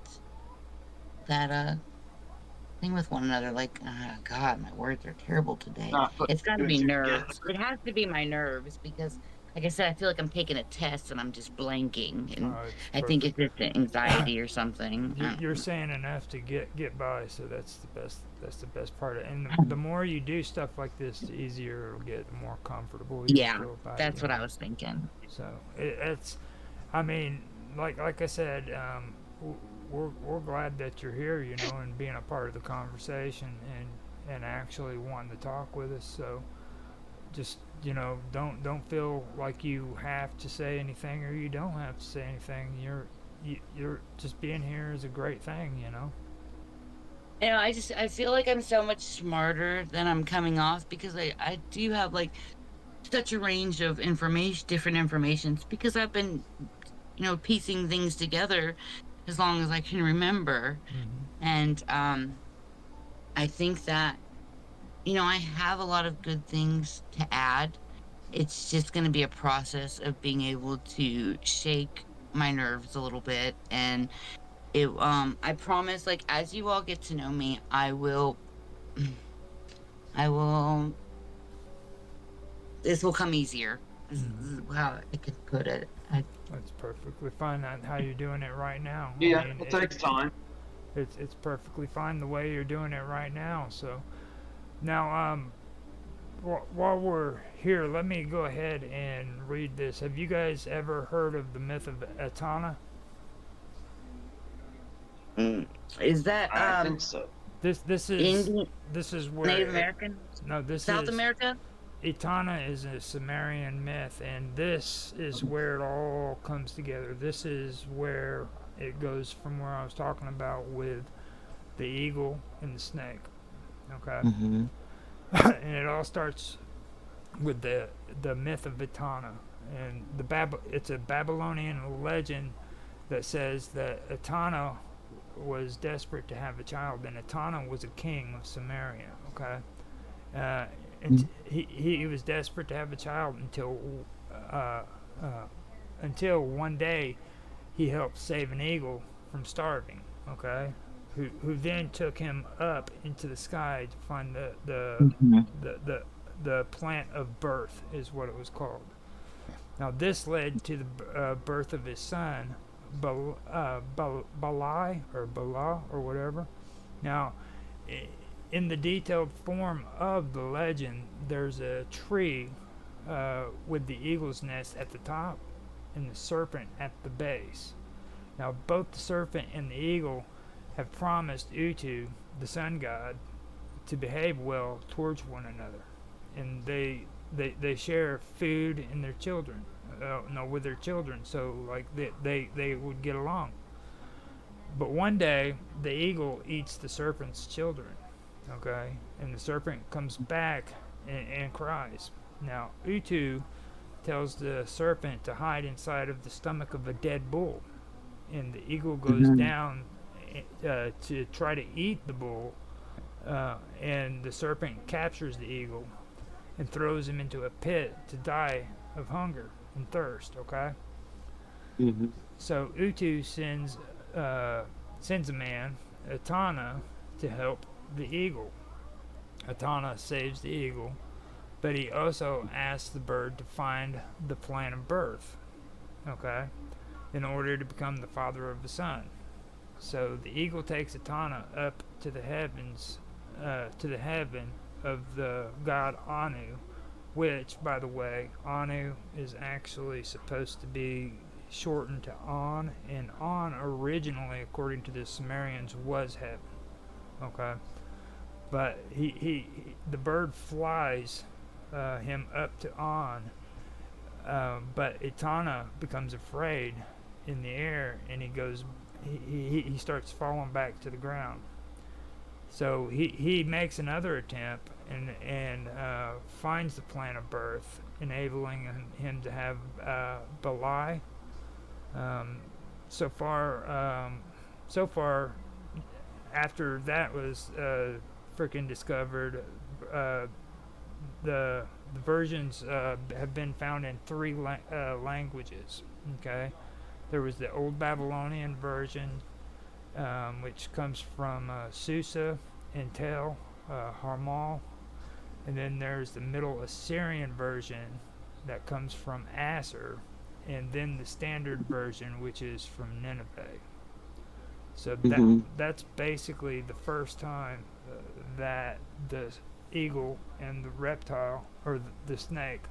thing with one another. Like, God, my words are terrible today. It's got to be nerves. It has to be my nerves because, like I said, I feel like I'm taking a test and I'm just blanking, and I think it's just anxiety or something. You're saying enough to get by, so that's the best. That's the best part of it. And the more you do stuff like this, the easier it'll get, the more comfortable you feel about it. That's what I was thinking. So it's, I mean, like I said, we're glad that you're here, and being a part of the conversation and actually wanting to talk with us. So just don't feel like you have to say anything or you don't have to say anything. You're just being here is a great thing. I feel like I'm so much smarter than I'm coming off because I do have like such a range of different informations, because I've been piecing things together as long as I can remember. And I think that I have a lot of good things to add. It's just going to be a process of being able to shake my nerves a little bit. And I promise, like, as you all get to know me, I will this will come easier. This is how I could put it. That's perfectly fine. Not how you're doing it right now. Yeah, I mean, it takes time. it's perfectly fine the way you're doing it right now. So now, while we're here, let me go ahead and read this. Have you guys ever heard of the myth of Etana? Is that I think so. This Indian, this is where Native American, no, this South is America? Etana is a Sumerian myth, and this is where it all comes together. This is where it goes from where I was talking about with the eagle and the snake. Okay, and it all starts with the myth of Etana, and it's a Babylonian legend that says that Etana was desperate to have a child, and Etana was a king of Samaria. Okay, and he was desperate to have a child until one day he helped save an eagle from starving. Okay, who then took him up into the sky to find the plant of birth is what it was called. Now this led to the birth of his son, Balai or Bala or whatever. Now, in the detailed form of the legend, there's a tree with the eagle's nest at the top and the serpent at the base. Now, both the serpent and the eagle have promised Utu, the sun god, to behave well towards one another, and they share food and their children, with their children, so like they would get along. But one day the eagle eats the serpent's children, okay, and the serpent comes back and cries. Now Utu tells the serpent to hide inside of the stomach of a dead bull, and the eagle goes down to try to eat the bull, and the serpent captures the eagle and throws him into a pit to die of hunger and thirst. Okay. So Utu sends a man, Etana, to help the eagle. Etana saves the eagle, but he also asks the bird to find the plant of birth. Okay, in order to become the father of the son. So the eagle takes Etana up to the heavens, to the heaven of the god Anu, which, by the way, Anu is actually supposed to be shortened to On, and On originally, according to the Sumerians, was heaven. Okay, but the bird flies him up to On, but Etana becomes afraid in the air, and he starts falling back to the ground. So he makes another attempt and finds the plant of birth, enabling him to have Balai. So far, after that was freaking discovered, the versions have been found in three languages. Okay, there was the Old Babylonian version, which comes from Susa and Tel, Harmal, and then there's the Middle Assyrian version that comes from Assur, and then the Standard version, which is from Nineveh. So that's basically the first time that the eagle and the reptile, or the snake,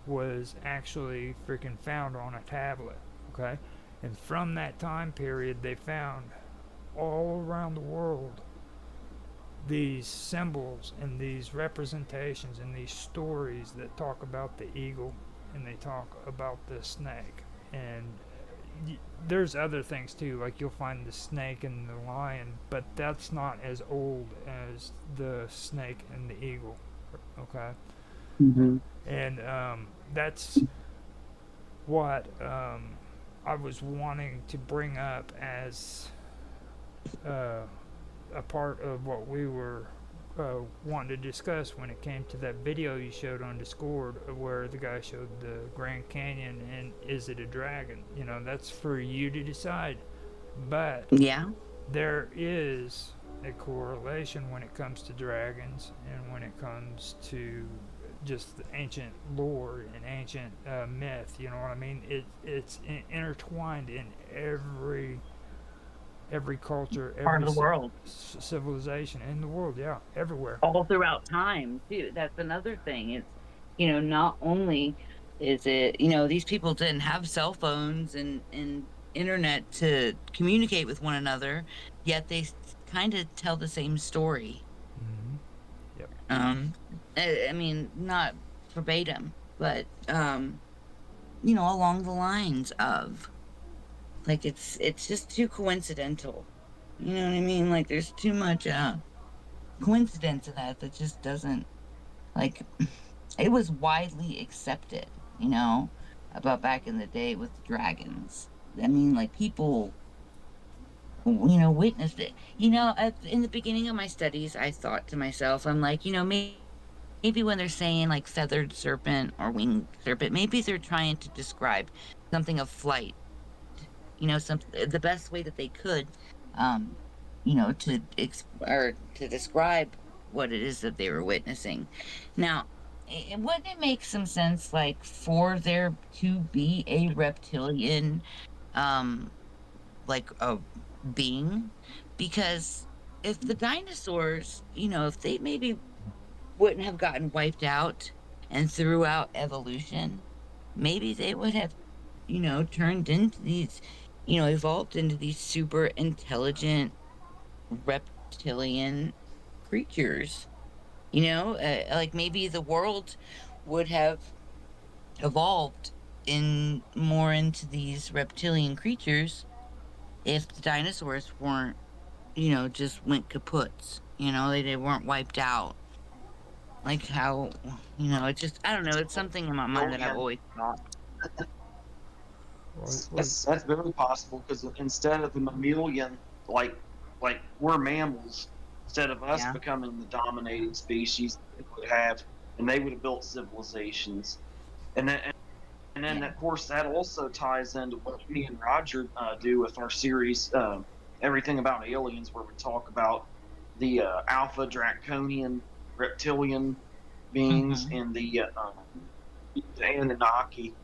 was actually freaking found on a tablet. Okay, and from that time period, they found all around the world these symbols and these representations and these stories that talk about the eagle and they talk about the snake. And there's other things too, like you'll find the snake and the lion, but that's not as old as the snake and the eagle. Okay. And that's what I was wanting to bring up as a part of what we were wanting to discuss when it came to that video you showed on Discord, where the guy showed the Grand Canyon and is it a dragon? You know, that's for you to decide. But yeah, there is a correlation when it comes to dragons and when it comes to just the ancient lore and ancient myth. You know what I mean? It's intertwined in every culture, Part every of the world. civilization in the world. Yeah, everywhere. All throughout time too. That's another thing. It's, not only is it, these people didn't have cell phones and internet to communicate with one another, yet they kind of tell the same story. Mm-hmm. Yep. I mean, not verbatim, but along the lines of, like, it's just too coincidental. You know what I mean? Like, there's too much coincidence in that just doesn't, like, it was widely accepted, about back in the day with dragons. I mean, like, people, witnessed it. In the beginning of my studies, I thought to myself, I'm like, maybe when they're saying like feathered serpent or winged serpent, maybe they're trying to describe something of flight. The best way that they could, um, to describe what it is that they were witnessing. Now, wouldn't it make some sense, like, for there to be a reptilian, um, like a being? Because if the dinosaurs, if they maybe wouldn't have gotten wiped out and throughout evolution, maybe they would have, turned into these, evolved into these super intelligent reptilian creatures. Like maybe the world would have evolved in more into these reptilian creatures if the dinosaurs weren't, just went kaputs. They weren't wiped out. Like how, it's just, I don't know, it's something in my mind that I've always thought. That's very possible, because instead of the mammalian, like we're mammals, instead of us becoming the dominating species, they would have, and they would have built civilizations, and then of course that also ties into what me and Roger do with our series, everything about aliens, where we talk about the alpha draconian reptilian beings and the Anunnaki.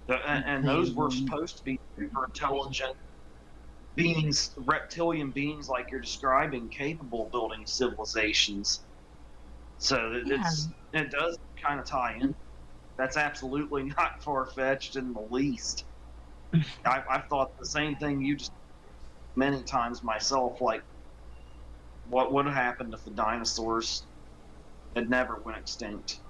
And those were supposed to be super intelligent beings, reptilian beings like you're describing, capable of building civilizations. So it does kind of tie in. That's absolutely not far-fetched in the least. I've thought the same thing you just many times myself, like what would have happened if the dinosaurs had never went extinct.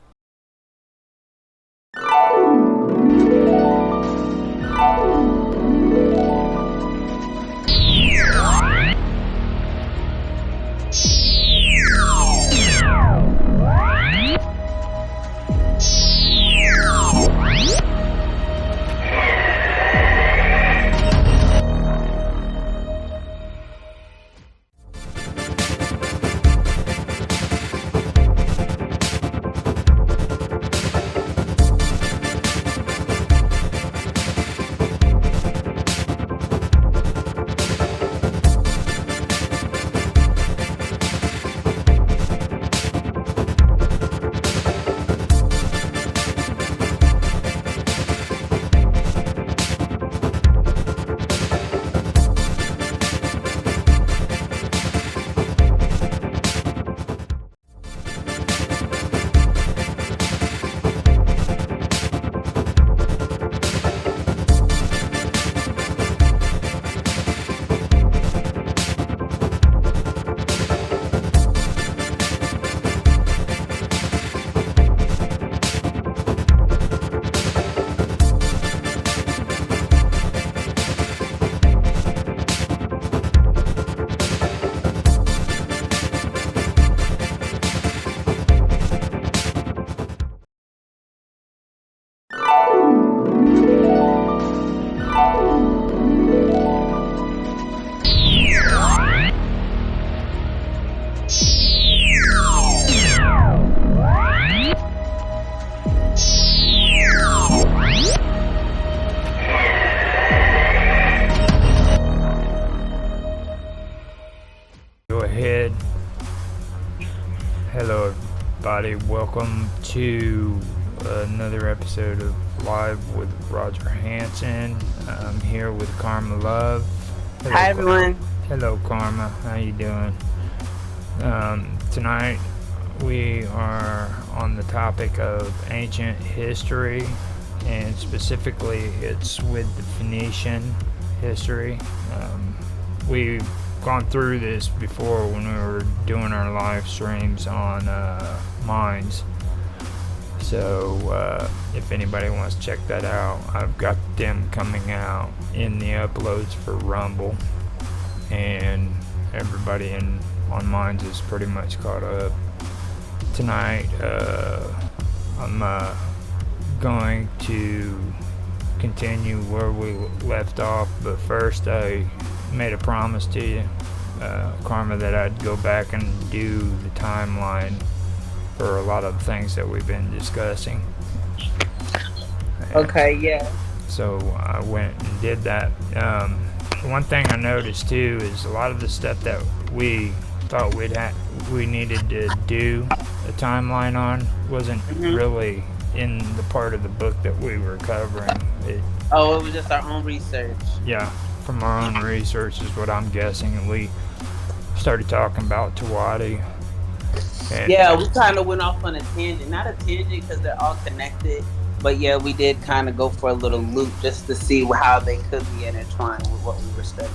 everybody. Welcome to another episode of Live with Roger Hanson. I'm here with Karma Love. Hello, Hi, everyone. Hello, Karma. How you doing? Tonight we are on the topic of ancient history, and specifically it's with the Phoenician history. We've gone through this before when we were doing our live streams on Minds. So if anybody wants to check that out, I've got them coming out in the uploads for Rumble, and everybody on Minds is pretty much caught up. Tonight I'm going to continue where we left off, but first I made a promise to you, Karma, that I'd go back and do the timeline for a lot of the things that we've been discussing. Okay, yeah. So I went and did that. One thing I noticed too is a lot of the stuff that we thought we needed to do a timeline on wasn't really in the part of the book that we were covering. It was just our own research. Yeah, from our own research is what I'm guessing, and we started talking about Tawadi. Yeah, we kind of went off on a tangent. Not a tangent because they're all connected, but yeah, we did kind of go for a little loop just to see how they could be intertwined with what we were studying.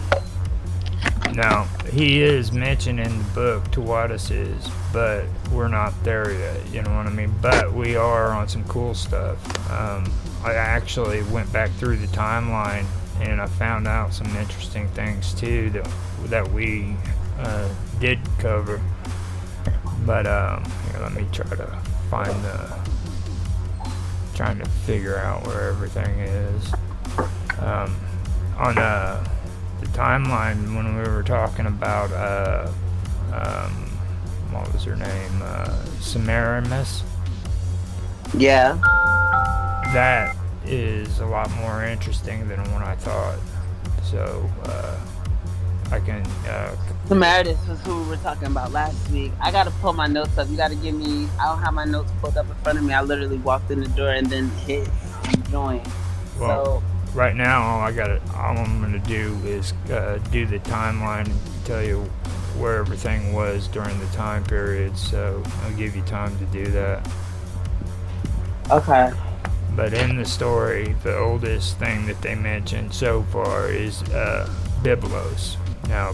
Now, he is mentioned in the book, Tawadis is, but we're not there yet, you know what I mean? But we are on some cool stuff. I actually went back through the timeline and I found out some interesting things too that we did cover. But here, let me try to find trying to figure out where everything is. On the timeline, when we were talking about what was her name, Semiramis. Yeah, that is a lot more interesting than what I thought. So I can Semiramis was who we were talking about last week. I gotta pull my notes up. You gotta give me, I don't have my notes pulled up in front of me. I literally walked in the door and then hit join. Well, right now, all I'm gonna do is do the timeline and tell you where everything was during the time period. So I'll give you time to do that. Okay. But in the story, the oldest thing that they mentioned so far is Byblos. Now,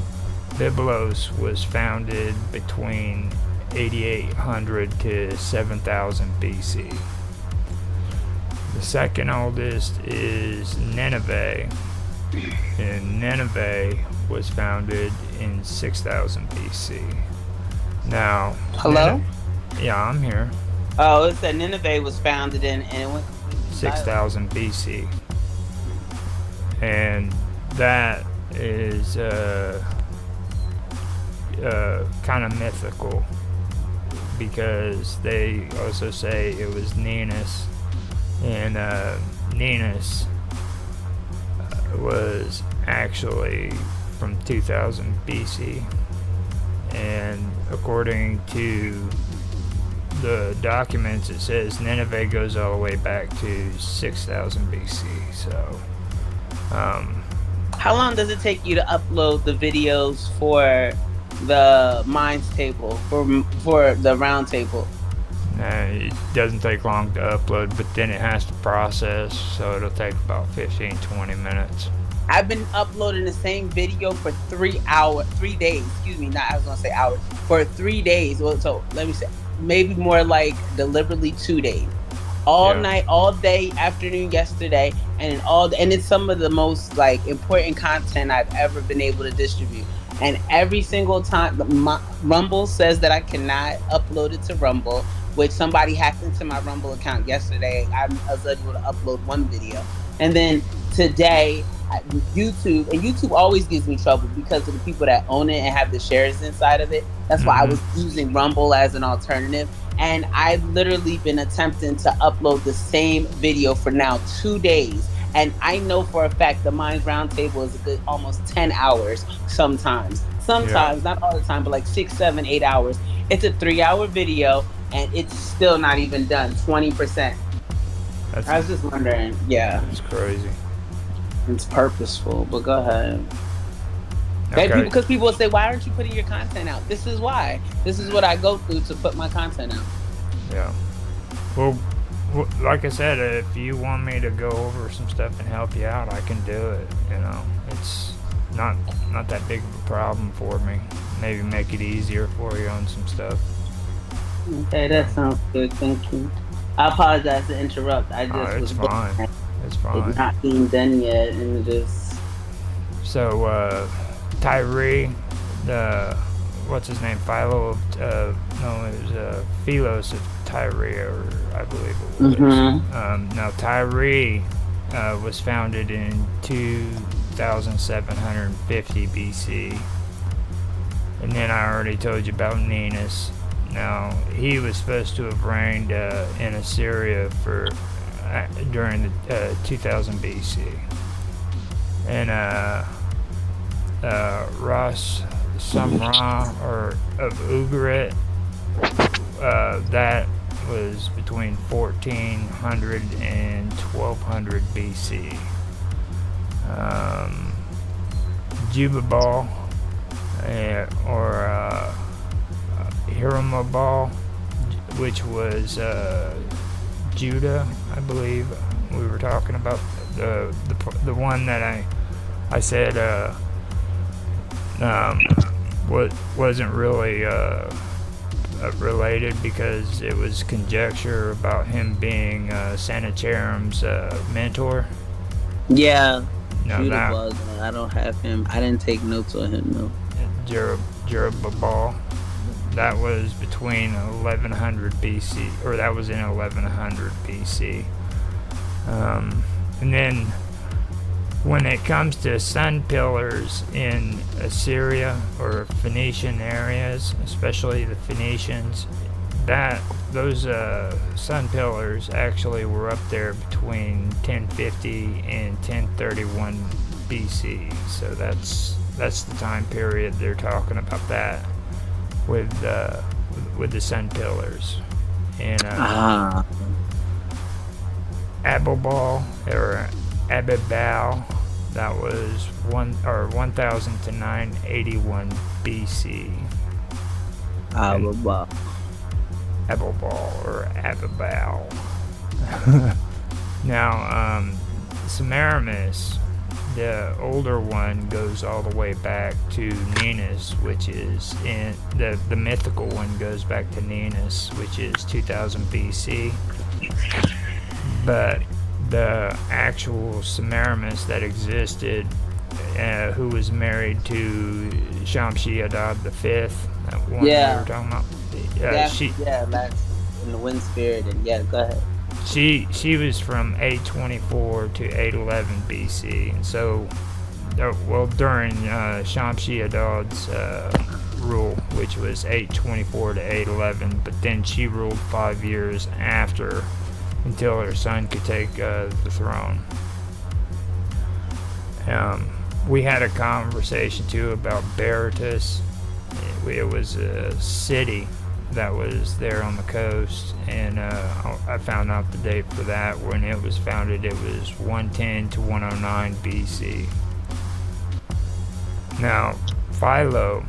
Byblos was founded between 8800 to 7000 BC. The second oldest is Nineveh, and Nineveh was founded in 6000 BC. Now, hello? Yeah, I'm here. Oh, it said Nineveh was founded in 6000 BC, and that is kind of mythical because they also say it was Ninus. And Ninus was actually from 2000 BC, and according to the documents, it says Nineveh goes all the way back to 6000 BC. So, how long does it take you to upload the videos for the Minds table, for the round table? It doesn't take long to upload, but then it has to process, so it'll take about 15-20 minutes. I've been uploading the same video for 3 days. Excuse me, I was gonna say hours. For 3 days. Well, so let me say, maybe more like deliberately 2 days. All night, all day, afternoon, yesterday, and it's some of the most like important content I've ever been able to distribute. And every single time, Rumble says that I cannot upload it to Rumble, which somebody hacked into my Rumble account yesterday. I was able to upload one video. And then today, YouTube always gives me trouble because of the people that own it and have the shares inside of it. That's why I was using Rumble as an alternative. And I've literally been attempting to upload the same video for now 2 days. And I know for a fact the Minds Roundtable is a good almost 10 hours sometimes. Not all the time, but like 6, 7, 8 hours. It's a 3-hour video and it's still not even done. 20%. I was just wondering. Yeah, It's crazy. it's purposeful. But go ahead. Okay. Because people will say, "Why aren't you putting your content out?" This is why. This is what I go through to put my content out. Yeah. Well, like I said, if you want me to go over some stuff and help you out, I can do it. You know, it's not that big of a problem for me. Maybe make it easier for you on some stuff. Okay, that sounds good. Thank you. I apologize to interrupt. I just It's was fine. It's fine. It's not being done yet, and just So, Tyree, what's his name? Philo of, no, it was Philos of Tyre, I believe it was. Now, Tyre was founded in 2750 BC. And then I already told you about Ninus. Now, he was supposed to have reigned in Assyria during the 2000 BC. And Ras Samra of Ugarit, that was between 1400 and 1200 BC. Jubabal or Hiramabal, which was Judah, I believe. We were talking about the one that I said wasn't really related because it was conjecture about him being Sennacherib's mentor. yeah. No, Judah was. I don't have him. I didn't take notes on him though. Jerubbaal. That was between 1100 BC, or that was in 1100 BC. And then when it comes to sun pillars in Assyria or Phoenician areas, especially the Phoenicians, those sun pillars actually were up there between 1050 and 1031 BC. So that's the time period they're talking about that with the sun pillars. And Abelbal or Abibal, that was 1000 to 981 BC. Abelbal. Abelbal or Abibal. Now, Semiramis, the older one, goes all the way back to Ninus, which is in the mythical one goes back to Ninus, which is 2000 BC. But the actual Semiramis that existed, who was married to Shamshi-Adad V, that one we were talking about. That's in the wind spirit, and go ahead. She was from 824 to 811 BC, and so, during Shamshi-Adad's rule, which was 824 to 811, but then she ruled 5 years after, until her son could take the throne. We had a conversation too about Berytus. It was a city that was there on the coast, and I found out the date for that. When it was founded, it was 110 to 109 BC. Now, Philo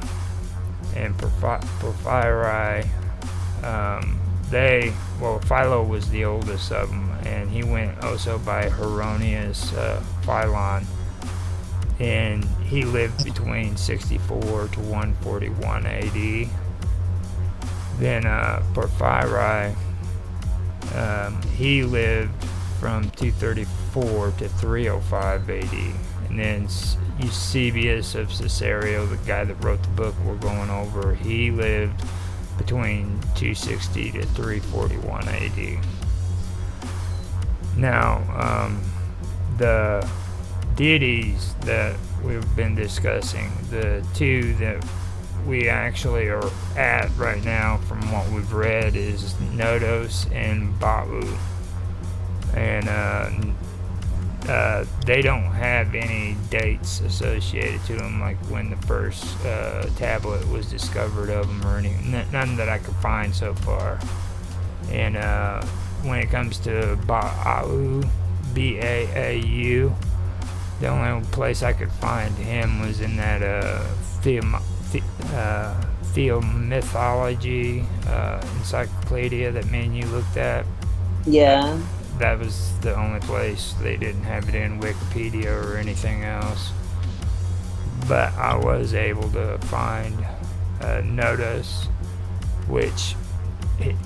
and Porphyry, Philo was the oldest of them, and he went also by Hieronymus Philon, and he lived between 64 to 141 AD. Then Porphyry, he lived from 234 to 305 AD. And then Eusebius of Caesarea, the guy that wrote the book we're going over, he lived between 260 to 341 AD. Now, the deities that we've been discussing, the two that we actually are at right now from what we've read is Nodos and Ba'u. And they don't have any dates associated to them, like when the first tablet was discovered of them or anything. None that I could find so far. And when it comes to Ba'au, B-A-A-U, the only place I could find him was in that theomythology encyclopedia that me and you looked at. Yeah. That was the only place. They didn't have it in Wikipedia or anything else. But I was able to find Notus, which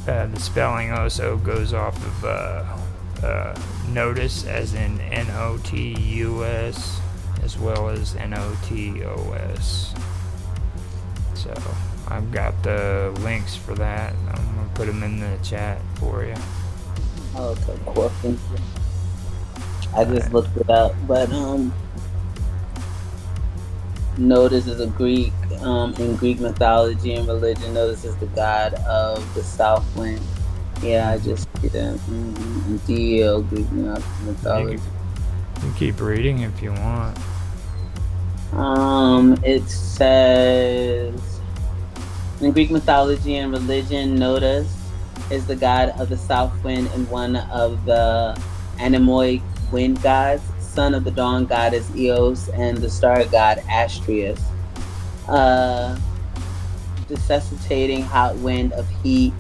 the spelling also goes off of Notice, as in N-O-T-U-S, as well as N-O-T-O-S. So I've got the links for that. I'm going to put them in the chat for you. Okay, cool. Thank you. I just looked it up, but Notice is a Greek, in Greek mythology and religion. Notice is the god of the south wind. Yeah, I just see that. In Greek mythology. You can keep reading if you want. It says in Greek mythology and religion, Notus is the god of the south wind and one of the anemoic wind gods, son of the dawn goddess Eos and the star god Astrius. Necessitating hot wind of heat.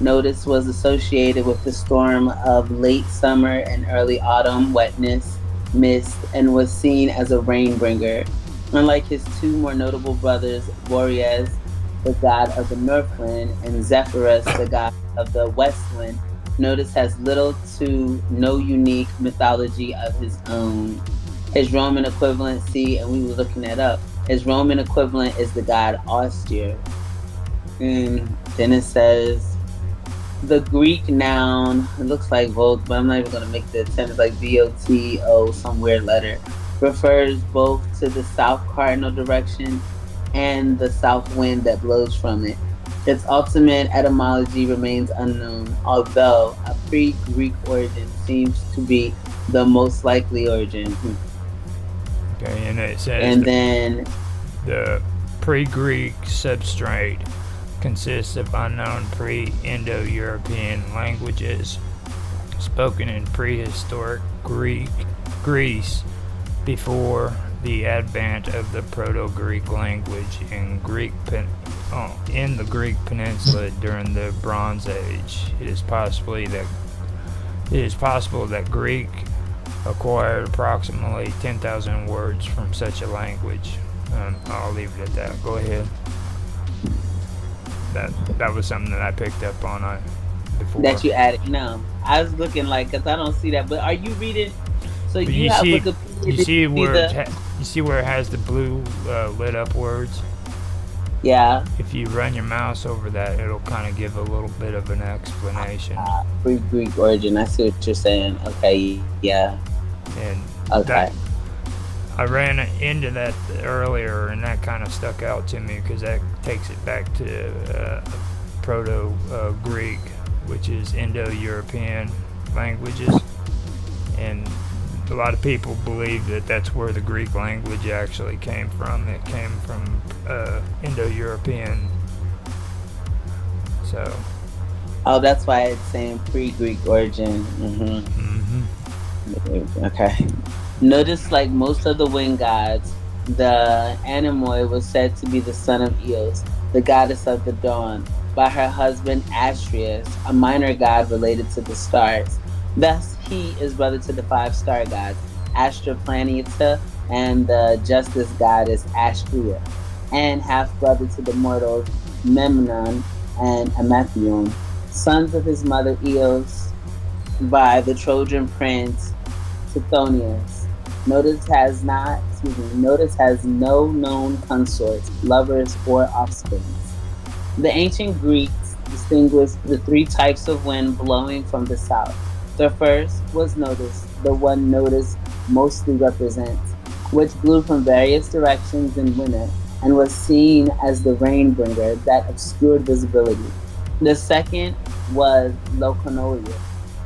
Notice was associated with the storm of late summer and early autumn wetness, mist, and was seen as a rain bringer. Unlike his two more notable brothers, Boreas, the god of the north wind, and Zephyrus, the god of the west wind, Notice has little to no unique mythology of his own. His Roman equivalency, and we were looking that up, his Roman equivalent is the god Austere. And then it says, the Greek noun, it looks like Vogue, but I'm not even going to make the attempt, it's like V-O-T-O, some weird letter, refers both to the south cardinal direction and the south wind that blows from it. Its ultimate etymology remains unknown, although a pre-Greek origin seems to be the most likely origin. Okay, and it says and then the pre-Greek substrate consists of unknown pre-Indo-European languages spoken in prehistoric Greece before the advent of the Proto-Greek language in the Greek Peninsula during the Bronze Age. It is possible that Greek acquired approximately 10,000 words from such a language. I'll leave it at that. Go ahead. That was something that I picked up on before. That you added. No, I was looking because I don't see that. But are you reading? So you have Wikipedia. You see where it has the blue lit up words? Yeah. If you run your mouse over that, it'll kind of give a little bit of an explanation. Pre-Greek origin. I see what you're saying. Okay. Yeah. And okay. I ran into that earlier, and that kind of stuck out to me because that takes it back to Proto-Greek, which is Indo-European languages. And a lot of people believe that that's where the Greek language actually came from. It came from Indo-European. So. Oh, that's why it's saying pre-Greek origin. Okay. Notice, like most of the wind gods, the Anemoi was said to be the son of Eos, the goddess of the dawn, by her husband Astrius, a minor god related to the stars. Thus, he is brother to the 5 star gods, Astra Planeta, and the justice goddess Astrea, and half-brother to the mortals Memnon and Amathion, sons of his mother Eos by the Trojan prince Tithonius. Notice has no known consorts, lovers, or offspring. The ancient Greeks distinguished the 3 types of wind blowing from the south. The first was Notice, the one Notice mostly represents, which blew from various directions in winter and was seen as the rain bringer that obscured visibility. The second was Loconolia,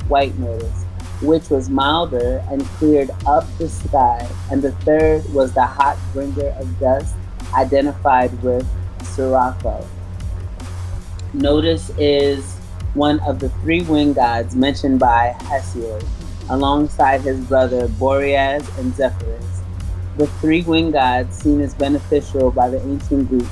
white Notice, which was milder and cleared up the sky, and the third was the hot bringer of dust, identified with Sirocco. Notice is one of the three wind gods mentioned by Hesiod, alongside his brother Boreas and Zephyrus. The three wind gods seen as beneficial by the ancient Greeks.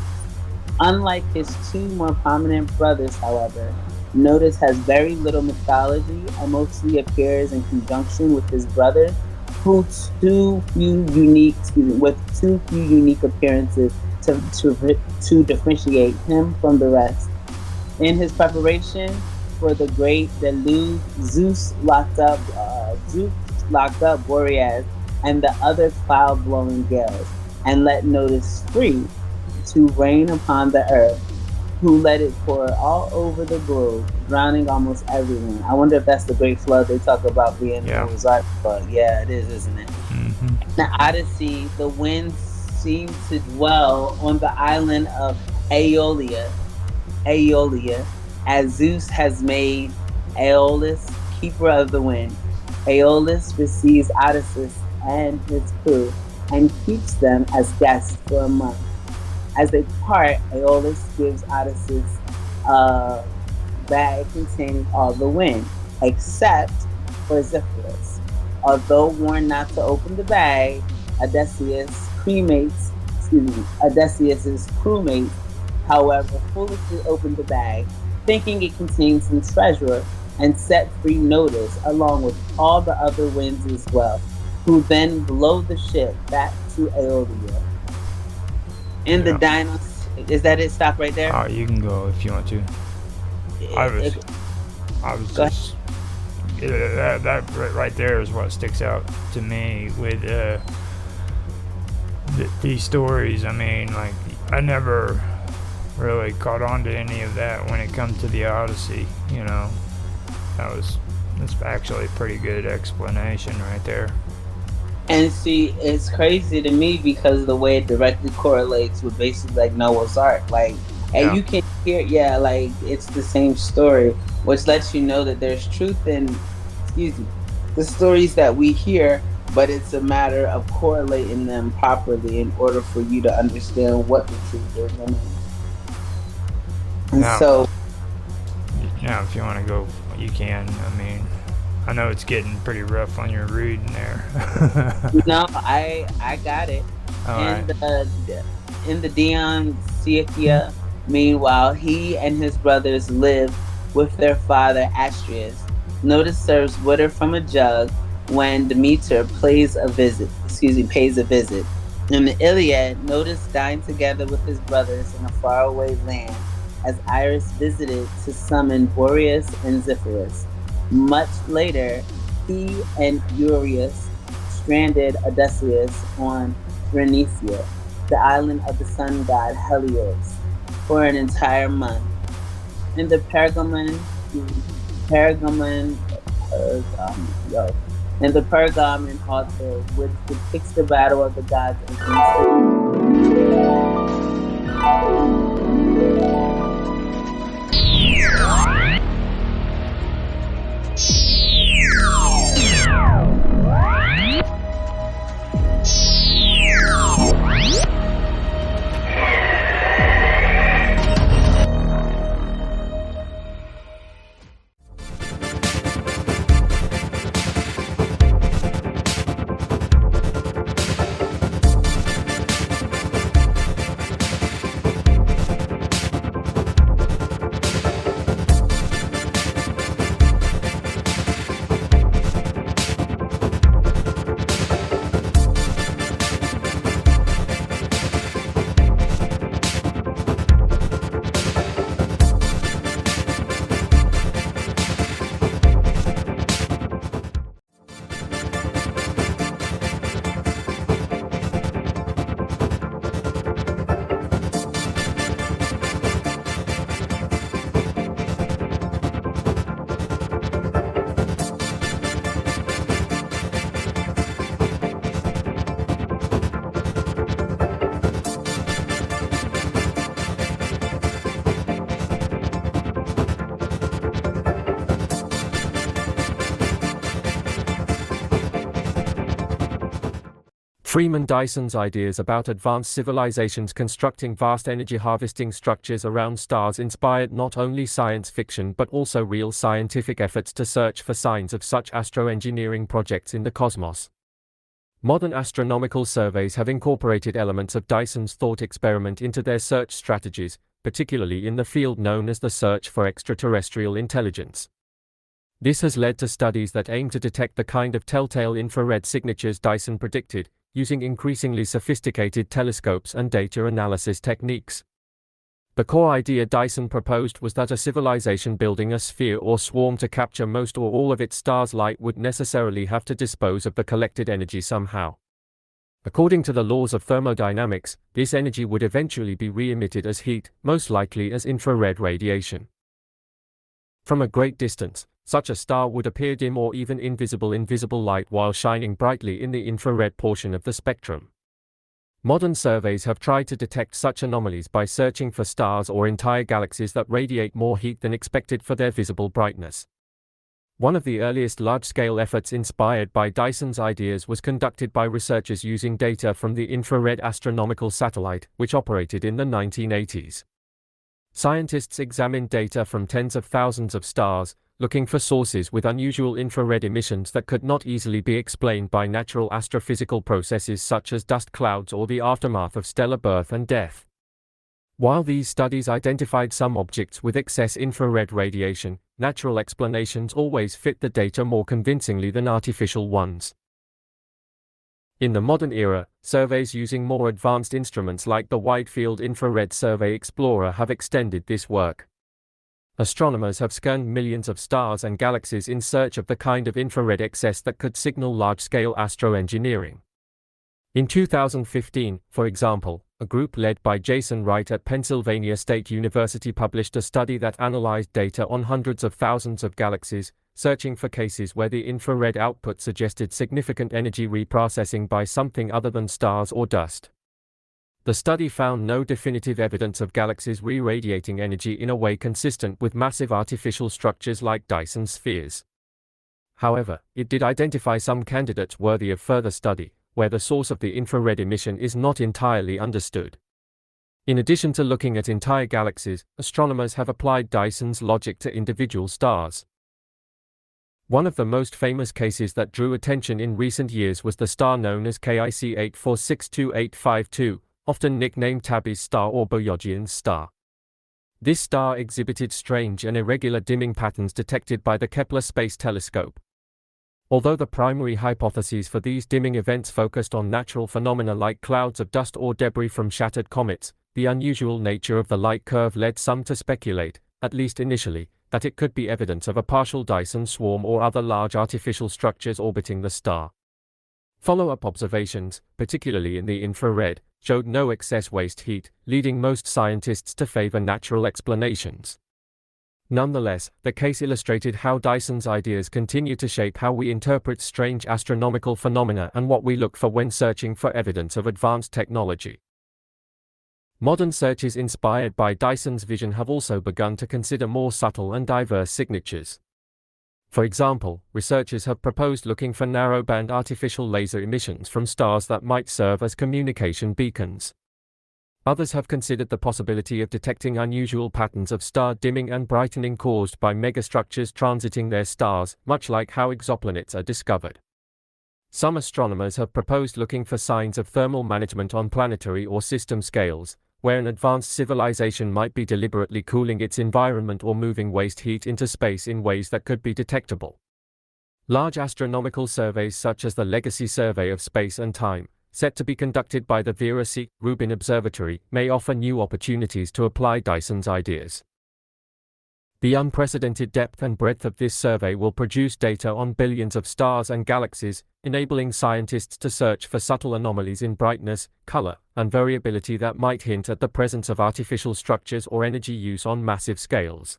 Unlike his two more prominent brothers, however, Notus has very little mythology and mostly appears in conjunction with his brother, with too few unique appearances to differentiate him from the rest. In his preparation for the great deluge, Zeus locked up Boreas and the other cloud-blowing gales, and let Notus free to rain upon the earth, who let it pour all over the globe, drowning almost everyone. I wonder if that's the Great Flood they talk about being Noah's Ark, but yeah, it is, isn't it? Mm-hmm. The Odyssey, the winds seem to dwell on the island of Aeolia, as Zeus has made Aeolus keeper of the wind. Aeolus receives Odysseus and his crew and keeps them as guests for a month. As they part, Aeolus gives Odysseus a bag containing all the wind, except for Zephyrus. Although warned not to open the bag, Odysseus' crewmates, however, foolishly opened the bag, thinking it contained some treasure, and set free Notus along with all the other winds as well, who then blow the ship back to Aeolia. In the Dinos, is that it? Stop right there. Oh, you can go if you want to. I was just that right there is what sticks out to me with these stories. I mean, like, I never really caught on to any of that when it comes to the Odyssey. You know, that's actually a pretty good explanation right there. And see, it's crazy to me because the way it directly correlates with basically like Noah's Ark, like, and you can hear, like it's the same story, which lets you know that there's truth in, the stories that we hear, but it's a matter of correlating them properly in order for you to understand what the truth is. So, if you want to go, you can. I mean, I know it's getting pretty rough on your reading there. No, I got it. In the Dion Siekia, meanwhile, he and his brothers live with their father Astrius. Notus serves water from a jug when Demeter pays a visit. In the Iliad, Notus dined together with his brothers in a faraway land as Iris visited to summon Boreas and Zephyrus. Much later, he and Urius stranded Odysseus on Phrynicia, the island of the sun god Helios, for an entire month. In the Pergamon altar, which depicts the battle of the gods Freeman Dyson's ideas about advanced civilizations constructing vast energy harvesting structures around stars inspired not only science fiction but also real scientific efforts to search for signs of such astroengineering projects in the cosmos. Modern astronomical surveys have incorporated elements of Dyson's thought experiment into their search strategies, particularly in the field known as the search for extraterrestrial intelligence. This has led to studies that aim to detect the kind of telltale infrared signatures Dyson predicted, using increasingly sophisticated telescopes and data analysis techniques. The core idea Dyson proposed was that a civilization building a sphere or swarm to capture most or all of its star's light would necessarily have to dispose of the collected energy somehow. According to the laws of thermodynamics, this energy would eventually be re-emitted as heat, most likely as infrared radiation. From a great distance, such a star would appear dim or even invisible in visible light while shining brightly in the infrared portion of the spectrum. Modern surveys have tried to detect such anomalies by searching for stars or entire galaxies that radiate more heat than expected for their visible brightness. One of the earliest large-scale efforts inspired by Dyson's ideas was conducted by researchers using data from the Infrared Astronomical Satellite, which operated in the 1980s. Scientists examined data from tens of thousands of stars, looking for sources with unusual infrared emissions that could not easily be explained by natural astrophysical processes such as dust clouds or the aftermath of stellar birth and death. While these studies identified some objects with excess infrared radiation, natural explanations always fit the data more convincingly than artificial ones. In the modern era, surveys using more advanced instruments like the Wide-Field Infrared Survey Explorer have extended this work. Astronomers have scanned millions of stars and galaxies in search of the kind of infrared excess that could signal large-scale astroengineering. In 2015, for example, a group led by Jason Wright at Pennsylvania State University published a study that analyzed data on hundreds of thousands of galaxies, searching for cases where the infrared output suggested significant energy reprocessing by something other than stars or dust. The study found no definitive evidence of galaxies re-radiating energy in a way consistent with massive artificial structures like Dyson spheres. However, it did identify some candidates worthy of further study, where the source of the infrared emission is not entirely understood. In addition to looking at entire galaxies, astronomers have applied Dyson's logic to individual stars. One of the most famous cases that drew attention in recent years was the star known as KIC 8462852, often nicknamed Tabby's star or Boyajian's star. This star exhibited strange and irregular dimming patterns detected by the Kepler Space Telescope. Although the primary hypotheses for these dimming events focused on natural phenomena like clouds of dust or debris from shattered comets, the unusual nature of the light curve led some to speculate, at least initially, that it could be evidence of a partial Dyson swarm or other large artificial structures orbiting the star. Follow-up observations, particularly in the infrared, showed no excess waste heat, leading most scientists to favor natural explanations. Nonetheless, the case illustrated how Dyson's ideas continue to shape how we interpret strange astronomical phenomena and what we look for when searching for evidence of advanced technology. Modern searches inspired by Dyson's vision have also begun to consider more subtle and diverse signatures. For example, researchers have proposed looking for narrowband artificial laser emissions from stars that might serve as communication beacons. Others have considered the possibility of detecting unusual patterns of star dimming and brightening caused by megastructures transiting their stars, much like how exoplanets are discovered. Some astronomers have proposed looking for signs of thermal management on planetary or system scales, where an advanced civilization might be deliberately cooling its environment or moving waste heat into space in ways that could be detectable. Large astronomical surveys such as the Legacy Survey of Space and Time, set to be conducted by the Vera C. Rubin Observatory, may offer new opportunities to apply Dyson's ideas. The unprecedented depth and breadth of this survey will produce data on billions of stars and galaxies, enabling scientists to search for subtle anomalies in brightness, color, and variability that might hint at the presence of artificial structures or energy use on massive scales.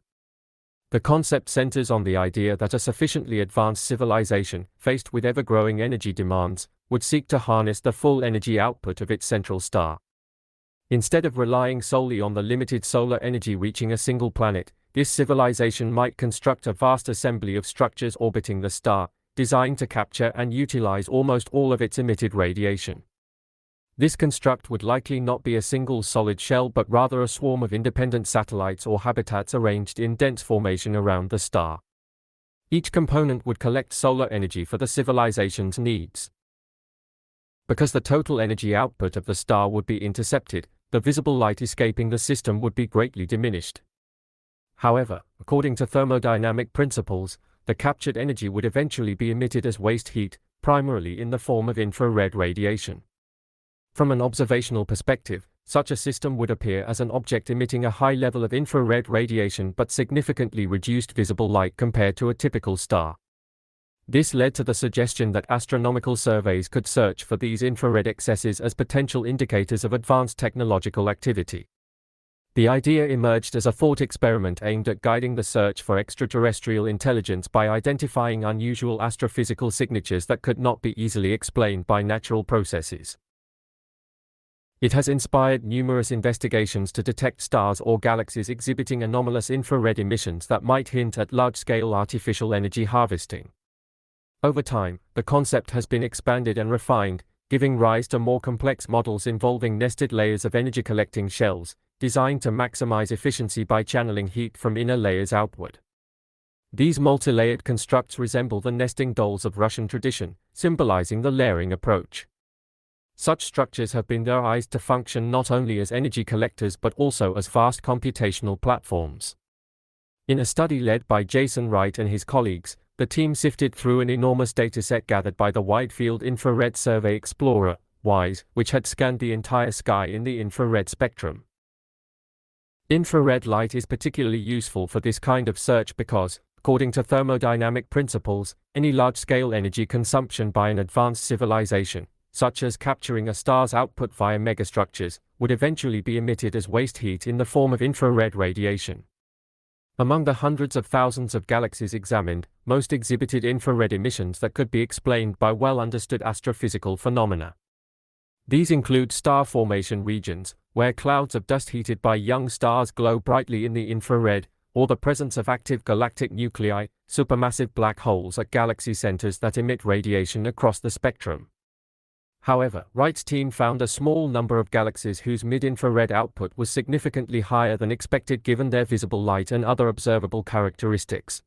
The concept centers on the idea that a sufficiently advanced civilization, faced with ever-growing energy demands, would seek to harness the full energy output of its central star. Instead of relying solely on the limited solar energy reaching a single planet, this civilization might construct a vast assembly of structures orbiting the star, designed to capture and utilize almost all of its emitted radiation. This construct would likely not be a single solid shell but rather a swarm of independent satellites or habitats arranged in dense formation around the star. Each component would collect solar energy for the civilization's needs. Because the total energy output of the star would be intercepted, the visible light escaping the system would be greatly diminished. However, according to thermodynamic principles, the captured energy would eventually be emitted as waste heat, primarily in the form of infrared radiation. From an observational perspective, such a system would appear as an object emitting a high level of infrared radiation but significantly reduced visible light compared to a typical star. This led to the suggestion that astronomical surveys could search for these infrared excesses as potential indicators of advanced technological activity. The idea emerged as a thought experiment aimed at guiding the search for extraterrestrial intelligence by identifying unusual astrophysical signatures that could not be easily explained by natural processes. It has inspired numerous investigations to detect stars or galaxies exhibiting anomalous infrared emissions that might hint at large-scale artificial energy harvesting. Over time, the concept has been expanded and refined, giving rise to more complex models involving nested layers of energy-collecting shells, designed to maximize efficiency by channeling heat from inner layers outward. These multi-layered constructs resemble the nesting dolls of Russian tradition, symbolizing the layering approach. Such structures have been theorized to function not only as energy collectors but also as vast computational platforms. In a study led by Jason Wright and his colleagues, the team sifted through an enormous dataset gathered by the Wide Field Infrared Survey Explorer, WISE, which had scanned the entire sky in the infrared spectrum. Infrared light is particularly useful for this kind of search because, according to thermodynamic principles, any large-scale energy consumption by an advanced civilization, such as capturing a star's output via megastructures, would eventually be emitted as waste heat in the form of infrared radiation. Among the hundreds of thousands of galaxies examined, most exhibited infrared emissions that could be explained by well-understood astrophysical phenomena. These include star formation regions, where clouds of dust heated by young stars glow brightly in the infrared, or the presence of active galactic nuclei, supermassive black holes at galaxy centers that emit radiation across the spectrum. However, Wright's team found a small number of galaxies whose mid-infrared output was significantly higher than expected given their visible light and other observable characteristics.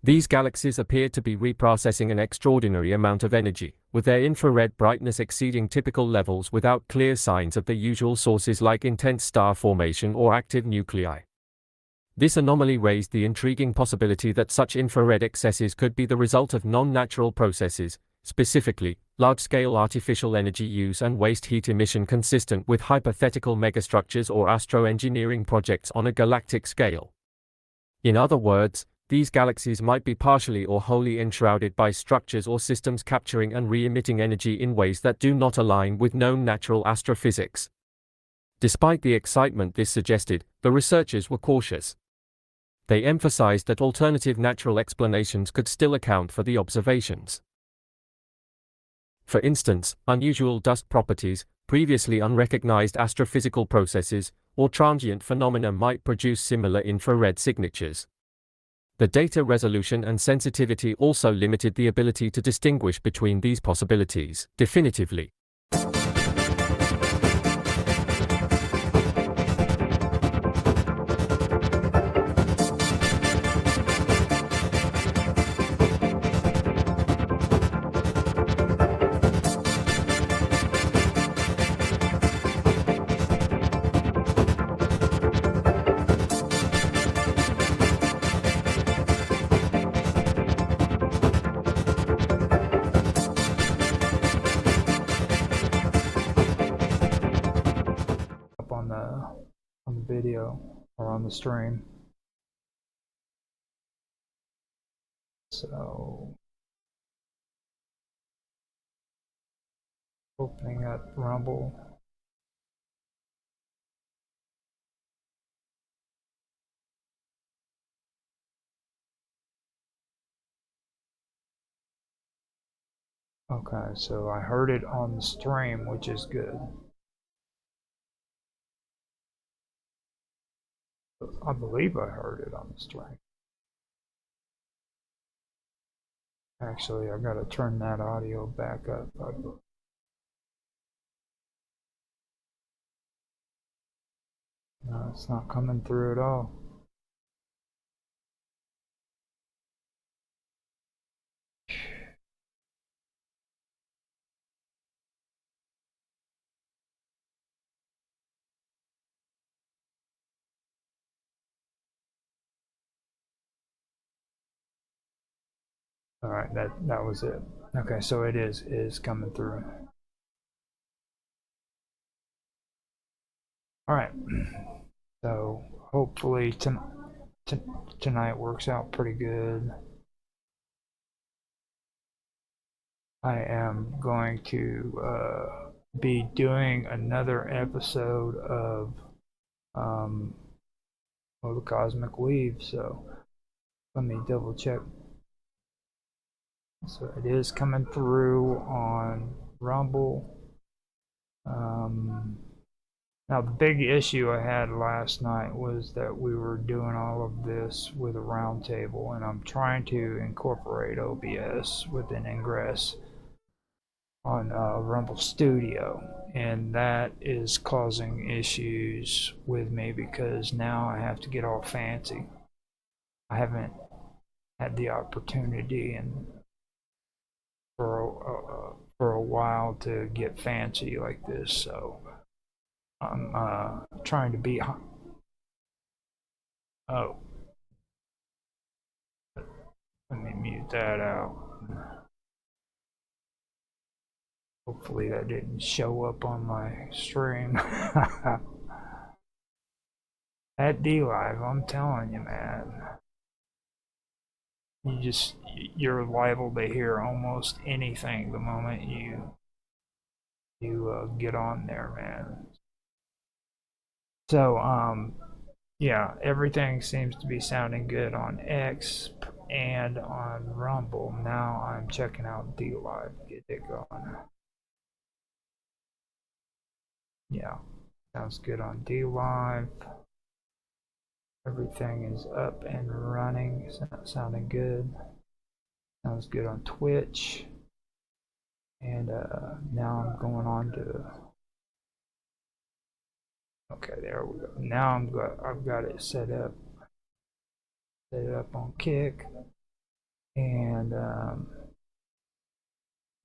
These galaxies appeared to be reprocessing an extraordinary amount of energy, with their infrared brightness exceeding typical levels without clear signs of the usual sources like intense star formation or active nuclei. This anomaly raised the intriguing possibility that such infrared excesses could be the result of non-natural processes, specifically, large-scale artificial energy use and waste heat emission consistent with hypothetical megastructures or astroengineering projects on a galactic scale. In other words, these galaxies might be partially or wholly enshrouded by structures or systems capturing and re-emitting energy in ways that do not align with known natural astrophysics. Despite the excitement this suggested, the researchers were cautious. They emphasized that alternative natural explanations could still account for the observations. For instance, unusual dust properties, previously unrecognized astrophysical processes, or transient phenomena might produce similar infrared signatures. The data resolution and sensitivity also limited the ability to distinguish between these possibilities definitively. Up on the video or on the stream. So opening up Rumble. Okay, so I heard it on the stream, which is good. I believe I heard it on the stream. Actually, I've got to turn that audio back up. No, it's not coming through at all. All right, that was it. Okay, so it is coming through. All right. So hopefully tonight works out pretty good. I am going to be doing another episode of the Cosmic Weave. So let me double check. So it is coming through on Rumble. Now the big issue I had last night was that we were doing all of this with a round table, and I'm trying to incorporate OBS within Ingress on Rumble Studio, and that is causing issues with me because now I have to get all fancy. I haven't had the opportunity for a while to get fancy like this, so I'm trying to be. Oh, let me mute that out. Hopefully that didn't show up on my stream. At DLive, I'm telling you, man. You're liable to hear almost anything the moment you get on there, man. So yeah, everything seems to be sounding good on X and on Rumble. Now I'm checking out DLive to get it going. Yeah, sounds good on DLive. Everything is up and running, sounding good. Sounds good on Twitch. And now I'm going on to. Okay, there we go. Now I've got it set up. Set it up on Kick, and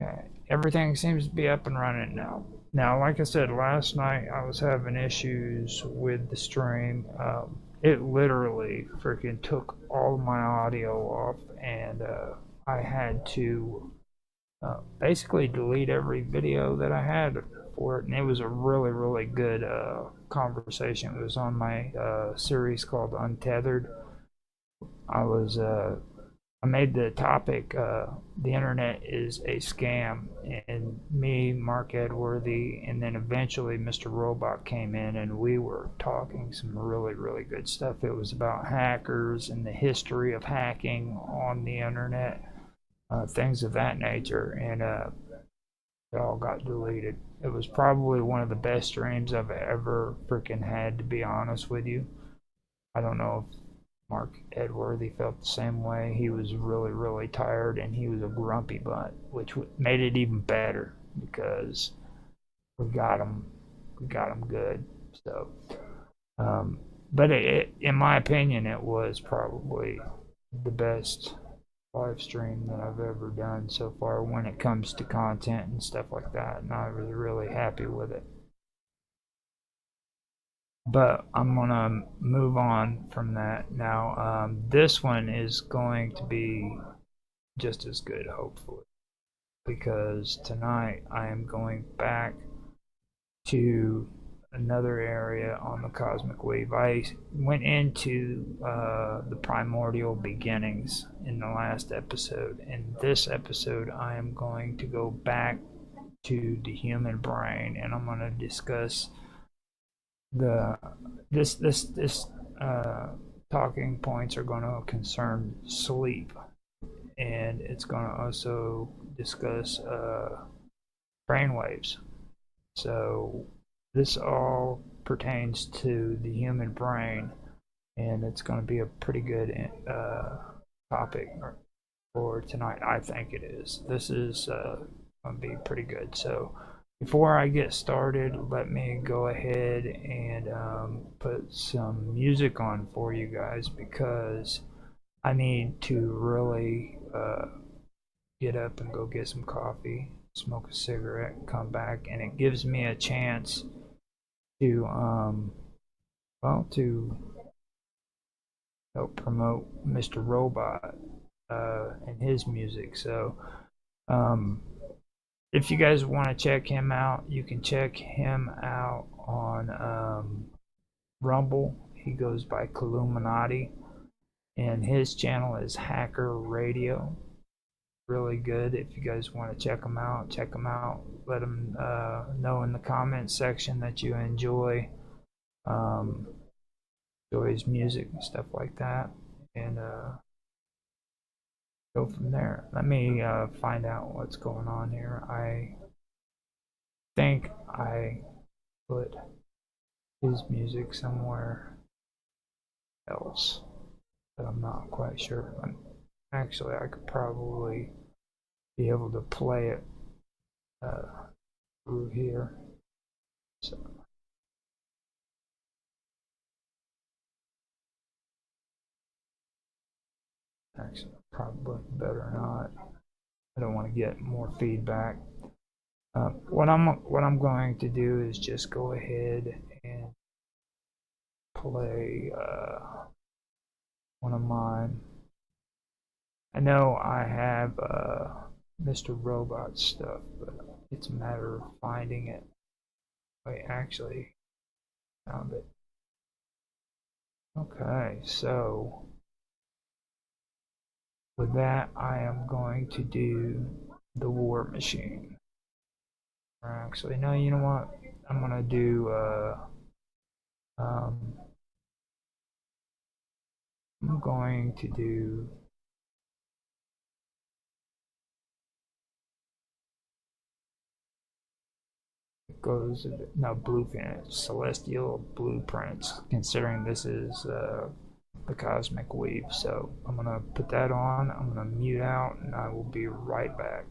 okay, everything seems to be up and running now. Now, like I said last night, I was having issues with the stream. It literally freaking took all my audio off, and I had to basically delete every video that I had for it. And it was a really, really good conversation. It was on my series called Untethered. I made the topic, the internet is a scam, and me, Mark Edworthy, and then eventually Mr. Robot came in, and we were talking some really, really good stuff. It was about hackers and the history of hacking on the internet, things of that nature, and it all got deleted. It was probably one of the best streams I've ever freaking had, to be honest with you. I don't know if Mark Edworthy felt the same way. He was really, really tired, and he was a grumpy butt, which made it even better because we got him good. So, but in my opinion, it was probably the best live stream that I've ever done so far when it comes to content and stuff like that, and I was really happy with it. But I'm gonna move on from that now. This one is going to be just as good, hopefully, because tonight I am going back to another area on the Cosmic Wave. I went into the primordial beginnings in the last episode. In this episode, I am going to go back to the human brain, and I'm going to discuss this talking points are going to concern sleep, and it's going to also discuss brainwaves. So this all pertains to the human brain, and it's going to be a pretty good topic for tonight. I think it is. This is going to be pretty good. So Before I get started, let me go ahead and put some music on for you guys because I need to really get up and go get some coffee, smoke a cigarette, and come back, and it gives me a chance to to help promote Mr. Robot and his music. So if you guys want to check him out, you can check him out on Rumble. He goes by Columinati, and his channel is Hacker Radio. Really good. If you guys want to check him out, check him out. Let him know in the comments section that you enjoy his music and stuff like that, and go from there. Let me find out what's going on here. I think I put his music somewhere else, but I'm not quite sure. Actually, I could probably be able to play it through here. So actually, probably better not. I don't want to get more feedback. What I'm going to do is just go ahead and play one of mine. I know I have Mr. Robot stuff, but it's a matter of finding it. I actually found it. Okay, so with that, I am going to do the War Machine. Or actually, no, you know what? I'm gonna do I'm going to do goes no blueprint, celestial blueprints, considering this is the cosmic weave. So I'm gonna put that on, I'm gonna mute out, and I will be right back.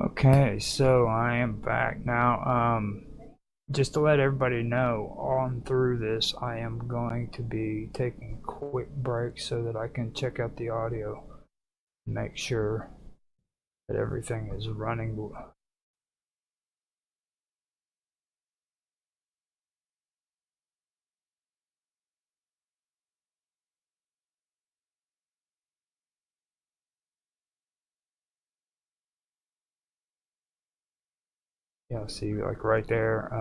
Okay, so I am back now. Just to let everybody know, on through this, I am going to be taking quick breaks so that I can check out the audio, make sure that everything is running. Yeah, see, like right there,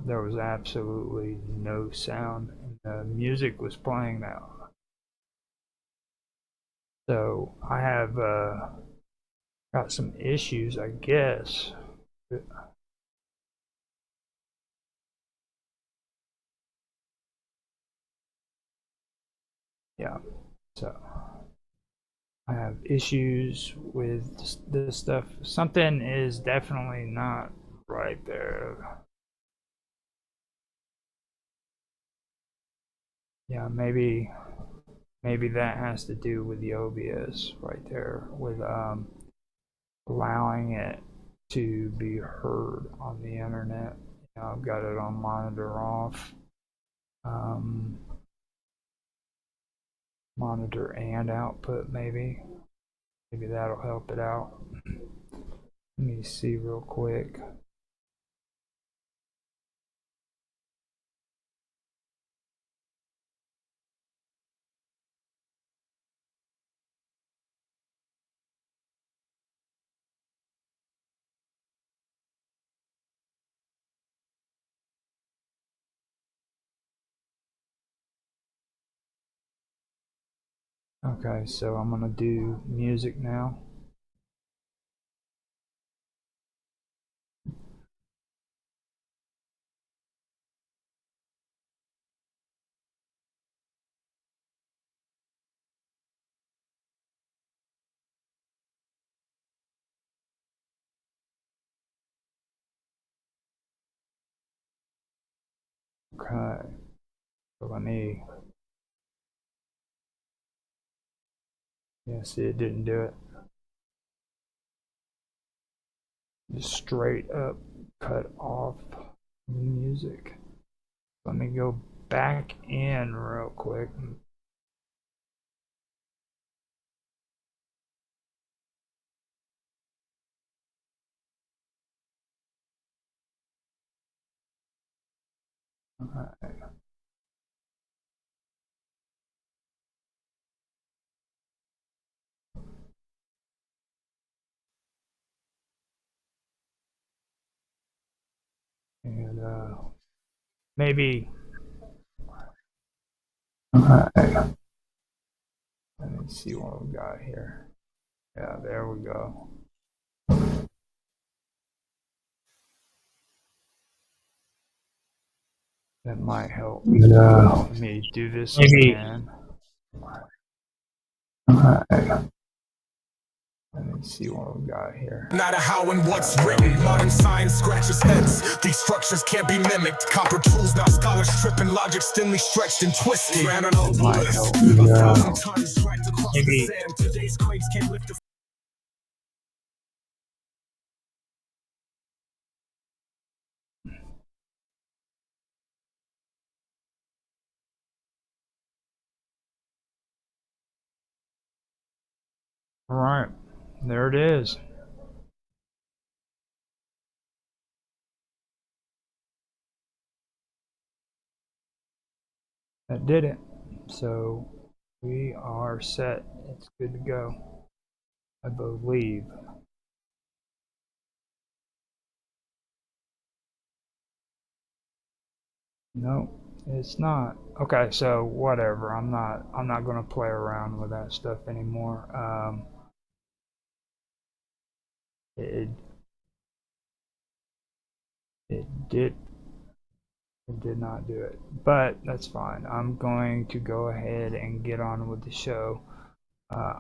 there was absolutely no sound, and the music was playing now. So I have got some issues, I guess. Yeah, so I have issues with this stuff. Something is definitely not right there. Yeah, maybe that has to do with the OBS right there, with allowing it to be heard on the internet. You know, I've got it on monitor off, monitor and output. Maybe that'll help it out. Let me see real quick. Okay, so I'm gonna do music now. Okay, so let me. Yeah, see, it didn't do it. Just straight up cut off music. Let me go back in real quick. Alright. And maybe. Alright. Let me see what we got here. Yeah, there we go. That might help. Let me do this again. Alright. Let me see what we got here. No matter how and what's written, modern science scratches heads. These structures can't be mimicked. Copper tools, now scholars tripping, logic thinly stretched and twisted. Ran on all Might help. Maybe. Today's crates can't lift the Alright, there it is. That did it. So we are set. It's good to go, I believe. No, it's not. Okay, so whatever. I'm not gonna play around with that stuff anymore. It did not do it, but that's fine. I'm going to go ahead and get on with the show. I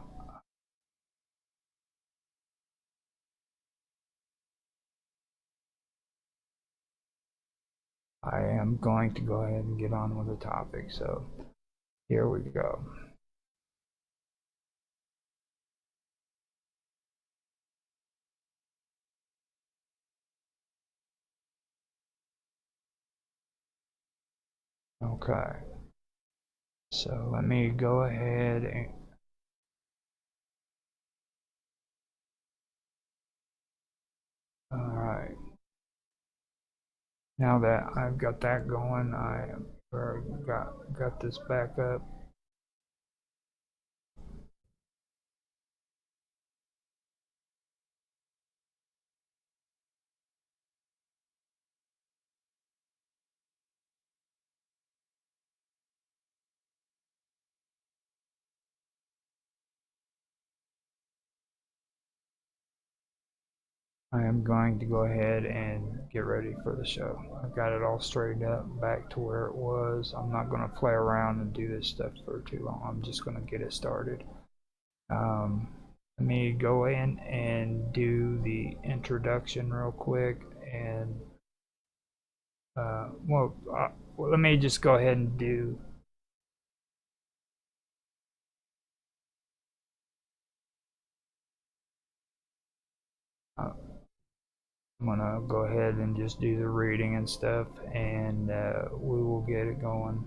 am going to go ahead and get on with the topic. So here we go. Okay. So let me go ahead and alright. Now that I've got that going, I got this back up. I am going to go ahead and get ready for the show. I've got it all straightened up back to where it was. I'm not going to play around and do this stuff for too long. I'm just going to get it started. Let me go in and do the introduction real quick and let me just go ahead and do I'm gonna go ahead and just do the reading and stuff, and we will get it going.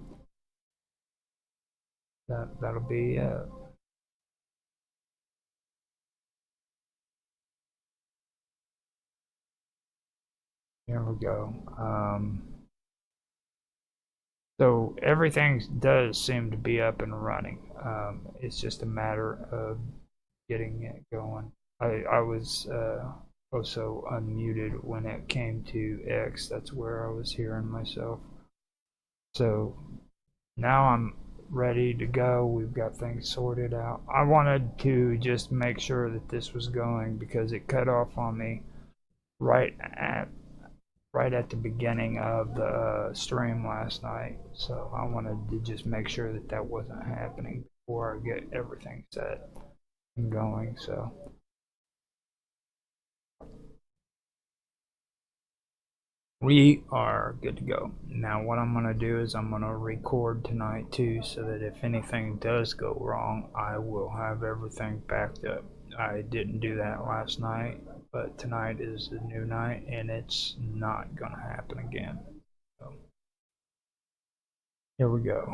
That'll be it. Here we go. So everything does seem to be up and running. It's just a matter of getting it going. I was also unmuted when it came to X. That's where I was hearing myself. So now I'm ready to go. We've got things sorted out. I wanted to just make sure that this was going because it cut off on me right at the beginning of the stream last night. So I wanted to just make sure that that wasn't happening before I get everything set and going. So we are good to go. Now what I'm going to do is I'm going to record tonight too, so that if anything does go wrong, I will have everything backed up. I didn't do that last night, but tonight is the new night and it's not going to happen again. So here we go.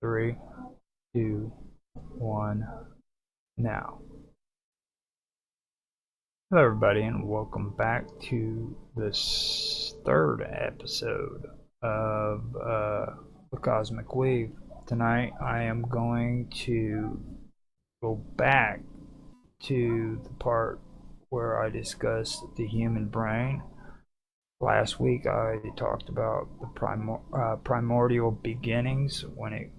3, 2, 1, now. Hello everybody and welcome back to this third episode of The Cosmic Weave. Tonight I am going to go back to the part where I discussed the human brain. Last week I talked about the primordial beginnings when it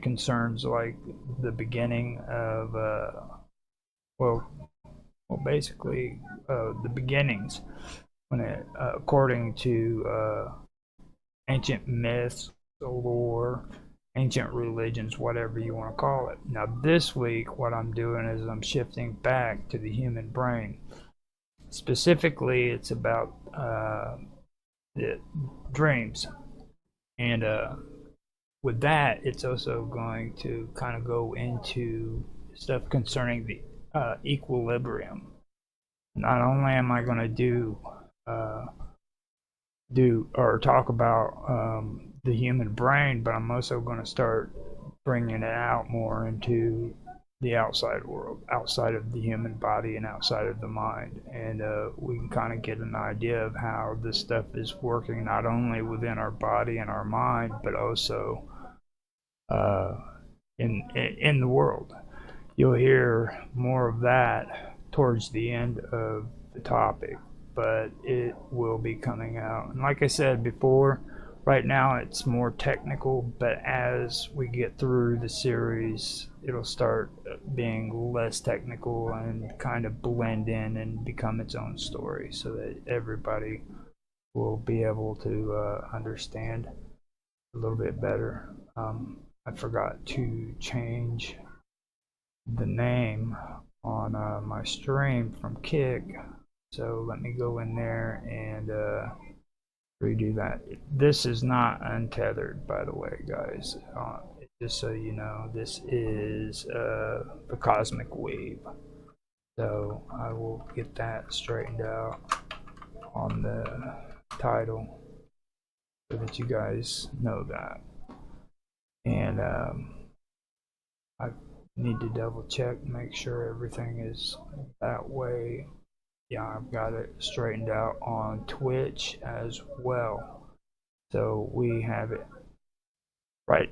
concerns like the beginning of basically the beginnings when it according to ancient myths, lore, ancient religions, whatever you want to call it. Now this week what I'm doing is I'm shifting back to the human brain. Specifically it's about the dreams, and with that it's also going to kind of go into stuff concerning the equilibrium. Not only am I going to do or talk about the human brain, but I'm also going to start bringing it out more into the outside world, outside of the human body and outside of the mind, and we can kind of get an idea of how this stuff is working not only within our body and our mind, but also in the world. You'll hear more of that towards the end of the topic, but it will be coming out. And like I said before, right now it's more technical, but as we get through the series, it'll start being less technical and kind of blend in and become its own story so that everybody will be able to understand a little bit better. I forgot to change the name on my stream from Kick, so let me go in there and redo that. This is not untethered, by the way, guys. Just so you know, this is the Cosmic Wave. So I will get that straightened out on the title. so that you guys know that. And I need to double check, make sure everything is that way. Yeah, I've got it straightened out on Twitch as well. So we have it right.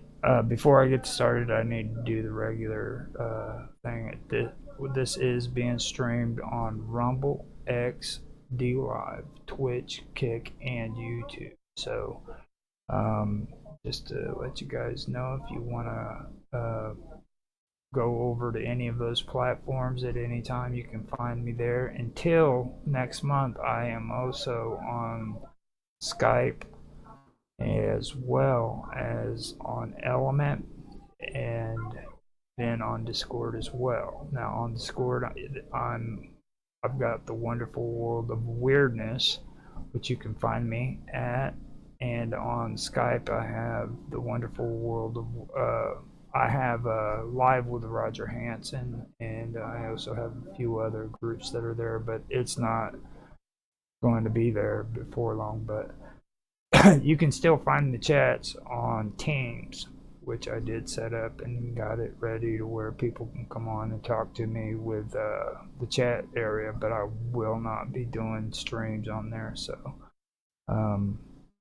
Before I get started, I need to do the regular thing. This is being streamed on Rumble, X, D Live, Twitch, Kick, and YouTube. So just to let you guys know, if you want to go over to any of those platforms at any time, you can find me there. Until next month, I am also on Skype as well as on Element, and then on Discord as well. Now on Discord, I've got the Wonderful World of Weirdness, which you can find me at, and on Skype I have the Wonderful World of I have Live with Roger Hanson, and I also have a few other groups that are there, but it's not going to be there before long. But you can still find the chats on Teams, which I did set up and got it ready to where people can come on and talk to me with the chat area, but I will not be doing streams on there. So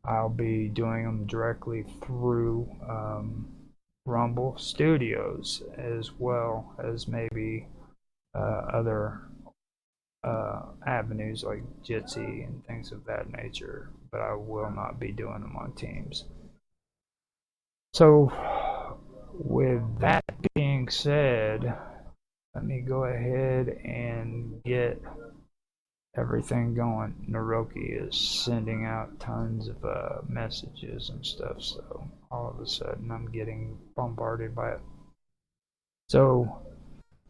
I'll be doing them directly through Rumble Studios, as well as maybe other avenues like Jitsi and things of that nature, but I will not be doing them on Teams. So with that being said, let me go ahead and get everything going. Naroki is sending out tons of messages and stuff, so all of a sudden I'm getting bombarded by it. So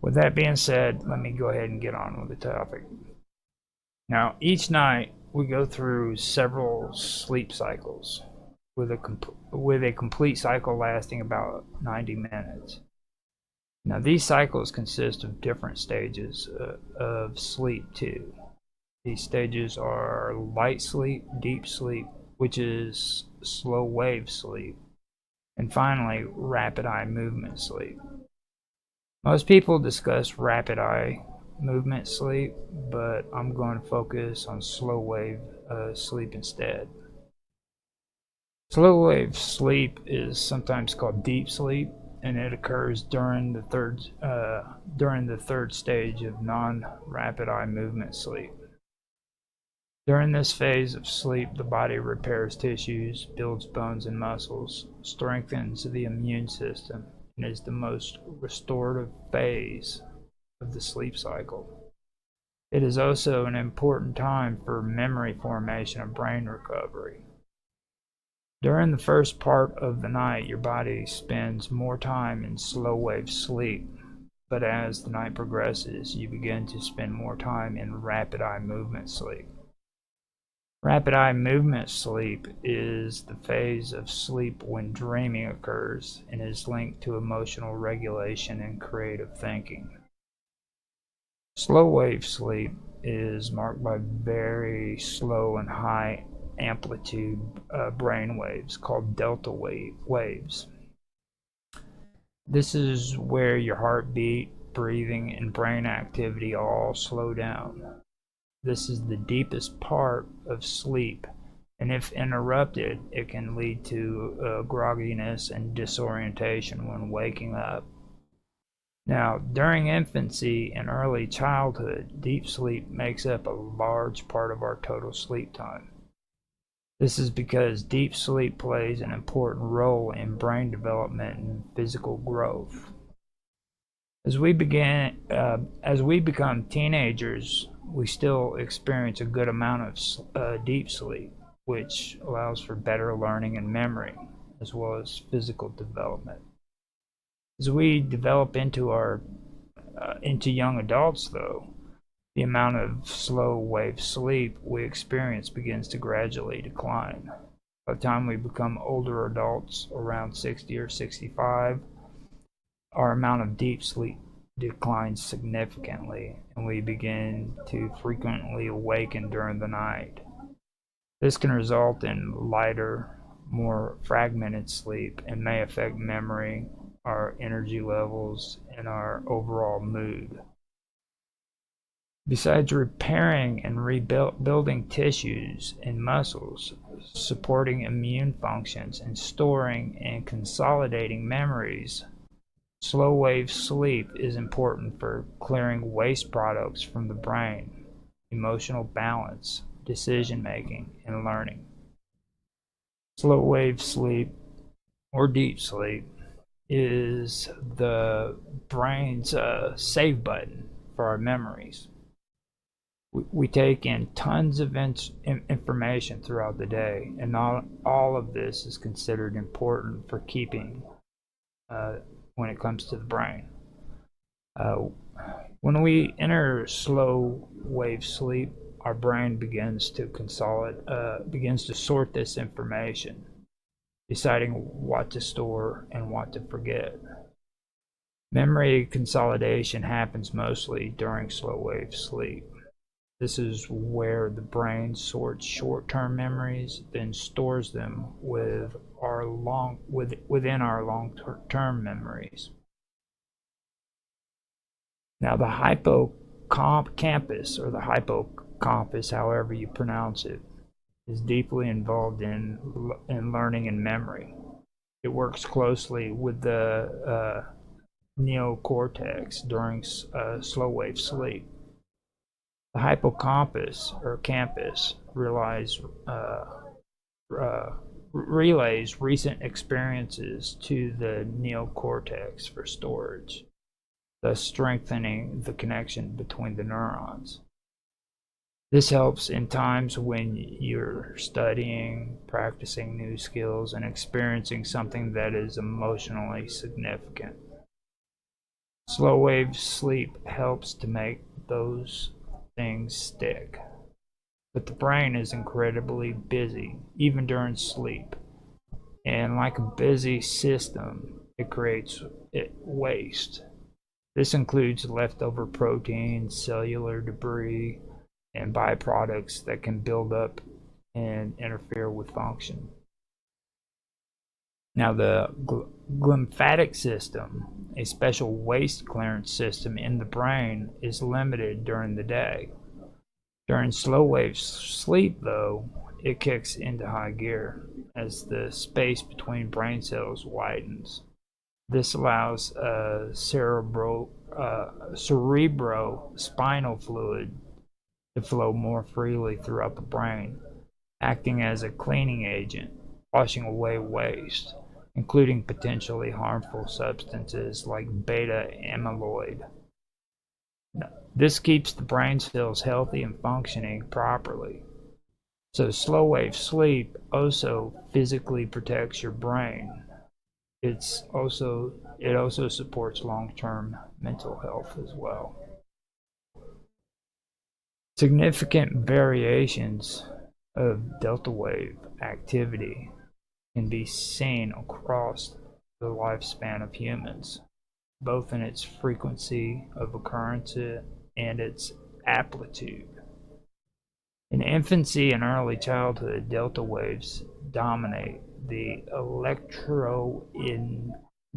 with that being said, let me go ahead and get on with the topic. Now, each night we go through several sleep cycles, with a complete cycle lasting about 90 minutes. Now, these cycles consist of different stages of sleep too. These stages are light sleep, deep sleep, which is slow wave sleep, and finally rapid eye movement sleep. Most people discuss rapid eye movement sleep, but I'm going to focus on slow wave sleep instead. Slow wave sleep is sometimes called deep sleep, and it occurs during the third stage of non-rapid eye movement sleep. During this phase of sleep, the body repairs tissues, builds bones and muscles, strengthens the immune system, and is the most restorative phase of the sleep cycle. It is also an important time for memory formation and brain recovery. During the first part of the night, your body spends more time in slow wave sleep, but as the night progresses, you begin to spend more time in rapid eye movement sleep. Rapid eye movement sleep is the phase of sleep when dreaming occurs and is linked to emotional regulation and creative thinking. Slow wave sleep is marked by very slow and high amplitude brain waves called delta waves. This is where your heartbeat, breathing, and brain activity all slow down. This is the deepest part of sleep, and if interrupted, it can lead to grogginess and disorientation when waking up. Now, during infancy and early childhood, deep sleep makes up a large part of our total sleep time. This is because deep sleep plays an important role in brain development and physical growth. As we become teenagers, we still experience a good amount of deep sleep, which allows for better learning and memory, as well as physical development. As we develop into young adults, though, the amount of slow wave sleep we experience begins to gradually decline. By the time we become older adults, around 60 or 65, our amount of deep sleep declines significantly, and we begin to frequently awaken during the night. This can result in lighter, more fragmented sleep and may affect memory, our energy levels, and our overall mood. Besides repairing and rebuilding tissues and muscles, supporting immune functions, and storing and consolidating memories, slow wave sleep is important for clearing waste products from the brain, emotional balance, decision making, and learning. Slow wave sleep, or deep sleep, is the brain's save button for our memories. We take in tons of information throughout the day, and not all of this is considered important for keeping when it comes to the brain. When we enter slow wave sleep, our brain begins to sort this information, deciding what to store and what to forget. Memory consolidation happens mostly during slow wave sleep. This is where the brain sorts short-term memories, then stores them within our long-term memories. Now, the hippocampus, or the hippocampus, however you pronounce it, is deeply involved in learning and memory. It works closely with the neocortex during slow wave sleep. The hippocampus, or campus, relays recent experiences to the neocortex for storage, thus strengthening the connection between the neurons. This helps in times when you're studying, practicing new skills, and experiencing something that is emotionally significant. Slow wave sleep helps to make those things stick. But the brain is incredibly busy, even during sleep. And like a busy system, it creates waste. This includes leftover proteins, cellular debris, and byproducts that can build up and interfere with function. Now, the glymphatic system, a special waste clearance system in the brain, is limited during the day. During slow wave sleep, though, it kicks into high gear as the space between brain cells widens. This allows cerebrospinal fluid to flow more freely throughout the brain, acting as a cleaning agent, washing away waste, including potentially harmful substances like beta amyloid. This keeps the brain cells healthy and functioning properly. So slow wave sleep also physically protects your brain. It also supports long-term mental health as well. Significant variations of delta wave activity can be seen across the lifespan of humans, both in its frequency of occurrence and its amplitude. In infancy and early childhood, delta waves dominate the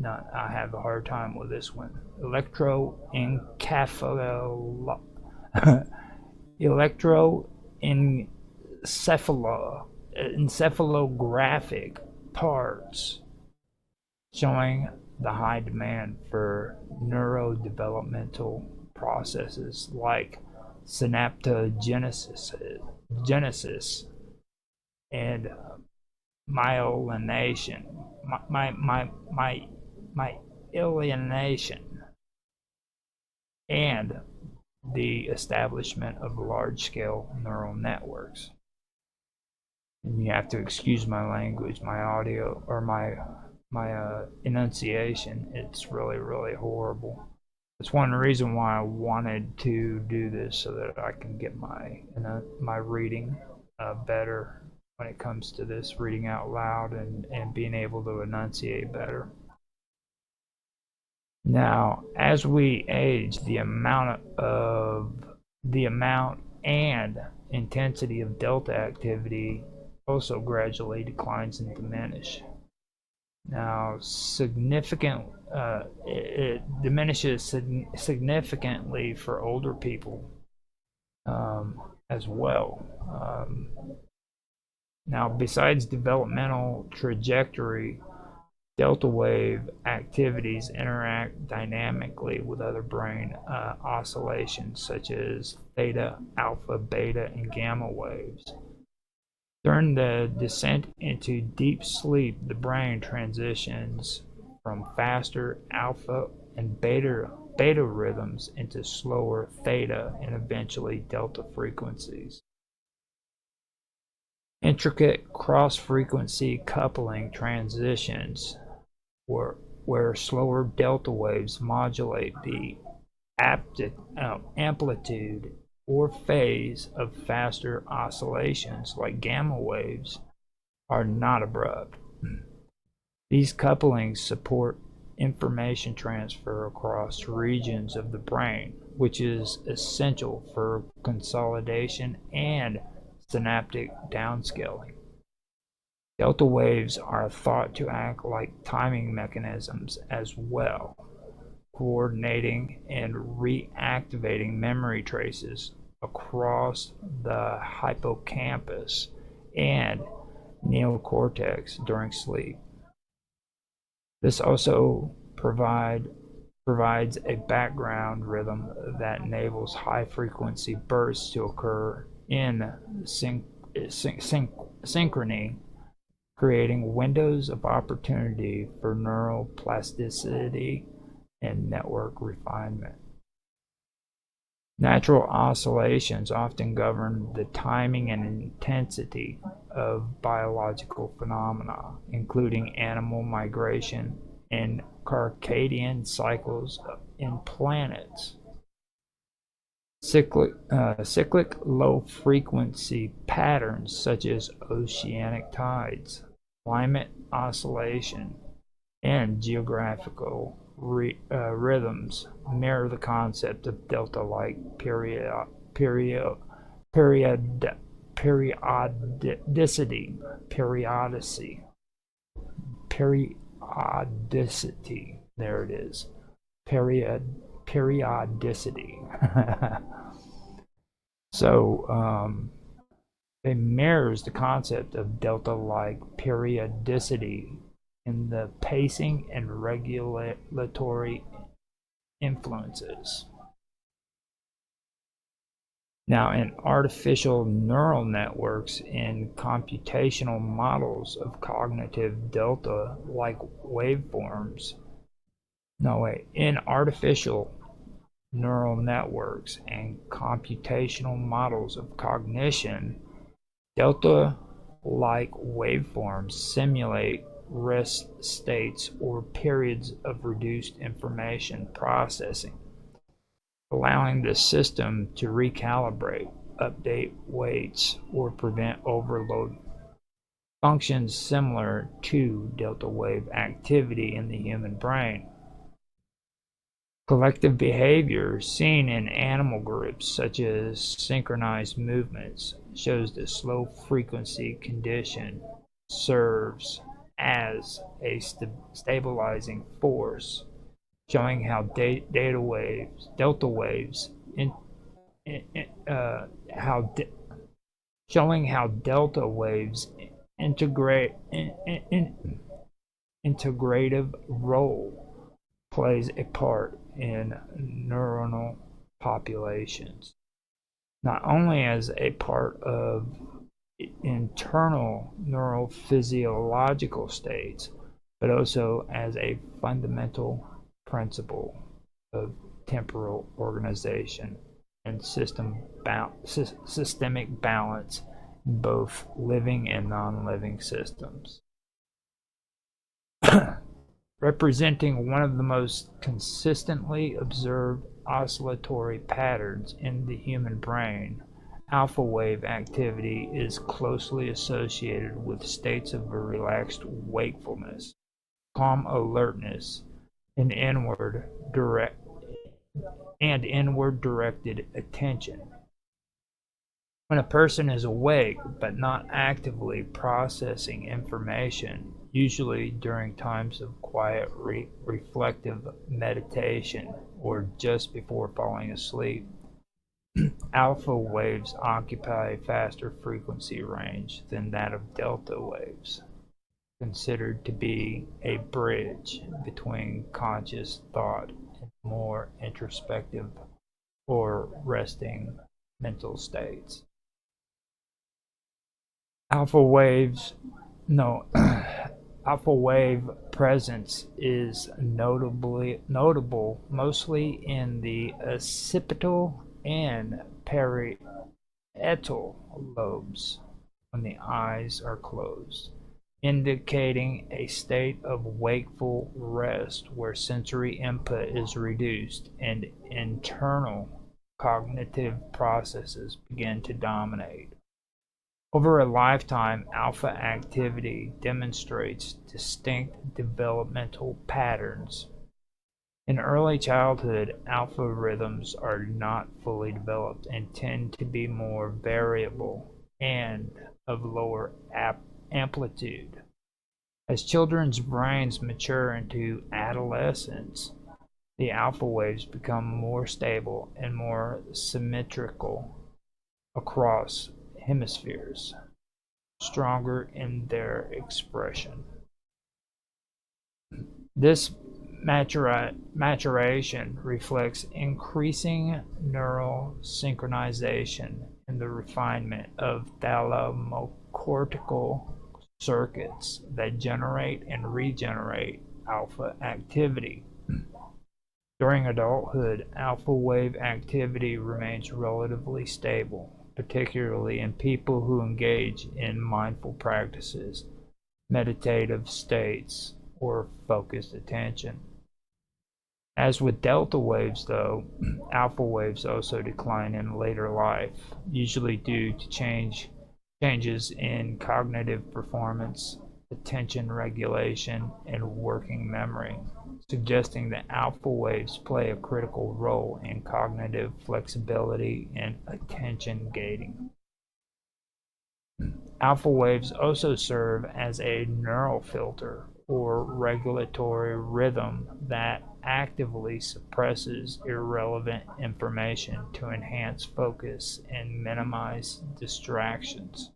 I have a hard time with this one. Electroencephalographic parts, showing the high demand for neurodevelopmental processes like synaptogenesis and myelination, and the establishment of large-scale neural networks. And you have to excuse my language, my audio, or my enunciation. It's really, really horrible. It's one reason why I wanted to do this, so that I can get my reading better when it comes to this, reading out loud and being able to enunciate better. Now, as we age, the amount and intensity of delta activity also gradually declines and diminishes. Now, it diminishes significantly for older people as well. Now, besides developmental trajectory, delta wave activities interact dynamically with other brain oscillations such as theta, alpha, beta, and gamma waves. During the descent into deep sleep, the brain transitions from faster alpha and beta rhythms into slower theta and eventually delta frequencies. Intricate cross-frequency coupling transitions where slower delta waves modulate the amplitude or phase of faster oscillations like gamma waves are not abrupt. These couplings support information transfer across regions of the brain, which is essential for consolidation and synaptic downscaling. Delta waves are thought to act like timing mechanisms as well, coordinating and reactivating memory traces across the hippocampus and neocortex during sleep. This also provides a background rhythm that enables high-frequency bursts to occur in synchrony, creating windows of opportunity for neural plasticity and network refinement. Natural oscillations often govern the timing and intensity of biological phenomena, including animal migration and circadian cycles in planets. Cyclic low-frequency patterns such as oceanic tides, climate oscillation, and geographical rhythms mirror the concept of delta-like periodicity. There it is. Periodicity. So it mirrors the concept of delta-like periodicity in the pacing and regulatory influences. Now, in artificial neural networks and computational models of cognitive delta-like waveforms, in artificial neural networks and computational models of cognition, delta-like waveforms simulate rest states or periods of reduced information processing, allowing the system to recalibrate, update weights, or prevent overload. Functions similar to delta wave activity in the human brain. Collective behavior seen in animal groups, such as synchronized movements, shows the slow frequency condition serves as a stabilizing force, showing how delta waves integrative role plays a part in neuronal populations, not only as a part of internal neurophysiological states, but also as a fundamental principle of temporal organization and systemic balance in both living and non-living systems. Representing one of the most consistently observed oscillatory patterns in the human brain, alpha wave activity is closely associated with states of a relaxed wakefulness, calm alertness, and inward directed attention. When a person is awake but not actively processing information, usually during times of quiet reflective meditation or just before falling asleep, alpha waves occupy a faster frequency range than that of delta waves, considered to be a bridge between conscious thought and more introspective or resting mental states. Alpha waves, no, alpha wave presence is notable mostly in the occipital and parietal lobes when the eyes are closed, indicating a state of wakeful rest where sensory input is reduced and internal cognitive processes begin to dominate. Over a lifetime, alpha activity demonstrates distinct developmental patterns. In early childhood, alpha rhythms are not fully developed and tend to be more variable and of lower amplitude. As children's brains mature into adolescence, the alpha waves become more stable and more symmetrical across hemispheres, stronger in their expression. This maturation reflects increasing neural synchronization and the refinement of thalamocortical circuits that generate and regenerate alpha activity. During adulthood, alpha wave activity remains relatively stable, particularly in people who engage in mindful practices, meditative states, or focused attention. As with delta waves, though, alpha waves also decline in later life, usually due to changes in cognitive performance, attention regulation, and working memory, suggesting that alpha waves play a critical role in cognitive flexibility and attention gating. Alpha waves also serve as a neural filter or regulatory rhythm that actively suppresses irrelevant information to enhance focus and minimize distractions.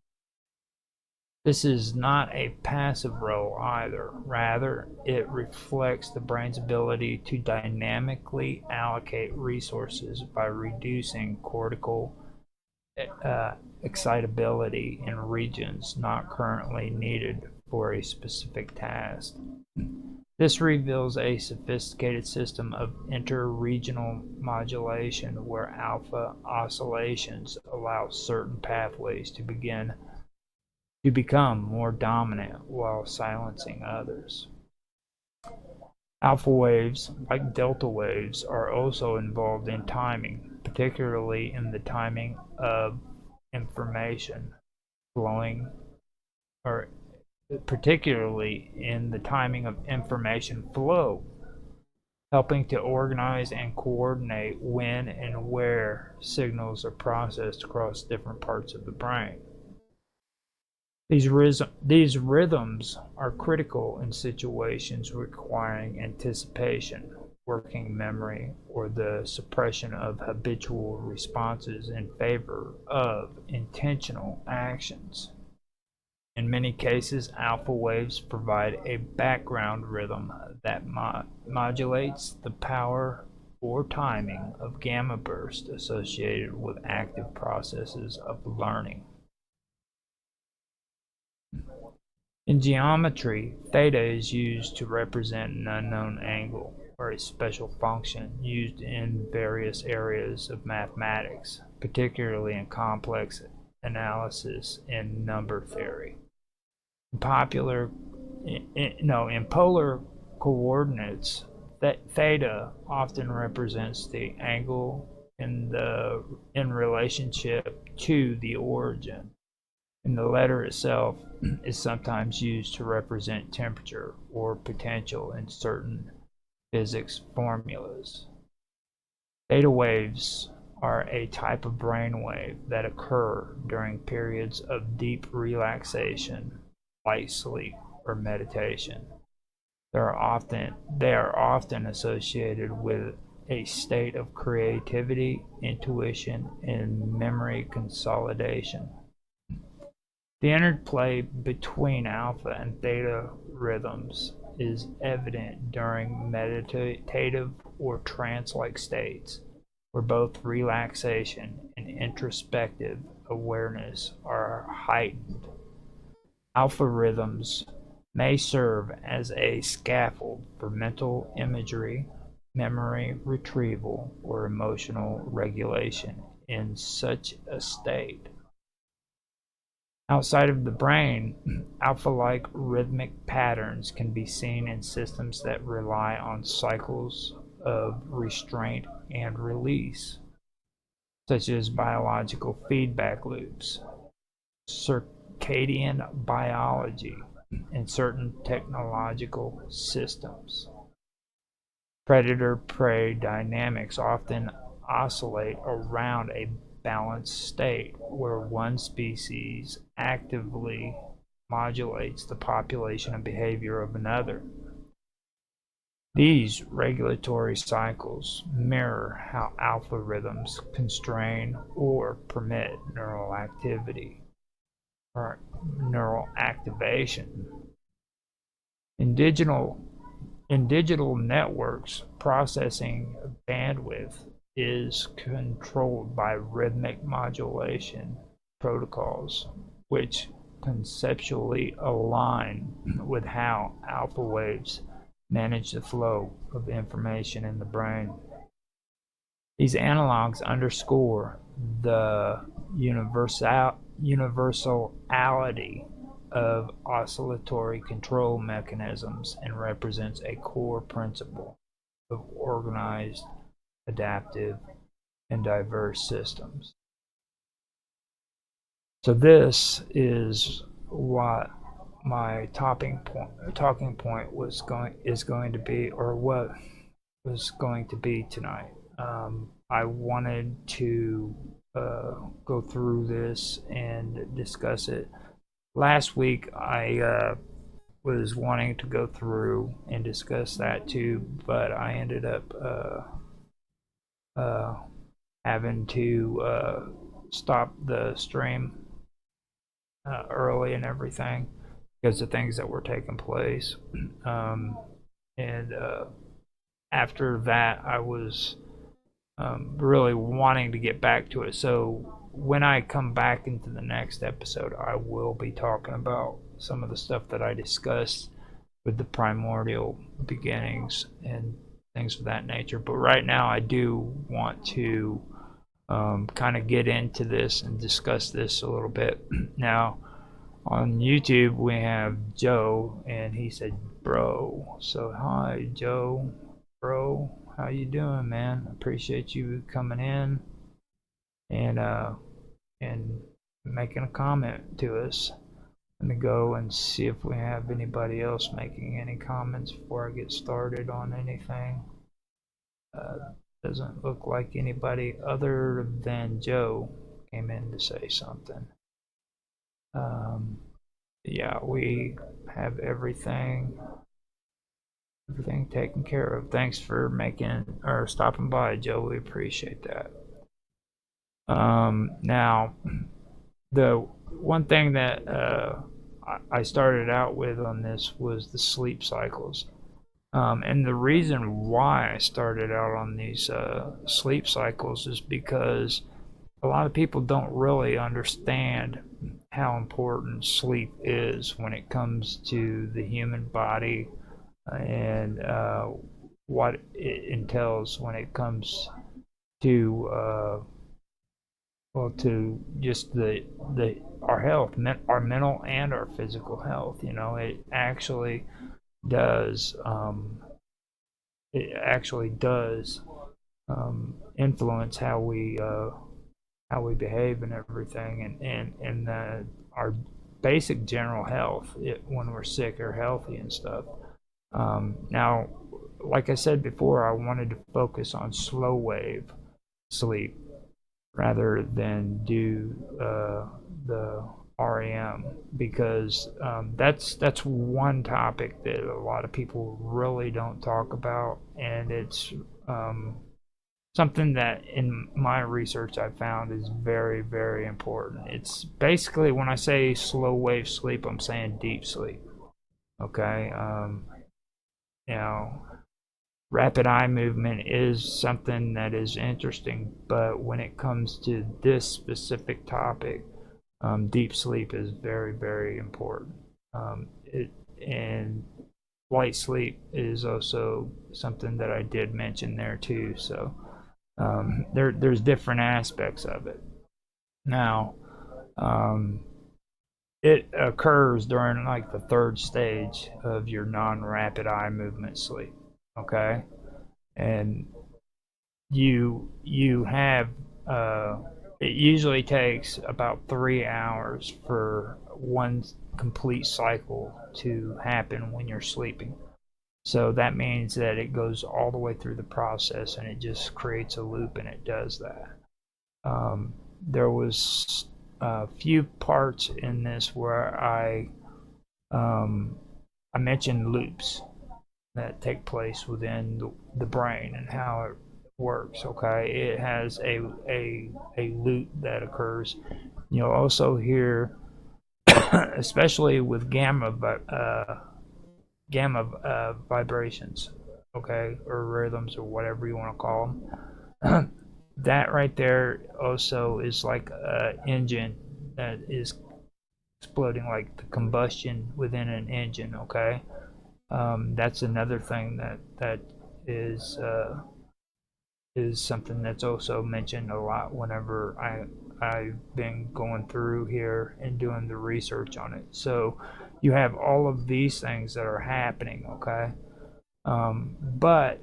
This is not a passive role either. Rather, it reflects the brain's ability to dynamically allocate resources by reducing cortical excitability in regions not currently needed for a specific task. This reveals a sophisticated system of interregional modulation where alpha oscillations allow certain pathways to become more dominant while silencing others. Alpha waves, like delta waves, are also involved in timing, particularly in the timing of information flowing, or particularly in the timing of information flow, helping to organize and coordinate when and where signals are processed across different parts of the brain. These rhythms are critical in situations requiring anticipation, working memory, or the suppression of habitual responses in favor of intentional actions. In many cases, alpha waves provide a background rhythm that modulates the power or timing of gamma bursts associated with active processes of learning. In geometry, theta is used to represent an unknown angle or a special function used in various areas of mathematics, particularly in complex analysis and number theory. In polar coordinates, theta often represents the angle in relationship to the origin, and the letter itself is sometimes used to represent temperature or potential in certain physics formulas. Theta waves are a type of brainwave that occur during periods of deep relaxation, light sleep, or meditation. They are often associated with a state of creativity, intuition, and memory consolidation. The interplay between alpha and theta rhythms is evident during meditative or trance-like states, where both relaxation and introspective awareness are heightened. Alpha rhythms may serve as a scaffold for mental imagery, memory retrieval, or emotional regulation in such a state. Outside of the brain, alpha-like rhythmic patterns can be seen in systems that rely on cycles of restraint and release, such as biological feedback loops, circadian biology, and certain technological systems. Predator-prey dynamics often oscillate around a balanced state where one species actively modulates the population and behavior of another. These regulatory cycles mirror how alpha rhythms constrain or permit neural activity or neural activation. In digital networks, processing bandwidth is controlled by rhythmic modulation protocols, which conceptually align with how alpha waves manage the flow of information in the brain. These analogs underscore the universality of oscillatory control mechanisms and represents a core principle of organized, adaptive, and diverse systems. So this is what my talking point is going to be, or what was going to be tonight. I wanted to go through this and discuss it. Last week I was wanting to go through and discuss that too, but I ended up having to stop the stream early and everything because of things that were taking place. And after that, I was really wanting to get back to it. So when I come back into the next episode, I will be talking about some of the stuff that I discussed with the primordial beginnings and things of that nature. But right now, I do want to kind of get into this and discuss this a little bit. Now, on YouTube, we have Joe, and he said, bro. So, hi, Joe. Bro, how you doing, man? Appreciate you coming in and making a comment to us. I'm going to go and see if we have anybody else making any comments before I get started on anything. Doesn't look like anybody other than Joe came in to say something. Yeah, we have everything taken care of. Thanks for stopping by, Joe. We appreciate that. Now, the one thing that I started out with on this was the sleep cycles. And the reason why I started out on these sleep cycles is because a lot of people don't really understand how important sleep is when it comes to the human body and what it entails when it comes to to just our health, our mental and our physical health. You know, it actually does influence how we behave and everything, and our basic general health when we're sick or healthy and stuff. Now, like I said before, I wanted to focus on slow wave sleep rather than do the REM, because that's one topic that a lot of people really don't talk about, and it's something that in my research I found is very, very important. It's basically, when I say slow wave sleep, I'm saying deep sleep. Okay, you know, rapid eye movement is something that is interesting, but when it comes to this specific topic, deep sleep is very, very important. And light sleep is also something that I did mention there too. So there's different aspects of it. Now, it occurs during like the third stage of your non-rapid eye movement sleep. Okay, and you have it usually takes about 3 hours for one complete cycle to happen when you're sleeping. So that means that it goes all the way through the process, and it just creates a loop, and it does that. There was a few parts in this where I mentioned loops that take place within the brain and how it works. Okay, it has a loop that occurs. You'll also hear, especially with gamma vibrations, okay, or rhythms, or whatever you want to call them. That right there also is like an engine that is exploding, like the combustion within an engine. Okay, that's another thing that is something that's also mentioned a lot whenever I've been going through here and doing the research on it. So you have all of these things that are happening, okay? But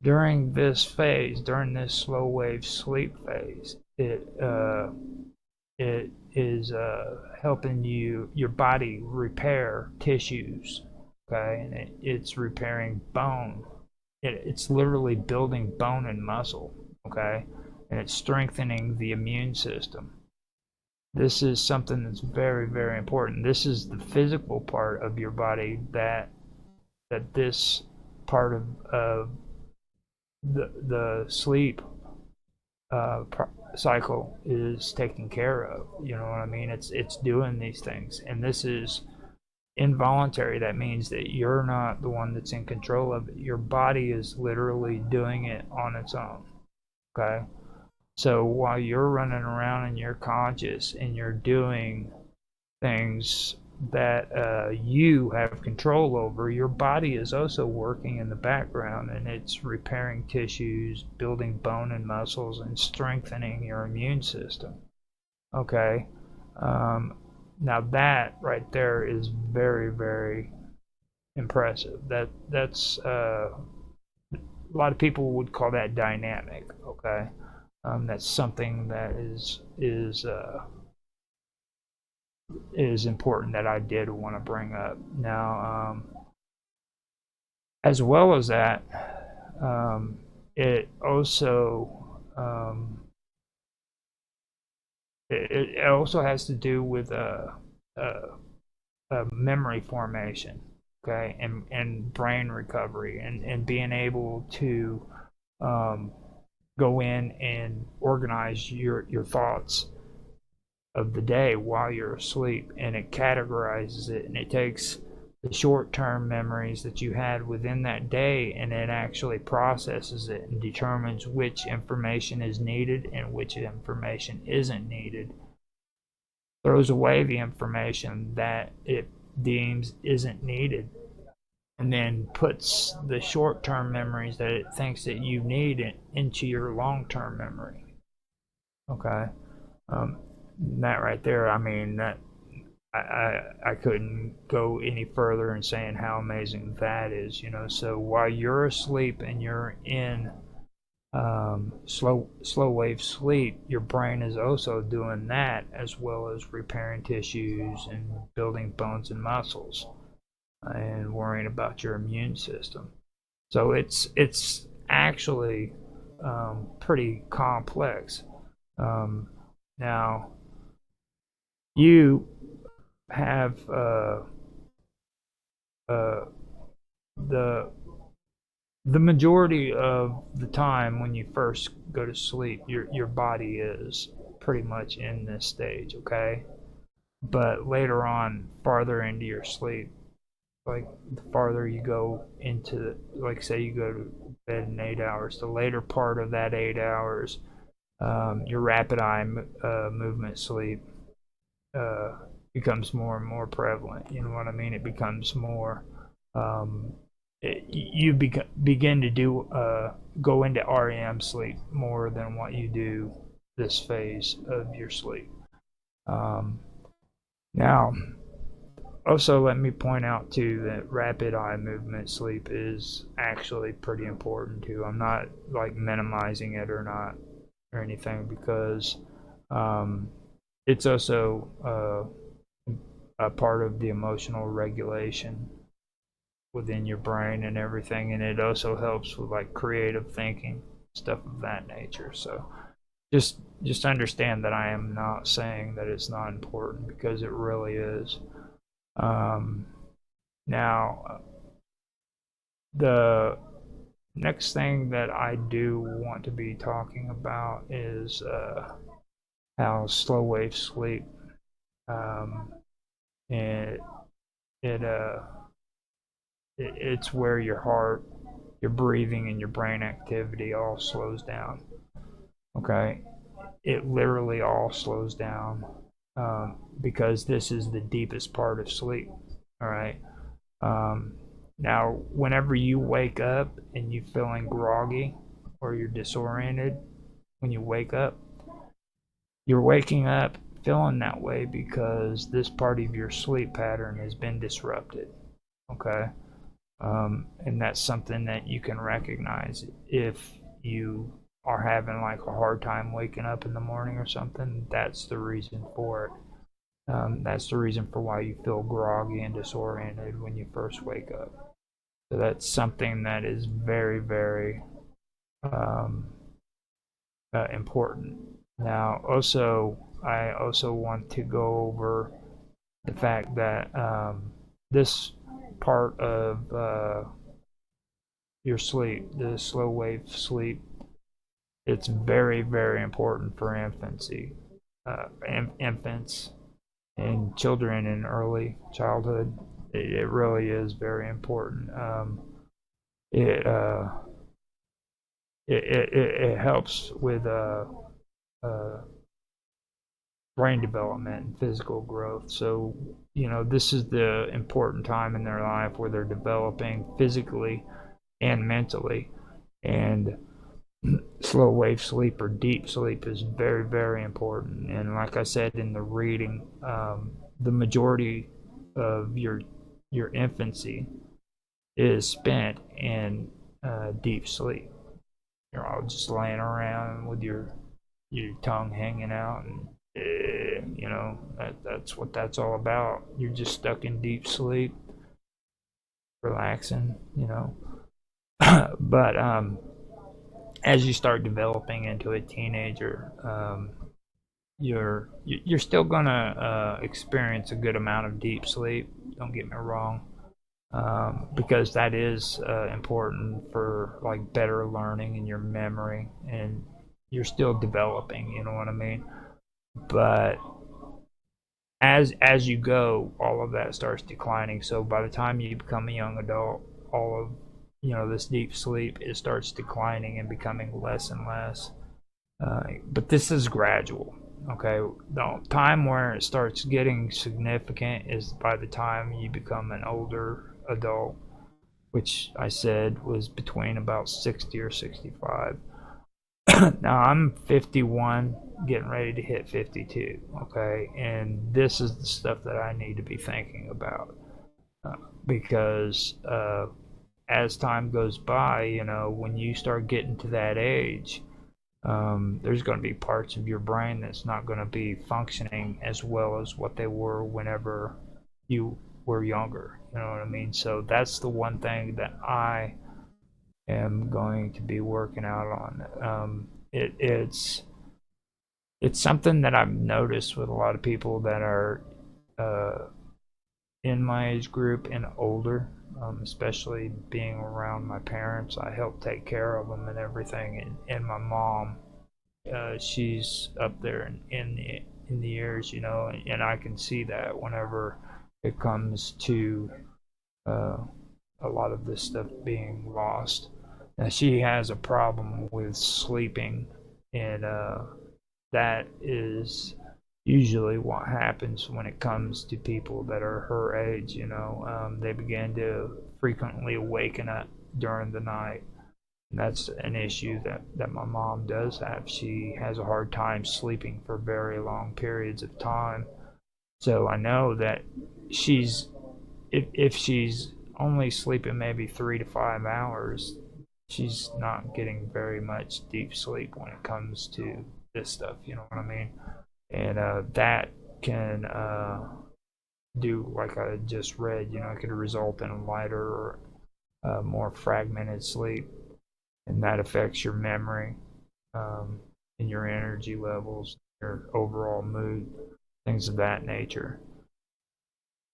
during this phase, during this slow wave sleep phase, it is helping your body repair tissues, okay? And it's repairing bone. It's literally building bone and muscle, okay? And it's strengthening the immune system. This is something that's very, very important. This is the physical part of your body that this part of the sleep cycle is taking care of. You know what I mean? It's doing these things, and this is involuntary. That means that you're not the one that's in control of it. Your body is literally doing it on its own. Okay, so while you're running around and you're conscious and you're doing things that you have control over, your body is also working in the background, and it's repairing tissues, building bone and muscles, and strengthening your immune system. Okay, now that right there is very, very impressive. That's a lot of people would call that dynamic. Okay, that's something that is important that I did want to bring up. Now, as well as that, it also it also has to do with memory formation, okay, and brain recovery, and being able to go in and organize your thoughts of the day while you're asleep, and it categorizes it, and it takes the short-term memories that you had within that day, and it actually processes it and determines which information is needed and which information isn't needed, throws away the information that it deems isn't needed, and then puts the short-term memories that it thinks that you need into your long-term memory. Okay, that right there, I mean, that I couldn't go any further in saying how amazing that is, you know. So while you're asleep and you're in slow wave sleep, your brain is also doing that, as well as repairing tissues and building bones and muscles and worrying about your immune system. So it's actually pretty complex. Now, you have the majority of the time when you first go to sleep, your body is pretty much in this stage, okay? But later on, farther into your sleep, like the farther you go into, like say you go to bed in 8 hours, the later part of that 8 hours, your rapid eye movement sleep becomes more and more prevalent. You know what I mean? It becomes more. You begin to do go into REM sleep more than what you do this phase of your sleep. Now, also let me point out too that rapid eye movement sleep is actually pretty important too. I'm not like minimizing it or not or anything, because it's also a part of the emotional regulation within your brain and everything, and it also helps with like creative thinking, stuff of that nature. So just understand that I am not saying that it's not important, because it really is. Now, the next thing that I do want to be talking about is how slow wave sleep, and it's where your heart, your breathing, and your brain activity all slows down. Okay, it literally all slows down, because this is the deepest part of sleep. All right. Now, whenever you wake up and you're feeling groggy or you're disoriented, when you wake up, you're waking up feeling that way because this part of your sleep pattern has been disrupted. Okay. And that's something that you can recognize if you are having like a hard time waking up in the morning or something. That's the reason for it. That's the reason for why you feel groggy and disoriented when you first wake up. So that's something that is very, very important. Now, also, I also want to go over the fact that this part of your sleep, the slow wave sleep, it's very, very important for infancy, infants and children in early childhood. It really is very important. It helps with brain development and physical growth. So, you know, this is the important time in their life where they're developing physically and mentally. And slow wave sleep or deep sleep is very, very important. And like I said in the reading, the majority of your infancy is spent in deep sleep. You're all just laying around with your tongue hanging out, and you know, that's what that's all about. You're just stuck in deep sleep, relaxing, you know. But as you start developing into a teenager, you're still gonna experience a good amount of deep sleep. Don't get me wrong, because that is important for like better learning and your memory, and you're still developing. You know what I mean? But as you go, all of that starts declining. So by the time you become a young adult, all of, you know, this deep sleep, it starts declining and becoming less and less. But this is gradual. Okay, the time where it starts getting significant is by the time you become an older adult, which I said was between about 60 or 65. Now I'm 51, getting ready to hit 52. Okay, and this is the stuff that I need to be thinking about, because as time goes by, you know, when you start getting to that age, there's going to be parts of your brain that's not going to be functioning as well as what they were whenever you were younger. You know what I mean? So that's the one thing that I am going to be working out on. It's it's something that I've noticed with a lot of people that are in my age group and older, especially being around my parents. I help take care of them and everything. And my mom, she's up there in the years, you know, and I can see that whenever it comes to a lot of this stuff being lost. Now, she has a problem with sleeping, and that is usually what happens when it comes to people that are her age. You know, they begin to frequently awaken up during the night. And that's an issue that my mom does have. She has a hard time sleeping for very long periods of time. So I know that she's, if she's only sleeping maybe 3 to 5 hours, she's not getting very much deep sleep when it comes to this stuff. You know what I mean? And that can do, like I just read, you know, it could result in a lighter or more fragmented sleep, and that affects your memory, and your energy levels, your overall mood, things of that nature.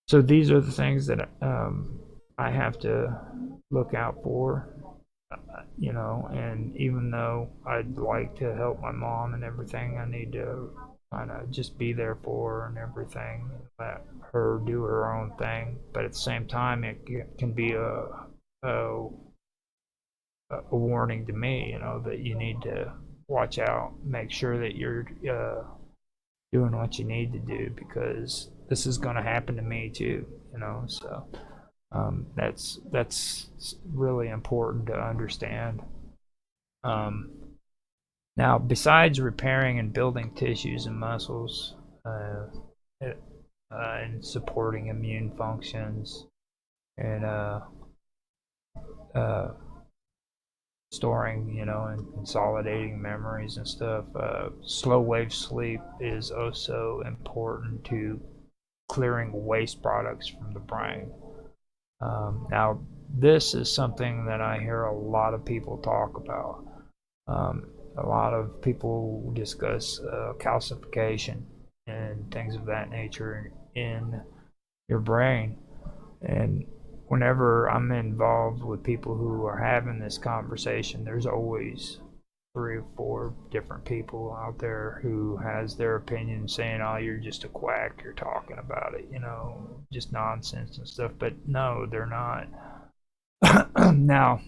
So these are the things that I have to look out for, you know, and even though I'd like to help my mom and everything, I need to kind of just be there for her and everything, let her do her own thing. But at the same time, it can be a warning to me, you know, that you need to watch out, make sure that you're doing what you need to do, because this is going to happen to me too, you know. So that's really important to understand. Now, besides repairing and building tissues and muscles, and supporting immune functions, and storing, you know, and consolidating memories and stuff, slow wave sleep is also important to clearing waste products from the brain. Now, this is something that I hear a lot of people talk about. A lot of people discuss calcification and things of that nature in your brain. And whenever I'm involved with people who are having this conversation, there's always 3 or 4 different people out there who has their opinion, saying, oh, you're just a quack, you're talking about it, you know, just nonsense and stuff. But no, they're not. Now,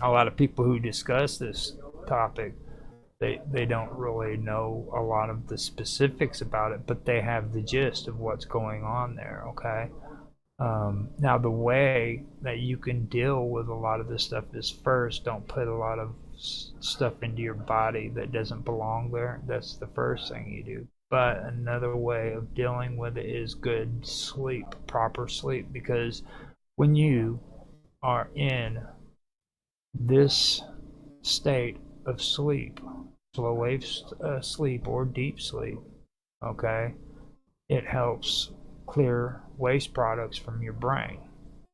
a lot of people who discuss this topic, they don't really know a lot of the specifics about it, but they have the gist of what's going on there, okay? Now, the way that you can deal with a lot of this stuff is, first, don't put a lot of stuff into your body that doesn't belong there. That's the first thing you do. But another way of dealing with it is good sleep, proper sleep, because when you are in this state of sleep, slow wave sleep or deep sleep, okay, it helps clear waste products from your brain.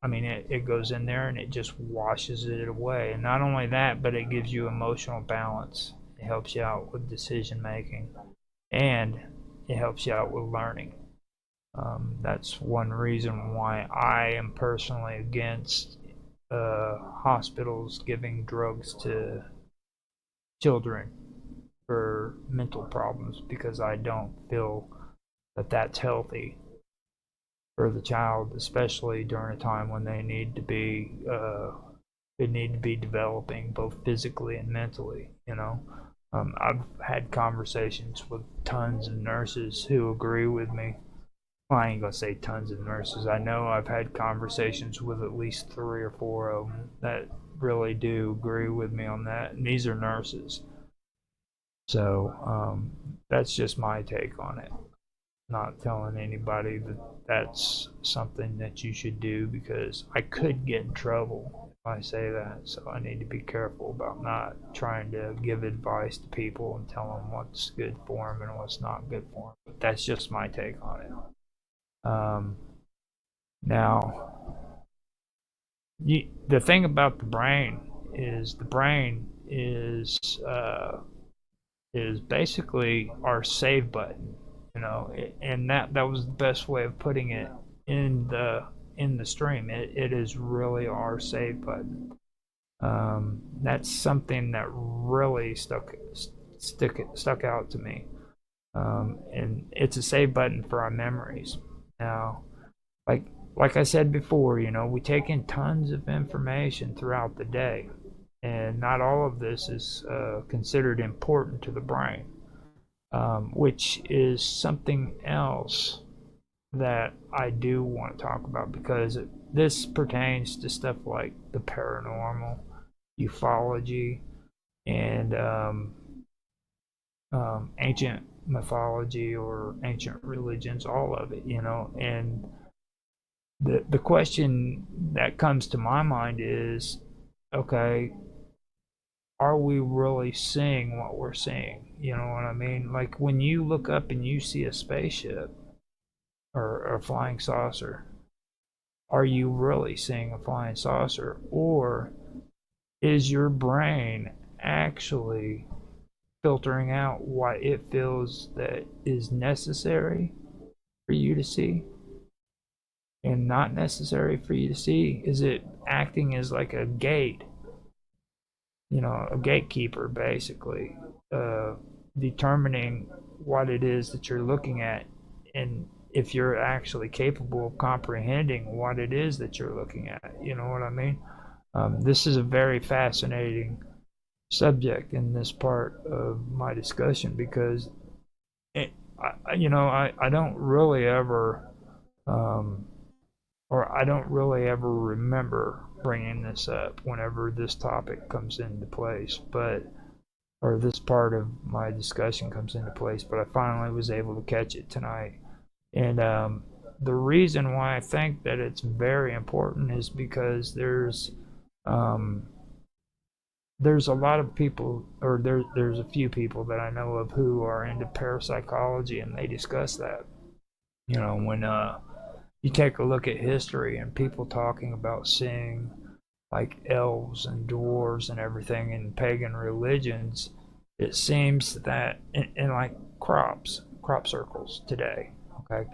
I mean, it goes in there and it just washes it away. And not only that, but it gives you emotional balance. It helps you out with decision making, and it helps you out with learning. That's one reason why I am personally against hospitals giving drugs to children for mental problems, because I don't feel that that's healthy for the child, especially during a time when they need to be developing both physically and mentally, you know. I've had conversations with tons of nurses who agree with me. Well, I ain't gonna say tons of nurses. I know I've had conversations with at least 3 or 4 of them that really do agree with me on that, and these are nurses. So that's just my take on it. Not telling anybody that that's something that you should do, because I could get in trouble if I say that. So I need to be careful about not trying to give advice to people and tell them what's good for them and what's not good for them. But that's just my take on it. Now, the thing about the brain is is basically our save button, you know, and that was the best way of putting it in the stream. It is really our save button. That's something that really stuck out to me. And it's a save button for our memories. Now, like I said before, you know, we take in tons of information throughout the day, and not all of this is considered important to the brain, which is something else that I do want to talk about, because this pertains to stuff like the paranormal, ufology, and ancient mythology or ancient religions, all of it, you know. And the question that comes to my mind is, okay, are we really seeing what we're seeing? You know what I mean? Like when you look up and you see a spaceship or a flying saucer, are you really seeing a flying saucer, or is your brain actually filtering out what it feels that is necessary for you to see and not necessary for you to see? Is it acting as like a gate, you know, a gatekeeper, basically, determining what it is that you're looking at, and if you're actually capable of comprehending what it is that you're looking at? You know what I mean? This is a very fascinating subject in this part of my discussion, because I don't really ever I don't really ever remember bringing this up whenever this topic comes into place, or this part of my discussion comes into place, but I finally was able to catch it tonight. And the reason why I think that it's very important is because there's a lot of people, or there's a few people that I know of who are into parapsychology, and they discuss that. You know, when you take a look at history and people talking about seeing like elves and dwarves and everything in pagan religions, it seems that in like crop circles today, okay,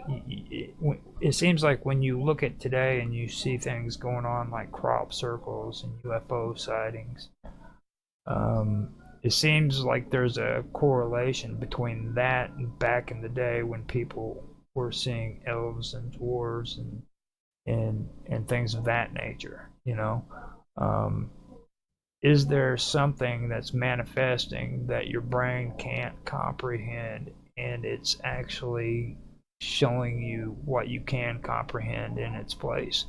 it seems like when you look at today and you see things going on like crop circles and UFO sightings, it seems like there's a correlation between that and back in the day when people were seeing elves and dwarves and things of that nature, you know. Is there something that's manifesting that your brain can't comprehend, and it's actually showing you what you can comprehend in its place?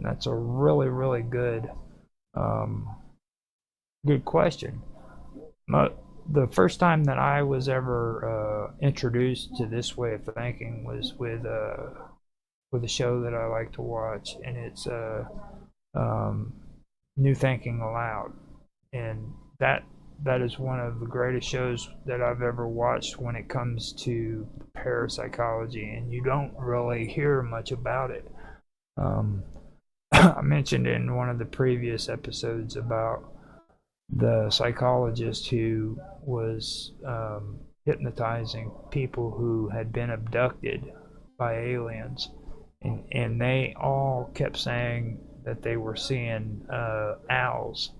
That's a really, really good question. The first time that I was ever introduced to this way of thinking was with a show that I like to watch, and it's New Thinking Aloud, and that is one of the greatest shows that I've ever watched when it comes to parapsychology, and you don't really hear much about it. I mentioned in one of the previous episodes about the psychologist who was hypnotizing people who had been abducted by aliens, and they all kept saying that they were seeing owls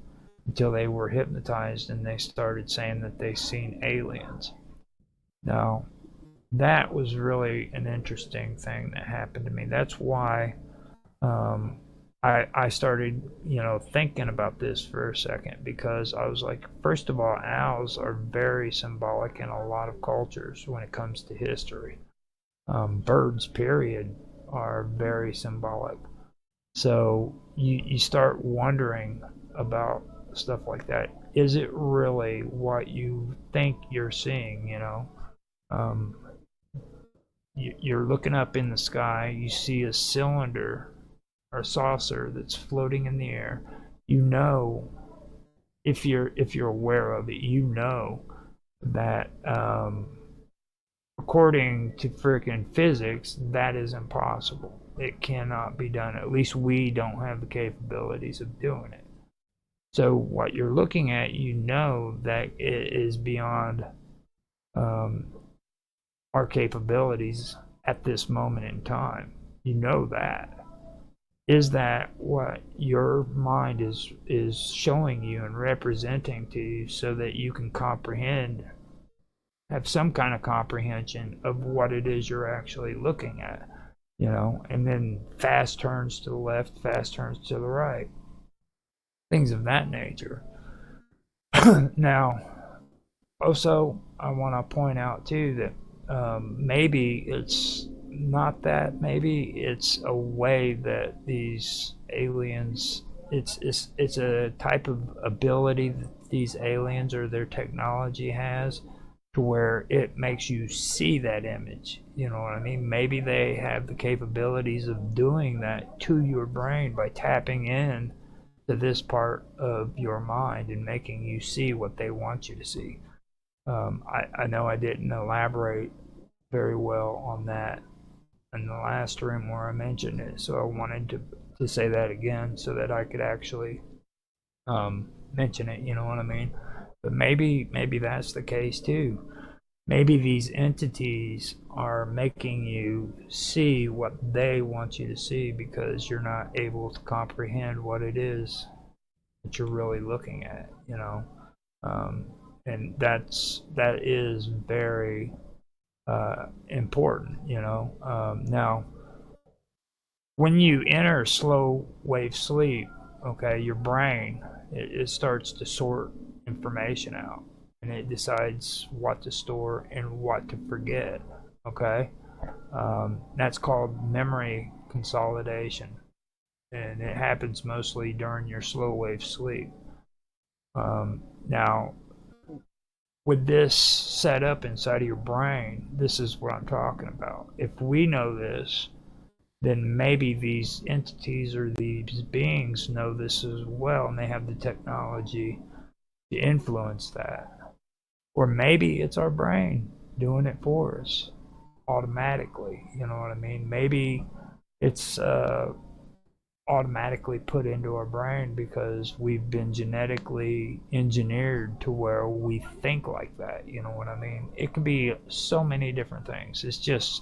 until they were hypnotized and they started saying that they seen aliens. Now, that was really an interesting thing that happened to me. That's why I started, you know, thinking about this for a second, because I was like, first of all, owls are very symbolic in a lot of cultures when it comes to history. Birds, period, are very symbolic. So you start wondering about stuff like that. Is it really what you think you're seeing, you know? You're looking up in the sky, you see a cylinder or saucer that's floating in the air. You know, if you're aware of it, you know that according to freaking physics, that is impossible. It cannot be done. At least we don't have the capabilities of doing it. So what you're looking at, you know that it is beyond our capabilities at this moment in time. You know that. Is that what your mind is showing you and representing to you so that you can comprehend, have some kind of comprehension of what it is you're actually looking at, you know, and then fast turns to the left, fast turns to the right, things of that nature. Now, also, I want to point out too that maybe it's not that. Maybe it's a way that these aliens. It's a type of ability that these aliens or their technology has, to where it makes you see that image. You know what I mean? Maybe they have the capabilities of doing that to your brain by tapping in to this part of your mind and making you see what they want you to see. I know I didn't elaborate very well on that in the last room where I mentioned it, so I wanted to say that again so that I could actually mention it, you know what I mean? But maybe that's the case too. Maybe these entities are making you see what they want you to see because you're not able to comprehend what it is that you're really looking at, you know? And that is very important, you know? Now, when you enter slow wave sleep, okay, your brain, it starts to sort information out, and it decides what to store and what to forget, okay? That's called memory consolidation, and it happens mostly during your slow wave sleep. Now, with this set up inside of your brain, this is what I'm talking about. If we know this, then maybe these entities or these beings know this as well, and they have the technology to influence that. Or maybe it's our brain doing it for us automatically, you know what I mean? Maybe it's automatically put into our brain because we've been genetically engineered to where we think like that, you know what I mean? It can be so many different things. It's just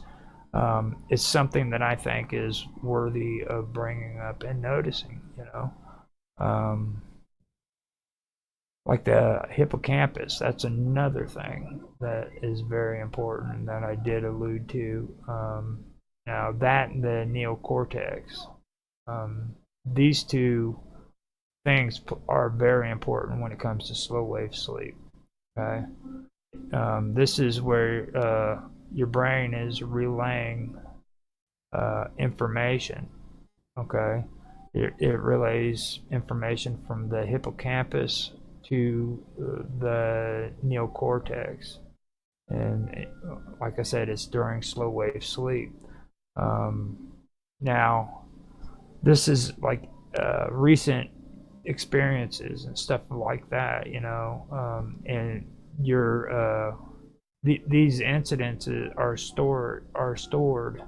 it's something that I think is worthy of bringing up and noticing, you know? Like the hippocampus, that's another thing that is very important and that I did allude to. Now that and the neocortex, these two things are very important when it comes to slow wave sleep. Okay, this is where your brain is relaying information. Okay, it relays information from the hippocampus to the neocortex, and like I said, it's during slow wave sleep. Now, this is like recent experiences and stuff like that, you know, and your these incidents are stored within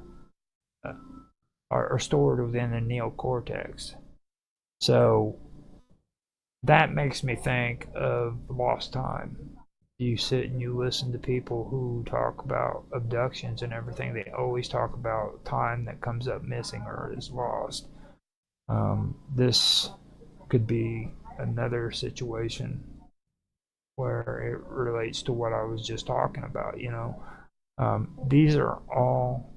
the neocortex. So that makes me think of lost time. You sit and you listen to people who talk about abductions and everything. They always talk about time that comes up missing or is lost. This could be another situation where it relates to what I was just talking about, you know. These are all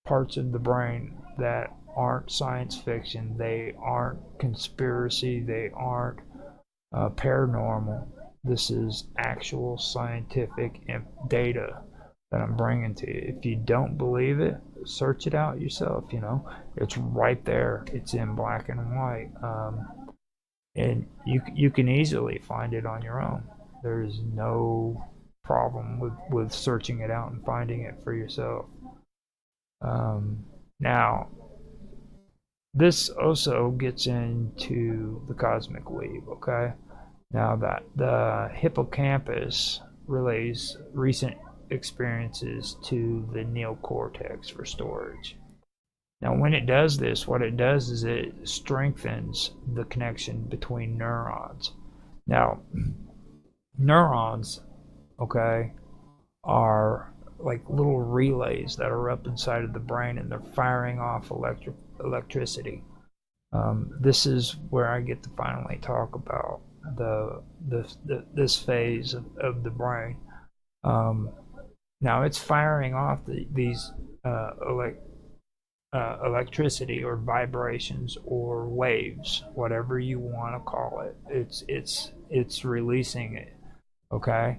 parts of the brain that aren't science fiction. They aren't conspiracy. They aren't paranormal. This is actual scientific data that I'm bringing to you. If you don't believe it, search it out yourself, you know. It's right there. It's in black and white. And you can easily find it on your own. There's no problem with searching it out and finding it for yourself. Now, this also gets into the cosmic weave, okay? Now that the hippocampus relays recent experiences to the neocortex for storage. Now, when it does this, what it does is it strengthens the connection between neurons. Now, neurons, okay, are like little relays that are up inside of the brain, and they're firing off electricity. This is where I get to finally talk about this phase of the brain. Now it's firing off these electricity or vibrations or waves, whatever you want to call it. It's releasing it. Okay,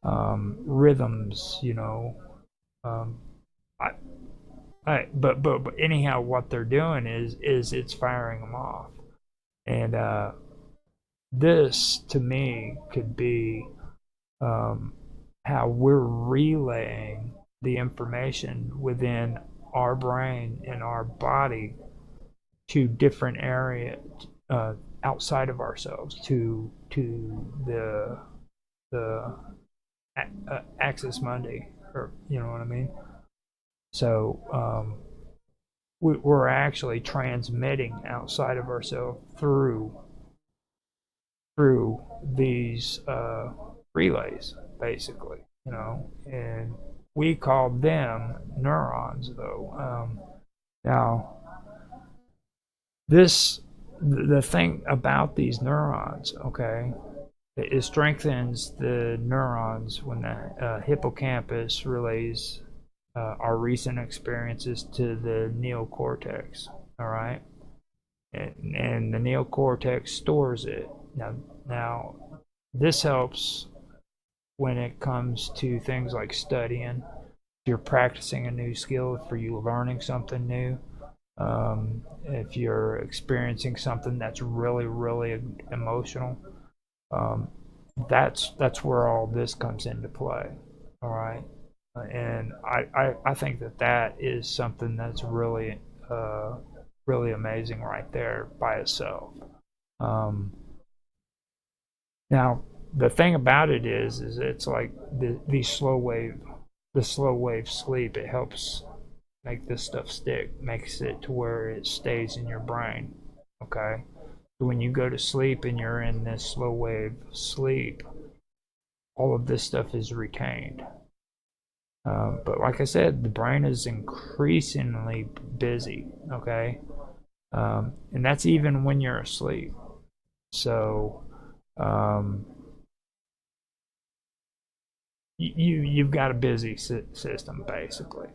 rhythms, you know. But anyhow, what they're doing is it's firing them off, and this to me could be how we're relaying the information within our brain and our body to different areas outside of ourselves, to the axis mundi, or you know what I mean. So we're actually transmitting outside of ourselves through these relays, basically, you know, and we call them neurons, though. Now, the thing about these neurons, okay, it strengthens the neurons when the hippocampus relays our recent experiences to the neocortex, all right? And the neocortex stores it. Now, this helps when it comes to things like studying. If you're practicing a new skill, if you're learning something new, if you're experiencing something that's really, really emotional, that's where all this comes into play, all right? And I think that is something that's really really amazing right there by itself. Now the thing about it is it's like the slow wave sleep. It helps make this stuff stick, makes it to where it stays in your brain. Okay, so when you go to sleep and you're in this slow wave sleep, all of this stuff is retained. But like I said, the brain is increasingly busy, okay? And that's even when you're asleep. So you've got a busy system, basically,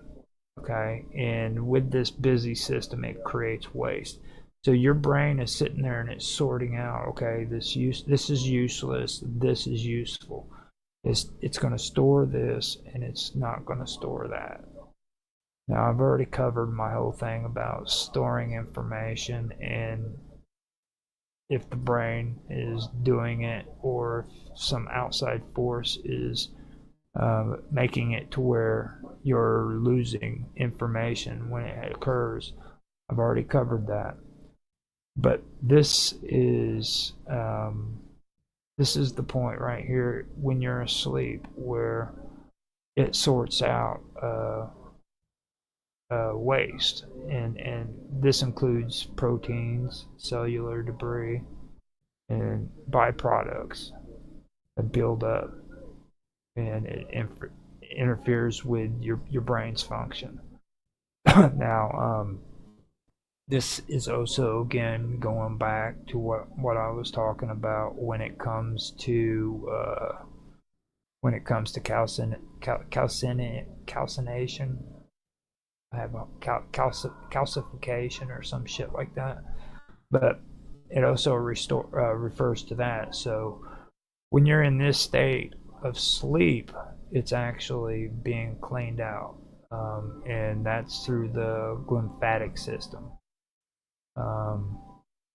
okay? And with this busy system, it creates waste. So your brain is sitting there and it's sorting out, okay, this is useless, this is useful. It's going to store this, and it's not going to store that. Now, I've already covered my whole thing about storing information, and if the brain is doing it, or if some outside force is making it to where you're losing information when it occurs. I've already covered that. But this is the point right here when you're asleep, where it sorts out waste, and this includes proteins, cellular debris, and byproducts that build up, and it interferes with your brain's function. Now, this is also, again, going back to what I was talking about when it comes to calcination. I have a calcification or some shit like that, but it also refers to that. So when you're in this state of sleep, it's actually being cleaned out, and that's through the lymphatic system.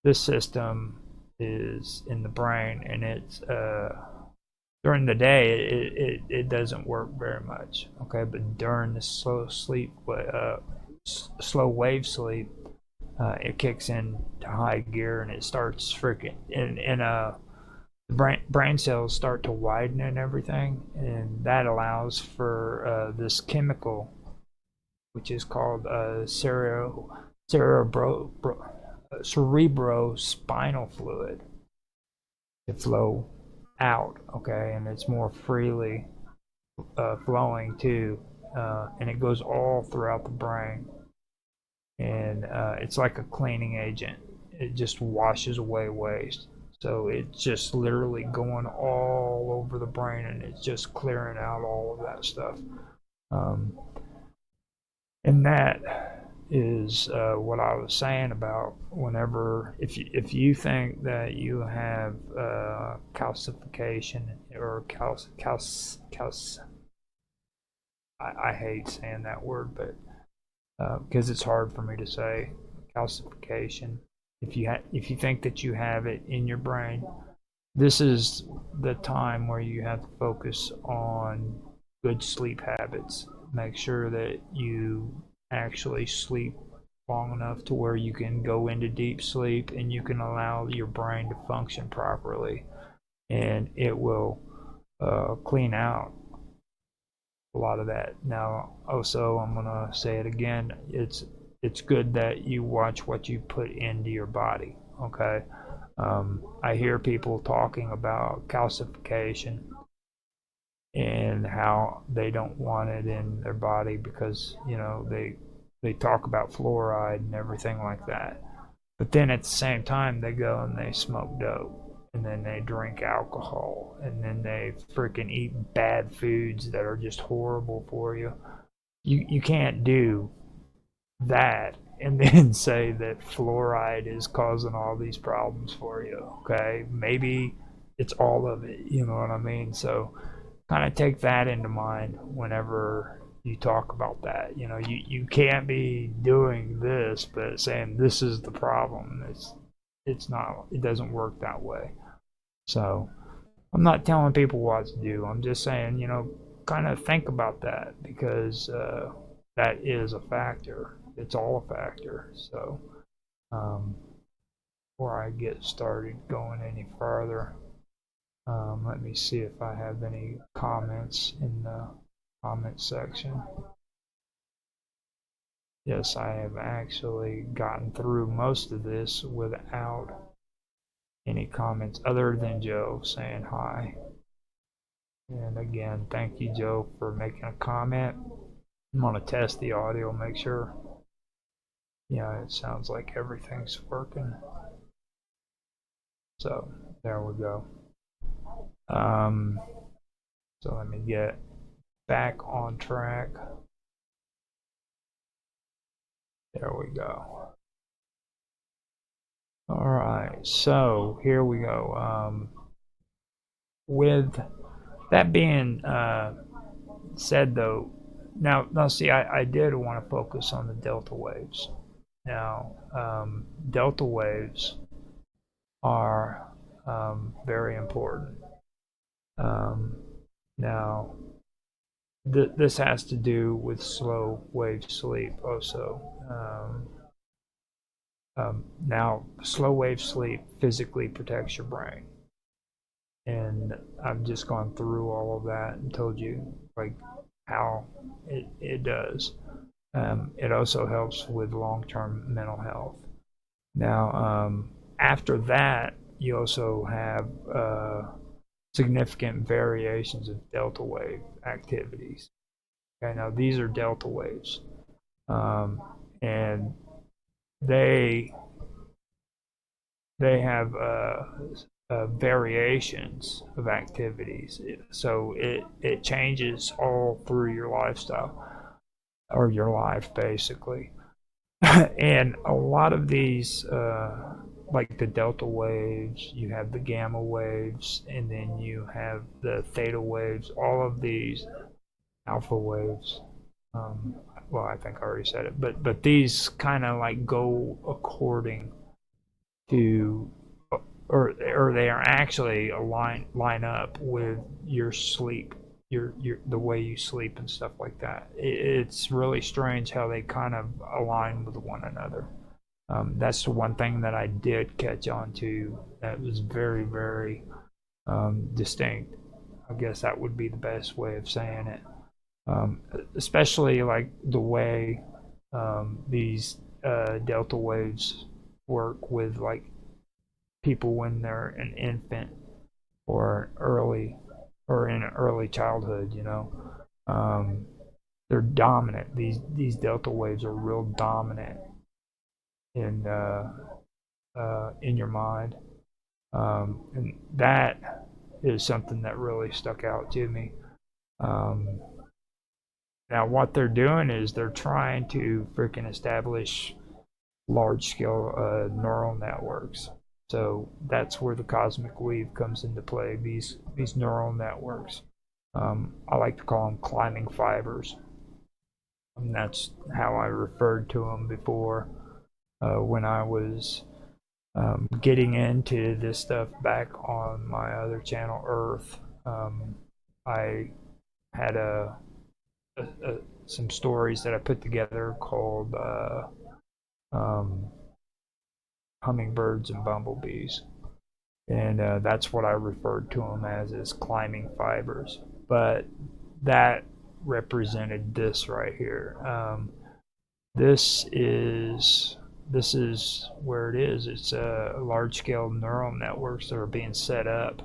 This system is in the brain, and it's during the day it doesn't work very much, okay, but during the slow wave sleep, it kicks in to high gear, and it starts freaking, and the brain cells start to widen and everything, and that allows for this chemical which is called cerebrospinal fluid to flow out, okay, and it's more freely flowing too, and it goes all throughout the brain, and it's like a cleaning agent. It just washes away waste. So it's just literally going all over the brain, and it's just clearing out all of that stuff. And that is what I was saying about whenever, if you think that you have calcification or I hate saying that word, but because it's hard for me to say, calcification. If you think that you have it in your brain, this is the time where you have to focus on good sleep habits. Make sure that you actually sleep long enough to where you can go into deep sleep and you can allow your brain to function properly, and it will clean out a lot of that. Now, also, I'm gonna say it again. It's good that you watch what you put into your body. Okay, I hear people talking about calcification and how they don't want it in their body because they talk about fluoride and everything like that. But then at the same time, they go and they smoke dope, and then they drink alcohol, and then they freaking eat bad foods that are just horrible for you. You can't do that and then say that fluoride is causing all these problems for you. Okay, maybe it's all of it, you know what I mean? So kind of take that into mind whenever you talk about that. You can't be doing this but saying this is the problem. It's not, it doesn't work that way. So I'm not telling people what to do. I'm just saying, kind of think about that, because that is a factor. It's all a factor. So before I get started going any further, let me see if I have any comments in the comment section. Yes, I have actually gotten through most of this without any comments other than Joe saying hi. And again, thank you, Joe, for making a comment. I'm going to test the audio, make sure. Yeah, it sounds like everything's working. So there we go. So let me get back on track. There we go. All right, so here we go. With that being said, though, now see, I did want to focus on the delta waves. Now, delta waves are very important. Now, this has to do with slow wave sleep also. Now, slow wave sleep physically protects your brain. And I've just gone through all of that and told you like how it does. It also helps with long-term mental health. Now, after that, you also have significant variations of delta wave activities. Okay, now these are delta waves, and they have variations of activities. So it changes all through your lifestyle or your life, basically. And a lot of these, like the delta waves, you have the gamma waves, and then you have the theta waves, all of these alpha waves. Well, I think I already said it, but these kind of like go according to, or they are actually line up with your sleep, your the way you sleep and stuff like that. It's really strange how they kind of align with one another. That's the one thing that I did catch on to that was very, very distinct. I guess that would be the best way of saying it. especially like the way these delta waves work with like people when they're an infant or early or in early childhood, you know. They're dominant. These delta waves are real dominant in your mind, and that is something that really stuck out to me. Now, what they're doing is they're trying to freaking establish large-scale neural networks. So that's where the cosmic weave comes into play. These neural networks, I like to call them climbing fibers. And that's how I referred to them before when I was getting into this stuff back on my other channel, Earth. I had some stories that I put together called hummingbirds and bumblebees, and that's what I referred to them as climbing fibers. But that represented this right here. This is where it is. It's large-scale neural networks that are being set up.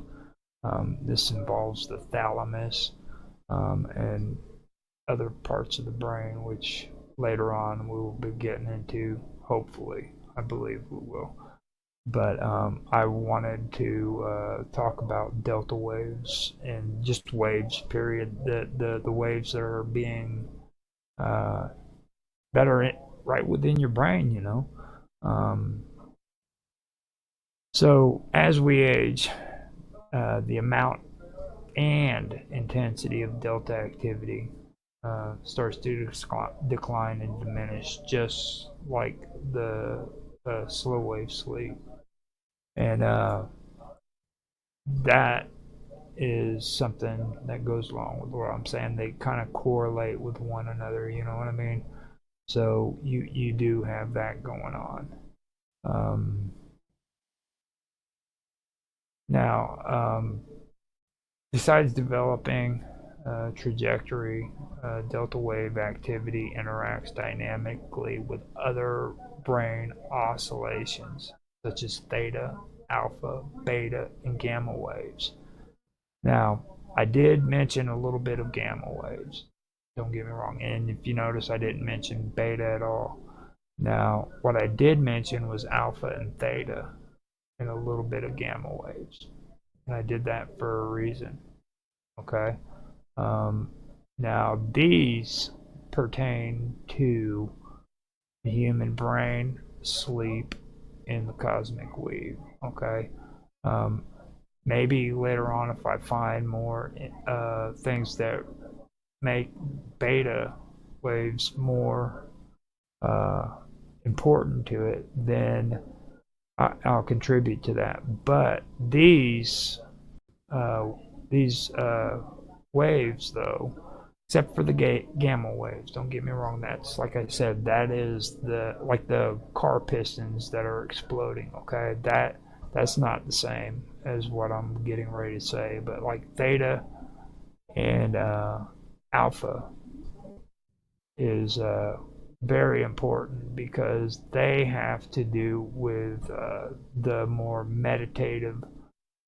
This involves the thalamus and other parts of the brain, which later on we will be getting into, hopefully. I believe we will. But I wanted to talk about delta waves and just waves, period. The waves that are being that are right within your brain, you know. So as we age, the amount and intensity of delta activity starts to decline and diminish, just like the slow wave sleep. And that is something that goes along with what I'm saying. They kind of correlate with one another, you know what I mean? So you do have that going on. Now, besides developing trajectory, delta wave activity interacts dynamically with other brain oscillations such as theta, alpha, beta, and gamma waves. Now, I did mention a little bit of gamma waves, don't get me wrong, and if you notice I didn't mention beta at all. Now, what I did mention was alpha and theta and a little bit of gamma waves, and I did that for a reason. Okay. Now these pertain to the human brain, sleep, and the cosmic weave. Okay. Maybe later on, if I find more things that make beta waves more important to it, then I'll contribute to that. But these waves, though, except for the gamma waves, don't get me wrong, that's, like I said, that is like the car pistons that are exploding. Okay, that's not the same as what I'm getting ready to say. But like theta and alpha is very important because they have to do with the more meditative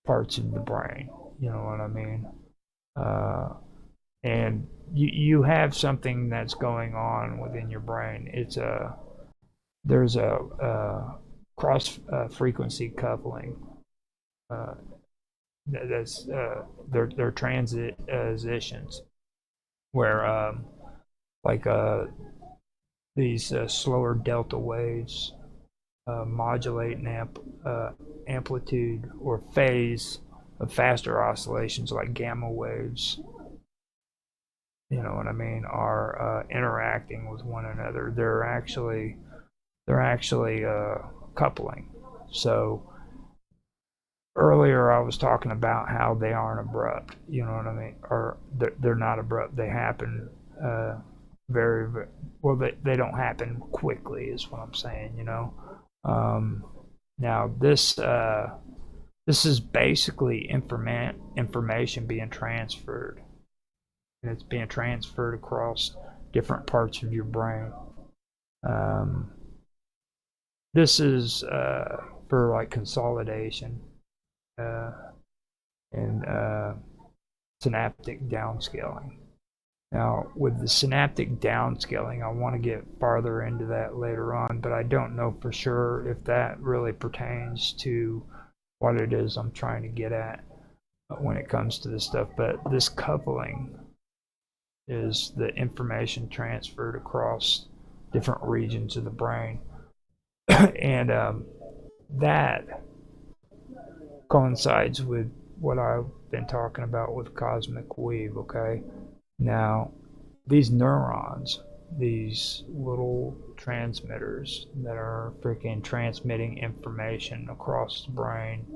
parts of the brain. You know what I mean? And you have something that's going on within your brain. There's a cross frequency coupling. That's they're transitions where like these slower delta waves modulate an amplitude or phase of faster oscillations like gamma waves, you know what I mean, are interacting with one another. They're actually coupling. So earlier I was talking about how they aren't abrupt, you know what I mean, or they're not abrupt. They happen very, very well. They don't happen quickly, is what I'm saying, you know. Now this is basically information being transferred and it's being transferred across different parts of your brain. This is for like consolidation and synaptic downscaling. Now, with the synaptic downscaling, I want to get farther into that later on, but I don't know for sure if that really pertains to what it is I'm trying to get at when it comes to this stuff. But this coupling is the information transferred across different regions of the brain. And that coincides with what I've been talking about with cosmic weave, okay? Now, these neurons, these little transmitters that are freaking transmitting information across the brain,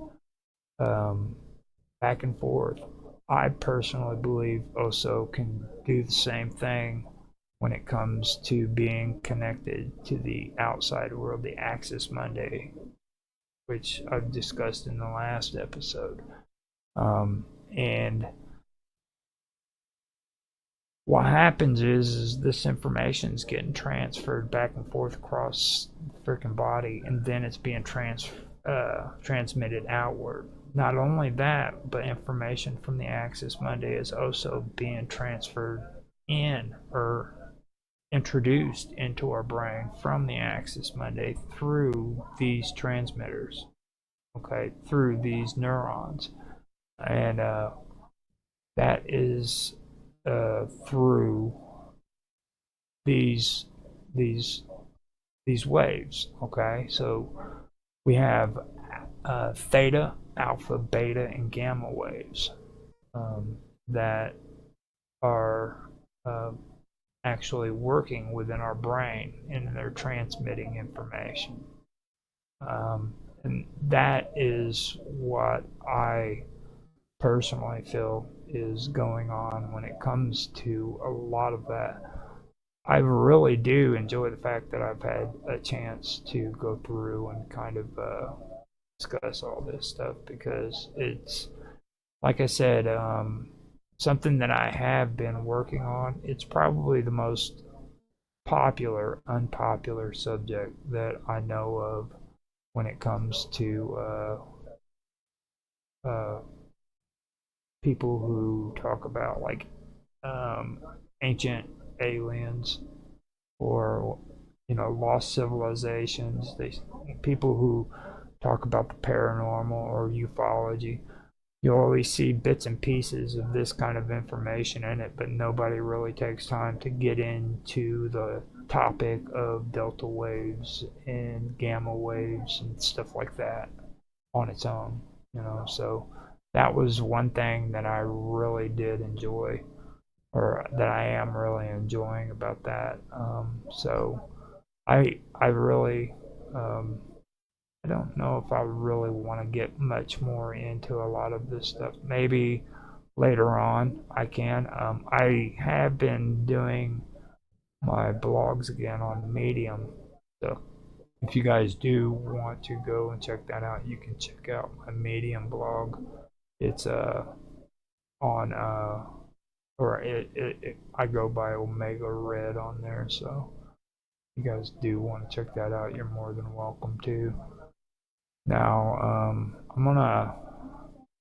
back and forth, I personally believe also can do the same thing when it comes to being connected to the outside world, the Axis Mundi, which I've discussed in the last episode. And what happens is this information is getting transferred back and forth across the freaking body, and then it's being transmitted outward. Not only that, but information from the Axis Mundi is also being transferred in or introduced into our brain from the Axis Mundi through these transmitters, okay, through these neurons. And that is through these waves, okay? So we have theta, alpha, beta, and gamma waves that are actually working within our brain, and they're transmitting information. And that is what I personally feel is going on when it comes to a lot of that. I really do enjoy the fact that I've had a chance to go through and kind of discuss all this stuff, because it's, like I said, something that I have been working on. It's probably the most unpopular subject that I know of when it comes to people who talk about like ancient aliens or lost civilizations. People who talk about the paranormal or ufology. You always see bits and pieces of this kind of information in it, but nobody really takes time to get into the topic of delta waves and gamma waves and stuff like that on its own, so that was one thing that I really did enjoy, or that I am really enjoying about that. So I really I don't know if I really want to get much more into a lot of this stuff. Maybe later on I can. I have been doing my blogs again on Medium, so if you guys do want to go and check that out, you can check out my Medium blog. It's on I go by Omega Red on there, so if you guys do want to check that out, you're more than welcome to. Now,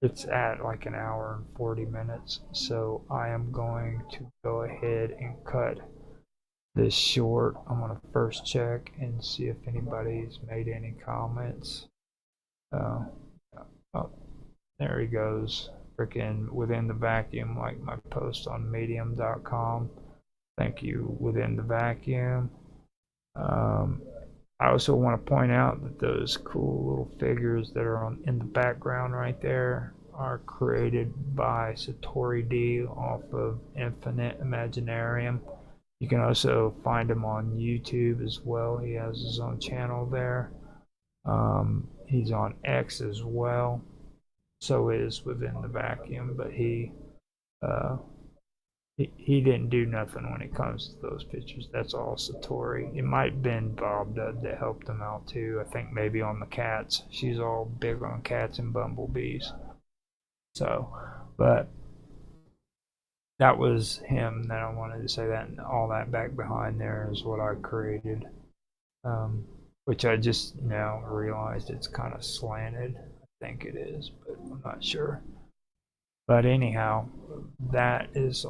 it's at like an hour and 40 minutes, so I am going to go ahead and cut this short. I'm going to first check and see if anybody's made any comments. Oh, there he goes. Freaking Within the Vacuum, like my post on medium.com. Thank you, Within the Vacuum. I also want to point out that those cool little figures that are in the background right there are created by Satori D off of Infinite Imaginarium. You can also find him on YouTube as well. He has his own channel there. He's on X as well. So is Within the Vacuum, but he didn't do nothing when it comes to those pictures. That's all Satori. It might have been Bob Dud that helped him out too. I think maybe on the cats. She's all big on cats and bumblebees. So, but that was him that I wanted to say that, and all that back behind there is what I created, which I just now realized it's kind of slanted. I think it is, but I'm not sure. But anyhow, that is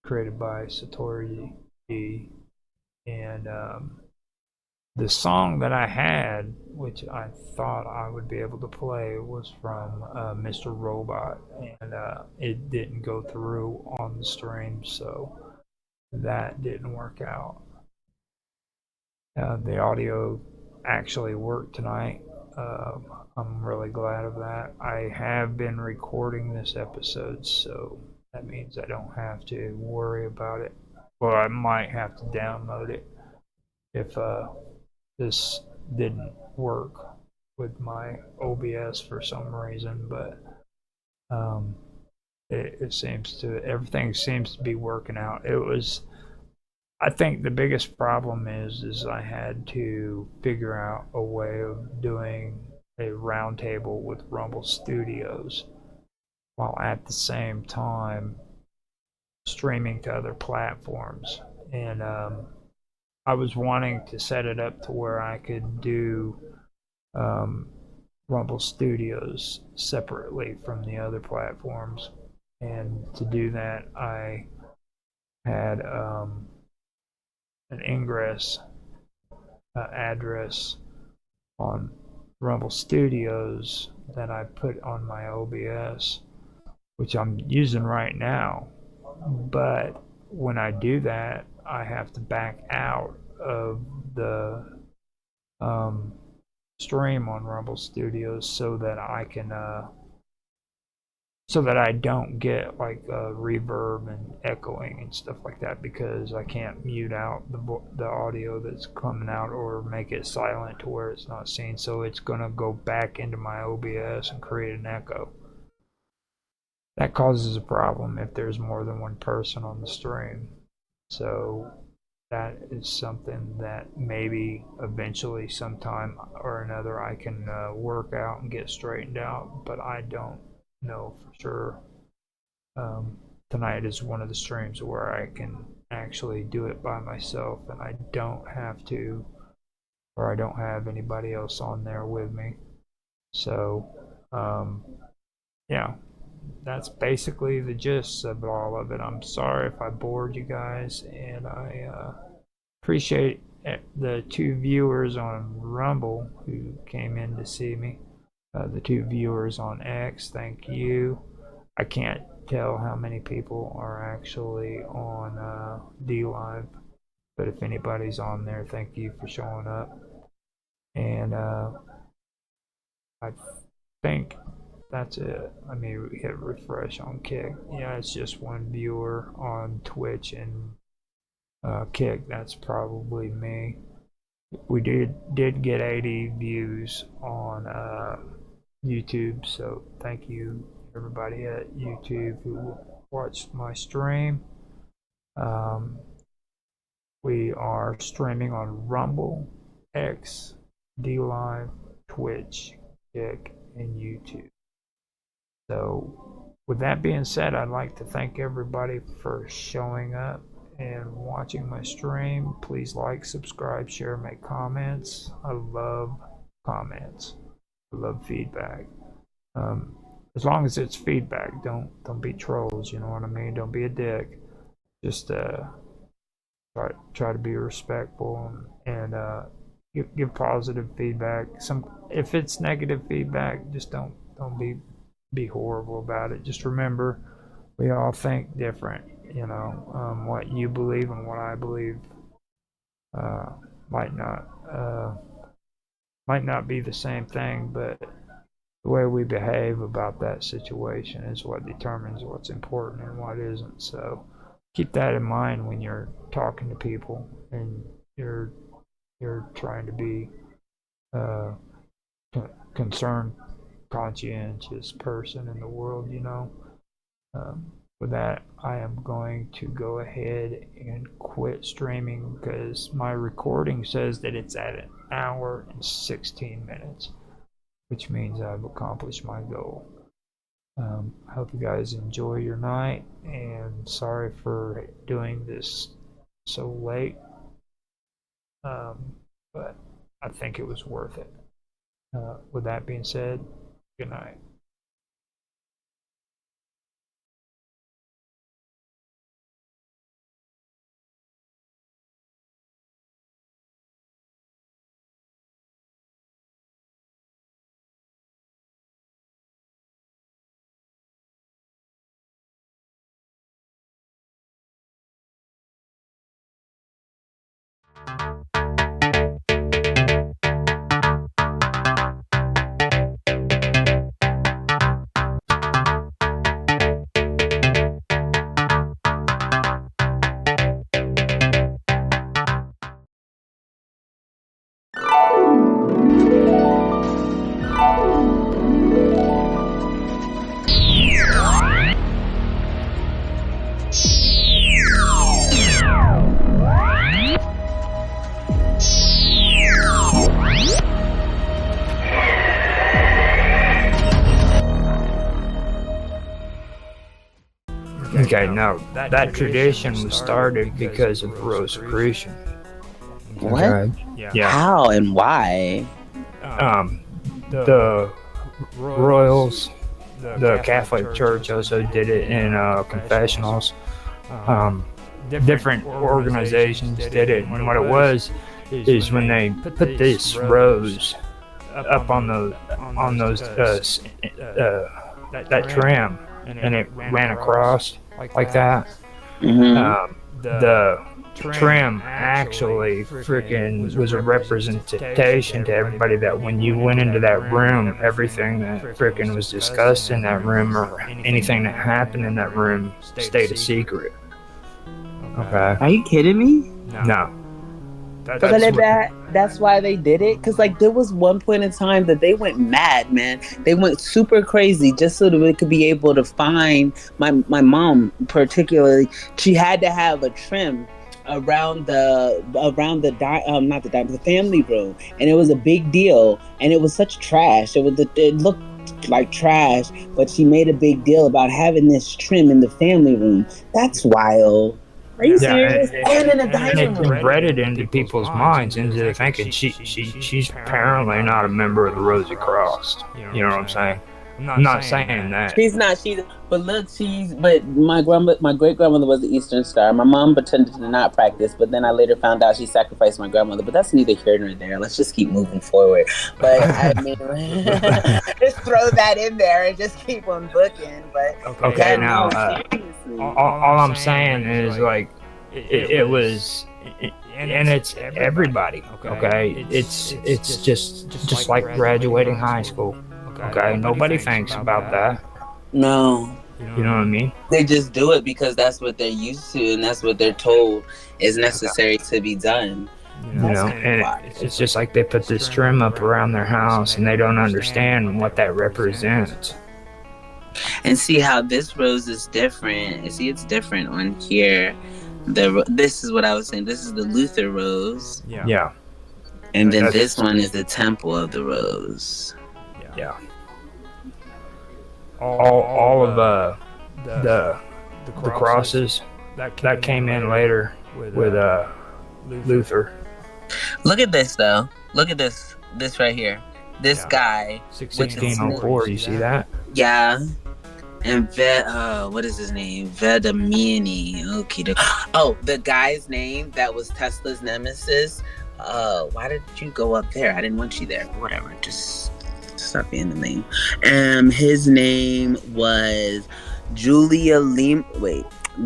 created by Satori E. And the song that I had, which I thought I would be able to play, was from Mr. Robot, and it didn't go through on the stream, so that didn't work out. The audio actually worked tonight. I'm really glad of that. I have been recording this episode, so that means I don't have to worry about it. Well, I might have to download it if this didn't work with my OBS for some reason, but it seems to, everything seems to be working out. It was, I think the biggest problem is I had to figure out a way of doing a roundtable with Rumble Studios while at the same time streaming to other platforms. And I was wanting to set it up to where I could do Rumble Studios separately from the other platforms. And to do that, I had an ingress address on Rumble Studios that I put on my OBS, which I'm using right now. But when I do that, I have to back out of the stream on Rumble Studios so that I can so that I don't get like reverb and echoing and stuff like that, because I can't mute out the audio that's coming out or make it silent to where it's not seen. So it's gonna go back into my OBS and create an echo. That causes a problem if there's more than one person on the stream. So that is something that maybe eventually sometime or another I can work out and get straightened out, but I don't know for sure. Tonight is one of the streams where I can actually do it by myself and I don't have to, or I don't have anybody else on there with me. So yeah, that's basically the gist of all of it. I'm sorry if I bored you guys, and I appreciate the 2 viewers on Rumble who came in to see me. The 2 viewers on X, thank you. I can't tell how many people are actually on DLive, but if anybody's on there, thank you for showing up. And I think that's it. Let me hit refresh on Kick. Yeah, it's just 1 viewer on Twitch and Kick. That's probably me. We did get 80 views on YouTube, so thank you everybody at YouTube who watched my stream. We are streaming on Rumble, X, DLive, Twitch, Kick, and YouTube. So with that being said, I'd like to thank everybody for showing up and watching my stream. Please like, subscribe, share, make comments. I love comments. I love feedback. As long as it's feedback, don't be trolls, you know what I mean? Don't be a dick. Just try to be respectful and give positive feedback. If it's negative feedback, just don't be horrible about it. Just remember, we all think different. You know, what you believe and what I believe might not be the same thing, but the way we behave about that situation is what determines what's important and what isn't. So keep that in mind when you're talking to people and you're trying to be concerned, conscientious person in the world, you know. With that, I am going to go ahead and quit streaming because my recording says that it's at 1 hour and 16 minutes, which means I've accomplished my goal. I hope you guys enjoy your night, and sorry for doing this so late, but I think it was worth it. With that being said, good night. Okay, now that tradition was started because of Rosicrucian. What? Okay? Yeah. How and why? The royals, the Catholic Church also did it in confessionals. Different organizations did it, and what it was is when they put this rose up on those that trim, and it ran across like that. The trim actually freaking was a representation to everybody that when you went into that room, everything that freaking was discussed in that room or anything that happened in that room stayed a secret. Okay. Are you kidding me? No. That's why they did it. Cause like there was one point in time that they went mad, man. They went super crazy just so that they could be able to find my mom particularly. She had to have a trim around the family room, and it was a big deal, and it was such trash. It looked like trash, but she made a big deal about having this trim in the family room. That's wild. Are you serious? And in a dining room. It bred it into people's minds into thinking she's apparently not a member of the Rosy Cross. You know what I'm saying? I'm not saying that. She's not. But my great grandmother was the Eastern Star. My mom pretended to not practice, but then I later found out she sacrificed my grandmother. But that's neither here nor there. Let's just keep moving forward. But I mean, just throw that in there and just keep on booking. But okay, now all I'm saying is like it was. And it's everybody. Okay, it's just like graduating high school. Okay, nobody thinks about that. No. You know what I mean? They just do it because that's what they're used to and that's what they're told is necessary to be done. You know, and it's just like they put this trim up around their house and they don't understand what that represents. And see how this rose is different. See, it's different on here. This is what I was saying. This is the Luther rose. Yeah. And then this one is the Temple of the Rose. Yeah. All of the crosses that came in later with Luther. Look at this though. Look at this right here. This guy. 1604. You see that? Yeah. And what is his name? Vedamini. Okay. Oh, the guy's name that was Tesla's nemesis. Why did you go up there? I didn't want you there. Whatever. Just stop being the name. His name was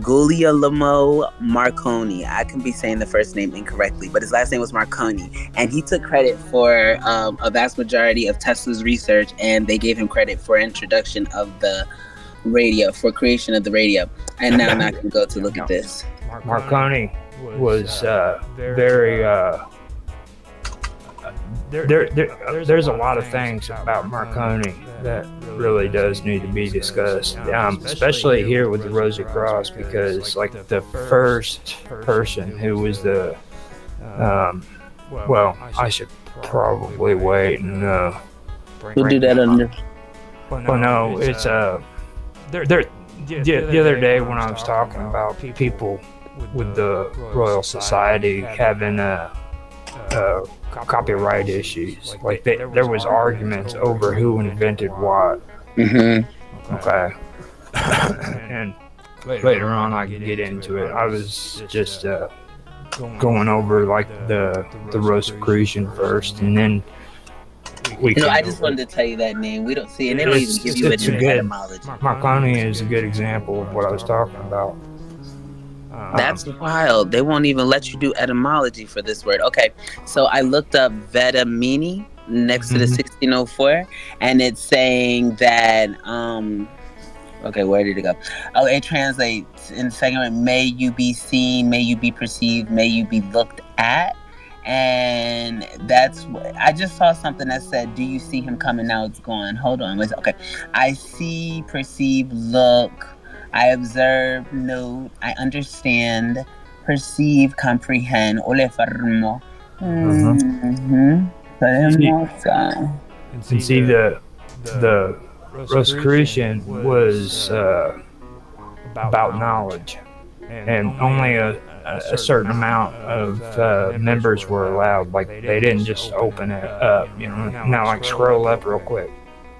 Guglielmo Marconi. I can be saying the first name incorrectly, but his last name was Marconi. And he took credit for a vast majority of Tesla's research, and they gave him credit for introduction of the radio, for creation of the radio. And now I'm not going to go to look at this. Marconi was very... There's a lot of things about Marconi that really does need to be discussed, especially here with the Rosy Cross, because like the first person who was the well, I should probably wait and we'll do that under. Well, no, it's The other day when I was talking about people with the Royal Society having copyright issues, like there was arguments over who invented what. Mm-hmm. Okay. And later on I could get into it. I was just going over like the Rosicrucian first, and then we. You know, I just wanted to tell you that name. We don't see it. They don't even give you it in the etymology. Marconi is a good example of what I was talking about. That's wild. They won't even let you do etymology for this word. Okay, so I looked up Vetamini next to the 1604, and it's saying that okay, where did it go? Oh, it translates in the second one, may you be seen, may you be perceived, may you be looked at. And that's what I just saw something that said, do you see him coming? Now it's gone. Hold on. Okay. I see, perceive, look. I observe, note. I understand, perceive, comprehend. Ole fermo. And see, the Rosicrucian was about knowledge, and only a certain amount of members were allowed. Like they didn't just open it up, you know. Now, like scroll up real quick,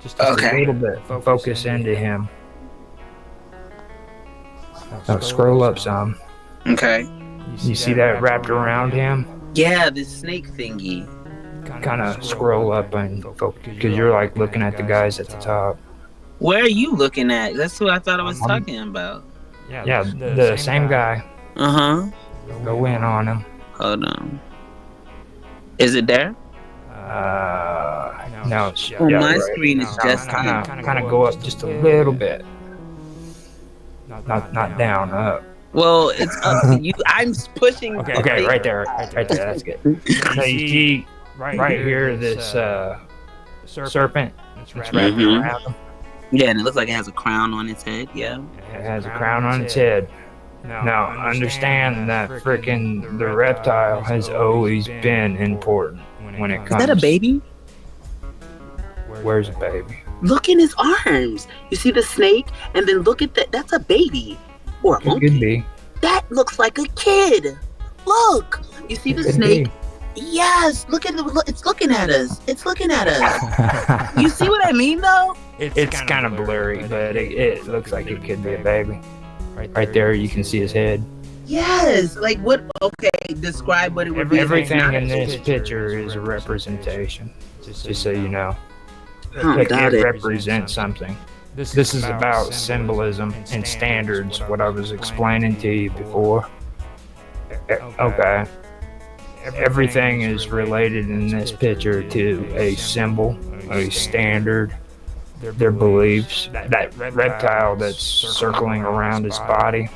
just a little bit, focus into him. Now scroll up some. Okay. You see that wrapped around him? Yeah, this snake thingy. Kind of scroll up and focus, because you're like looking at the guys at the top. Where are you looking at? That's who I thought I was talking about. Yeah, the same guy. Uh-huh. Go in on him. Hold on. Is it there? No. My screen is just kind of go up just a little bit. Not down, up. Well, it's up to you. I'm pushing. Okay, right there. That's good. So you see right here this serpent. It's wrapped around him. Yeah, and it looks like it has a crown on its head. Yeah. It has a crown on its head. Now, understand that frickin' the reptile has always been important when it comes. Is that a baby? Where's a baby? Look in his arms. You see the snake? And then look at that. That's a baby. Or a monkey. Could be. That looks like a kid. Look. You see the snake? Yes. Look at it. It's looking at us. It's looking at us. You see what I mean, though? It's kind of blurry, but it looks like it could be a baby. Right there, you can see his head. Yes. Like what? Okay. Describe what it would be. Everything in this picture is a representation. Just so you know. It represents something. This is about symbolism and standards, what I was explaining to you before. Okay. Everything is related in this picture to a symbol, a standard, their beliefs. That reptile that's circling around his body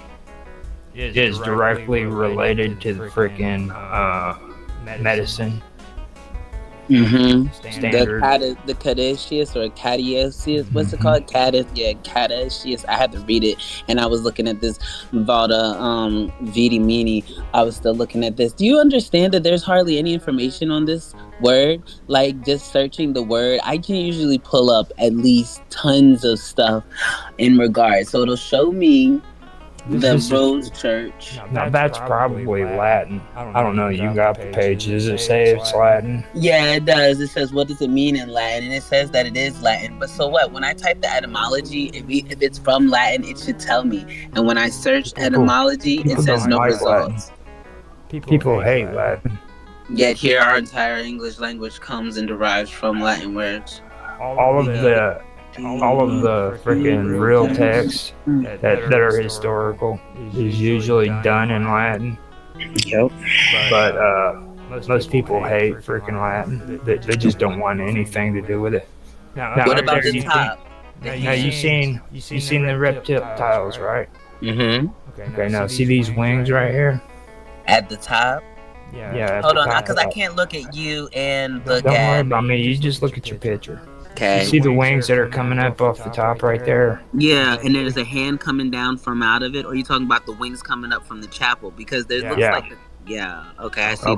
is directly related to the freaking medicine. Standard. The Caduceus or Caduceus, what's it called? Caduceus. I had to read it, and I was looking at this Valda Vitamini. I was still looking at this. Do you understand that there's hardly any information on this word? Like just searching the word, I can usually pull up at least tons of stuff in regards. So it'll show me the Rose Church. Now that's probably Latin. I don't know. You got the page. Does it say it's Latin? Yeah, it does. It says, what does it mean in Latin? And it says that it is Latin. But so what? When I type the etymology, if it's from Latin, it should tell me. And when I search etymology, it says no results. People hate Latin. Yet here our entire English language comes and derives from Latin words. All of the freaking real texts that are historical is usually done in Latin. Yep. But most people hate freaking Latin. They just don't want anything to do with it. Now, what about the top? Now you seen the reptiles, right? Mm-hmm. Okay. Now see these wings right here? At the top. Yeah. Hold on, because I can't look at you and the Don't guy. worry about me. You just look at your picture. Okay. You see the wings that are coming up off the top right there? Yeah, and there's a hand coming down from out of it. Or are you talking about the wings coming up from the chapel? Because there looks like... okay, I see.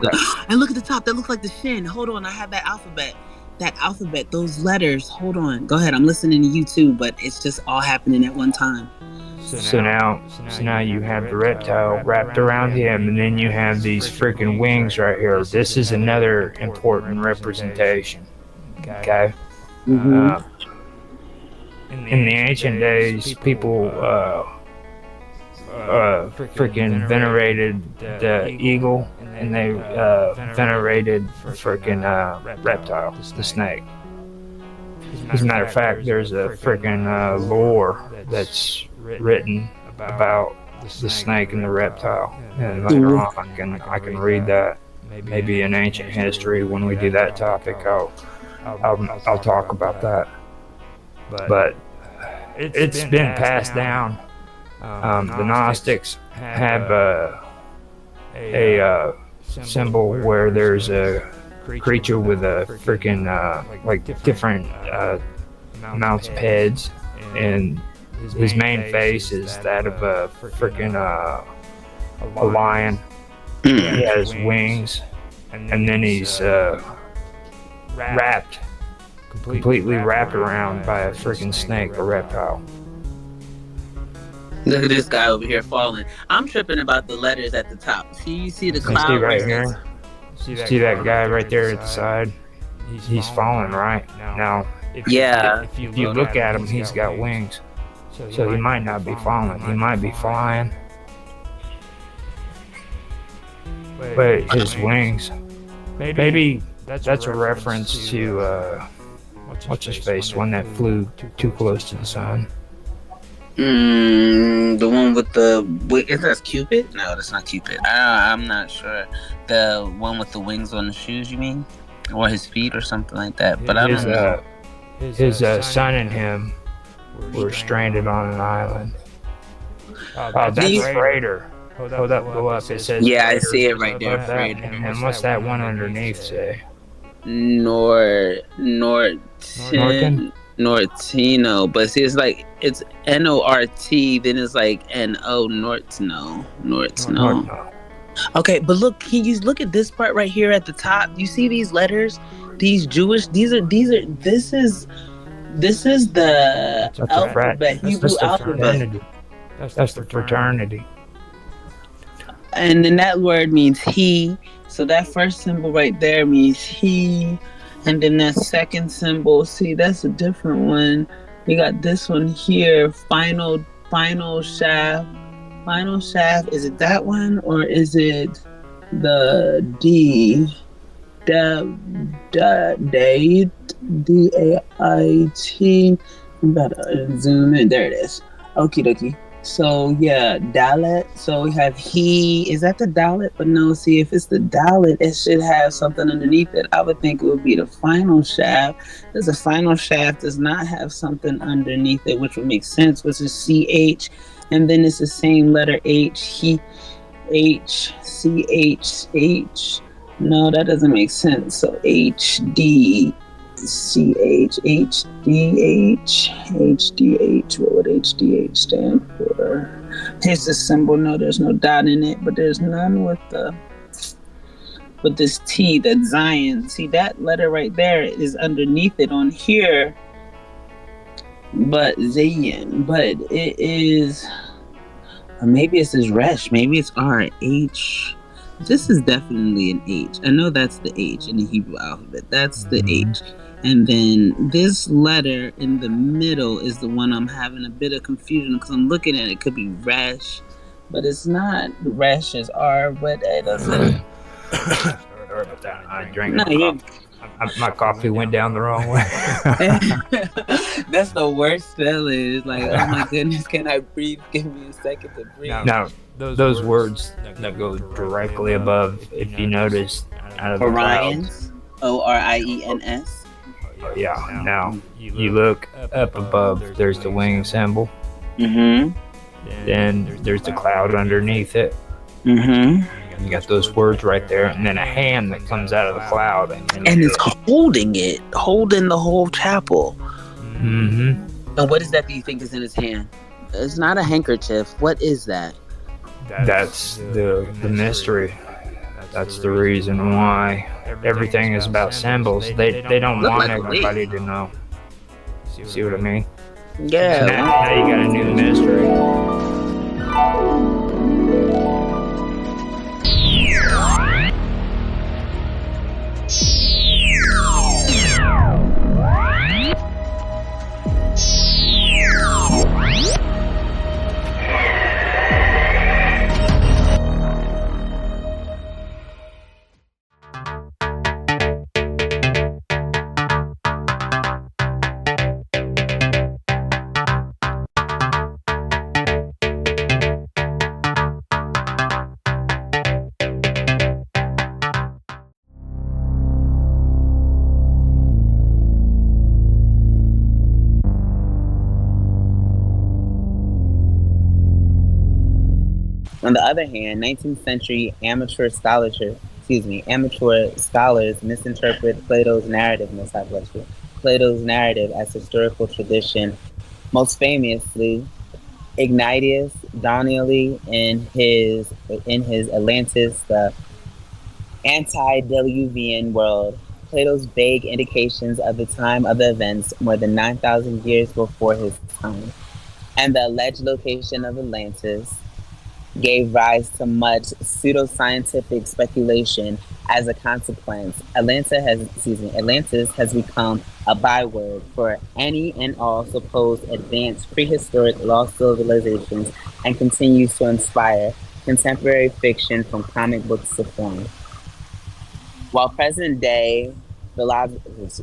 And look at the top. That looks like the shin. Hold on, I have that alphabet. that alphabet, those letters. Hold on. Go ahead. I'm listening to you too, but it's just all happening at one time. So now you have the reptile wrapped around him, and then you have these freaking wings right here. This is another important representation. Okay. Mhm. In the ancient days, people freaking venerated the eagle, and they venerated freaking reptile, the snake. As a matter of fact, there's a freaking lore that's written about the snake and the reptile, and later on I can read that. Maybe in ancient history, when we do that topic, I'll talk about that. But it's been passed down. The Gnostics have a symbol where there's a creature with a freaking like different amounts of heads, and his main face is that of a freaking a lion. He has wings, and then he's wrapped, completely wrapped around by a freaking snake or reptile. Look at this guy over here falling. I'm tripping about the letters at the top. See, you see the You cloud see right where it here? says- See that guy right there at the side? He's falling, right? Now, Yeah. if you look at him, he's got wings. So he might not be falling. He might be flying. But his wings, maybe that's a reference to what's his face, one that flew too close to the sun. The one with the is that Cupid? No, that's not Cupid. I'm not sure. The one with the wings on the shoes, you mean, or his feet, or something like that. But I don't know. His son and him were stranded on an island. That's Freighter. Hold up, go up. It says. Yeah, I Freighter. see it right there, Above that. Freighter. And what's that one underneath say? Nortino, but see, it's like it's N-O-R-T, then it's like N-O Nortno. Okay, but look, can you look at this part right here at the top? You see these letters? These Jewish, this is the alphabet, Hebrew alphabet. That's the fraternity. And then that word means he. So that first symbol right there means he. And then that second symbol, see, that's a different one. We got this one here, final shaft. Final shaft, is it that one, or is it the D? Date, D-A-I-T. I'm about to zoom in. There it is. Okie dokie. So yeah, Dalet. So we have he. Is that the Dalet? But no, see, if it's the Dalet, it should have something underneath it. I would think it would be the final shaft. Because the final shaft does not have something underneath it, which would make sense, which is CH. And then it's the same letter H. He, H, CH, H. No, that doesn't make sense. So H, D, CH, HDH, HDH. What would HDH stand for? Here's the symbol. No, there's no dot in it, but there's none with this T, that Zion. See, that letter right there is underneath it on here, but Zayin. But it is, or maybe it says Resh. Maybe it's RH. This is definitely an H. I know that's the H in the Hebrew alphabet. That's the H. And then this letter in the middle is the one I'm having a bit of confusion because I'm looking at it. It could be Resh, but it's not. Resh is R, but it doesn't. I drank my coffee went down the wrong way. That's the worst spelling. It's like, oh my goodness, can I breathe? Give me a second to breathe. Now, those words that go directly above, if you notice, out of the Orions, O-R-I-E-N-S. Yeah. Now you look up above. There's the wing symbol. Mm-hmm. Then there's the cloud underneath it. Mm-hmm. You got those words right there, and then a hand that comes out of the cloud, and it's holding the whole chapel. Mm-hmm. And what is that? Do you think is in his hand? It's not a handkerchief. What is that? That's the mystery. That's the reason why everything is about symbols. They don't Look want like a leaf. everybody to know. See what I mean? Yeah. Now you got a new mystery. On the other hand, 19th century amateur scholars misinterpret Plato's narrative, Plato's narrative as historical tradition, most famously Ignatius Donnelly in his Atlantis, the antediluvian world. Plato's vague indications of the time of the events more than 9,000 years before his time, and the alleged location of Atlantis gave rise to much pseudoscientific speculation. As a consequence, Atlantis has become a byword for any and all supposed advanced prehistoric lost civilizations and continues to inspire contemporary fiction from comic books to film. While present-day philologists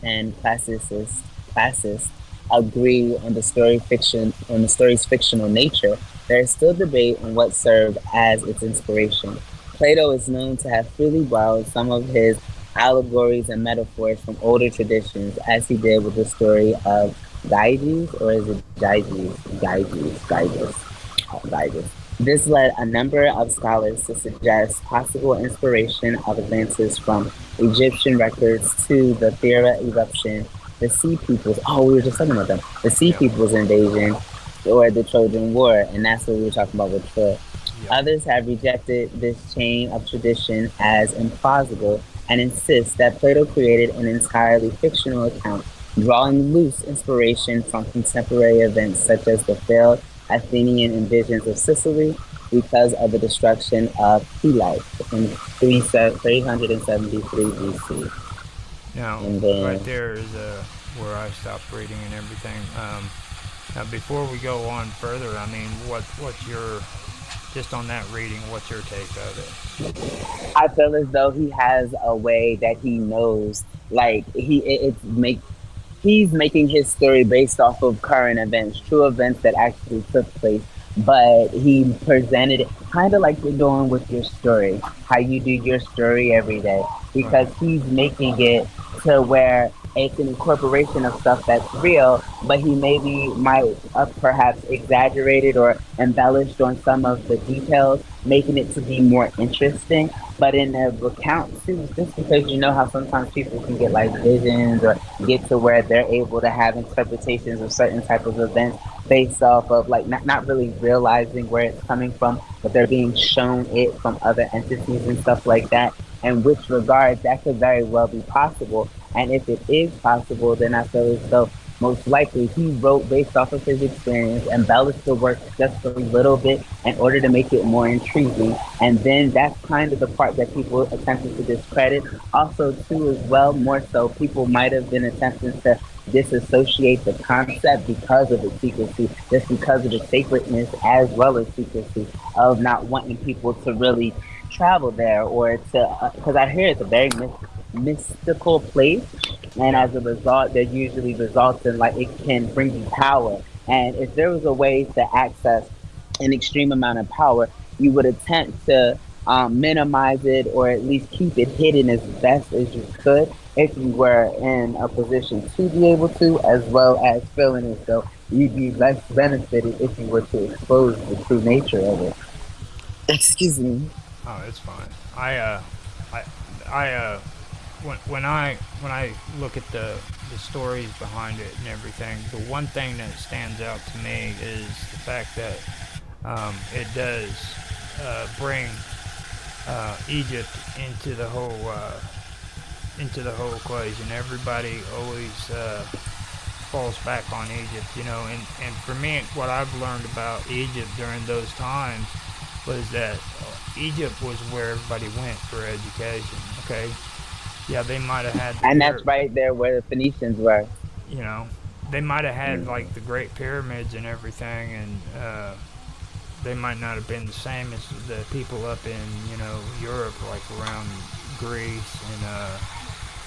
and classicists agree on the story's fictional nature, there is still debate on what served as its inspiration. Plato is known to have freely borrowed some of his allegories and metaphors from older traditions, as he did with the story of Gyges, or is it Gyges? Gyges. This led a number of scholars to suggest possible inspiration of Atlantis from Egyptian records to the Thera eruption, the Sea Peoples. Oh, we were just talking about them. The Sea Peoples invasion, or the Trojan War, and that's what we were talking about with Troy. Others have rejected this chain of tradition as implausible and insist that Plato created an entirely fictional account, drawing loose inspiration from contemporary events such as the failed Athenian invasions of Sicily because of the destruction of Helike in 373 BC. Now, And then, right there is where I stopped reading and everything. Now, before we go on further, I mean, what's your, just on that reading, what's your take of it? I feel as though he has a way that he knows, like he's making his story based off of current events, true events that actually took place. But he presented it kind of like you're doing with your story, how you do your story every day, because he's making it to where it's an incorporation of stuff that's real, but he maybe might perhaps exaggerated or embellished on some of the details, making it to be more interesting. But in the account too, just because you know how sometimes people can get like visions or get to where they're able to have interpretations of certain type of events based off of like not really realizing where it's coming from, but they're being shown it from other entities and stuff like that. In which regard that could very well be possible. And if it is possible, then I feel as though most likely he wrote based off of his experience, embellished the work just a little bit in order to make it more intriguing. And then that's kind of the part that people attempted to discredit. Also, too, as well, more so, people might have been attempting to disassociate the concept because of its secrecy, just because of the sacredness as well as secrecy of not wanting people to really travel there or to, because I hear it's a very mystical place, and as a result, that usually results in like it can bring you power. And if there was a way to access an extreme amount of power, you would attempt to minimize it or at least keep it hidden as best as you could if you were in a position to be able to, as well as feeling as though you'd be less benefited if you were to expose the true nature of it. Excuse me. Oh, it's fine. When I look at the the stories behind it and everything. The one thing that stands out to me is the fact that it does bring Egypt into the whole equation. Everybody always falls back on Egypt, you know, and for me, what I've learned about Egypt during those times was that Egypt was where everybody went for education. Okay, yeah, they might have had, And that's right there where the Phoenicians were. you know, they might have had like the Great Pyramids and everything, and they might not have been the same as the people up in, you know, Europe, like around Greece and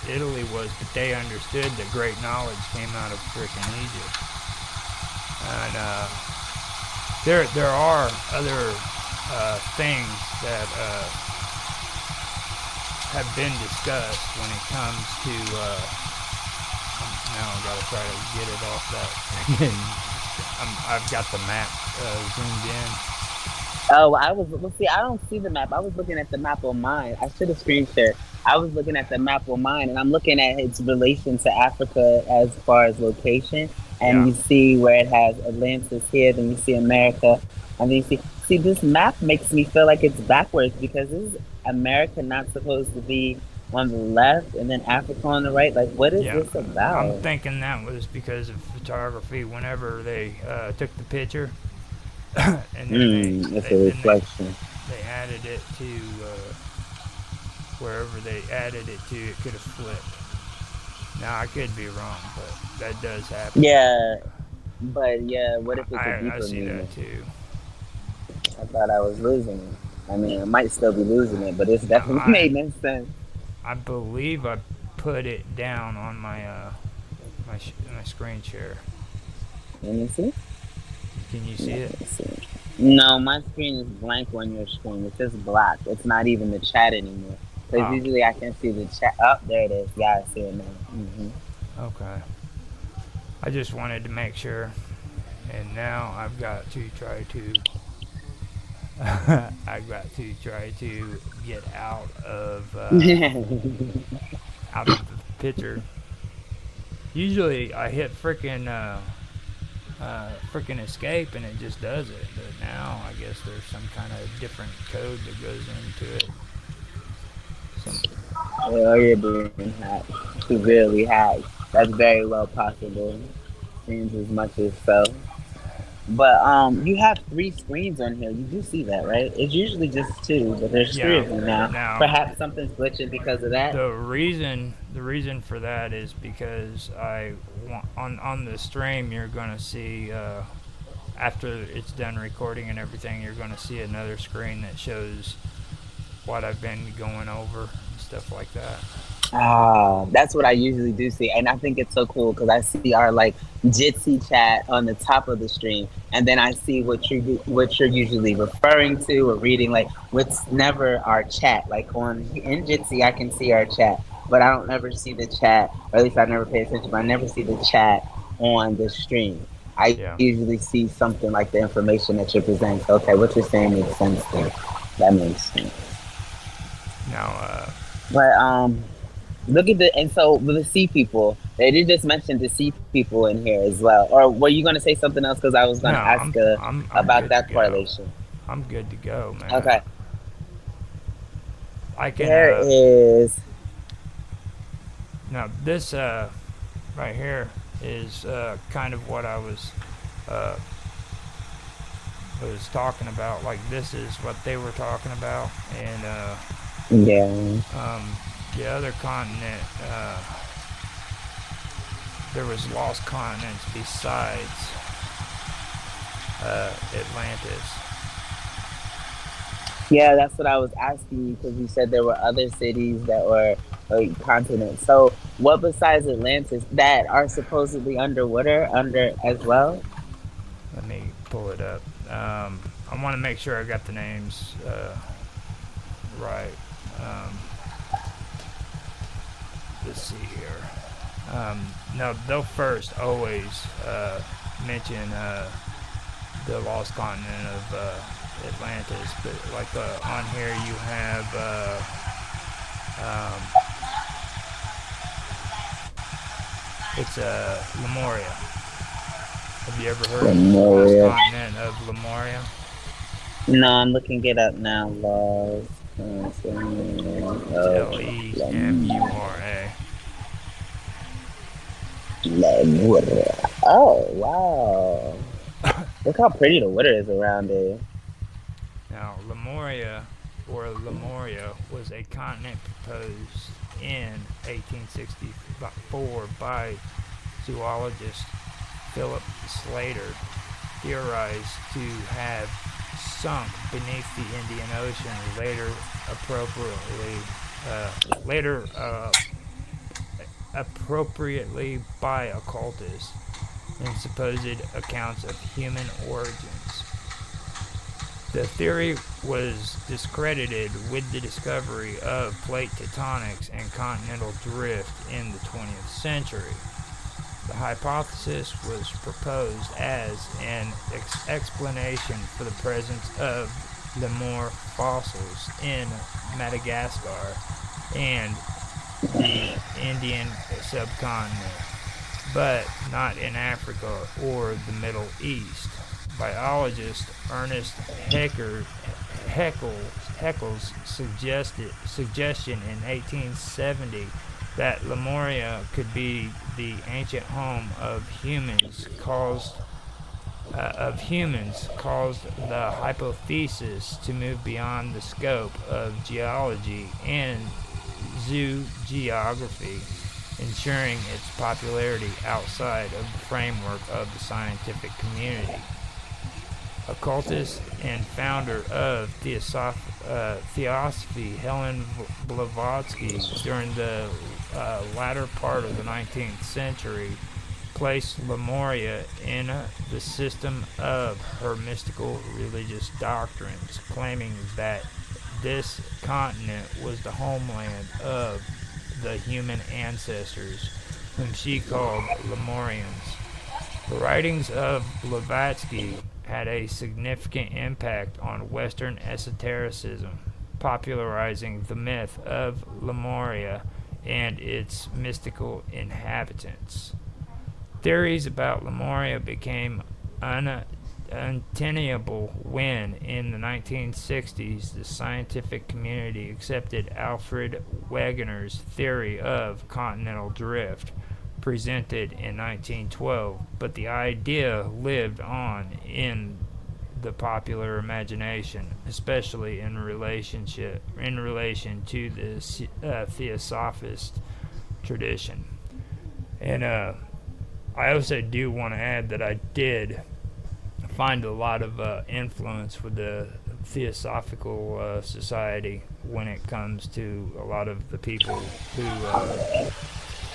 Italy was, but they understood that great knowledge came out of frickin' Egypt. And there are other things that have been discussed when it comes to. Now I gotta try to get it off that. I've got the map zoomed in. Oh, well, see, I don't see the map. I was looking at the map on mine. I should have screen shared. I was looking at the map on mine, and I'm looking at its relation to Africa as far as location. And you see where it has Atlantis here, then you see America, and then you see this map makes me feel like it's backwards, because is America not supposed to be on the left and then Africa on the right? Like, what is this about? I'm thinking that was because of photography. Whenever they took the picture, and then it's a reflection. They added it to wherever they added it to, it could have flipped. Now I could be wrong, but that does happen. Yeah, but yeah, what if it's a deeper I see meaning? that too. I thought I was losing it. I mean, I might still be losing it, but it's definitely made no sense. I believe I put it down on my my screen share. Let me see. Can you see it? No, my screen is blank on your screen. It's just black. It's not even the chat anymore. Because usually I can see the chat. Oh, there it is. Yeah, I see it now. Okay. I just wanted to make sure. And now I've got to try to get out of out of the picture. Usually I hit frickin' escape and it just does it, but now I guess there's some kind of different code that goes into it. Well, you're being hacked. Severely hacked. That's very well possible. Seems as much as so. But you have 3 screens on here. You do see that, right? It's usually just 2, but there's 3 of them now. Perhaps something's glitching because of that. The reason for that is because I want on the stream you're gonna see after it's done recording and everything, you're gonna see another screen that shows what I've been going over and stuff like that. That's what I usually do see, and I think it's so cool because I see our like Jitsi chat on the top of the stream, and then I see what you're usually referring to or reading. Like, what's never our chat. Like in Jitsi, I can see our chat, but I don't ever see the chat, or at least I never pay attention. But I never see the chat on the stream. I usually see something like the information that you're presenting. So, okay, what you're saying makes sense there. That makes sense. Now, but look at the sea people. They did just mention the sea people in here as well. Or were you going to say something else? Because I was going to ask about that correlation. I'm good to go, man. Okay. I can. There is. Now this right here is kind of what I was talking about. Like, this is what they were talking about, and the other continent, there was lost continents besides Atlantis. Yeah, that's what I was asking you, because you said there were other cities that were continents. So what besides Atlantis that are supposedly underwater as well? Let me pull it up. I want to make sure I got the names right. Let's see here. No, they'll first always mention the lost continent of Atlantis, but like on here you have It's Lemuria. Have you ever heard of the Lemuria. lost continent of Lemuria? No, I'm looking it up now. Lost. Lemura. Lemuria. Oh wow! Look how pretty the water is around there. Now, Lemuria, or Lemuria, was a continent proposed in 1864 by zoologist Philip Slater, theorized to have sunk beneath the Indian Ocean, appropriately by occultists in supposed accounts of human origins. The theory was discredited with the discovery of plate tectonics and continental drift in the 20th century. The hypothesis was proposed as an explanation for the presence of lemur fossils in Madagascar and the Indian subcontinent, but not in Africa or the Middle East. Biologist Ernest Haeckel's suggestion in 1870 that Lemuria could be the ancient home of humans caused the hypothesis to move beyond the scope of geology and zoogeography, ensuring its popularity outside of the framework of the scientific community. Occultist and founder of Theosophy, Helen Blavatsky, during the latter part of the 19th century, placed Lemuria in the system of her mystical religious doctrines, claiming that this continent was the homeland of the human ancestors, whom she called Lemurians. The writings of Blavatsky had a significant impact on Western esotericism, popularizing the myth of Lemuria and its mystical inhabitants. Theories about Lemuria became untenable when, in the 1960s, the scientific community accepted Alfred Wegener's theory of continental drift, presented in 1912, but the idea lived on in the popular imagination, especially in relation to the Theosophist tradition. And I also do want to add that I did find a lot of influence with the Theosophical Society when it comes to a lot of the people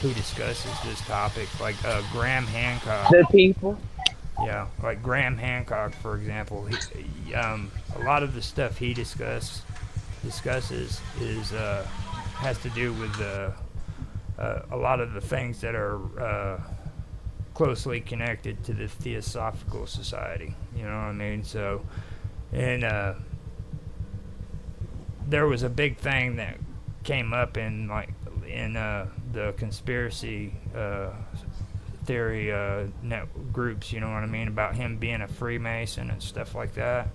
who discusses this topic, like Graham Hancock. The people? Yeah, like Graham Hancock, for example. A lot of the stuff he discusses is has to do with a lot of the things that are closely connected to the Theosophical Society. You know what I mean? So, and there was a big thing that came up in the conspiracy theory net groups, you know what I mean, about him being a Freemason and stuff like that.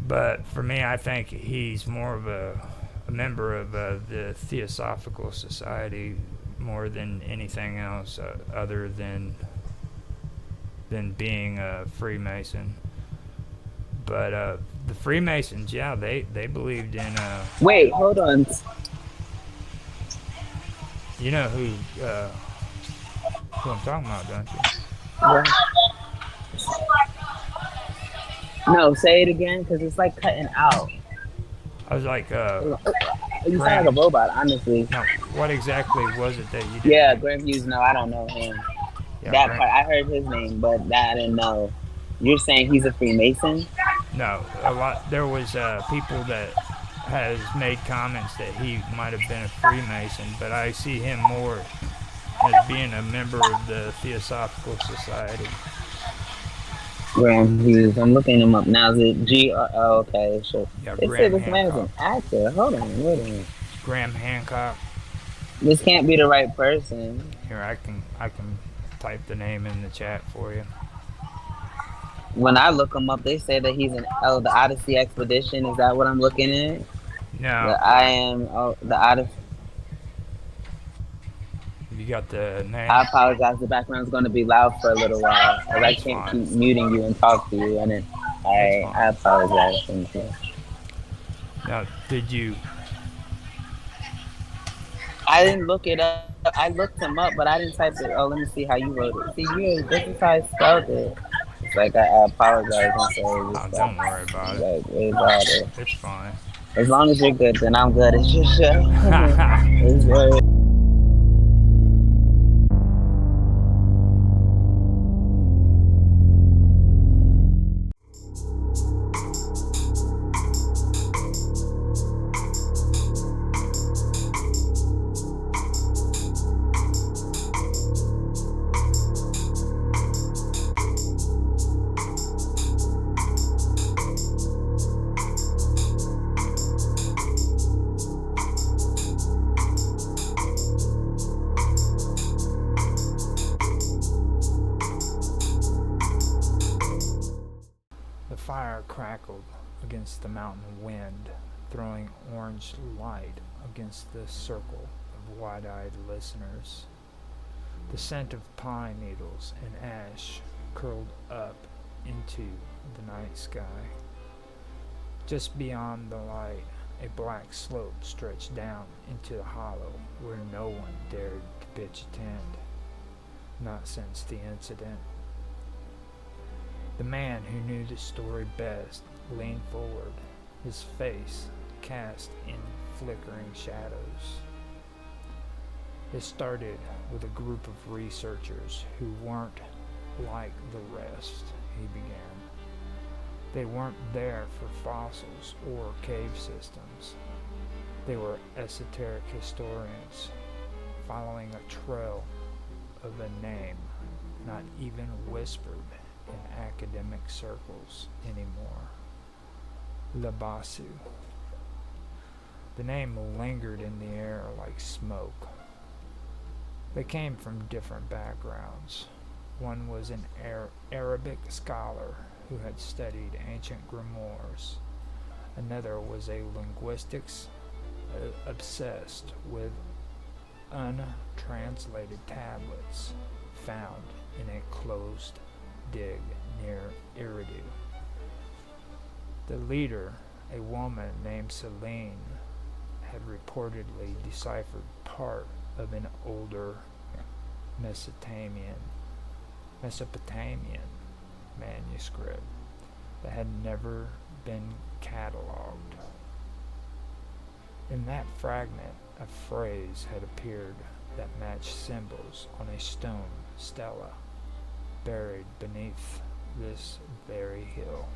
But for me, I think he's more of a member of the Theosophical Society more than anything else, other than being a Freemason. But the Freemasons, yeah, they believed in. Wait, hold on. You know who I'm talking about, don't you? No, say it again, because it's like cutting out. I was like, you sound like a robot, honestly. No, what exactly was it that you did? Yeah, Graham Hughes. No, I don't know him. Yeah, that part, I heard his name, but that I didn't know. You're saying he's a Freemason? No, a lot. There was people that has made comments that he might have been a Freemason, but I see him more as being a member of the Theosophical Society. Graham Hughes. I'm looking him up now. Is it G? Oh, okay, sure. Yeah, it said this man is an actor. Hold on, wait a minute. Graham Hancock. This can't be the right person. Here, I can type the name in the chat for you. When I look him up, they say that he's the Odyssey Expedition. Is that what I'm looking at? No, The Odyssey. you got the name. I apologize. The background's going to be loud for a little while, as I It's can't fine. keep muting you and talk to you. And then I apologize. Thank you. Now, did you? I didn't look it up. I looked him up, but I didn't type it. Oh, let me see how you wrote it. See, this is how I spelled it. It's like I apologize. I'm sorry. Oh, don't worry about it. Like, way louder. It's fine. As long as you're good, then I'm good. It's your show. It's very- The fire crackled against the mountain wind, throwing orange light against the circle of wide-eyed listeners. The scent of pine needles and ash curled up into the night sky. Just beyond the light, a black slope stretched down into the hollow where no one dared to pitch a tent, not since the incident. The man who knew the story best leaned forward, his face cast in flickering shadows. It started with a group of researchers who weren't like the rest, he began. They weren't there for fossils or cave systems. They were esoteric historians, following a trail of a name not even whispered in academic circles anymore. Labasu. The name lingered in the air like smoke. They came from different backgrounds. One was an Arabic scholar who had studied ancient grimoires. Another was a linguistics obsessed with untranslated tablets found in a closed dig near Eridu. The leader, a woman named Celine, had reportedly deciphered part of an older Mesopotamian manuscript that had never been catalogued. In that fragment, a phrase had appeared that matched symbols on a stone stela buried beneath this very hill.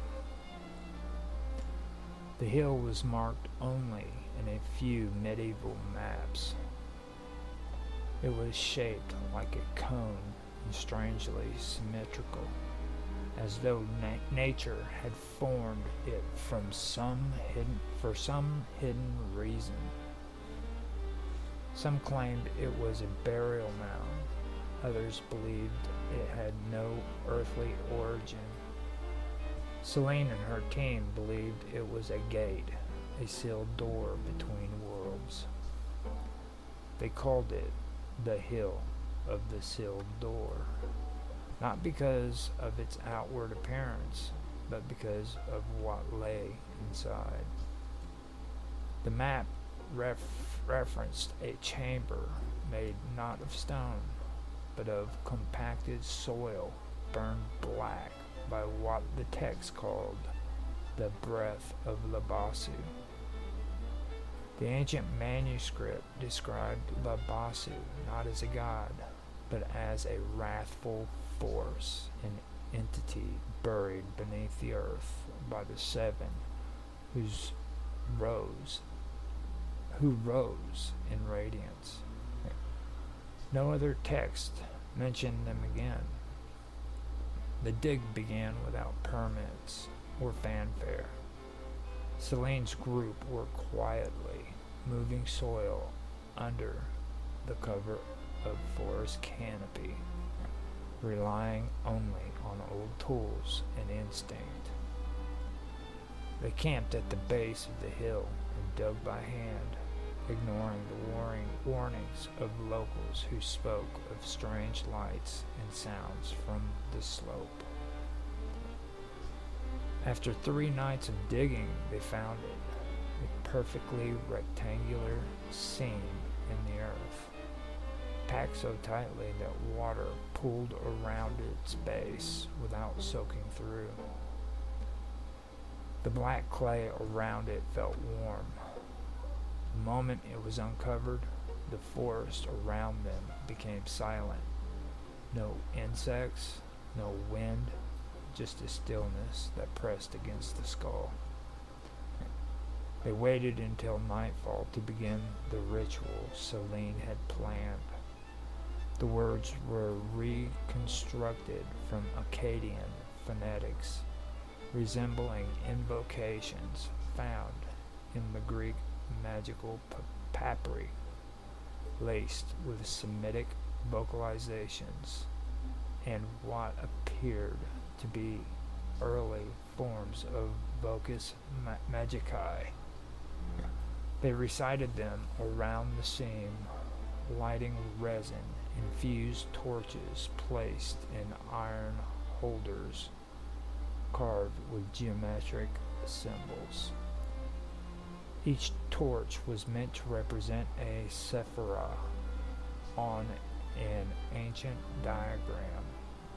The hill was marked only in a few medieval maps. It was shaped like a cone and strangely symmetrical, as though nature had formed it for some hidden reason. Some claimed it was a burial mound. Others believed it had no earthly origin. Celine and her team believed it was a gate, a sealed door between worlds. They called it the Hill of the Sealed Door, not because of its outward appearance, but because of what lay inside. The map referenced a chamber made not of stone, but of compacted soil burned black by what the text called the breath of Labasu. The ancient manuscript described Labasu not as a god, but as a wrathful force, an entity buried beneath the earth by the seven who rose in radiance. No other text mentioned them again. The dig began without permits or fanfare. Celine's group worked quietly, moving soil under the cover of forest canopy, relying only on old tools and instinct. They camped at the base of the hill and dug by hand, ignoring the warnings of locals who spoke of strange lights and sounds from the slope. After 3 nights of digging, they found it, a perfectly rectangular seam in the earth, packed so tightly that water pooled around its base without soaking through. The black clay around it felt warm. The moment it was uncovered, the forest around them became silent. No insects, no wind, just a stillness that pressed against the skull. They waited until nightfall to begin the ritual Celine had planned. The words were reconstructed from Akkadian phonetics, resembling invocations found in the Greek magical papyri, laced with Semitic vocalizations and what appeared to be early forms of Vocus Magicae. They recited them around the seam, lighting resin-infused torches placed in iron holders carved with geometric symbols. Each torch was meant to represent a sephira on an ancient diagram.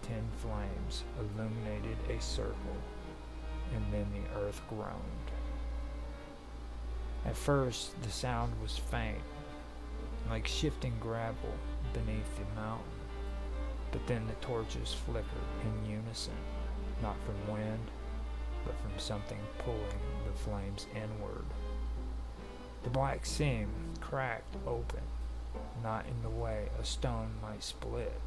10 flames illuminated a circle, and then the earth groaned. At first, the sound was faint, like shifting gravel beneath the mountain, but then the torches flickered in unison, not from wind, but from something pulling the flames inward. The black seam cracked open, not in the way a stone might split,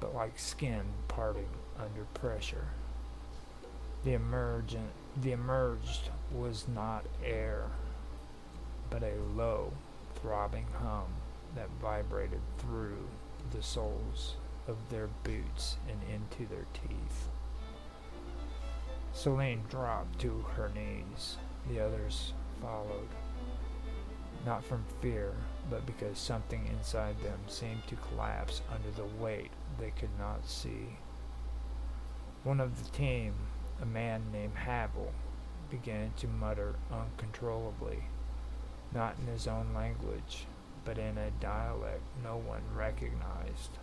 but like skin parting under pressure. The emerged was not air, but a low, throbbing hum that vibrated through the soles of their boots and into their teeth. Celine dropped to her knees. The others followed, not from fear, but because something inside them seemed to collapse under the weight they could not see. One of the team, a man named Havel, began to mutter uncontrollably, not in his own language, but in a dialect no one recognized.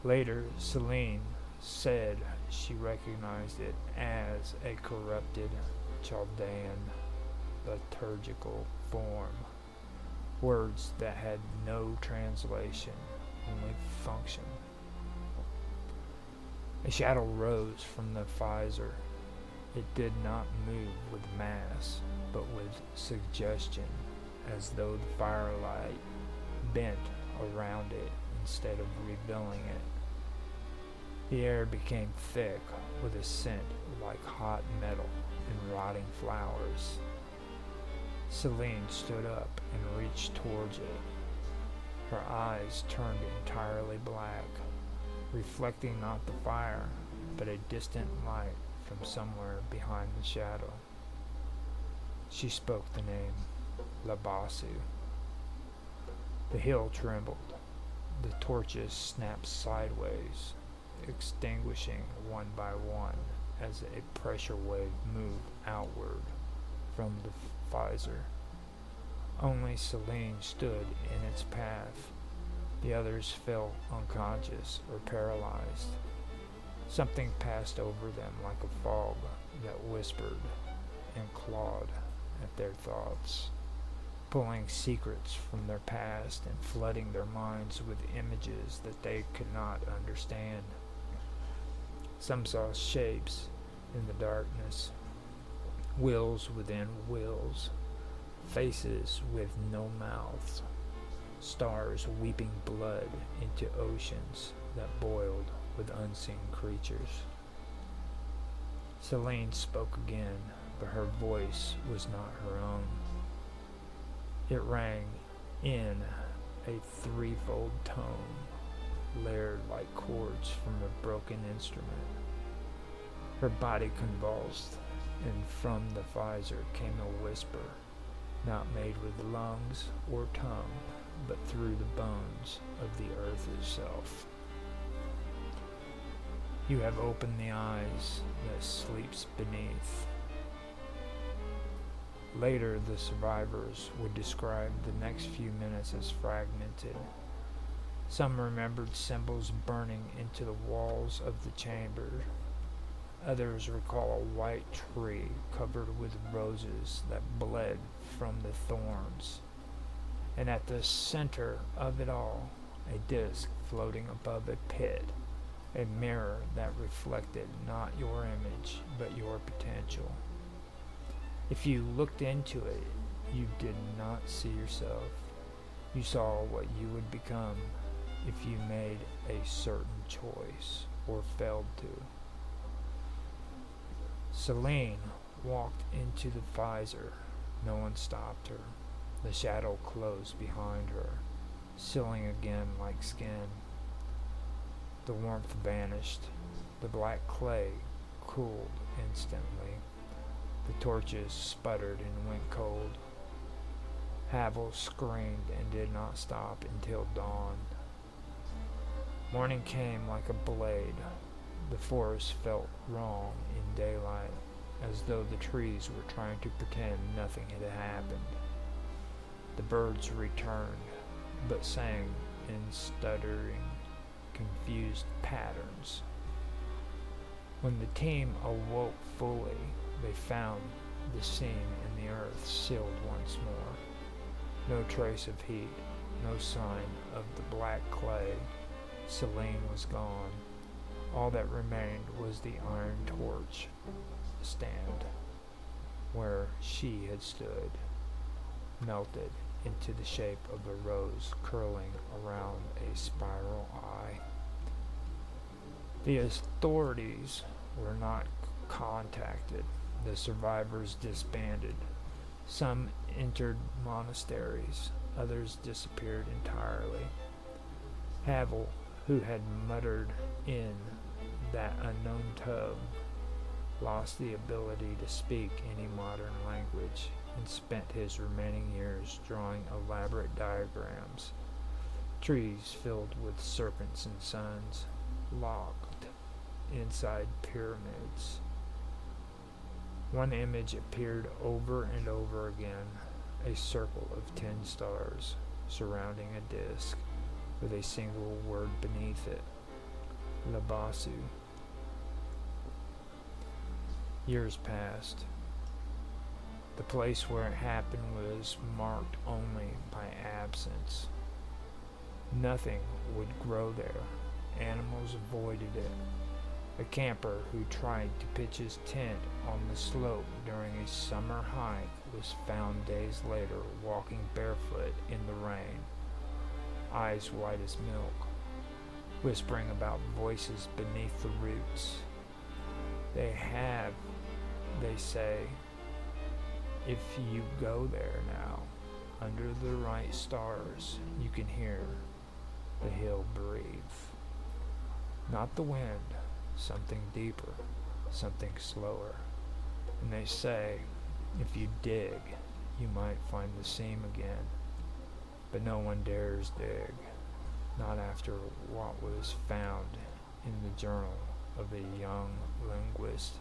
Later, Celine said she recognized it as a corrupted Chaldean liturgical form, words that had no translation, only function. A shadow rose from the visor. It did not move with mass, but with suggestion, as though the firelight bent around it instead of revealing it. The air became thick with a scent like hot metal and rotting flowers. Celine stood up and reached towards it. Her eyes turned entirely black, reflecting not the fire, but a distant light from somewhere behind the shadow. She spoke the name, Labasu. The hill trembled. The torches snapped sideways, extinguishing one by one as a pressure wave moved outward from the visor. Only Celine stood in its path. The others fell unconscious or paralyzed. Something passed over them like a fog that whispered and clawed at their thoughts, pulling secrets from their past and flooding their minds with images that they could not understand. Some saw shapes in the darkness, wheels within wheels, faces with no mouths, stars weeping blood into oceans that boiled with unseen creatures. Celine spoke again, but her voice was not her own. It rang in a threefold tone, layered like chords from a broken instrument. Her body convulsed, and from the visor came a whisper, not made with lungs or tongue, but through the bones of the earth itself. You have opened the eyes that sleeps beneath. Later, the survivors would describe the next few minutes as fragmented. Some remembered symbols burning into the walls of the chamber. Others recall a white tree covered with roses that bled from the thorns. And at the center of it all, a disc floating above a pit, a mirror that reflected not your image, but your potential. If you looked into it, you did not see yourself. You saw what you would become if you made a certain choice or failed to. Celine walked into the visor. No one stopped her. The shadow closed behind her, sealing again like skin. The warmth vanished. The black clay cooled instantly. The torches sputtered and went cold. Havel screamed and did not stop until dawn. Morning came like a blade. The forest felt wrong in daylight, as though the trees were trying to pretend nothing had happened. The birds returned, but sang in stuttering, confused patterns. When the team awoke fully, they found the seam in the earth sealed once more. No trace of heat, no sign of the black clay. Celine was gone. All that remained was the iron torch stand where she had stood, melted into the shape of a rose curling around a spiral eye. The authorities were not contacted. The survivors disbanded. Some entered monasteries, others disappeared entirely. Havel, who had muttered in that unknown tongue, lost the ability to speak any modern language and spent his remaining years drawing elaborate diagrams, trees filled with serpents and suns, locked inside pyramids. One image appeared over and over again, a circle of 10 stars surrounding a disk with a single word beneath it, Labasu. Years passed. The place where it happened was marked only by absence. Nothing would grow there. Animals avoided it. A camper who tried to pitch his tent on the slope during a summer hike was found days later walking barefoot in the rain, eyes white as milk, whispering about voices beneath the roots. They say, if you go there now, under the right stars, you can hear the hill breathe. Not the wind, something deeper, something slower. And they say, if you dig, you might find the seam again. But no one dares dig, not after what was found in the journal of a young linguist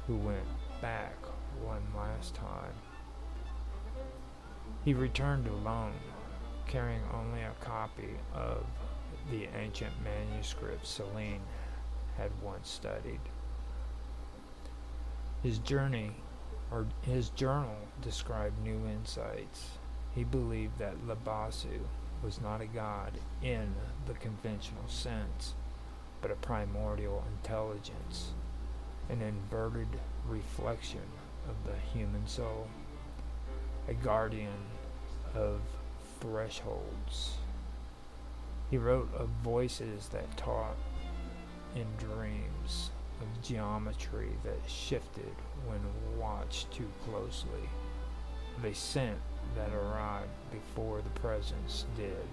who went back one last time. He returned alone, carrying only a copy of the ancient manuscript Celine had once studied. His journal described new insights. He believed that Labasu was not a god in the conventional sense, but a primordial intelligence, an inverted reflection of the human soul, a guardian of thresholds. He wrote of voices that taught in dreams, of geometry that shifted when watched too closely, of a scent that arrived before the presence did.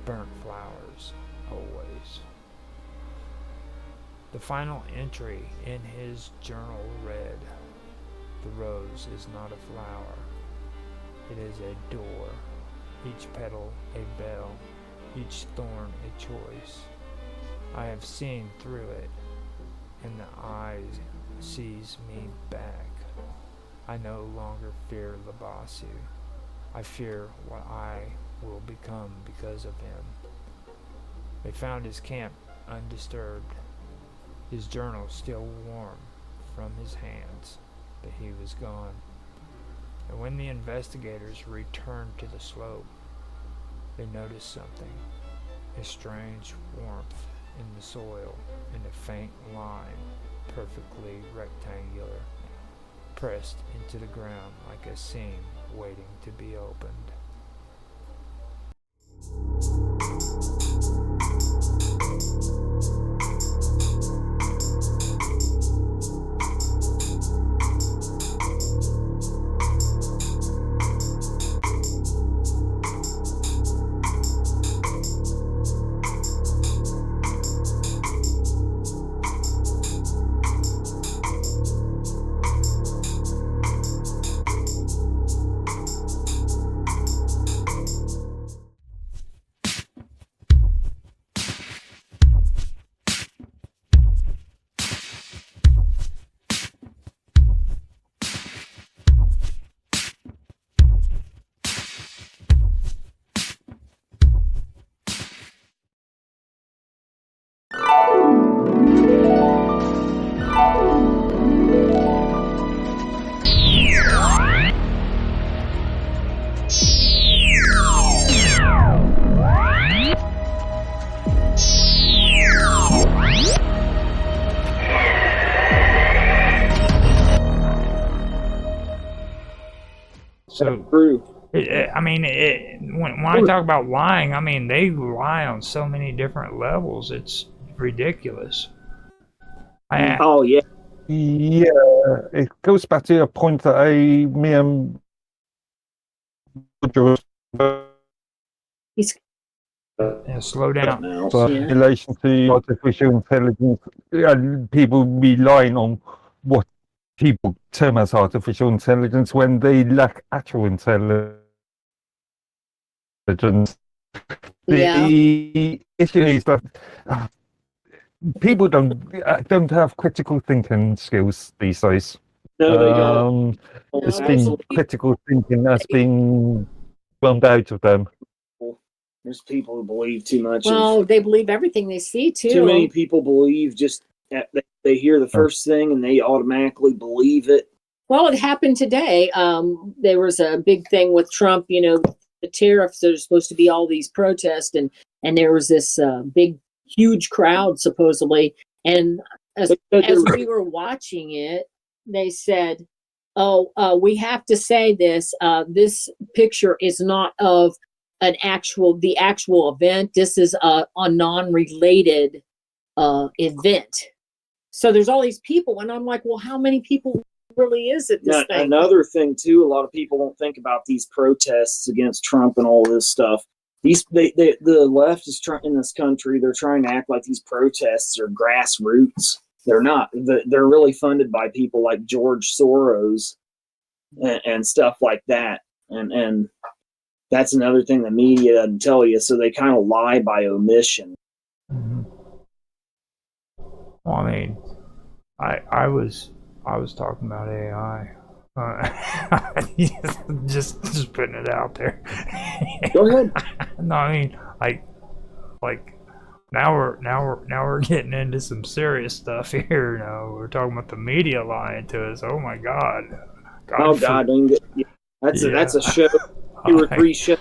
burnt flowers, always. The final entry in his journal read, "The rose is not a flower. It is a door, each petal a bell, each thorn a choice. I have seen through it, and the eye sees me back. I no longer fear Labasu. I fear what I will become because of him." They found his camp undisturbed, his journal still warm from his hands, but he was gone. And when the investigators returned to the slope, they noticed something, a strange warmth in the soil and a faint line, perfectly rectangular, pressed into the ground like a seam waiting to be opened. So, when I talk about lying, I mean, they lie on so many different levels. It's ridiculous. Oh, yeah. Yeah, it goes back to a point that me and Roger was slow down. in relation to artificial intelligence, people relying on what people term as artificial intelligence when they lack actual intelligence. The issue is that people don't have critical thinking skills these days. No, they don't. It's been critical thinking that's been bummed out of them. There's people who believe too much. Well, they believe everything they see too. Too many people believe just they hear the first thing and they automatically believe it. Well, it happened today. There was a big thing with Trump, the tariffs. There's supposed to be all these protests, and there was this big, huge crowd supposedly. And as we were watching it, they said, "Oh, we have to say this. This picture is not of the actual event. This is a non-related event." So there's all these people, and I'm like, well, how many people really is it? This thing? Another thing too, a lot of people don't think about these protests against Trump and all this stuff. The left is trying in this country. They're trying to act like these protests are grassroots. They're not. They're really funded by people like George Soros and stuff like that. And that's another thing the media doesn't tell you. So they kind of lie by omission. Mm-hmm. Well, I mean, I was talking about AI. Just putting it out there. Go ahead. No, I mean, like now we're getting into some serious stuff here. We're talking about the media lying to us. Oh my God. God, that's a show. 2 or 3 shows.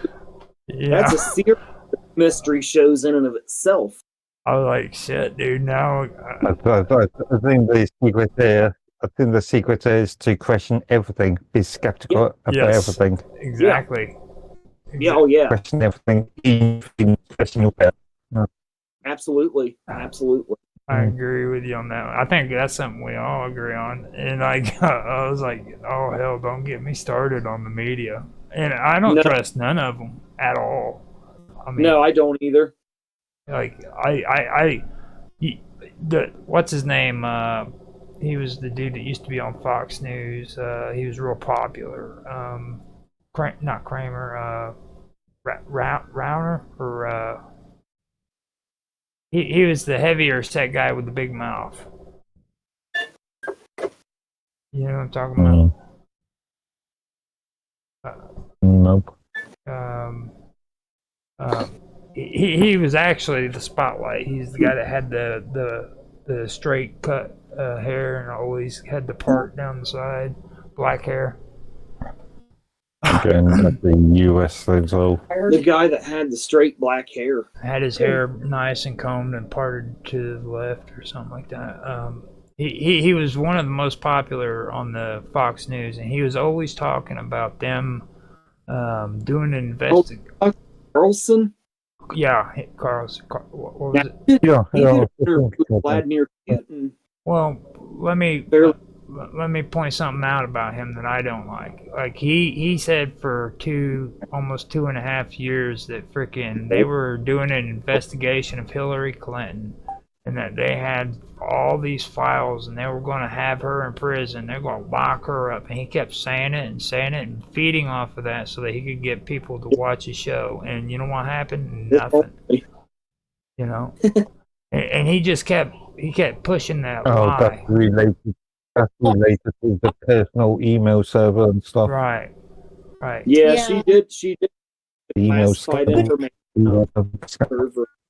Yeah. That's a series of mystery shows in and of itself. I was like, shit, dude. Now I think the secret there. I think the secret is to question everything. Be skeptical about everything. Exactly. Yeah. Oh yeah. Question everything. Even question your pet. Absolutely. I agree with you on that one. I think that's something we all agree on. And I was like, oh hell, don't get me started on the media. And I don't trust none of them at all. I mean, No, I don't either. like what's his name? He was the dude that used to be on Fox News. He was real popular. Not Kramer. Rauner or he was the heavier set guy with the big mouth. You know what I'm talking about? Nope. He was actually the spotlight. He's the guy that had the straight cut hair and always had the part down the side, black hair. Again, at the US as well. The guy that had the straight black hair. Had his hair nice and combed and parted to the left or something like that. He was one of the most popular on the Fox News, and he was always talking about them doing an investigation. Carlson? Yeah, Carlson. What was it? Yeah. Vladimir Putin. Well, let me point something out about him that I don't like. Like he said for almost 2.5 years that frickin' they were doing an investigation of Hillary Clinton, and that they had all these files and they were going to have her in prison. They're going to lock her up. And he kept saying it and feeding off of that so that he could get people to watch his show. And you know what happened? Nothing. You know? and he just kept pushing that lie. That's related to the personal email server and stuff. Right. Yeah, she did. Email server.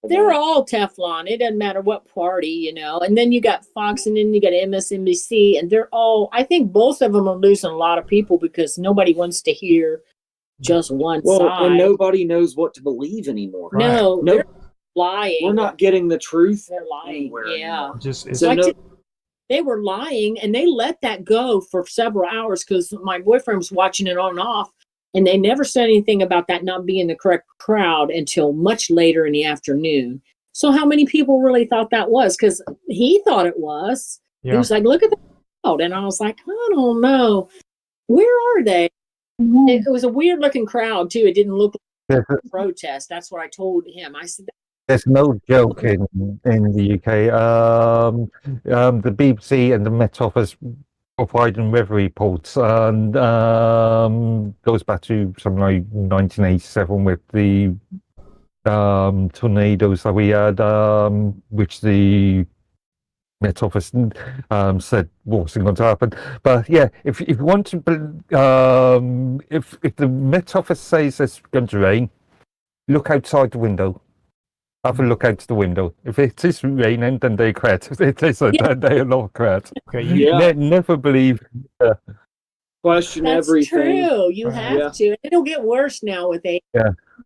They're all Teflon. It doesn't matter what party, you know. And then you got Fox, and then you got MSNBC, and they're all. I think both of them are losing a lot of people because nobody wants to hear just one side. And nobody knows what to believe anymore. No, they're lying. We're not getting the truth. They're lying. Yeah. They were lying, and they let that go for several hours because my boyfriend was watching it on and off. And they never said anything about that not being the correct crowd until much later in the afternoon. So how many people really thought that was? Because he thought it was. Yeah. He was like, look at the crowd. And I was like, I don't know. Where are they? It was a weird looking crowd, too. It didn't look like a protest. That's what I told him. I said, there's no joke in the UK. The BBC and the Met Office providing weather reports and goes back to something like 1987 with the tornadoes that we had, which the Met Office said wasn't going to happen. But yeah, if you want to, if the Met Office says it's going to rain, look outside the window. Have a look out the window. If it is raining, then they're correct. If it isn't, then they are not correct. Okay, never believe. Question that's everything. True. You have to. It'll get worse now with AI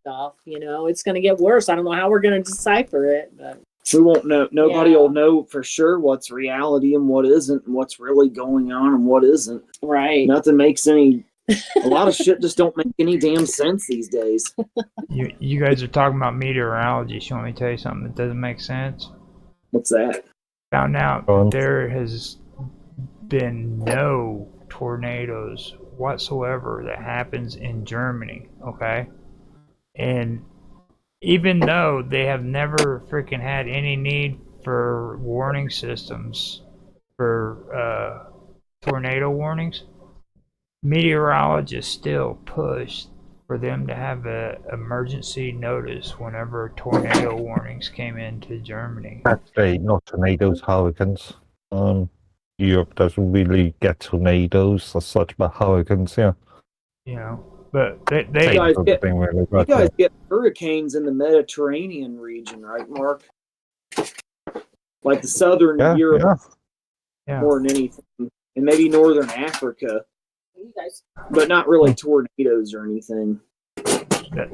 stuff. You know, it's going to get worse. I don't know how we're going to decipher it, but we won't know. Nobody will know for sure what's reality and what isn't, and what's really going on and what isn't. Right. Nothing makes any. A lot of shit just don't make any damn sense these days. You guys are talking about meteorology. So let me tell you something that doesn't make sense. What's that? Found out there has been no tornadoes whatsoever that happens in Germany. Okay, and even though they have never freaking had any need for warning systems for tornado warnings, meteorologists still push for them to have a emergency notice whenever tornado warnings came into Germany. Actually, not tornadoes, hurricanes. Europe doesn't really get tornadoes as such, but hurricanes, yeah. You know, but they you guys get hurricanes in the Mediterranean region, right, Mark? Like the southern Europe, more than anything, and maybe northern Africa. But not really tornadoes or anything.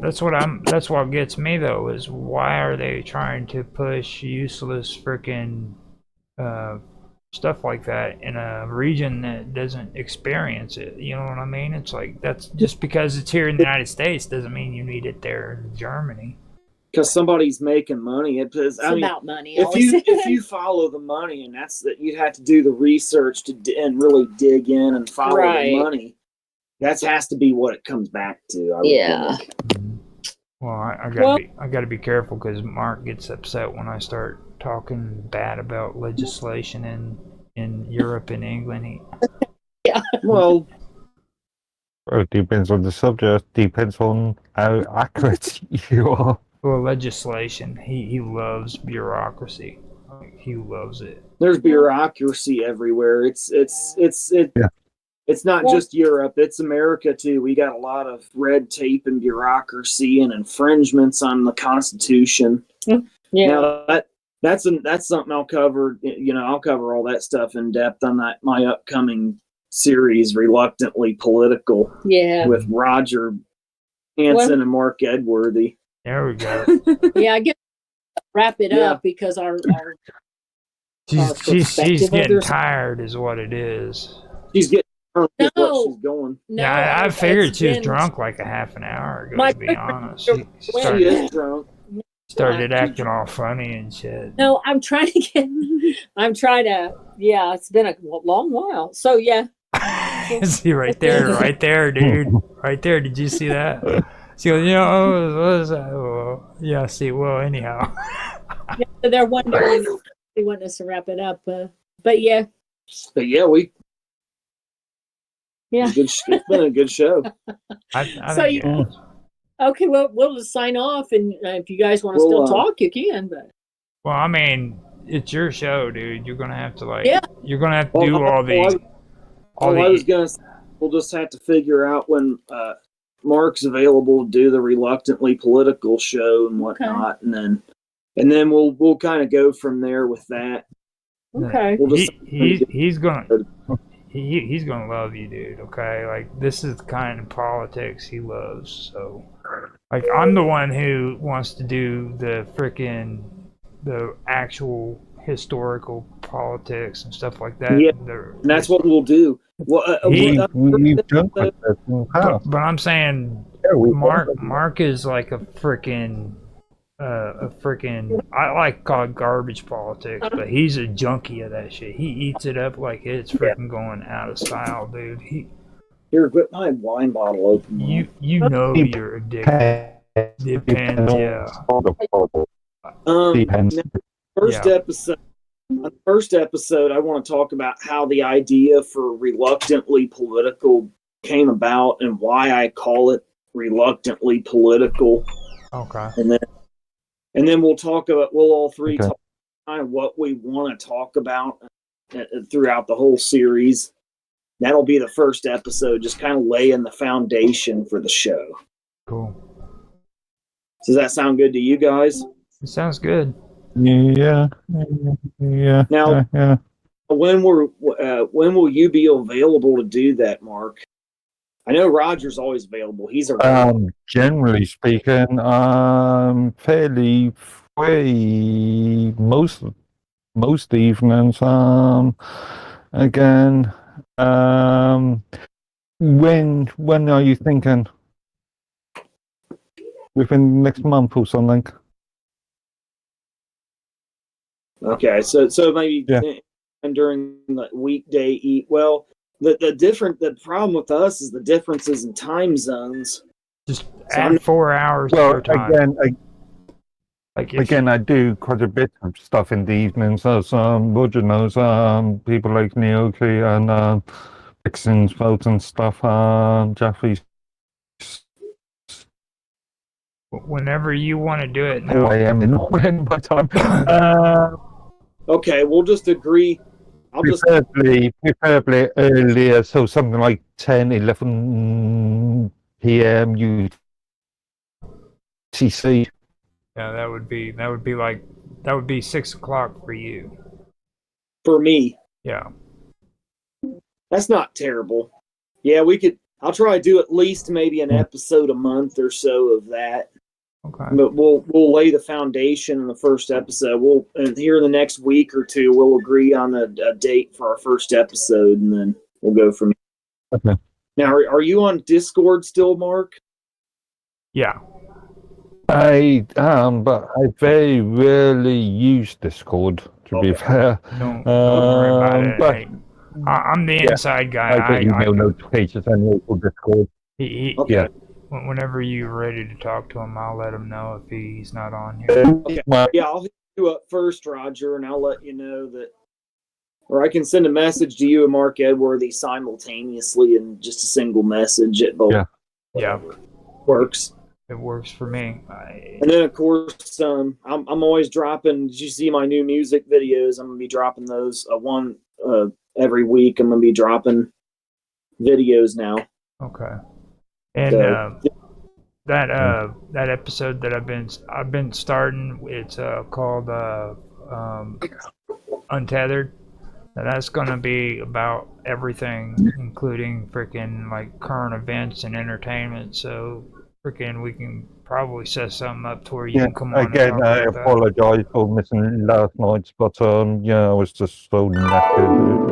That's what gets me though, is why are they trying to push useless freaking stuff like that in a region that doesn't experience it? You know what I mean? It's like, that's just because it's here in the United States doesn't mean you need it there in Germany. Because somebody's making money. It's about money. If you follow the money, and that's that, you'd have to do the research and really dig in and follow the money. That has to be what it comes back to. I would think. Well, I Well- gotta be careful because Mark gets upset when I start talking bad about legislation in Europe and England. Yeah. Well, Well, it depends on the subject. Depends on how accurate you are. Well, legislation. He loves bureaucracy. Like, he loves it. there's bureaucracy everywhere. Yeah. It's not Well- just Europe, it's America too. We got a lot of red tape and bureaucracy and infringements on the Constitution. Yeah. Now that's something I'll cover. I'll cover all that stuff in depth on my upcoming series, Reluctantly Political, Yeah. with Roger Hanson and Mark Edworthy. There we go. Yeah, I guess wrap it Yeah. up because our She's perspective of getting this- tired, is what it is. She's getting with what No. she's going. No, Yeah, I figured it's she was been- drunk like a half an hour ago. My To be honest, boyfriend- she When- She started, is drunk. started acting all funny and shit. No, I'm trying to. Yeah, it's been a long while. So yeah, See right there, dude, right there. Did you see that? She goes, what is that? Well, yeah. See, well, anyhow. they're wondering. They want us to wrap it up, but yeah, But yeah, yeah. it's been a good show. I So think you- Okay, well, we'll just sign off, and if you guys want to We'll, still talk, you can. But Well, I mean, it's your show, dude. You're gonna have to Yeah. You're gonna have to do all the. I was gonna say, we'll just have to figure out when Mark's available to do the Reluctantly Political show and whatnot, and then we'll kind of go from there with that. okay, We'll just He's gonna he's gonna love you, dude. Okay, like this is the kind of politics he loves. So, like, I'm the one who wants to do the actual historical politics and stuff like that. Yeah, The- and that's what we'll do. Well, He- We've done that in the past. but I'm saying Yeah, we've Mark is like a freaking I like to call it garbage politics, but he's a junkie of that shit. He eats it up like it's freaking going out of style, dude. Here, put my wine bottle open. You know you're addicted. Depends, yeah. Depends. First Yeah. episode. On the first episode, I want to talk about how the idea for Reluctantly Political came about and why I call it Reluctantly Political. Okay. And then we'll talk about, we'll all three Okay. talk about what we want to talk about throughout the whole series. That'll be the first episode, just kind of laying the foundation for the show. Cool. Does that sound good to you guys? It sounds good. Yeah. Now- yeah. When will you be available to do that, Mark? I know Roger's always available. He's around. Generally speaking, fairly free most evenings. Again, when are you thinking? Within the next month or something? Okay, so maybe during the weekday well, the problem with us is the differences in time zones. Just So add 4 hours to Well, your time. again, I do quite a bit of stuff in the evenings. As Roger knows, people like Naoki and Dixon's votes and stuff. Jeffrey's Whenever you want to do it. 4 Now, a.m. in the morning by time. Okay, we'll just agree. Preferably earlier, so something like 10, 11 p.m. UTC. yeah, that would be 6 o'clock for you. For me, Yeah. that's not terrible. Yeah, we could. I'll try to do at least maybe an episode a month or so of that. Okay. But we'll lay the foundation in the first episode. And here in the next week or two, we'll agree on a date for our first episode, and then we'll go from there. Okay. Now, are you on Discord still, Mark? Yeah. I am, but I very rarely use Discord, to be fair. Don't worry about it. But Hey, I'm the inside guy. I get email notifications anyway for Discord. He Okay. Yeah. Whenever you're ready to talk to him, I'll let him know if he's not on here. Okay. Yeah, I'll hit you up first, Roger, and I'll let you know that. Or I can send a message to you and Mark Edworthy simultaneously in just a single message at both. Yeah. Works. It works for me. And then, of course, I'm always dropping. Did you see my new music videos? I'm gonna be dropping those one every week. I'm gonna be dropping videos now. Okay. And So, that episode that I've been starting, it's called Untethered. Now that's gonna be about everything, including freaking like current events and entertainment. So freaking we can probably set something up to where you can come on Again, and I talk about apologise for missing last night's, but I was just so knackered.